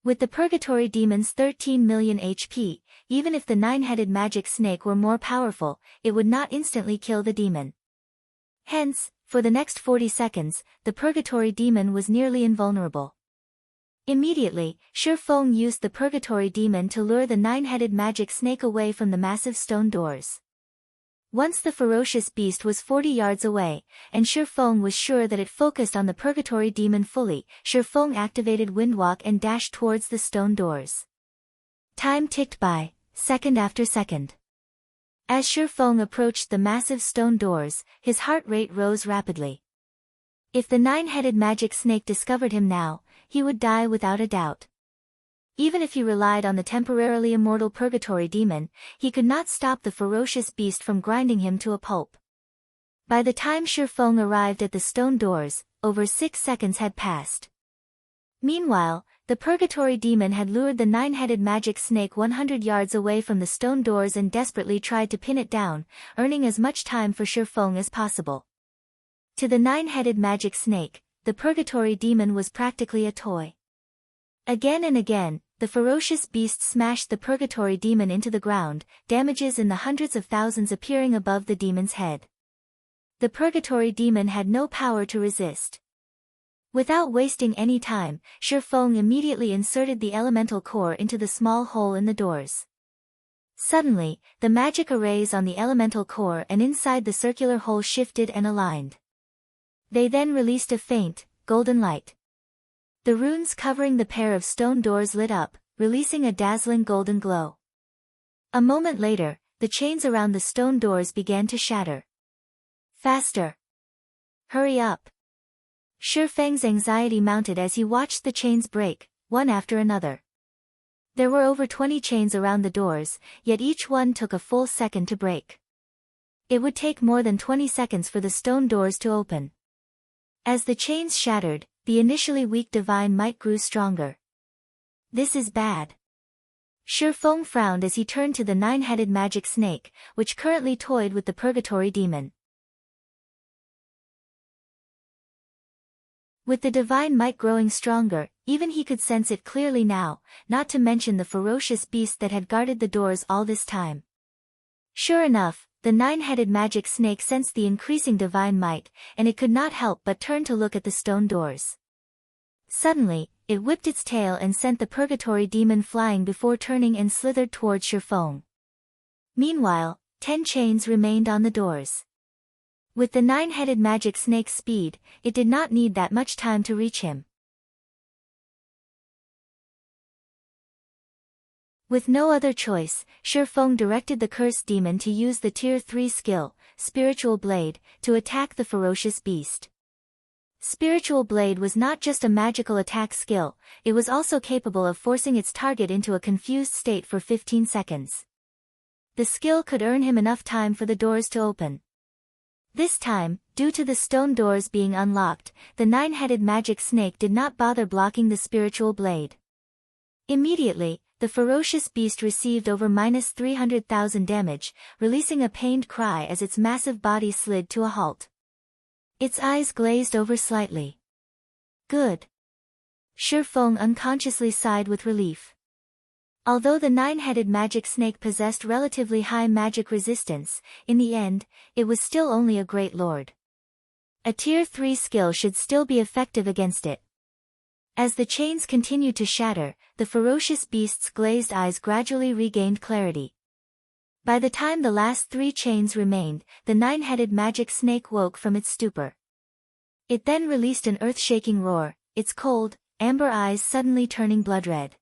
With the purgatory demon's 13 million HP, even if the 9-headed magic snake were more powerful, it would not instantly kill the demon. Hence, for the next 40 seconds, the purgatory demon was nearly invulnerable. Immediately, Sure Feng used the purgatory demon to lure the 9-headed magic snake away from the massive stone doors. Once the ferocious beast was 40 yards away, and Sure Feng was sure that it focused on the purgatory demon fully, Sure Feng activated Windwalk and dashed towards the stone doors. Time ticked by, second after second. As Sure Feng approached the massive stone doors, his heart rate rose rapidly. If the 9-headed magic snake discovered him now, he would die without a doubt. Even if he relied on the temporarily immortal purgatory demon, he could not stop the ferocious beast from grinding him to a pulp. By the time Sure Feng arrived at the stone doors, over 6 seconds had passed. Meanwhile, the purgatory demon had lured the 9-headed magic snake 100 yards away from the stone doors and desperately tried to pin it down, earning as much time for Sure Feng as possible. To the 9-headed magic snake, the purgatory demon was practically a toy. Again and again, the ferocious beast smashed the purgatory demon into the ground, damages in the hundreds of thousands appearing above the demon's head. The purgatory demon had no power to resist. Without wasting any time, Sure Feng immediately inserted the elemental core into the small hole in the doors. Suddenly, the magic arrays on the elemental core and inside the circular hole shifted and aligned. They then released a faint, golden light. The runes covering the pair of stone doors lit up, releasing a dazzling golden glow. A moment later, the chains around the stone doors began to shatter. Faster! Hurry up! Sure Feng's anxiety mounted as he watched the chains break, one after another. There were over 20 chains around the doors, yet each one took a full second to break. It would take more than 20 seconds for the stone doors to open. As the chains shattered, the initially weak divine might grew stronger. This is bad. Sure Feng frowned as he turned to the 9-headed magic snake, which currently toyed with the purgatory demon. With the divine might growing stronger, even he could sense it clearly now, not to mention the ferocious beast that had guarded the doors all this time. Sure enough, The nine-headed magic snake sensed the increasing divine might, and it could not help but turn to look at the stone doors. Suddenly, it whipped its tail and sent the purgatory demon flying before turning and slithered towards Shifeng. Meanwhile, 10 chains remained on the doors. With the nine-headed magic snake's speed, it did not need that much time to reach him. With no other choice, Shifeng directed the cursed demon to use the Tier 3 skill, Spiritual Blade, to attack the ferocious beast. Spiritual Blade was not just a magical attack skill, it was also capable of forcing its target into a confused state for 15 seconds. The skill could earn him enough time for the doors to open. This time, due to the stone doors being unlocked, the nine-headed magic snake did not bother blocking the Spiritual Blade. Immediately, the ferocious beast received over -300,000 damage, releasing a pained cry as its massive body slid to a halt. Its eyes glazed over slightly. Good. Shifeng unconsciously sighed with relief. Although the nine-headed magic snake possessed relatively high magic resistance, in the end, it was still only a great lord. A Tier 3 skill should still be effective against it. As the chains continued to shatter, the ferocious beast's glazed eyes gradually regained clarity. By the time the last 3 chains remained, the nine-headed magic snake woke from its stupor. It then released an earth-shaking roar, its cold, amber eyes suddenly turning blood-red.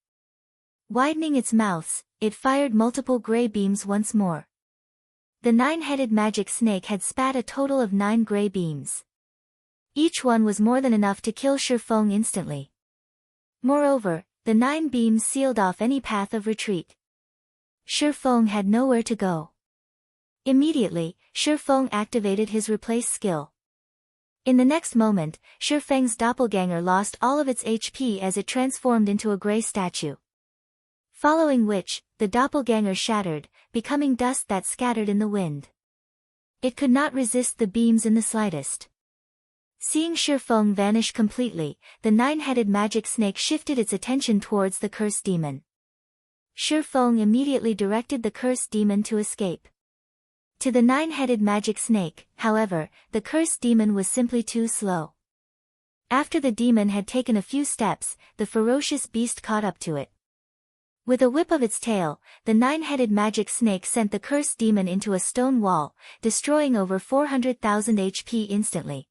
Widening its mouths, it fired multiple gray beams once more. The nine-headed magic snake had spat a total of 9 gray beams. Each one was more than enough to kill Shifeng instantly. Moreover, the 9 beams sealed off any path of retreat. Shifeng had nowhere to go. Immediately, Shifeng activated his replace skill. In the next moment, Shifeng's doppelganger lost all of its HP as it transformed into a gray statue. Following which, the doppelganger shattered, becoming dust that scattered in the wind. It could not resist the beams in the slightest. Seeing Shifeng vanish completely, the nine-headed magic snake shifted its attention towards the cursed demon. Shifeng immediately directed the cursed demon to escape. To the nine-headed magic snake, however, the cursed demon was simply too slow. After the demon had taken a few steps, the ferocious beast caught up to it. With a whip of its tail, the nine-headed magic snake sent the cursed demon into a stone wall, destroying over 400,000 HP instantly.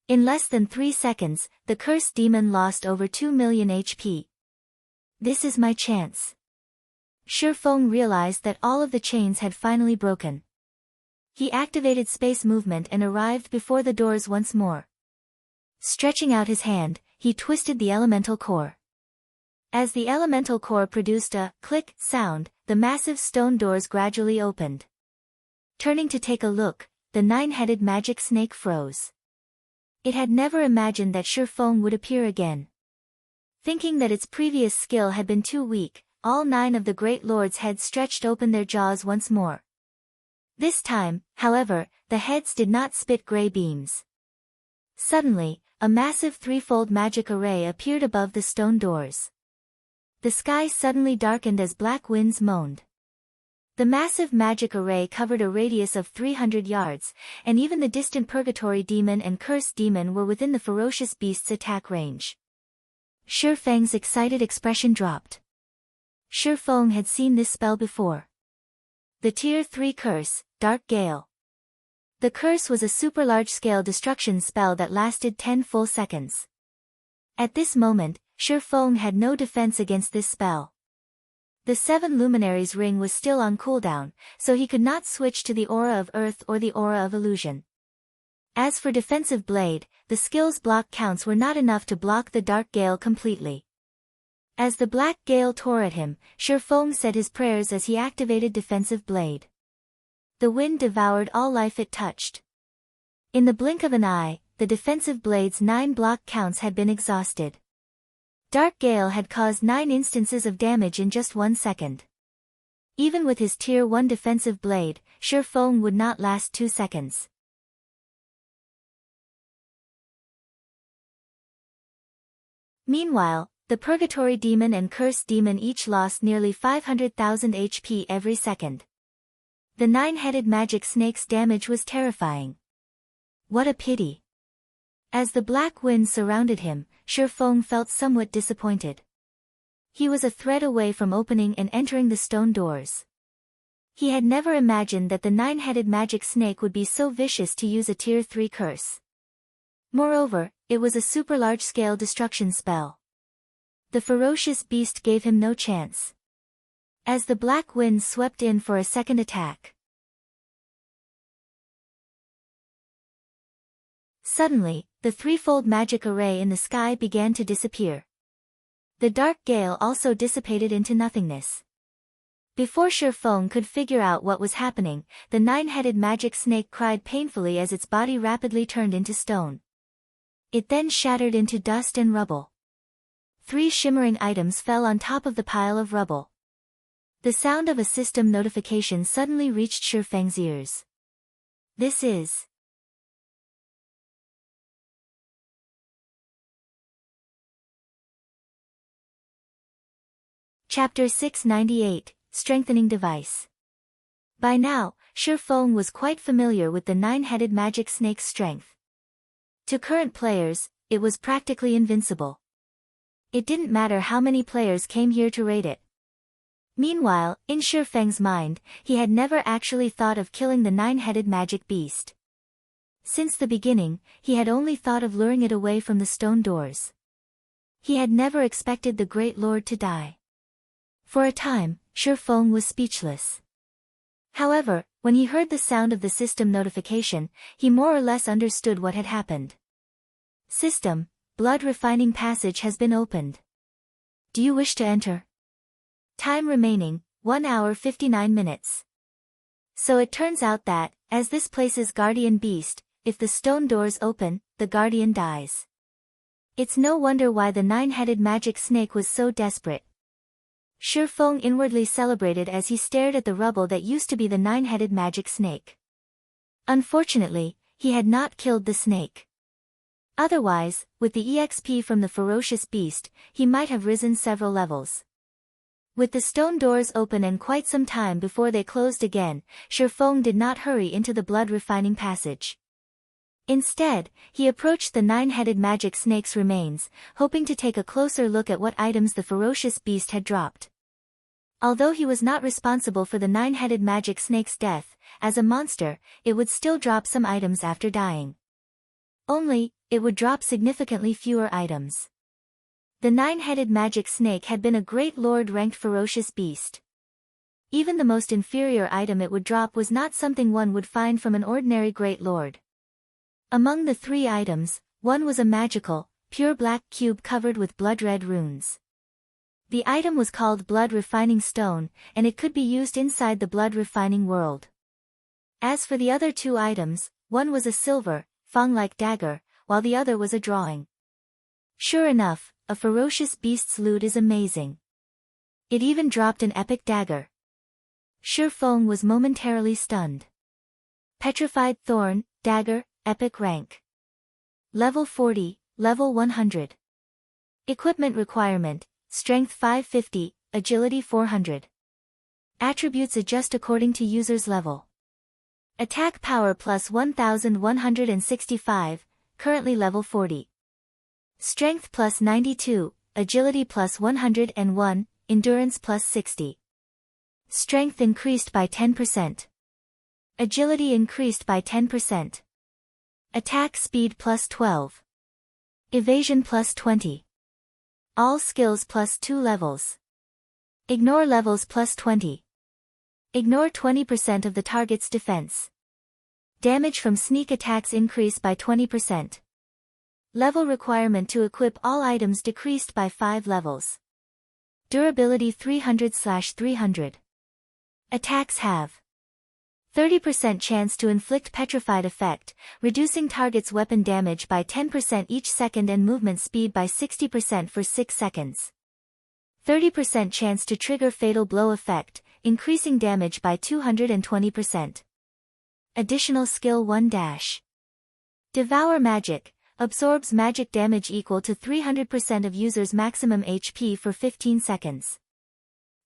In less than 3 seconds, the cursed demon lost over 2 million HP. This is my chance. Shifeng realized that all of the chains had finally broken. He activated space movement and arrived before the doors once more. Stretching out his hand, he twisted the elemental core. As the elemental core produced a click sound, the massive stone doors gradually opened. Turning to take a look, the nine-headed magic snake froze. It had never imagined that Shifeng would appear again. Thinking that its previous skill had been too weak, all 9 of the great lords' heads stretched open their jaws once more. This time, however, the heads did not spit gray beams. Suddenly, a massive threefold magic array appeared above the stone doors. The sky suddenly darkened as black winds moaned. The massive magic array covered a radius of 300 yards, and even the distant purgatory demon and cursed demon were within the ferocious beast's attack range. Shifeng's excited expression dropped. Shifeng had seen this spell before. The Tier 3 curse, Dark Gale. The curse was a super large-scale destruction spell that lasted 10 full seconds. At this moment, Shifeng had no defense against this spell. The 7 luminaries ring was still on cooldown, so he could not switch to the aura of earth or the aura of illusion. As for defensive blade, the skill's block counts were not enough to block the dark gale completely. As the black gale tore at him, Shifeng said his prayers as he activated defensive blade. The wind devoured all life it touched. In the blink of an eye, the defensive blade's 9 block counts had been exhausted. Dark Gale had caused 9 instances of damage in just 1 second. Even with his Tier 1 defensive blade, Shifeng would not last 2 seconds. Meanwhile, the Purgatory Demon and Cursed Demon each lost nearly 500,000 HP every second. The 9-headed magic snake's damage was terrifying. What a pity. As the black wind surrounded him, Shifeng felt somewhat disappointed. He was a thread away from opening and entering the stone doors. He had never imagined that the 9-headed magic snake would be so vicious to use a Tier 3 curse. Moreover, it was a super large-scale destruction spell. The ferocious beast gave him no chance. As the black wind swept in for a second attack. Suddenly, the threefold magic array in the sky began to disappear. The dark gale also dissipated into nothingness. Before Shifeng could figure out what was happening, the 9-headed magic snake cried painfully as its body rapidly turned into stone. It then shattered into dust and rubble. 3 shimmering items fell on top of the pile of rubble. The sound of a system notification suddenly reached Shifeng's ears. This is Chapter 698, Strengthening Device. By now, Shifeng was quite familiar with the 9-headed magic snake's strength. To current players, it was practically invincible. It didn't matter how many players came here to raid it. Meanwhile, in Shifeng's mind, he had never actually thought of killing the 9-headed magic beast. Since the beginning, he had only thought of luring it away from the stone doors. He had never expected the Great Lord to die. For a time, Shifeng was speechless. However, when he heard the sound of the system notification, he more or less understood what had happened. System, Blood Refining Passage has been opened. Do you wish to enter? Time remaining, 1 hour 59 minutes. So it turns out that, as this place's guardian beast, if the stone doors open, the guardian dies. It's no wonder why the 9-headed magic snake was so desperate. Shifeng inwardly celebrated as he stared at the rubble that used to be the 9-headed magic snake. Unfortunately, he had not killed the snake. Otherwise, with the EXP from the ferocious beast, he might have risen several levels. With the stone doors open and quite some time before they closed again, Shifeng did not hurry into the blood refining passage. Instead, he approached the 9-headed magic snake's remains, hoping to take a closer look at what items the ferocious beast had dropped. Although he was not responsible for the 9-headed magic snake's death, as a monster, it would still drop some items after dying. Only, it would drop significantly fewer items. The 9-headed magic snake had been a Great Lord-ranked ferocious beast. Even the most inferior item it would drop was not something one would find from an ordinary Great Lord. Among the 3 items, one was a magical, pure black cube covered with blood-red runes. The item was called Blood Refining Stone, and it could be used inside the blood refining world. As for the other 2 items, one was a silver, fang-like dagger, while the other was a drawing. Sure enough, a ferocious beast's loot is amazing. It even dropped an epic dagger. Shifeng was momentarily stunned. Petrified Thorn, Dagger, Epic Rank. Level 40, Level 100. Equipment requirement, Strength 550, Agility 400. Attributes adjust according to user's level. Attack power plus 1165, currently level 40. Strength plus 92, Agility plus 101, Endurance plus 60. Strength increased by 10%. Agility increased by 10%. Attack speed plus 12. Evasion plus 20. All skills plus 2 levels. Ignore levels plus 20. Ignore 20% of the target's defense. Damage from sneak attacks increase by 20%. Level requirement to equip all items decreased by 5 levels. Durability 300/300. Attacks have 30% chance to inflict petrified effect, reducing target's weapon damage by 10% each second and movement speed by 60% for 6 seconds. 30% chance to trigger fatal blow effect, increasing damage by 220%. Additional skill 1-. Devour Magic. Absorbs magic damage equal to 300% of user's maximum HP for 15 seconds.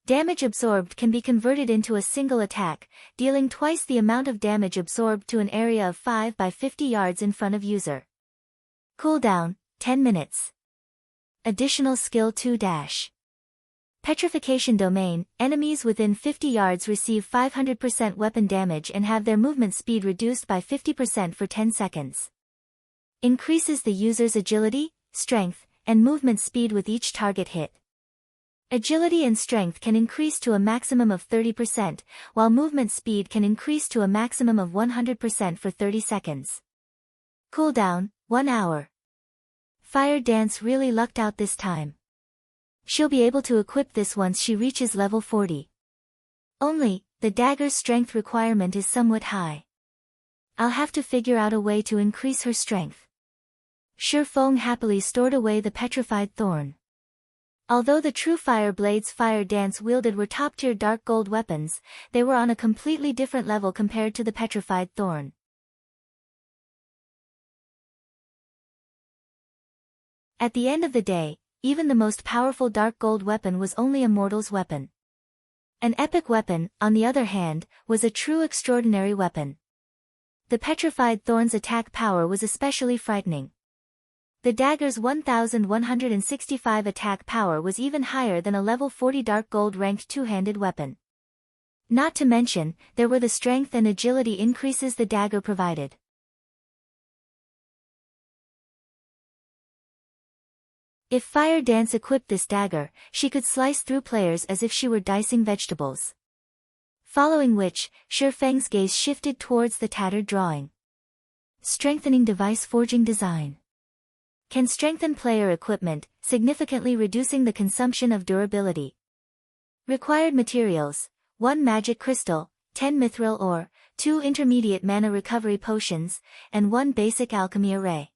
Damage absorbed can be converted into a single attack, dealing twice the amount of damage absorbed to an area of 5 by 50 yards in front of user. Cooldown, 10 minutes. Additional skill 2 dash. Petrification domain, enemies within 50 yards receive 500% weapon damage and have their movement speed reduced by 50% for 10 seconds. Increases the user's agility, strength, and movement speed with each target hit. Agility and strength can increase to a maximum of 30%, while movement speed can increase to a maximum of 100% for 30 seconds. Cooldown, 1 hour. Fire Dance really lucked out this time. She'll be able to equip this once she reaches level 40. Only, the dagger's strength requirement is somewhat high. I'll have to figure out a way to increase her strength. Shifeng happily stored away the petrified thorn. Although the true Fire Blades Fire Dance wielded were top-tier dark gold weapons, they were on a completely different level compared to the petrified thorn. At the end of the day, even the most powerful dark gold weapon was only a mortal's weapon. An epic weapon, on the other hand, was a true extraordinary weapon. The petrified thorn's attack power was especially frightening. The dagger's 1165 attack power was even higher than a level 40 dark gold ranked two-handed weapon. Not to mention, there were the strength and agility increases the dagger provided. If Fire Dance equipped this dagger, she could slice through players as if she were dicing vegetables. Following which, Shifeng's gaze shifted towards the tattered drawing. Strengthening device forging design. Can strengthen player equipment, significantly reducing the consumption of durability. Required materials, 1 magic crystal, 10 mithril ore, 2 intermediate mana recovery potions, and 1 basic alchemy array.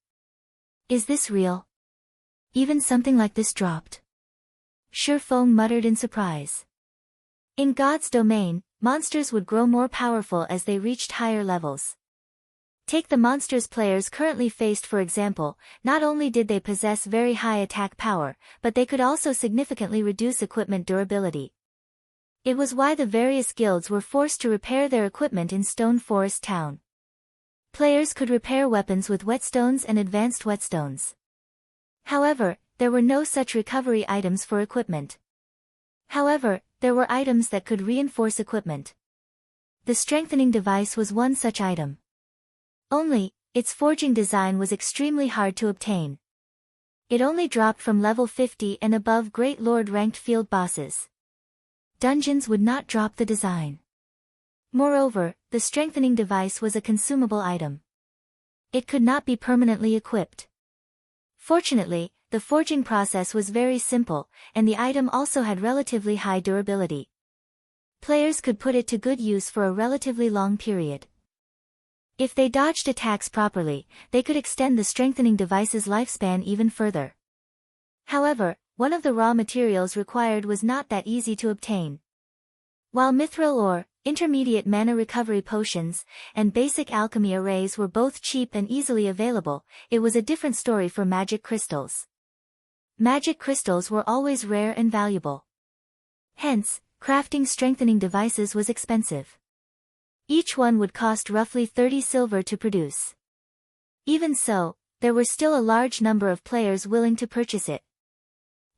Is this real? Even something like this dropped. Shifeng muttered in surprise. In God's domain, monsters would grow more powerful as they reached higher levels. Take the monsters players currently faced for example, not only did they possess very high attack power, but they could also significantly reduce equipment durability. It was why the various guilds were forced to repair their equipment in Stone Forest Town. Players could repair weapons with whetstones and advanced whetstones. However, there were no such recovery items for equipment. However, there were items that could reinforce equipment. The strengthening device was one such item. Only, its forging design was extremely hard to obtain. It only dropped from level 50 and above Great Lord ranked field bosses. Dungeons would not drop the design. Moreover, the strengthening device was a consumable item. It could not be permanently equipped. Fortunately, the forging process was very simple, and the item also had relatively high durability. Players could put it to good use for a relatively long period. If they dodged attacks properly, they could extend the strengthening device's lifespan even further. However, one of the raw materials required was not that easy to obtain. While mithril ore, intermediate mana recovery potions, and basic alchemy arrays were both cheap and easily available, it was a different story for magic crystals. Magic crystals were always rare and valuable. Hence, crafting strengthening devices was expensive. Each one would cost roughly 30 silver to produce. Even so, there were still a large number of players willing to purchase it.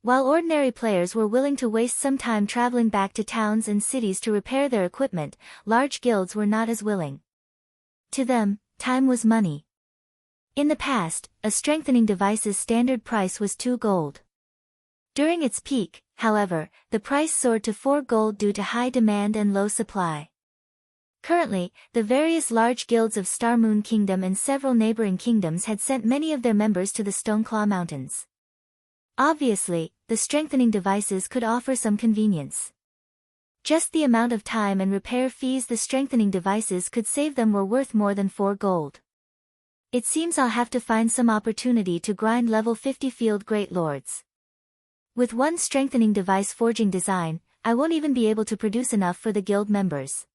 While ordinary players were willing to waste some time traveling back to towns and cities to repair their equipment, large guilds were not as willing. To them, time was money. In the past, a strengthening device's standard price was 2 gold. During its peak, however, the price soared to 4 gold due to high demand and low supply. Currently, the various large guilds of Starmoon Kingdom and several neighboring kingdoms had sent many of their members to the Stoneclaw Mountains. Obviously, the strengthening devices could offer some convenience. Just the amount of time and repair fees the strengthening devices could save them were worth more than 4 gold. It seems I'll have to find some opportunity to grind level 50 field Great Lords. With one strengthening device forging design, I won't even be able to produce enough for the guild members.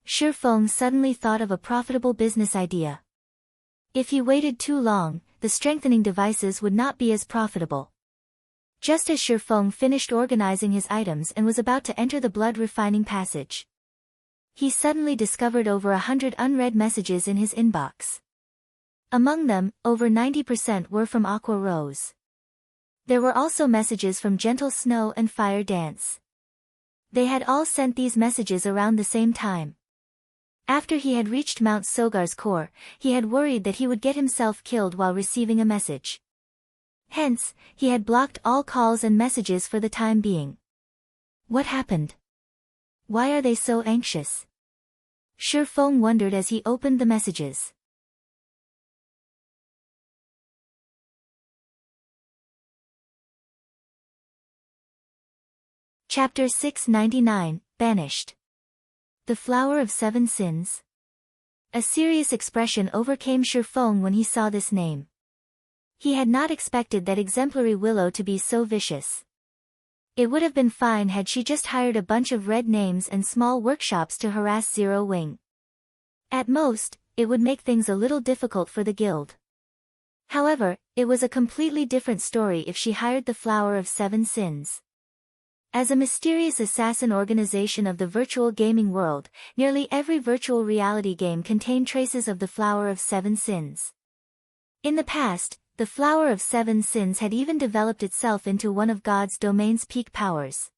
Shifeng suddenly thought of a profitable business idea. If he waited too long, the strengthening devices would not be as profitable. Just as Shifeng finished organizing his items and was about to enter the blood-refining passage, he suddenly discovered over 100 unread messages in his inbox. Among them, over 90% were from Aqua Rose. There were also messages from Gentle Snow and Fire Dance. They had all sent these messages around the same time. After he had reached Mount Sogar's core, he had worried that he would get himself killed while receiving a message. Hence, he had blocked all calls and messages for the time being. What happened? Why are they so anxious? Shifeng wondered as he opened the messages. Chapter 699, Banished. The Flower of Seven Sins. A serious expression overcame Shifeng when he saw this name. He had not expected that exemplary Willow to be so vicious. It would have been fine had she just hired a bunch of red names and small workshops to harass Zero Wing. At most, it would make things a little difficult for the guild. However, it was a completely different story if she hired the Flower of Seven Sins. As a mysterious assassin organization of the virtual gaming world, nearly every virtual reality game contained traces of the Flower of Seven Sins. In the past, the Flower of Seven Sins had even developed itself into one of God's domain's peak powers.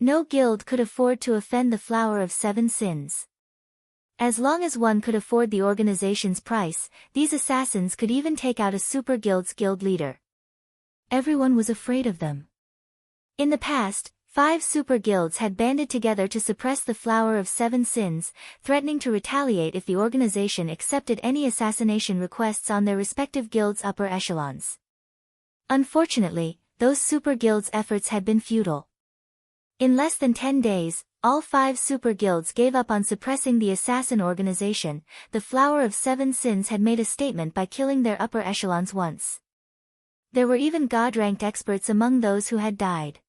No guild could afford to offend the Flower of Seven Sins. As long as one could afford the organization's price, these assassins could even take out a super guild's guild leader. Everyone was afraid of them. In the past, 5 super guilds had banded together to suppress the Flower of Seven Sins, threatening to retaliate if the organization accepted any assassination requests on their respective guilds' upper echelons. Unfortunately, those super guilds' efforts had been futile. In less than 10 days, all 5 super guilds gave up on suppressing the assassin organization. The Flower of Seven Sins had made a statement by killing their upper echelons once. There were even god-ranked experts among those who had died.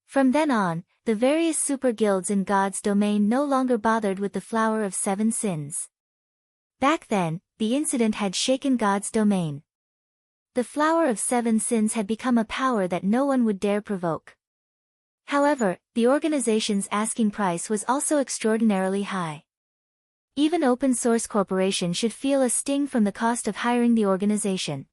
From then on, the various super guilds in God's domain no longer bothered with the Flower of Seven Sins. Back then, the incident had shaken God's domain. The Flower of Seven Sins had become a power that no one would dare provoke. However, the organization's asking price was also extraordinarily high. Even open source corporations should feel a sting from the cost of hiring the organization.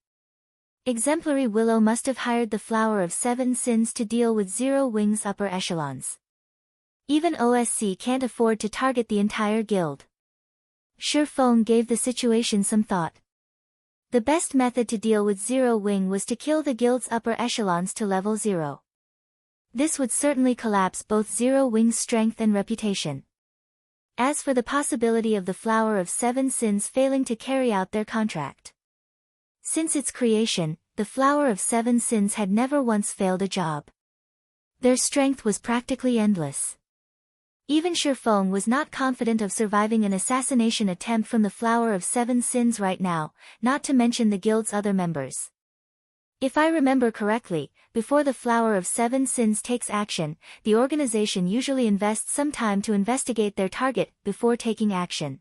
Exemplary Willow must have hired the Flower of Seven Sins to deal with Zero Wing's upper echelons. Even OSC can't afford to target the entire guild. Shifeng gave the situation some thought. The best method to deal with Zero Wing was to kill the guild's upper echelons to level 0. This would certainly collapse both Zero Wing's strength and reputation. As for the possibility of the Flower of Seven Sins failing to carry out their contract. Since its creation, the Flower of Seven Sins had never once failed a job. Their strength was practically endless. Even Shifeng was not confident of surviving an assassination attempt from the Flower of Seven Sins right now, not to mention the guild's other members. If I remember correctly, before the Flower of Seven Sins takes action, the organization usually invests some time to investigate their target before taking action.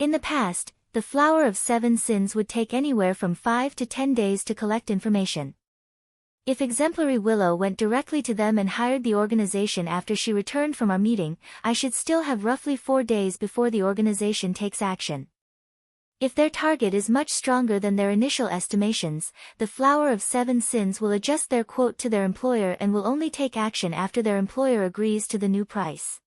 In the past, the Flower of Seven Sins would take anywhere from 5 to 10 days to collect information. If Exemplary Willow went directly to them and hired the organization after she returned from our meeting, I should still have roughly 4 days before the organization takes action. If their target is much stronger than their initial estimations, the Flower of Seven Sins will adjust their quote to their employer and will only take action after their employer agrees to the new price.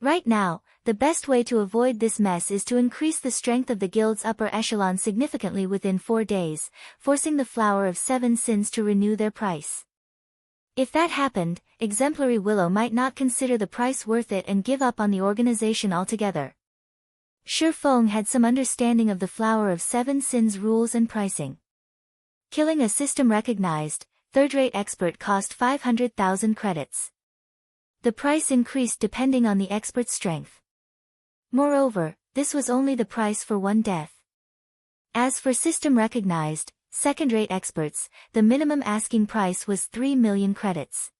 Right now, the best way to avoid this mess is to increase the strength of the guild's upper echelon significantly within 4 days, forcing the Flower of Seven Sins to renew their price. If that happened, Exemplary Willow might not consider the price worth it and give up on the organization altogether. Shifeng had some understanding of the Flower of Seven Sins rules and pricing. Killing a system-recognized, third-rate expert cost 500,000 credits. The price increased depending on the expert's strength. Moreover, this was only the price for one death. As for system-recognized, second-rate experts, the minimum asking price was 3 million credits.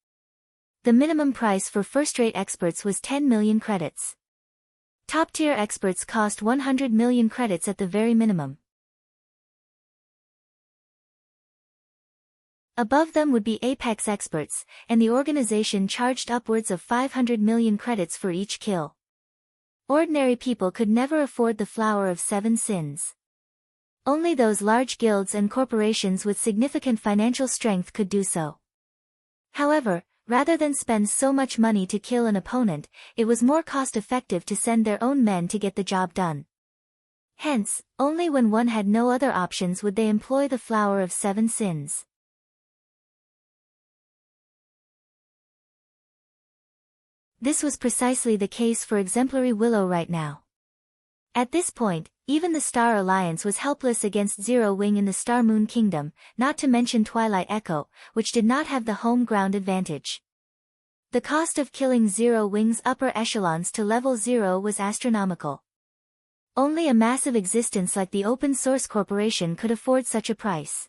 The minimum price for first-rate experts was 10 million credits. Top-tier experts cost 100 million credits at the very minimum. Above them would be apex experts, and the organization charged upwards of 500 million credits for each kill. Ordinary people could never afford the Flower of Seven Sins. Only those large guilds and corporations with significant financial strength could do so. However, rather than spend so much money to kill an opponent, it was more cost-effective to send their own men to get the job done. Hence, only when one had no other options would they employ the Flower of Seven Sins. This was precisely the case for Exemplary Willow right now. At this point, even the Star Alliance was helpless against Zero Wing in the Star Moon Kingdom, not to mention Twilight Echo, which did not have the home ground advantage. The cost of killing Zero Wing's upper echelons to level 0 was astronomical. Only a massive existence like the Open Source Corporation could afford such a price.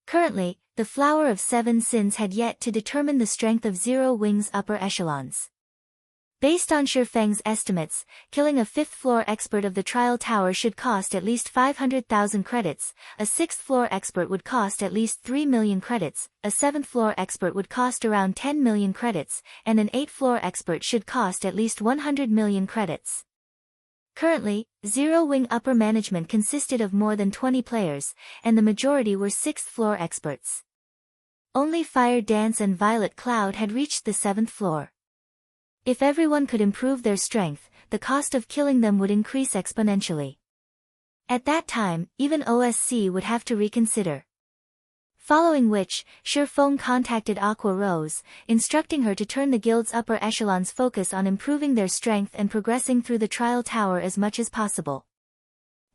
Currently, the Flower of Seven Sins had yet to determine the strength of Zero Wing's upper echelons. Based on Shifeng's estimates, killing a 5th-floor expert of the Trial Tower should cost at least 500,000 credits, a 6th-floor expert would cost at least 3 million credits, a 7th-floor expert would cost around 10 million credits, and an 8th-floor expert should cost at least 100 million credits. Currently, Zero Wing upper management consisted of more than 20 players, and the majority were 6th-floor experts. Only Fire Dance and Violet Cloud had reached the 7th floor. If everyone could improve their strength, the cost of killing them would increase exponentially. At that time, even OSC would have to reconsider. Following which, Shifeng contacted Aqua Rose, instructing her to turn the guild's upper echelons' focus on improving their strength and progressing through the Trial Tower as much as possible.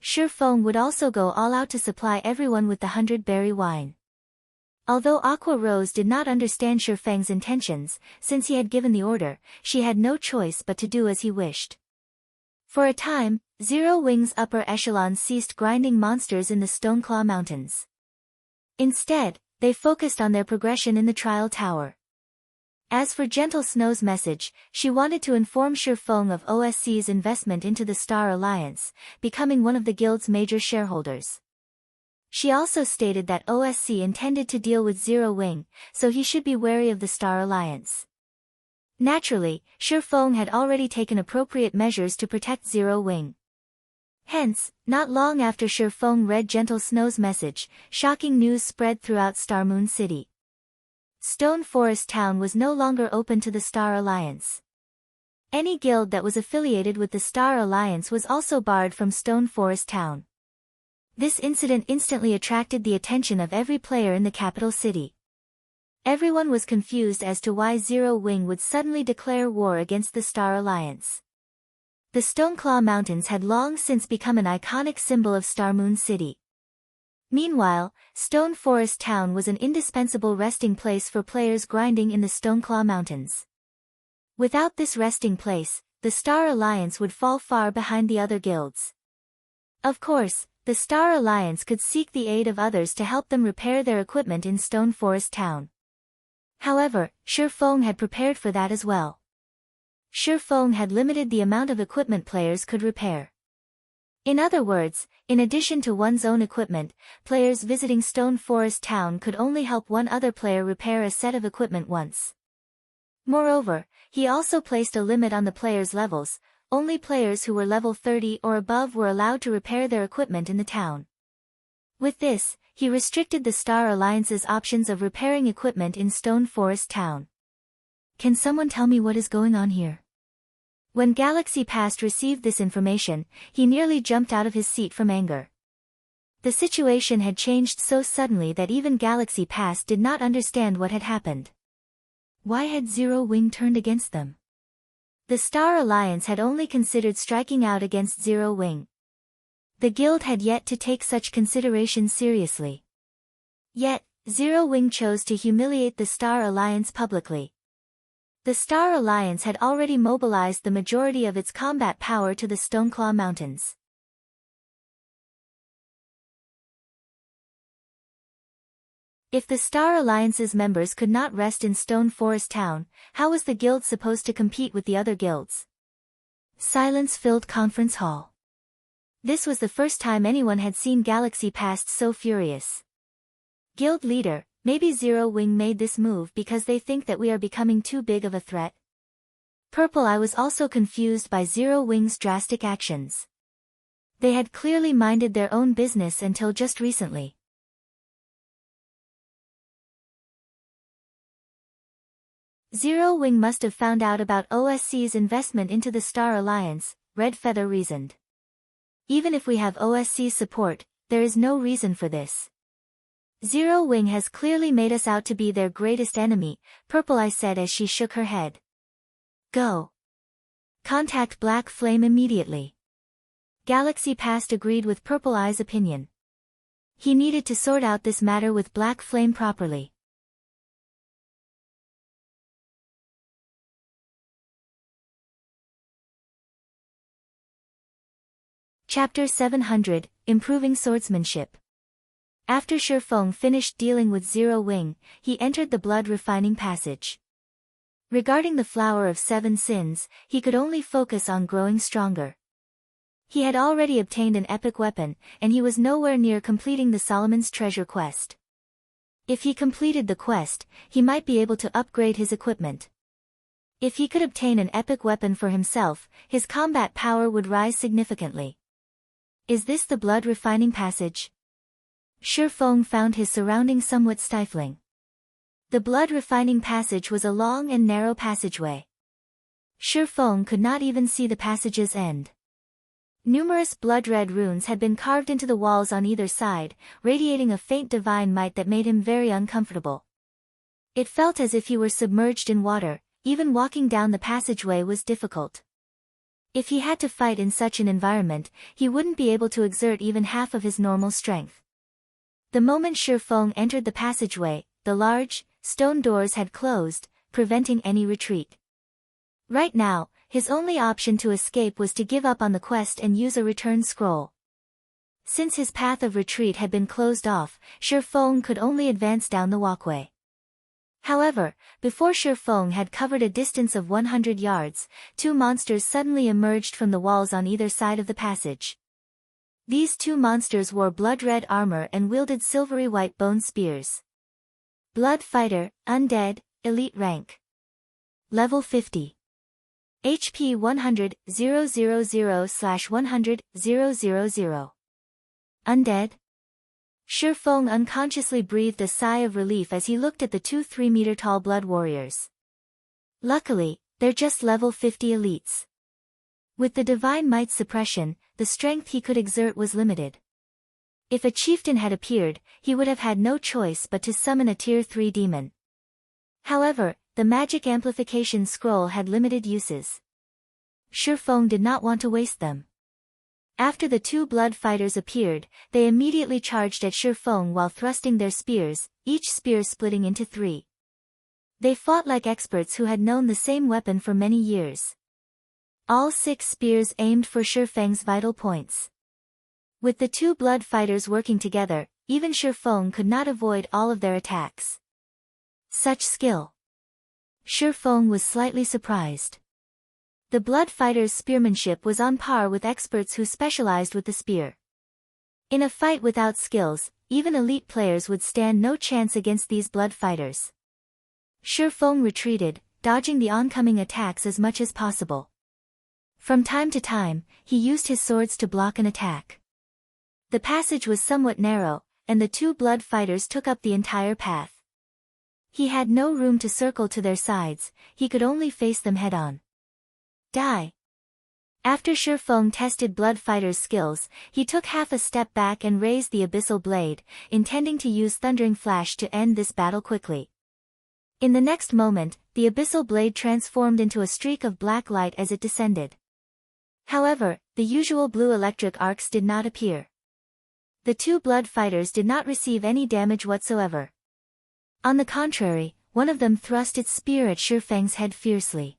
Shifeng would also go all out to supply everyone with the 100-berry wine. Although Aqua Rose did not understand Shifeng's intentions, since he had given the order, she had no choice but to do as he wished. For a time, Zero Wing's upper echelons ceased grinding monsters in the Stoneclaw Mountains. Instead, they focused on their progression in the Trial Tower. As for Gentle Snow's message, she wanted to inform Shifeng of OSC's investment into the Star Alliance, becoming one of the guild's major shareholders. She also stated that OSC intended to deal with Zero Wing, so he should be wary of the Star Alliance. Naturally, Shifeng had already taken appropriate measures to protect Zero Wing. Hence, not long after Shifeng read Gentle Snow's message, shocking news spread throughout Starmoon City. Stone Forest Town was no longer open to the Star Alliance. Any guild that was affiliated with the Star Alliance was also barred from Stone Forest Town. This incident instantly attracted the attention of every player in the capital city. Everyone was confused as to why Zero Wing would suddenly declare war against the Star Alliance. The Stoneclaw Mountains had long since become an iconic symbol of Starmoon City. Meanwhile, Stone Forest Town was an indispensable resting place for players grinding in the Stoneclaw Mountains. Without this resting place, the Star Alliance would fall far behind the other guilds. Of course, the Star Alliance could seek the aid of others to help them repair their equipment in Stone Forest Town. However, Shifeng had prepared for that as well. Shifeng had limited the amount of equipment players could repair. In other words, in addition to one's own equipment, players visiting Stone Forest Town could only help one other player repair a set of equipment once. Moreover, he also placed a limit on the players' levels. Only players who were level 30 or above were allowed to repair their equipment in the town. With this, he restricted the Star Alliance's options of repairing equipment in Stone Forest Town. Can someone tell me what is going on here? When Galaxy Past received this information, he nearly jumped out of his seat from anger. The situation had changed so suddenly that even Galaxy Past did not understand what had happened. Why had Zero Wing turned against them? The Star Alliance had only considered striking out against Zero Wing. The guild had yet to take such consideration seriously. Yet, Zero Wing chose to humiliate the Star Alliance publicly. The Star Alliance had already mobilized the majority of its combat power to the Stoneclaw Mountains. If the Star Alliance's members could not rest in Stone Forest Town, how was the guild supposed to compete with the other guilds? Silence-filled conference hall. This was the first time anyone had seen Galaxy Past so furious. Guild leader, Maybe Zero Wing made this move because they think that we are becoming too big of a threat. Purple Eye was also confused by Zero Wing's drastic actions. They had clearly minded their own business until just recently. Zero Wing must have found out about OSC's investment into the Star Alliance, Red Feather reasoned. Even if we have OSC support, there is no reason for this. Zero Wing has clearly made us out to be their greatest enemy, Purple Eye said as she shook her head. Go. Contact Black Flame immediately. Galaxy Past agreed with Purple Eye's opinion. He needed to sort out this matter with Black Flame properly. Chapter 700, Improving Swordsmanship. After Shifeng finished dealing with Zero Wing, he entered the blood refining passage. Regarding the Flower of Seven Sins, he could only focus on growing stronger. He had already obtained an epic weapon, and he was nowhere near completing the Solomon's Treasure quest. If he completed the quest, he might be able to upgrade his equipment. If he could obtain an epic weapon for himself, his combat power would rise significantly. Is this the blood refining passage? Shifeng found his surroundings somewhat stifling. The blood refining passage was a long and narrow passageway. Shifeng could not even see the passage's end. Numerous blood-red runes had been carved into the walls on either side, radiating a faint divine might that made him very uncomfortable. It felt as if he were submerged in water, even walking down the passageway was difficult. If he had to fight in such an environment, he wouldn't be able to exert even half of his normal strength. The moment Shifeng entered the passageway, the large, stone doors had closed, preventing any retreat. Right now, his only option to escape was to give up on the quest and use a return scroll. Since his path of retreat had been closed off, Shifeng could only advance down the walkway. However, before Shifeng had covered a distance of 100 yards, two monsters suddenly emerged from the walls on either side of the passage. These two monsters wore blood-red armor and wielded silvery white bone spears. Blood Fighter, Undead, Elite Rank. Level 50. HP 100, 000/100, 000. Undead? Shifeng unconsciously breathed a sigh of relief as he looked at the two 3-meter-tall blood warriors. Luckily, they're just level 50 elites. With the divine might suppression, the strength he could exert was limited. If a chieftain had appeared, he would have had no choice but to summon a tier 3 demon. However, the magic amplification scroll had limited uses. Shifeng did not want to waste them. After the two blood fighters appeared, they immediately charged at Shifeng while thrusting their spears, each spear splitting into 3. They fought like experts who had known the same weapon for many years. All 6 spears aimed for Shifeng's vital points. With the two blood fighters working together, even Shifeng could not avoid all of their attacks. Such skill. Shifeng was slightly surprised. The blood fighters' spearmanship was on par with experts who specialized with the spear. In a fight without skills, even elite players would stand no chance against these blood fighters. Shifeng retreated, dodging the oncoming attacks as much as possible. From time to time, he used his swords to block an attack. The passage was somewhat narrow, and the two blood fighters took up the entire path. He had no room to circle to their sides, he could only face them head-on. Die. After Shifeng tested blood fighter's skills, he took half a step back and raised the abyssal blade, intending to use Thundering Flash to end this battle quickly. In the next moment, the abyssal blade transformed into a streak of black light as it descended. However, the usual blue electric arcs did not appear. The two blood fighters did not receive any damage whatsoever. On the contrary, one of them thrust its spear at Shifeng's head fiercely.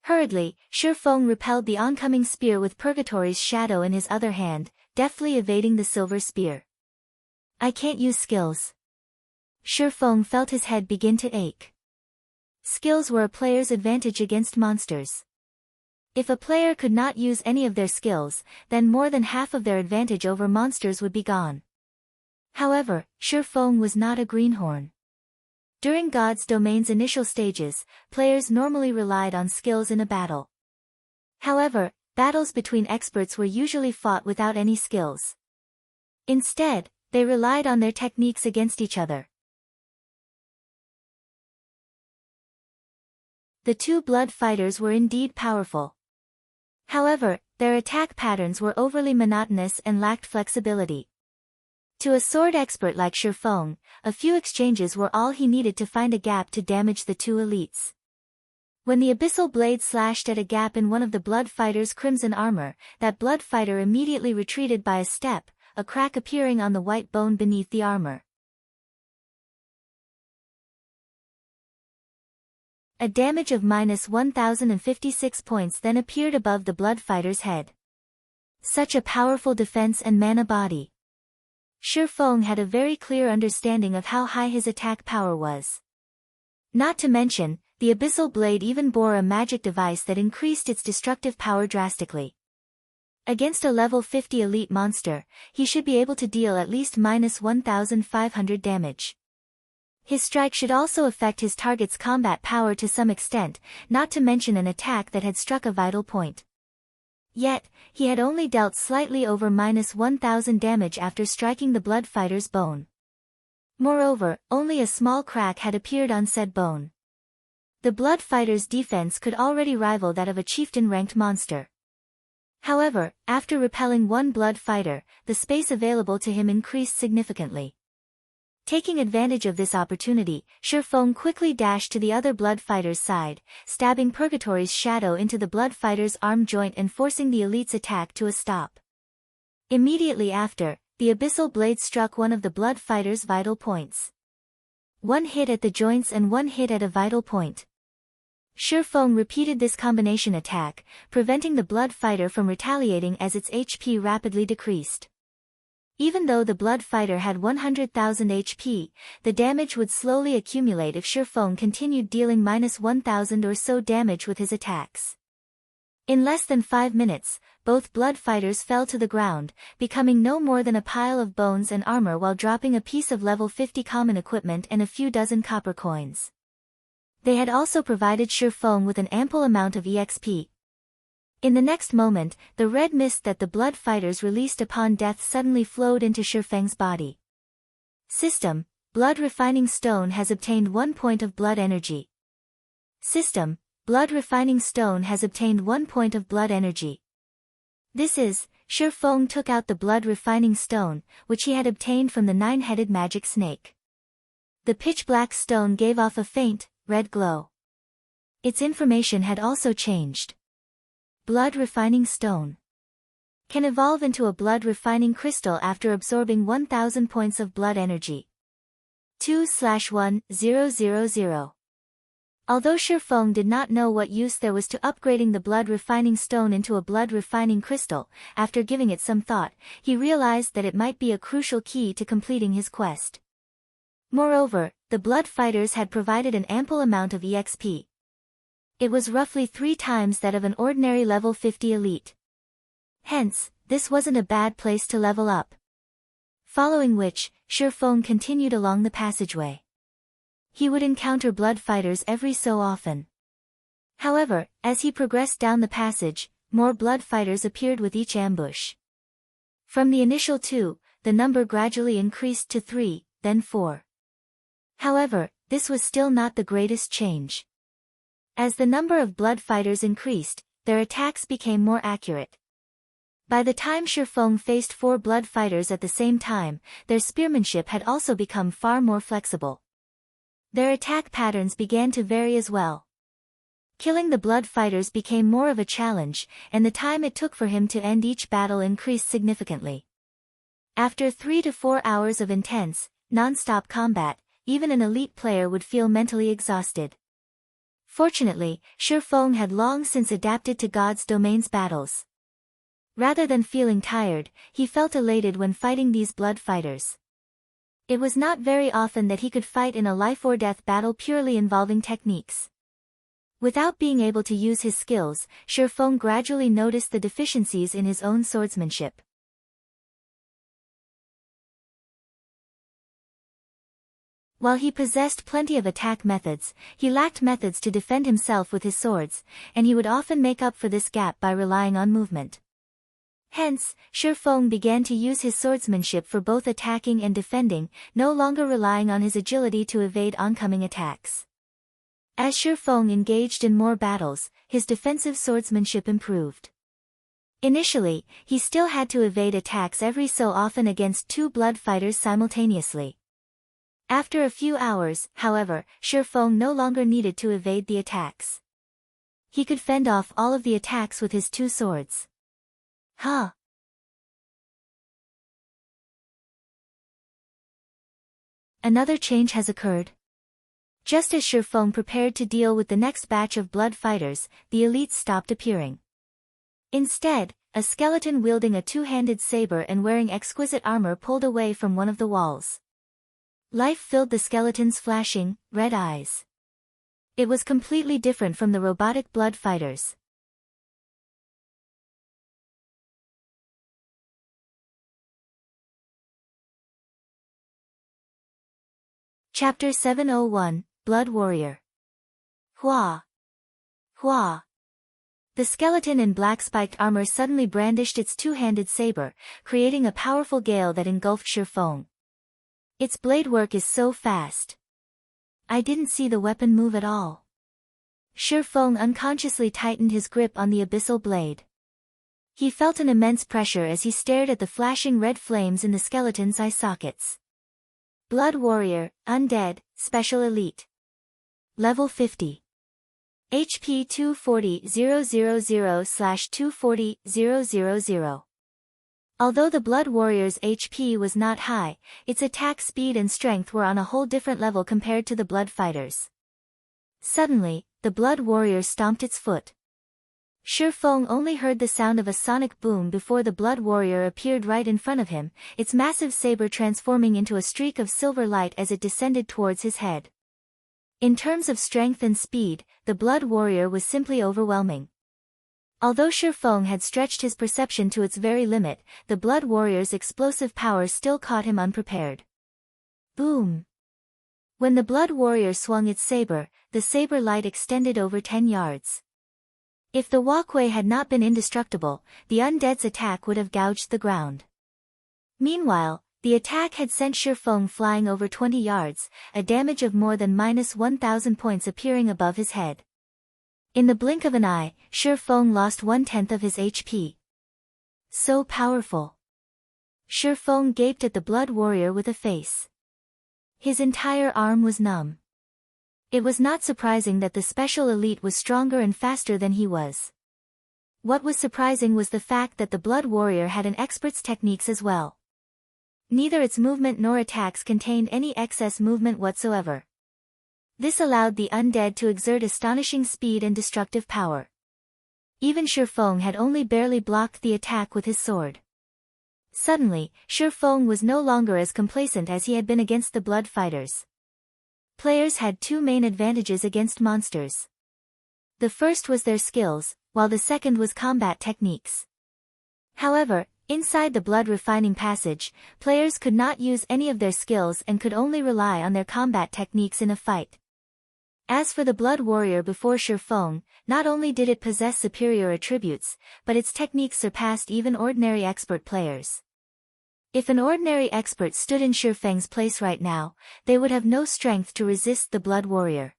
Hurriedly, Shifeng repelled the oncoming spear with Purgatory's shadow in his other hand, deftly evading the silver spear. I can't use skills. Shifeng felt his head begin to ache. Skills were a player's advantage against monsters. If a player could not use any of their skills, then more than half of their advantage over monsters would be gone. However, Shifeng was not a greenhorn. During God's domain's initial stages, players normally relied on skills in a battle. However, battles between experts were usually fought without any skills. Instead, they relied on their techniques against each other. The two blood fighters were indeed powerful. However, their attack patterns were overly monotonous and lacked flexibility. To a sword expert like Shifeng, a few exchanges were all he needed to find a gap to damage the two elites. When the abyssal blade slashed at a gap in one of the blood fighter's crimson armor, that blood fighter immediately retreated by a step, a crack appearing on the white bone beneath the armor. A damage of -1056 points then appeared above the blood fighter's head. Such a powerful defense and mana body. Shifeng had a very clear understanding of how high his attack power was. Not to mention, the abyssal blade even bore a magic device that increased its destructive power drastically. Against a level 50 elite monster, he should be able to deal at least -1500 damage. His strike should also affect his target's combat power to some extent, not to mention an attack that had struck a vital point. Yet, he had only dealt slightly over -1000 damage after striking the blood fighter's bone. Moreover, only a small crack had appeared on said bone. The blood fighter's defense could already rival that of a chieftain-ranked monster. However, after repelling one blood fighter, the space available to him increased significantly. Taking advantage of this opportunity, Shifeng quickly dashed to the other blood fighter's side, stabbing Purgatory's shadow into the blood fighter's arm joint and forcing the elite's attack to a stop. Immediately after, the abyssal blade struck one of the blood fighter's vital points. One hit at the joints and one hit at a vital point. Shifeng repeated this combination attack, preventing the blood fighter from retaliating as its HP rapidly decreased. Even though the blood fighter had 100,000 HP, the damage would slowly accumulate if Shifeng continued dealing -1000 or so damage with his attacks. In less than 5 minutes, both blood fighters fell to the ground, becoming no more than a pile of bones and armor while dropping a piece of level 50 common equipment and a few dozen copper coins. They had also provided Shifeng with an ample amount of EXP. In the next moment, the red mist that the blood fighters released upon death suddenly flowed into Shifeng's body. System: Blood Refining Stone has obtained 1 point of blood energy. System: Blood Refining Stone has obtained 1 point of blood energy. This is, Shifeng took out the blood refining stone, which he had obtained from the 9-headed magic snake. The pitch-black stone gave off a faint, red glow. Its information had also changed. Blood Refining Stone can evolve into a blood refining crystal after absorbing 1000 points of blood energy. 2/1000. Although Shifeng did not know what use there was to upgrading the blood refining stone into a blood refining crystal, after giving it some thought, he realized that it might be a crucial key to completing his quest. Moreover, the blood fighters had provided an ample amount of EXP. It was roughly 3 times that of an ordinary level 50 elite. Hence, this wasn't a bad place to level up. Following which, Shifeng continued along the passageway. He would encounter blood fighters every so often. However, as he progressed down the passage, more blood fighters appeared with each ambush. From the initial 2, the number gradually increased to 3, then 4. However, this was still not the greatest change. As the number of blood fighters increased, their attacks became more accurate. By the time Shifeng faced 4 blood fighters at the same time, their spearmanship had also become far more flexible. Their attack patterns began to vary as well. Killing the blood fighters became more of a challenge, and the time it took for him to end each battle increased significantly. After 3 to 4 hours of intense, non-stop combat, even an elite player would feel mentally exhausted. Fortunately, Shifeng had long since adapted to God's domain's battles. Rather than feeling tired, he felt elated when fighting these blood fighters. It was not very often that he could fight in a life-or-death battle purely involving techniques. Without being able to use his skills, Shifeng gradually noticed the deficiencies in his own swordsmanship. While he possessed plenty of attack methods, he lacked methods to defend himself with his swords, and he would often make up for this gap by relying on movement. Hence, Shifeng began to use his swordsmanship for both attacking and defending, no longer relying on his agility to evade oncoming attacks. As Shifeng engaged in more battles, his defensive swordsmanship improved. Initially, he still had to evade attacks every so often against two blood fighters simultaneously. After a few hours, however, Shifeng no longer needed to evade the attacks. He could fend off all of the attacks with his two swords. Another change has occurred. Just as Shifeng prepared to deal with the next batch of blood fighters, the elites stopped appearing. Instead, a skeleton wielding a two-handed saber and wearing exquisite armor pulled away from one of the walls. Life filled the skeleton's flashing, red eyes. It was completely different from the robotic blood fighters. Chapter 701, Blood Warrior. Hua! Hua! The skeleton in black spiked armor suddenly brandished its two-handed saber, creating a powerful gale that engulfed Shifeng. Its blade work is so fast. I didn't see the weapon move at all. Shifeng unconsciously tightened his grip on the abyssal blade. He felt an immense pressure as he stared at the flashing red flames in the skeleton's eye sockets. Blood Warrior, Undead, Special Elite. Level 50. HP 240,000/240,000. Although the Blood Warrior's HP was not high, its attack speed and strength were on a whole different level compared to the Blood Fighters. Suddenly, the Blood Warrior stomped its foot. Shifeng only heard the sound of a sonic boom before the Blood Warrior appeared right in front of him, its massive saber transforming into a streak of silver light as it descended towards his head. In terms of strength and speed, the Blood Warrior was simply overwhelming. Although Shifeng had stretched his perception to its very limit, the Blood Warrior's explosive power still caught him unprepared. Boom! When the Blood Warrior swung its saber, the saber light extended over 10 yards. If the walkway had not been indestructible, the undead's attack would have gouged the ground. Meanwhile, the attack had sent Shifeng flying over 20 yards, a damage of more than -1,000 points appearing above his head. In the blink of an eye, Shifeng lost 1/10 of his HP. So powerful. Shifeng gaped at the Blood Warrior with a face. His entire arm was numb. It was not surprising that the Special Elite was stronger and faster than he was. What was surprising was the fact that the Blood Warrior had an expert's techniques as well. Neither its movement nor attacks contained any excess movement whatsoever. This allowed the undead to exert astonishing speed and destructive power. Even Shifeng had only barely blocked the attack with his sword. Suddenly, Shifeng was no longer as complacent as he had been against the blood fighters. Players had two main advantages against monsters. The first was their skills, while the second was combat techniques. However, inside the blood refining passage, players could not use any of their skills and could only rely on their combat techniques in a fight. As for the Blood Warrior before Shifeng, not only did it possess superior attributes, but its techniques surpassed even ordinary expert players. If an ordinary expert stood in Shifeng's place right now, they would have no strength to resist the Blood Warrior.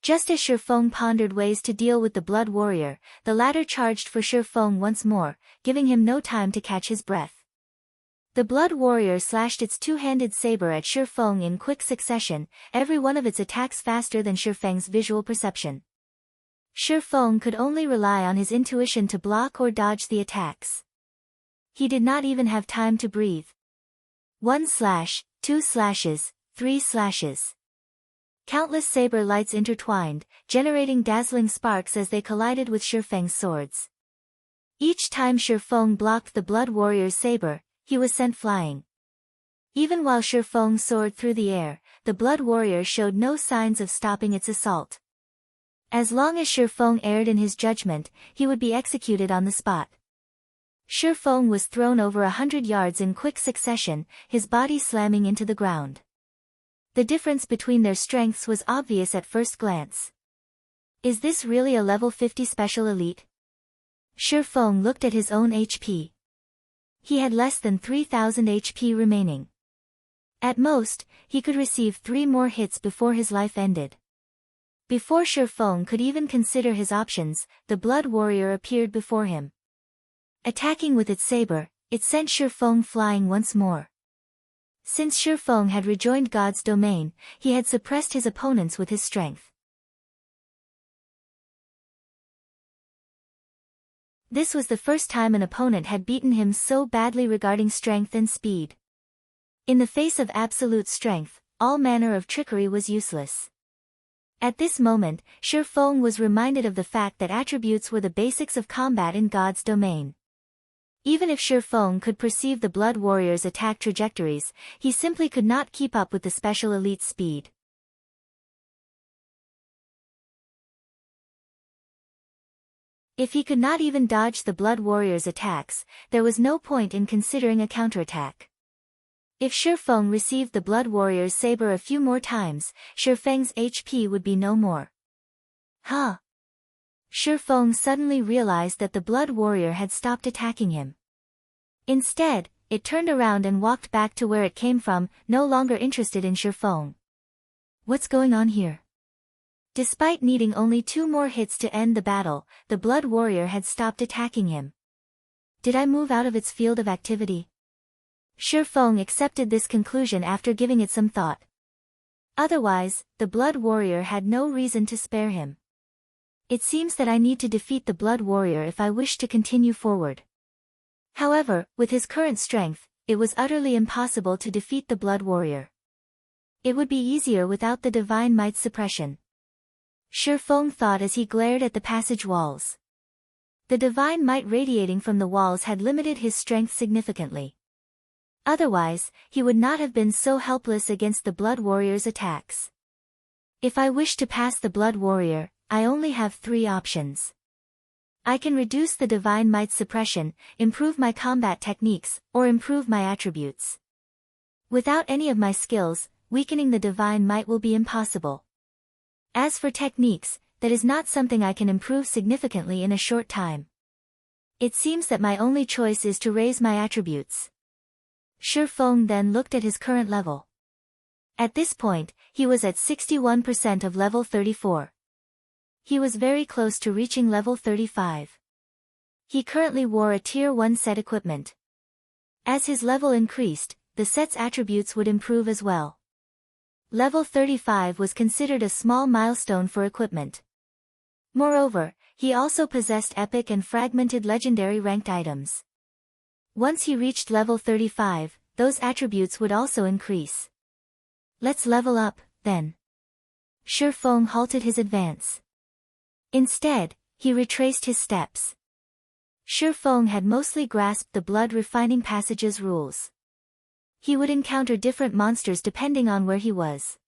Just as Shifeng pondered ways to deal with the Blood Warrior, the latter charged for Shifeng once more, giving him no time to catch his breath. The Blood Warrior slashed its two-handed saber at Shifeng in quick succession, every one of its attacks faster than Shifeng's visual perception. Shifeng could only rely on his intuition to block or dodge the attacks. He did not even have time to breathe. 1 slash, 2 slashes, 3 slashes. Countless saber lights intertwined, generating dazzling sparks as they collided with Shifeng's swords. Each time Shifeng blocked the Blood Warrior's saber, he was sent flying. Even while Shifeng soared through the air, the Blood Warrior showed no signs of stopping its assault. As long as Shifeng erred in his judgment, he would be executed on the spot. Shifeng was thrown over 100 yards in quick succession, his body slamming into the ground. The difference between their strengths was obvious at first glance. Is this really a level 50 special elite? Shi Feng looked at his own HP. He had less than 3,000 HP remaining. At most, he could receive 3 more hits before his life ended. Before Shi Feng could even consider his options, the Blood Warrior appeared before him. Attacking with its saber, it sent Shi Feng flying once more. Since Shi Feng had rejoined God's domain, he had suppressed his opponents with his strength. This was the first time an opponent had beaten him so badly regarding strength and speed. In the face of absolute strength, all manner of trickery was useless. At this moment, Shi Feng was reminded of the fact that attributes were the basics of combat in God's domain. Even if Shi Feng could perceive the Blood Warrior's attack trajectories, he simply could not keep up with the special elite's speed. If he could not even dodge the Blood Warrior's attacks, there was no point in considering a counterattack. If Shi Feng received the Blood Warrior's saber a few more times, Shi Feng's HP would be no more. Huh? Shi Feng suddenly realized that the Blood Warrior had stopped attacking him. Instead, it turned around and walked back to where it came from, no longer interested in Shi Feng. What's going on here? Despite needing only 2 more hits to end the battle, the Blood Warrior had stopped attacking him. Did I move out of its field of activity? Shi Feng accepted this conclusion after giving it some thought. Otherwise, the Blood Warrior had no reason to spare him. It seems that I need to defeat the Blood Warrior if I wish to continue forward. However, with his current strength, it was utterly impossible to defeat the Blood Warrior. It would be easier without the Divine Might's suppression. Shi Feng thought as he glared at the passage walls. The Divine Might radiating from the walls had limited his strength significantly. Otherwise, he would not have been so helpless against the Blood Warrior's attacks. If I wish to pass the Blood Warrior, I only have 3 options. I can reduce the Divine Might's suppression, improve my combat techniques, or improve my attributes. Without any of my skills, weakening the Divine Might will be impossible. As for techniques, that is not something I can improve significantly in a short time. It seems that my only choice is to raise my attributes. Shi Feng then looked at his current level. At this point, he was at 61% of level 34. He was very close to reaching level 35. He currently wore a Tier 1 set equipment. As his level increased, the set's attributes would improve as well. Level 35 was considered a small milestone for equipment. Moreover, he also possessed epic and fragmented legendary ranked items. Once he reached level 35, those attributes would also increase. Let's level up, then. Shi Feng halted his advance. Instead, he retraced his steps. Shi Feng had mostly grasped the blood refining passage's rules. He would encounter different monsters depending on where he was.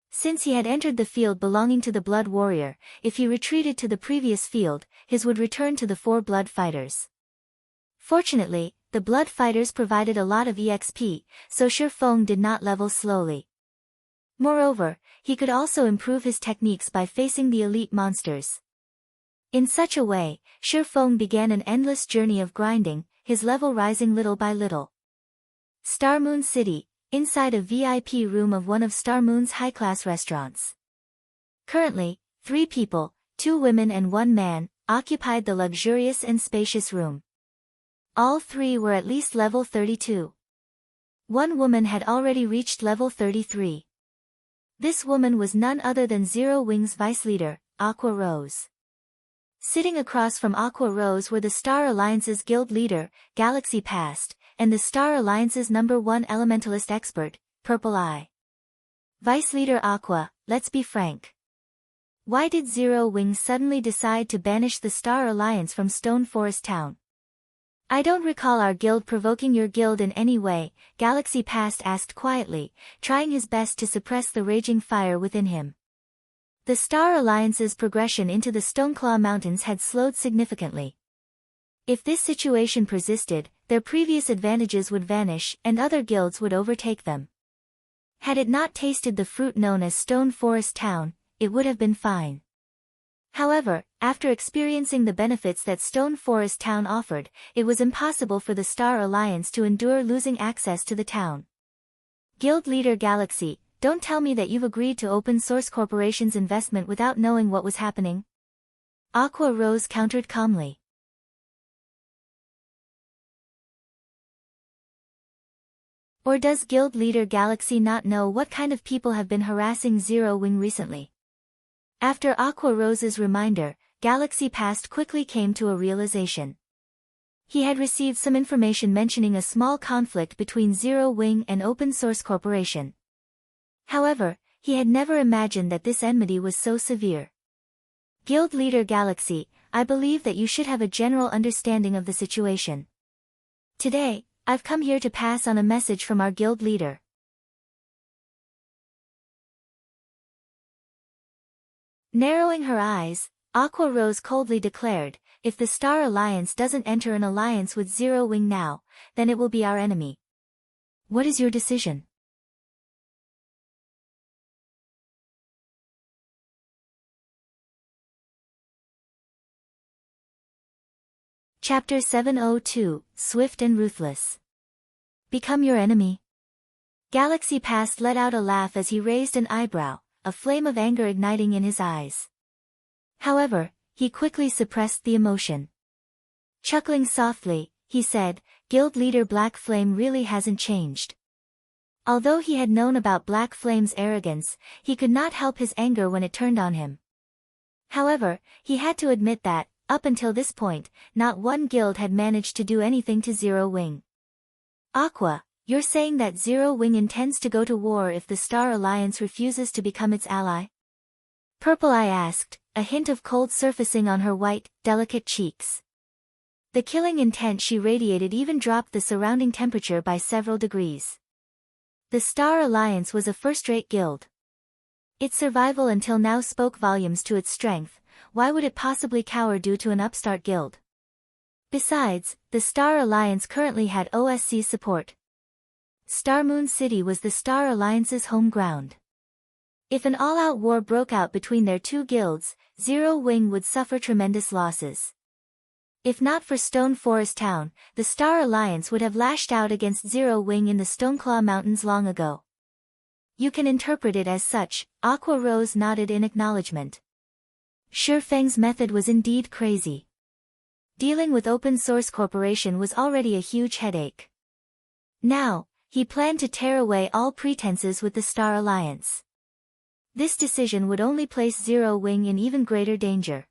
Since he had entered the field belonging to the Blood Warrior, if he retreated to the previous field, his would return to the 4 blood fighters. Fortunately, the blood fighters provided a lot of EXP, so Shi Feng did not level slowly. Moreover, he could also improve his techniques by facing the elite monsters. In such a way, Shi Feng began an endless journey of grinding, his level rising little by little. Star Moon City, inside a VIP room of one of Star Moon's high-class restaurants. Currently, 3 people, 2 women and 1 man, occupied the luxurious and spacious room. All 3 were at least level 32. 1 woman had already reached level 33. This woman was none other than Zero Wing's vice leader, Aqua Rose. Sitting across from Aqua Rose were the Star Alliance's guild leader, Galaxy Past, and the Star Alliance's #1 elementalist expert, Purple Eye. Vice Leader Aqua, let's be frank. Why did Zero Wing suddenly decide to banish the Star Alliance from Stone Forest Town? I don't recall our guild provoking your guild in any way, Galaxy Past asked quietly, trying his best to suppress the raging fire within him. The Star Alliance's progression into the Stoneclaw Mountains had slowed significantly. If this situation persisted, their previous advantages would vanish and other guilds would overtake them. Had it not tasted the fruit known as Stone Forest Town, it would have been fine. However, after experiencing the benefits that Stone Forest Town offered, it was impossible for the Star Alliance to endure losing access to the town. Guild Leader Galaxy, don't tell me that you've agreed to Open Source Corporation's investment without knowing what was happening. Aqua Rose countered calmly. Or does Guild Leader Galaxy not know what kind of people have been harassing Zero Wing recently? After Aqua Rose's reminder, Galaxy Past quickly came to a realization. He had received some information mentioning a small conflict between Zero Wing and Open Source Corporation. However, he had never imagined that this enmity was so severe. Guild Leader Galaxy, I believe that you should have a general understanding of the situation. Today, I've come here to pass on a message from our guild leader. Narrowing her eyes, Aqua Rose coldly declared, if the Star Alliance doesn't enter an alliance with Zero Wing now, then it will be our enemy. What is your decision? Chapter 702, Swift and Ruthless. Become your enemy. Galaxy Past let out a laugh as he raised an eyebrow, a flame of anger igniting in his eyes. However, he quickly suppressed the emotion. Chuckling softly, he said, Guild Leader Black Flame really hasn't changed. Although he had known about Black Flame's arrogance, he could not help his anger when it turned on him. However, he had to admit that, up until this point, not one guild had managed to do anything to Zero Wing. Aqua, you're saying that Zero Wing intends to go to war if the Star Alliance refuses to become its ally? Purple Eye asked, a hint of cold surfacing on her white, delicate cheeks. The killing intent she radiated even dropped the surrounding temperature by several degrees. The Star Alliance was a first-rate guild. Its survival until now spoke volumes to its strength. Why would it possibly cower due to an upstart guild? Besides, the Star Alliance currently had OSC support. Star Moon City was the Star Alliance's home ground. If an all-out war broke out between their two guilds, Zero Wing would suffer tremendous losses. If not for Stone Forest Town, the Star Alliance would have lashed out against Zero Wing in the Stoneclaw Mountains long ago. You can interpret it as such, Aqua Rose nodded in acknowledgement. Shifeng's method was indeed crazy. Dealing with Open Source Corporation was already a huge headache. Now, he planned to tear away all pretenses with the Star Alliance. This decision would only place Zero Wing in even greater danger.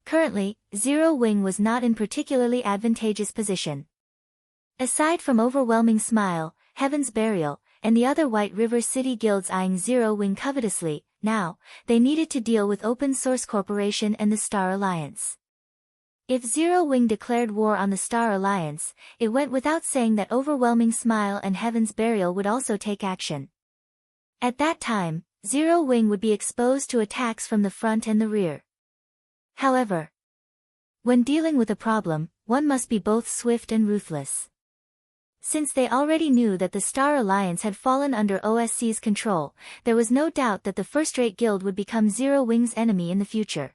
Currently, Zero Wing was not in particularly advantageous position. Aside from Overwhelming Smile, Heaven's Burial, and the other White River City guilds eyeing Zero Wing covetously, now, they needed to deal with Open Source Corporation and the Star Alliance. If Zero Wing declared war on the Star Alliance, it went without saying that Overwhelming Smile and Heaven's Burial would also take action. At that time, Zero Wing would be exposed to attacks from the front and the rear. However, when dealing with a problem, one must be both swift and ruthless. Since they already knew that the Star Alliance had fallen under OSC's control, there was no doubt that the first-rate guild would become Zero Wing's enemy in the future.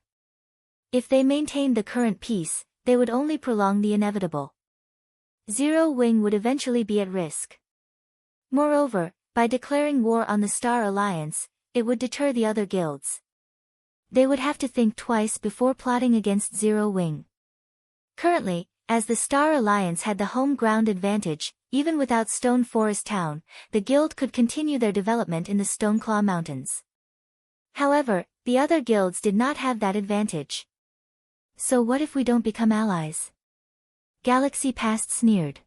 If they maintained the current peace, they would only prolong the inevitable. Zero Wing would eventually be at risk. Moreover, by declaring war on the Star Alliance, it would deter the other guilds. They would have to think twice before plotting against Zero Wing. Currently, as the Star Alliance had the home ground advantage, even without Stone Forest Town, the guild could continue their development in the Stoneclaw Mountains. However, the other guilds did not have that advantage. So what if we don't become allies? Galaxy Past sneered.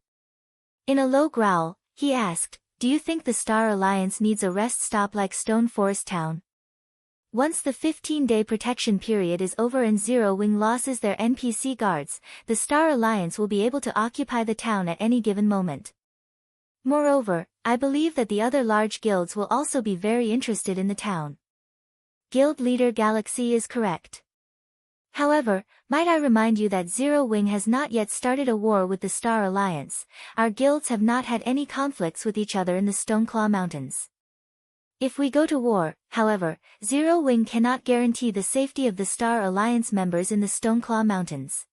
In a low growl, he asked, do you think the Star Alliance needs a rest stop like Stone Forest Town? Once the 15-day protection period is over and Zero Wing loses their NPC guards, the Star Alliance will be able to occupy the town at any given moment. Moreover, I believe that the other large guilds will also be very interested in the town. Guild Leader Galaxy is correct. However, might I remind you that Zero Wing has not yet started a war with the Star Alliance. Our guilds have not had any conflicts with each other in the Stoneclaw Mountains. If we go to war, however, Zero Wing cannot guarantee the safety of the Star Alliance members in the Stoneclaw Mountains.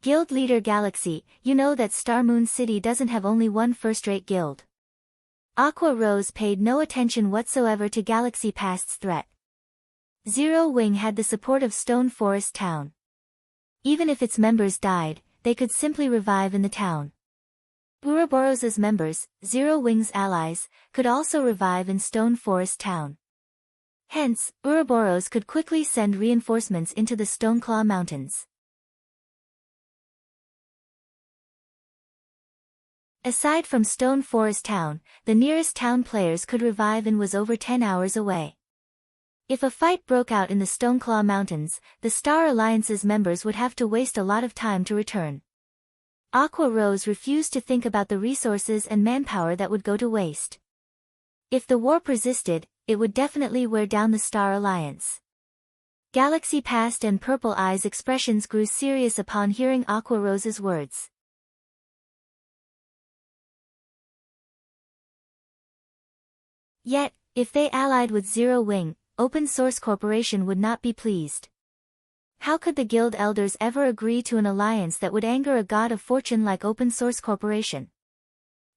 Guild Leader Galaxy, you know that Star Moon City doesn't have only one first-rate guild. Aqua Rose paid no attention whatsoever to Galaxy Past's threat. Zero Wing had the support of Stone Forest Town. Even if its members died, they could simply revive in the town. Ouroboros's members, Zero Wing's allies, could also revive in Stone Forest Town. Hence, Ouroboros could quickly send reinforcements into the Stoneclaw Mountains. Aside from Stone Forest Town, the nearest town players could revive in was over 10 hours away. If a fight broke out in the Stoneclaw Mountains, the Star Alliance's members would have to waste a lot of time to return. Aqua Rose refused to think about the resources and manpower that would go to waste. If the war persisted, it would definitely wear down the Star Alliance. Galaxy Past and Purple Eye's expressions grew serious upon hearing Aqua Rose's words. Yet, if they allied with Zero Wing, Open Source Corporation would not be pleased. How could the guild elders ever agree to an alliance that would anger a god of fortune like Open Source Corporation?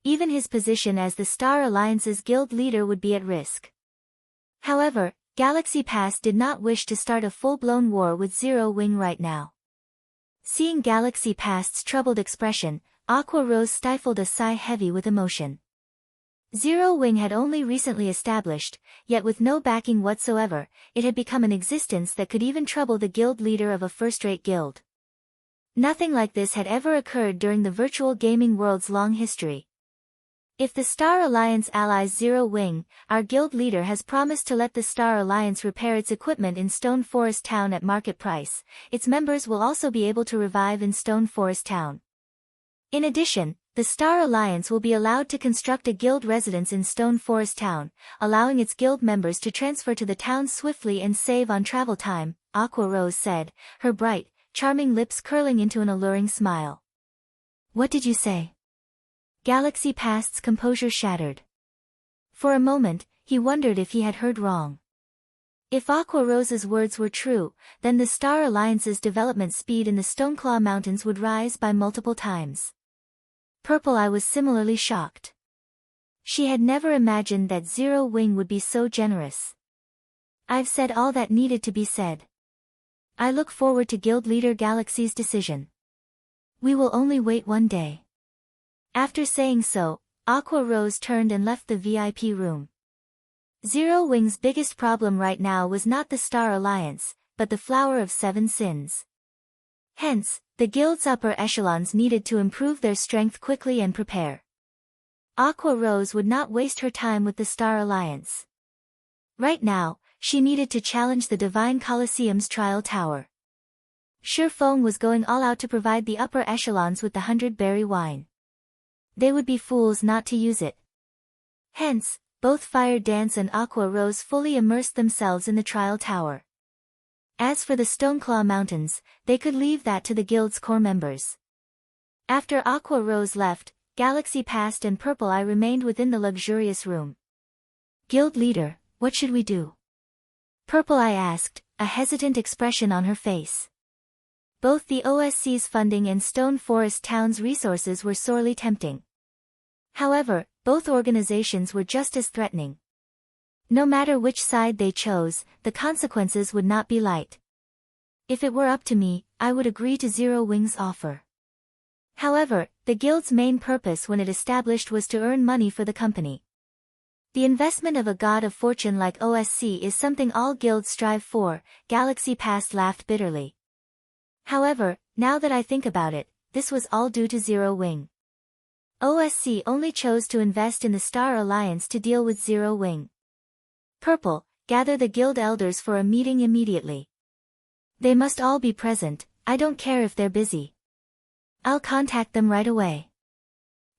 Even his position as the Star Alliance's guild leader would be at risk. However, Galaxy Past did not wish to start a full-blown war with Zero Wing right now. Seeing Galaxy Past's troubled expression, Aqua Rose stifled a sigh heavy with emotion. Zero Wing had only recently established, yet with no backing whatsoever, it had become an existence that could even trouble the guild leader of a first-rate guild. Nothing like this had ever occurred during the virtual gaming world's long history. If the Star Alliance allies Zero Wing, our guild leader has promised to let the Star Alliance repair its equipment in Stone Forest Town at market price. Its members will also be able to revive in Stone Forest Town. In addition, the Star Alliance will be allowed to construct a guild residence in Stone Forest Town, allowing its guild members to transfer to the town swiftly and save on travel time, Aqua Rose said, her bright, charming lips curling into an alluring smile. What did you say? Galaxy Past's composure shattered. For a moment, he wondered if he had heard wrong. If Aqua Rose's words were true, then the Star Alliance's development speed in the Stoneclaw Mountains would rise by multiple times. Purple Eye was similarly shocked. She had never imagined that Zero Wing would be so generous. I've said all that needed to be said. I look forward to Guild Leader Galaxy's decision. We will only wait one day. After saying so, Aqua Rose turned and left the VIP room. Zero Wing's biggest problem right now was not the Star Alliance, but the Flower of Seven Sins. Hence, the guild's upper echelons needed to improve their strength quickly and prepare. Aqua Rose would not waste her time with the Star Alliance. Right now, she needed to challenge the Divine Colosseum's Trial Tower. Feng was going all out to provide the upper echelons with the 100-berry wine. They would be fools not to use it. Hence, both Fire Dance and Aqua Rose fully immersed themselves in the Trial Tower. As for the Stoneclaw Mountains, they could leave that to the guild's core members. After Aqua Rose left, Galaxy Past and Purple Eye remained within the luxurious room. Guild leader, what should we do? Purple Eye asked, a hesitant expression on her face. Both the OSC's funding and Stone Forest Town's resources were sorely tempting. However, both organizations were just as threatening. No matter which side they chose, the consequences would not be light. If it were up to me, I would agree to Zero Wing's offer. However, the guild's main purpose when it established was to earn money for the company. The investment of a god of fortune like OSC is something all guilds strive for, Galaxy Past laughed bitterly. However, now that I think about it, this was all due to Zero Wing. OSC only chose to invest in the Star Alliance to deal with Zero Wing. Purple, gather the guild elders for a meeting immediately. They must all be present, I don't care if they're busy. I'll contact them right away.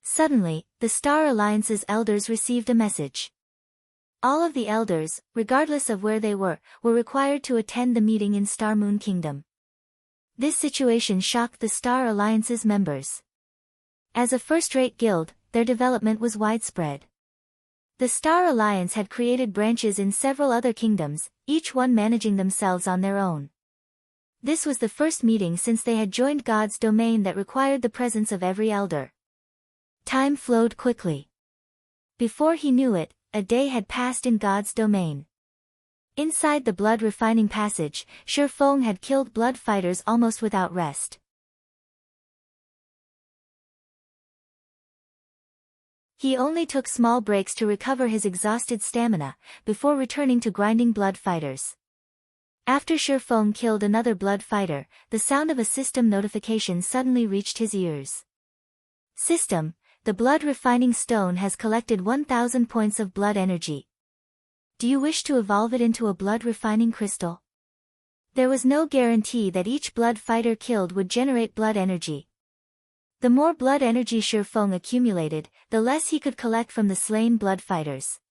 Suddenly, the Star Alliance's elders received a message. All of the elders, regardless of where they were required to attend the meeting in Star Moon Kingdom. This situation shocked the Star Alliance's members. As a first-rate guild, their development was widespread. The Star Alliance had created branches in several other kingdoms, each one managing themselves on their own. This was the first meeting since they had joined God's domain that required the presence of every elder. Time flowed quickly. Before he knew it, a day had passed in God's domain. Inside the blood-refining passage, Shi Feng had killed blood fighters almost without rest. He only took small breaks to recover his exhausted stamina, before returning to grinding blood fighters. After Shi Feng killed another blood fighter, the sound of a system notification suddenly reached his ears. System, the blood-refining stone has collected 1,000 points of blood energy. Do you wish to evolve it into a blood-refining crystal? There was no guarantee that each blood fighter killed would generate blood energy. The more blood energy Shi Feng accumulated, the less he could collect from the slain blood fighters.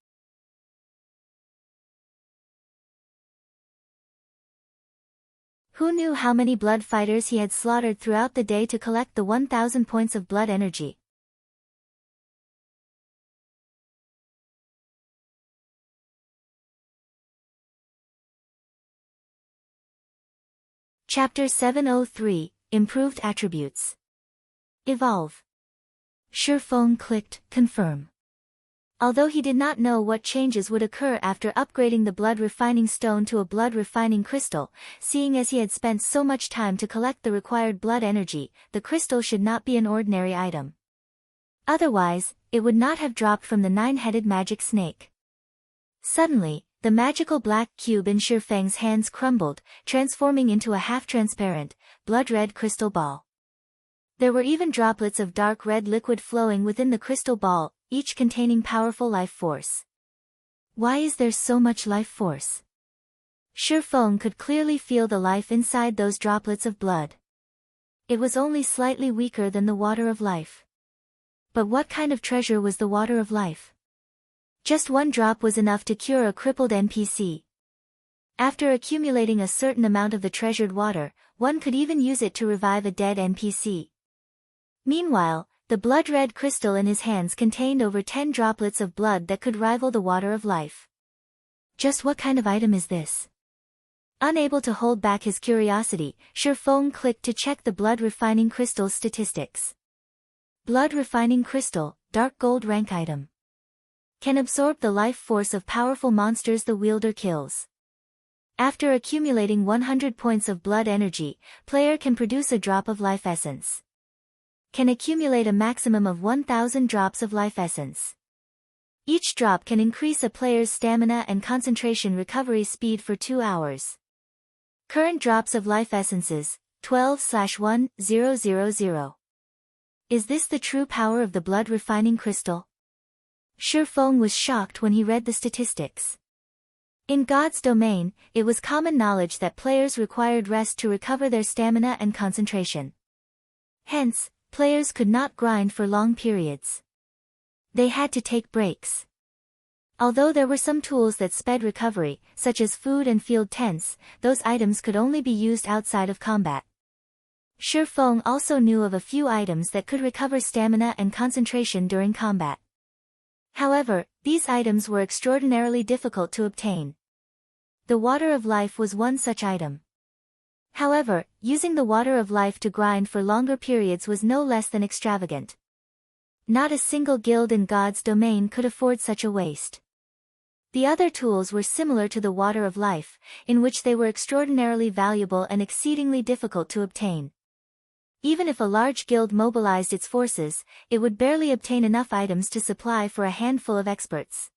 Who knew how many blood fighters he had slaughtered throughout the day to collect the 1,000 points of blood energy? Chapter 703, Improved Attributes. Evolve. Shi Feng clicked, confirm. Although he did not know what changes would occur after upgrading the blood-refining stone to a blood-refining crystal, seeing as he had spent so much time to collect the required blood energy, the crystal should not be an ordinary item. Otherwise, it would not have dropped from the nine-headed magic snake. Suddenly, the magical black cube in Shi Feng's hands crumbled, transforming into a half-transparent, blood-red crystal ball. There were even droplets of dark red liquid flowing within the crystal ball, each containing powerful life force. Why is there so much life force? Shi Feng could clearly feel the life inside those droplets of blood. It was only slightly weaker than the water of life. But what kind of treasure was the water of life? Just one drop was enough to cure a crippled NPC. After accumulating a certain amount of the treasured water, one could even use it to revive a dead NPC. Meanwhile, the blood-red crystal in his hands contained over 10 droplets of blood that could rival the water of life. Just what kind of item is this? Unable to hold back his curiosity, Shi Feng clicked to check the blood-refining crystal's statistics. Blood-refining crystal, dark gold rank item. Can absorb the life force of powerful monsters the wielder kills. After accumulating 100 points of blood energy, player can produce a drop of life essence. Can accumulate a maximum of 1,000 drops of life essence. Each drop can increase a player's stamina and concentration recovery speed for 2 hours. Current drops of life essences, 12/1000. Is this the true power of the blood-refining crystal? Shi Feng was shocked when he read the statistics. In God's domain, it was common knowledge that players required rest to recover their stamina and concentration. Hence, players could not grind for long periods. They had to take breaks. Although there were some tools that sped recovery, such as food and field tents, those items could only be used outside of combat. Shi Feng also knew of a few items that could recover stamina and concentration during combat. However, these items were extraordinarily difficult to obtain. The water of life was one such item. However, using the water of life to grind for longer periods was no less than extravagant. Not a single guild in God's domain could afford such a waste. The other tools were similar to the water of life, in which they were extraordinarily valuable and exceedingly difficult to obtain. Even if a large guild mobilized its forces, it would barely obtain enough items to supply for a handful of experts.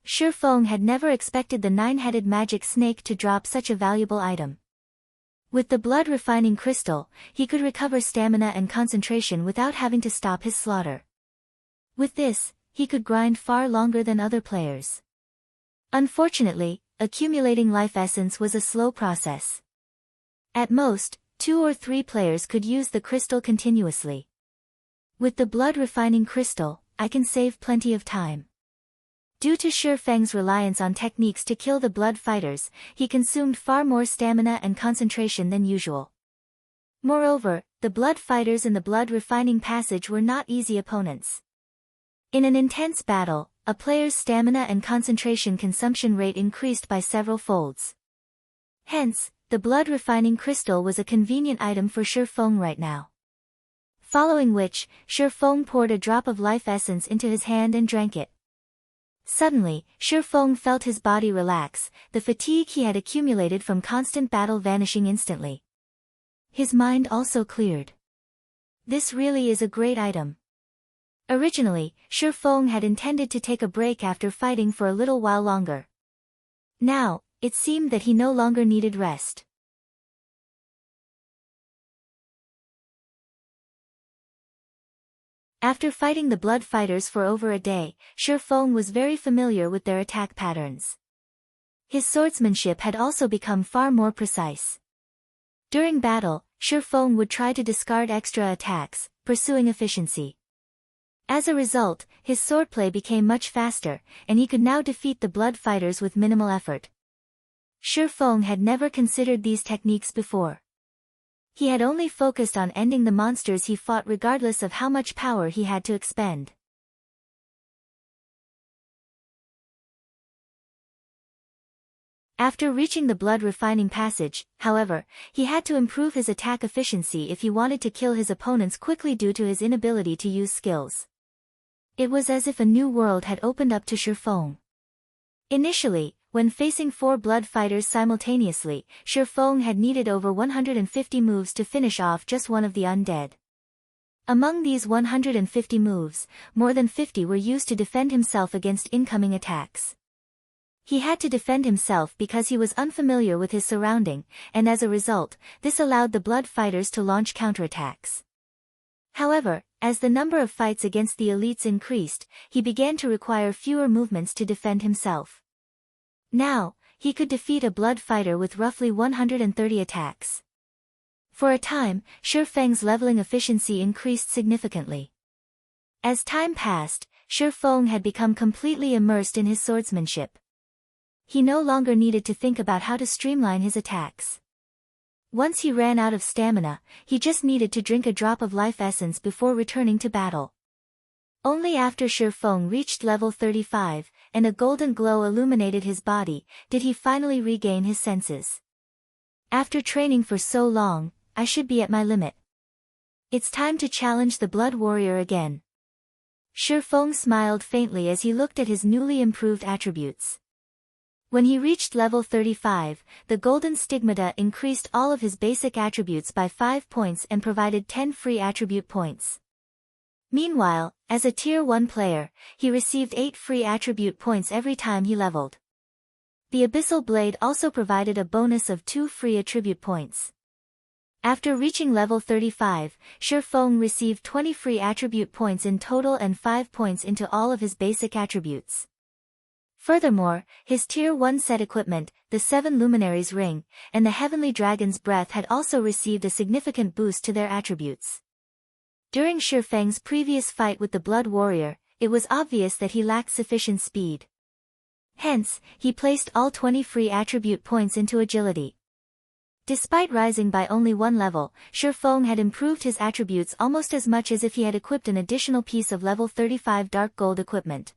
Shi Feng had never expected the nine-headed magic snake to drop such a valuable item. With the blood-refining crystal, he could recover stamina and concentration without having to stop his slaughter. With this, he could grind far longer than other players. Unfortunately, accumulating life essence was a slow process. At most, 2 or 3 players could use the crystal continuously. With the blood-refining crystal, I can save plenty of time. Due to Shi Feng's reliance on techniques to kill the blood fighters, he consumed far more stamina and concentration than usual. Moreover, the blood fighters in the blood-refining passage were not easy opponents. In an intense battle, a player's stamina and concentration consumption rate increased by several folds. Hence, the blood-refining crystal was a convenient item for Shi Feng right now. Following which, Shi Feng poured a drop of life essence into his hand and drank it. Suddenly, Shi Feng felt his body relax, the fatigue he had accumulated from constant battle vanishing instantly. His mind also cleared. This really is a great item. Originally, Shi Feng had intended to take a break after fighting for a little while longer. Now, it seemed that he no longer needed rest. After fighting the blood fighters for over a day, Shi Feng was very familiar with their attack patterns. His swordsmanship had also become far more precise. During battle, Shi Feng would try to discard extra attacks, pursuing efficiency. As a result, his swordplay became much faster, and he could now defeat the blood fighters with minimal effort. Shi Feng had never considered these techniques before. He had only focused on ending the monsters he fought regardless of how much power he had to expend. After reaching the blood-refining passage, however, he had to improve his attack efficiency if he wanted to kill his opponents quickly due to his inability to use skills. It was as if a new world had opened up to Shi Feng. Initially, when facing 4 blood fighters simultaneously, Shi Feng had needed over 150 moves to finish off just one of the undead. Among these 150 moves, more than 50 were used to defend himself against incoming attacks. He had to defend himself because he was unfamiliar with his surrounding, and as a result, this allowed the blood fighters to launch counterattacks. However, as the number of fights against the elites increased, he began to require fewer movements to defend himself. Now, he could defeat a blood fighter with roughly 130 attacks. For a time, Shi Feng's leveling efficiency increased significantly. As time passed, Shi Feng had become completely immersed in his swordsmanship. He no longer needed to think about how to streamline his attacks. Once he ran out of stamina, he just needed to drink a drop of life essence before returning to battle. Only after Shi Feng reached level 35, and a golden glow illuminated his body, did he finally regain his senses. After training for so long, I should be at my limit. It's time to challenge the Blood Warrior again. Shi Feng smiled faintly as he looked at his newly improved attributes. When he reached level 35, the golden stigmata increased all of his basic attributes by 5 points and provided 10 free attribute points. Meanwhile, as a Tier 1 player, he received 8 free attribute points every time he leveled. The Abyssal Blade also provided a bonus of 2 free attribute points. After reaching level 35, Shi Feng received 20 free attribute points in total and 5 points into all of his basic attributes. Furthermore, his Tier 1 set equipment, the 7 Luminaries Ring, and the Heavenly Dragon's Breath had also received a significant boost to their attributes. During Shi Feng's previous fight with the Blood Warrior, it was obvious that he lacked sufficient speed. Hence, he placed all 20 free attribute points into agility. Despite rising by only 1 level, Shi Feng had improved his attributes almost as much as if he had equipped an additional piece of level 35 dark gold equipment.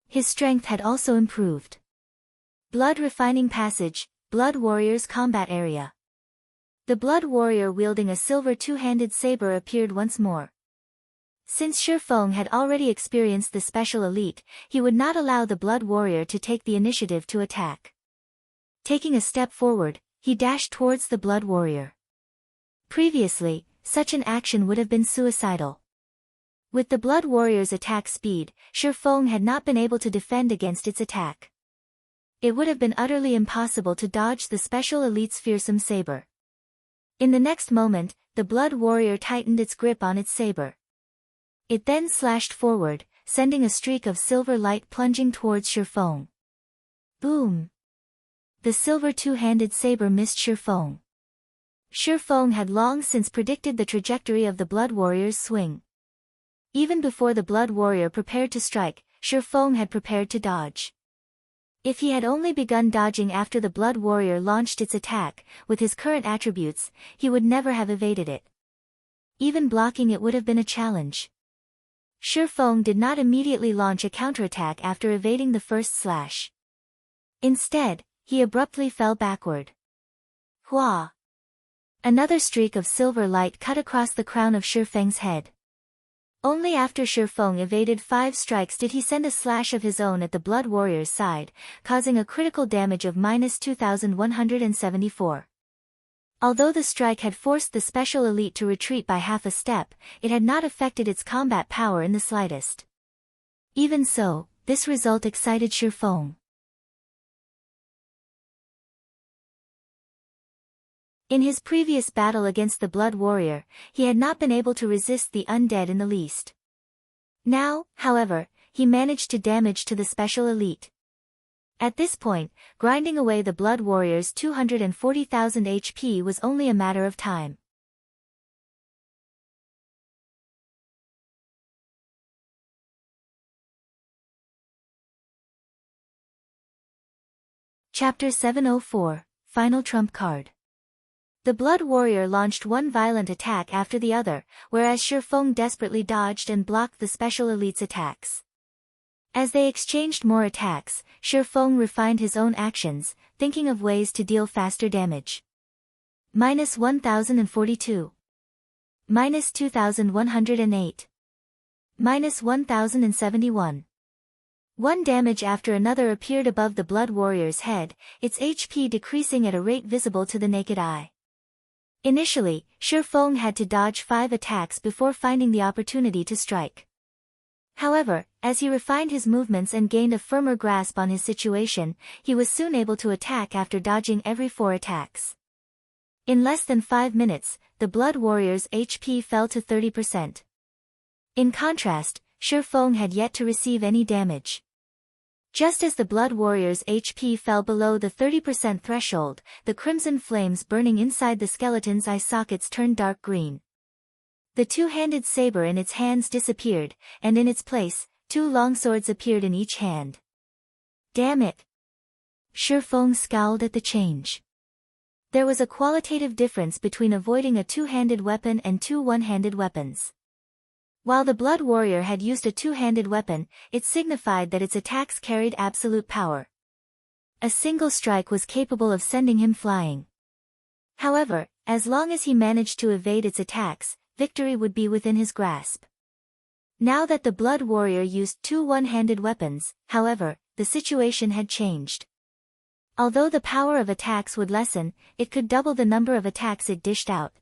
His strength had also improved. Blood Refining Passage, Blood Warrior's Combat Area. The Blood Warrior wielding a silver 2-handed saber appeared once more. Since Shi Feng had already experienced the special elite, he would not allow the Blood Warrior to take the initiative to attack. Taking a step forward, he dashed towards the Blood Warrior. Previously, such an action would have been suicidal. With the Blood Warrior's attack speed, Shi Feng had not been able to defend against its attack. It would have been utterly impossible to dodge the special elite's fearsome saber. In the next moment, the Blood Warrior tightened its grip on its saber. It then slashed forward, sending a streak of silver light plunging towards Shi Feng. Boom! The silver 2-handed saber missed Shi Feng. Shi Feng had long since predicted the trajectory of the Blood Warrior's swing. Even before the Blood Warrior prepared to strike, Shi Feng had prepared to dodge. If he had only begun dodging after the Blood Warrior launched its attack, with his current attributes, he would never have evaded it. Even blocking it would have been a challenge. Feng did not immediately launch a counterattack after evading the first slash. Instead, he abruptly fell backward. Hua! Another streak of silver light cut across the crown of Feng's head. Only after Feng evaded 5 strikes did he send a slash of his own at the Blood Warrior's side, causing a critical damage of -2174. Although the strike had forced the special elite to retreat by half a step, it had not affected its combat power in the slightest. Even so, this result excited Feng. In his previous battle against the Blood Warrior, he had not been able to resist the undead in the least. Now, however, he managed to damage to the special elite. At this point, grinding away the Blood Warrior's 240,000 HP was only a matter of time. Chapter 704, Final Trump Card. The Blood Warrior launched one violent attack after the other, whereas Feng desperately dodged and blocked the special elite's attacks. As they exchanged more attacks, Feng refined his own actions, thinking of ways to deal faster damage. -1042. -2108. -1071. One damage after another appeared above the Blood Warrior's head, its HP decreasing at a rate visible to the naked eye. Initially, Feng had to dodge 5 attacks before finding the opportunity to strike. However, as he refined his movements and gained a firmer grasp on his situation, he was soon able to attack after dodging every 4 attacks. In less than 5 minutes, the Blood Warrior's HP fell to 30%. In contrast, Feng had yet to receive any damage. Just as the Blood Warrior's HP fell below the 30% threshold, the crimson flames burning inside the skeleton's eye sockets turned dark green. The two-handed saber in its hands disappeared, and in its place, 2 longswords appeared in each hand. Damn it! Feng scowled at the change. There was a qualitative difference between avoiding a two-handed weapon and 2 one-handed weapons. While the Blood Warrior had used a two-handed weapon, it signified that its attacks carried absolute power. A single strike was capable of sending him flying. However, as long as he managed to evade its attacks, victory would be within his grasp. Now that the Blood Warrior used 2 one-handed weapons, however, the situation had changed. Although the power of attacks would lessen, it could double the number of attacks it dished out.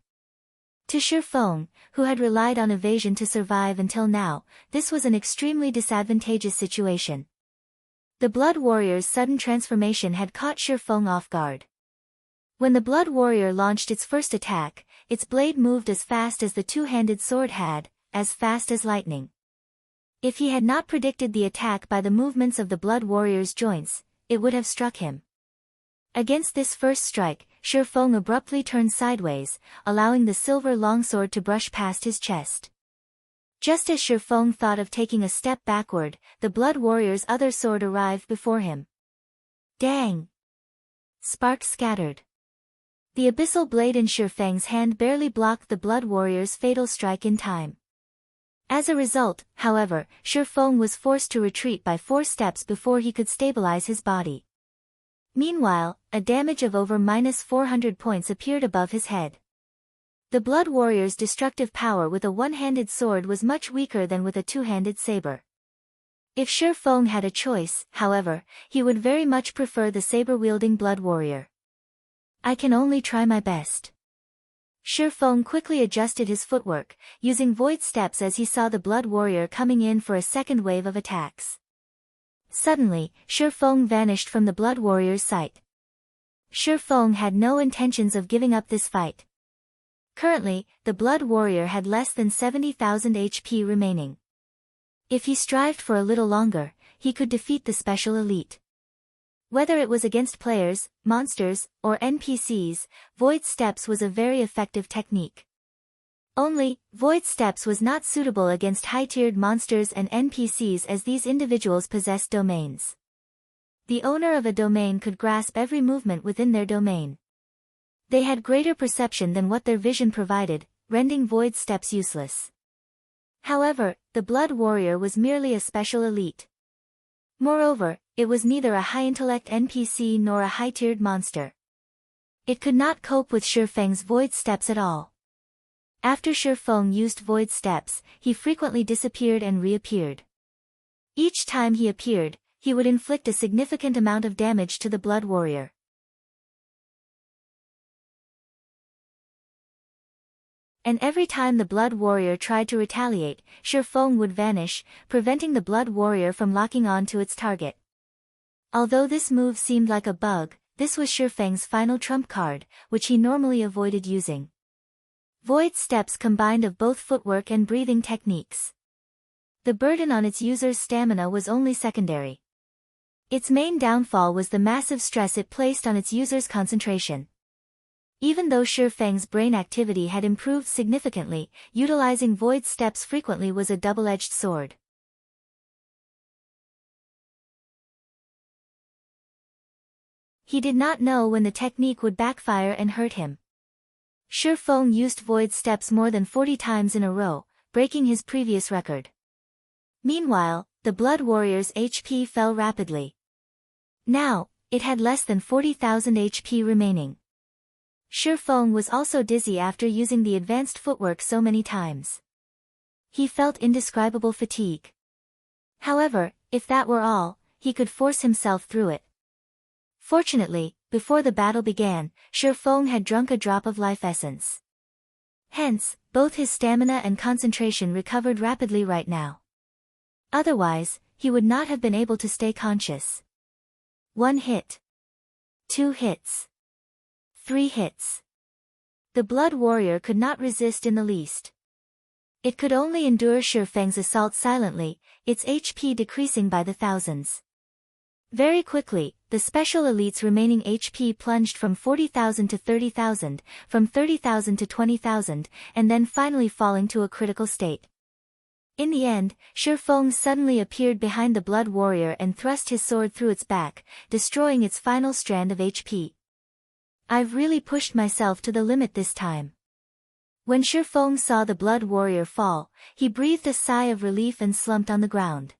To Feng, who had relied on evasion to survive until now, this was an extremely disadvantageous situation. The Blood Warrior's sudden transformation had caught Feng off guard. When the Blood Warrior launched its first attack, its blade moved as fast as the two-handed sword had, as fast as lightning. If he had not predicted the attack by the movements of the Blood Warrior's joints, it would have struck him. Against this first strike, Feng abruptly turned sideways, allowing the silver longsword to brush past his chest. Just as Feng thought of taking a step backward, the Blood Warrior's other sword arrived before him. Dang! Sparks scattered. The abyssal blade in Feng's hand barely blocked the Blood Warrior's fatal strike in time. As a result, however, Feng was forced to retreat by 4 steps before he could stabilize his body. Meanwhile, a damage of over -400 points appeared above his head. The Blood Warrior's destructive power with a one-handed sword was much weaker than with a two-handed saber. If Feng had a choice, however, he would very much prefer the saber-wielding Blood Warrior. I can only try my best. Feng quickly adjusted his footwork, using void steps as he saw the Blood Warrior coming in for a second wave of attacks. Suddenly, Feng vanished from the Blood Warrior's sight. Feng had no intentions of giving up this fight. Currently, the Blood Warrior had less than 70,000 HP remaining. If he strived for a little longer, he could defeat the special elite. Whether it was against players, monsters, or NPCs, Void Steps was a very effective technique. Only, Void Steps was not suitable against high-tiered monsters and NPCs as these individuals possessed domains. The owner of a domain could grasp every movement within their domain. They had greater perception than what their vision provided, rendering Void Steps useless. However, the Blood Warrior was merely a special elite. Moreover, it was neither a high-intellect NPC nor a high-tiered monster. It could not cope with Shifeng's void steps at all. After Shifeng used void steps, he frequently disappeared and reappeared. Each time he appeared, he would inflict a significant amount of damage to the Blood Warrior. And every time the Blood Warrior tried to retaliate, Shifeng would vanish, preventing the Blood Warrior from locking on to its target. Although this move seemed like a bug, this was Shifeng's final trump card, which he normally avoided using. Void steps combined of both footwork and breathing techniques. The burden on its user's stamina was only secondary. Its main downfall was the massive stress it placed on its user's concentration. Even though Shifeng's brain activity had improved significantly, utilizing void steps frequently was a double-edged sword. He did not know when the technique would backfire and hurt him. Shifeng used void steps more than 40 times in a row, breaking his previous record. Meanwhile, the Blood Warrior's HP fell rapidly. Now, it had less than 40,000 HP remaining. Shifeng was also dizzy after using the advanced footwork so many times. He felt indescribable fatigue. However, if that were all, he could force himself through it. Fortunately, before the battle began, Shifeng had drunk a drop of life essence. Hence, both his stamina and concentration recovered rapidly right now. Otherwise, he would not have been able to stay conscious. 1 hit. 2 hits. 3 hits. The Blood Warrior could not resist in the least. It could only endure Shifeng's assault silently, its HP decreasing by the thousands. Very quickly, the special elite's remaining HP plunged from 40,000 to 30,000, from 30,000 to 20,000, and then finally falling to a critical state. In the end, Shifeng suddenly appeared behind the Blood Warrior and thrust his sword through its back, destroying its final strand of HP. I've really pushed myself to the limit this time. When Shifeng saw the Blood Warrior fall, he breathed a sigh of relief and slumped on the ground.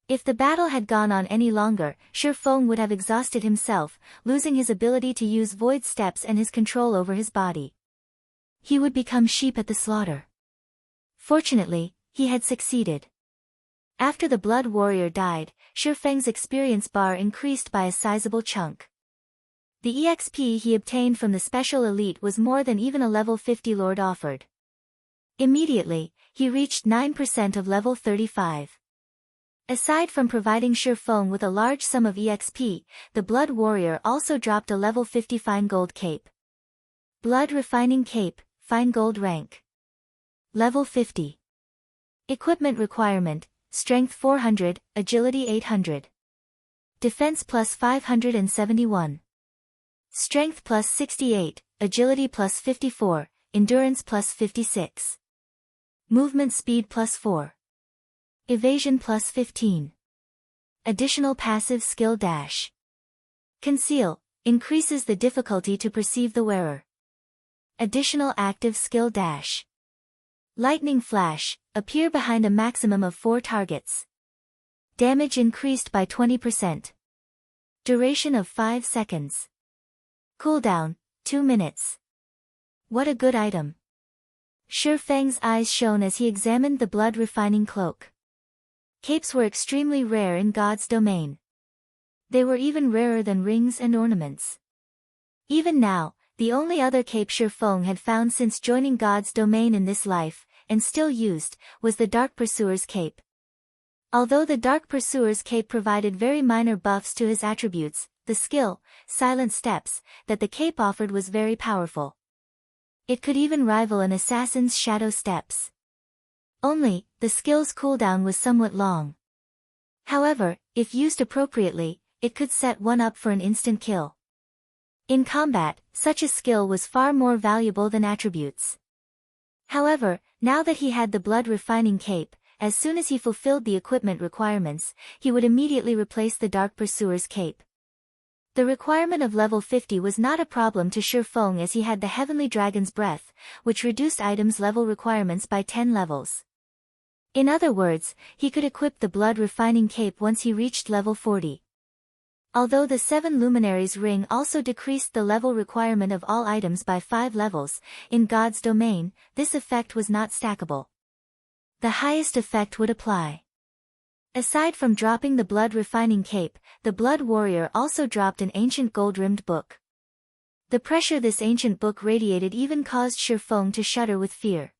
If the battle had gone on any longer, Shifeng would have exhausted himself, losing his ability to use void steps and his control over his body. He would become sheep at the slaughter. Fortunately, he had succeeded. After the Blood Warrior died, Shifeng's experience bar increased by a sizable chunk. The EXP he obtained from the special elite was more than even a level 50 lord offered. Immediately, he reached 9% of level 35. Aside from providing Shifeng with a large sum of EXP, the Blood Warrior also dropped a level 50 fine gold cape. Blood Refining Cape, fine gold rank. Level 50. Equipment requirement, Strength 400, Agility 800. Defense plus 571. Strength plus 68, Agility plus 54, Endurance plus 56. Movement speed plus 4. Evasion plus 15. Additional passive skill dash. Conceal, increases the difficulty to perceive the wearer. Additional active skill dash. Lightning flash, appear behind a maximum of 4 targets. Damage increased by 20%. Duration of 5 seconds. Cooldown, 2 minutes. What a good item. Shifeng's eyes shone as he examined the blood refining cloak. Capes were extremely rare in God's domain. They were even rarer than rings and ornaments. Even now, the only other cape Shifeng had found since joining God's domain in this life, and still used, was the Dark Pursuer's cape. Although the Dark Pursuer's cape provided very minor buffs to his attributes, the skill, Silent Steps, that the cape offered was very powerful. It could even rival an assassin's Shadow Steps. Only, the skill's cooldown was somewhat long. However, if used appropriately, it could set one up for an instant kill. In combat, such a skill was far more valuable than attributes. However, now that he had the blood refining cape, as soon as he fulfilled the equipment requirements, he would immediately replace the Dark Pursuer's cape. The requirement of level 50 was not a problem to Shifeng as he had the Heavenly Dragon's Breath, which reduced items' level requirements by 10 levels. In other words, he could equip the blood refining cape once he reached level 40. Although the 7 luminaries ring also decreased the level requirement of all items by 5 levels, in God's domain, this effect was not stackable. The highest effect would apply. Aside from dropping the blood refining cape, the blood warrior also dropped an ancient gold-rimmed book. The pressure this ancient book radiated even caused Sher Feng to shudder with fear.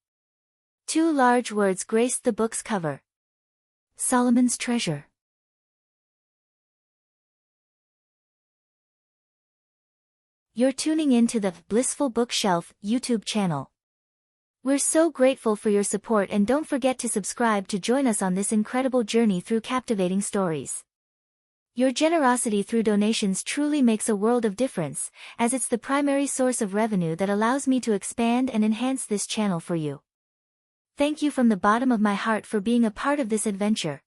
2 large words graced the book's cover. Solomon's Treasure. You're tuning in to the Blissful Bookshelf YouTube channel. We're so grateful for your support, and don't forget to subscribe to join us on this incredible journey through captivating stories. Your generosity through donations truly makes a world of difference, as it's the primary source of revenue that allows me to expand and enhance this channel for you. Thank you from the bottom of my heart for being a part of this adventure.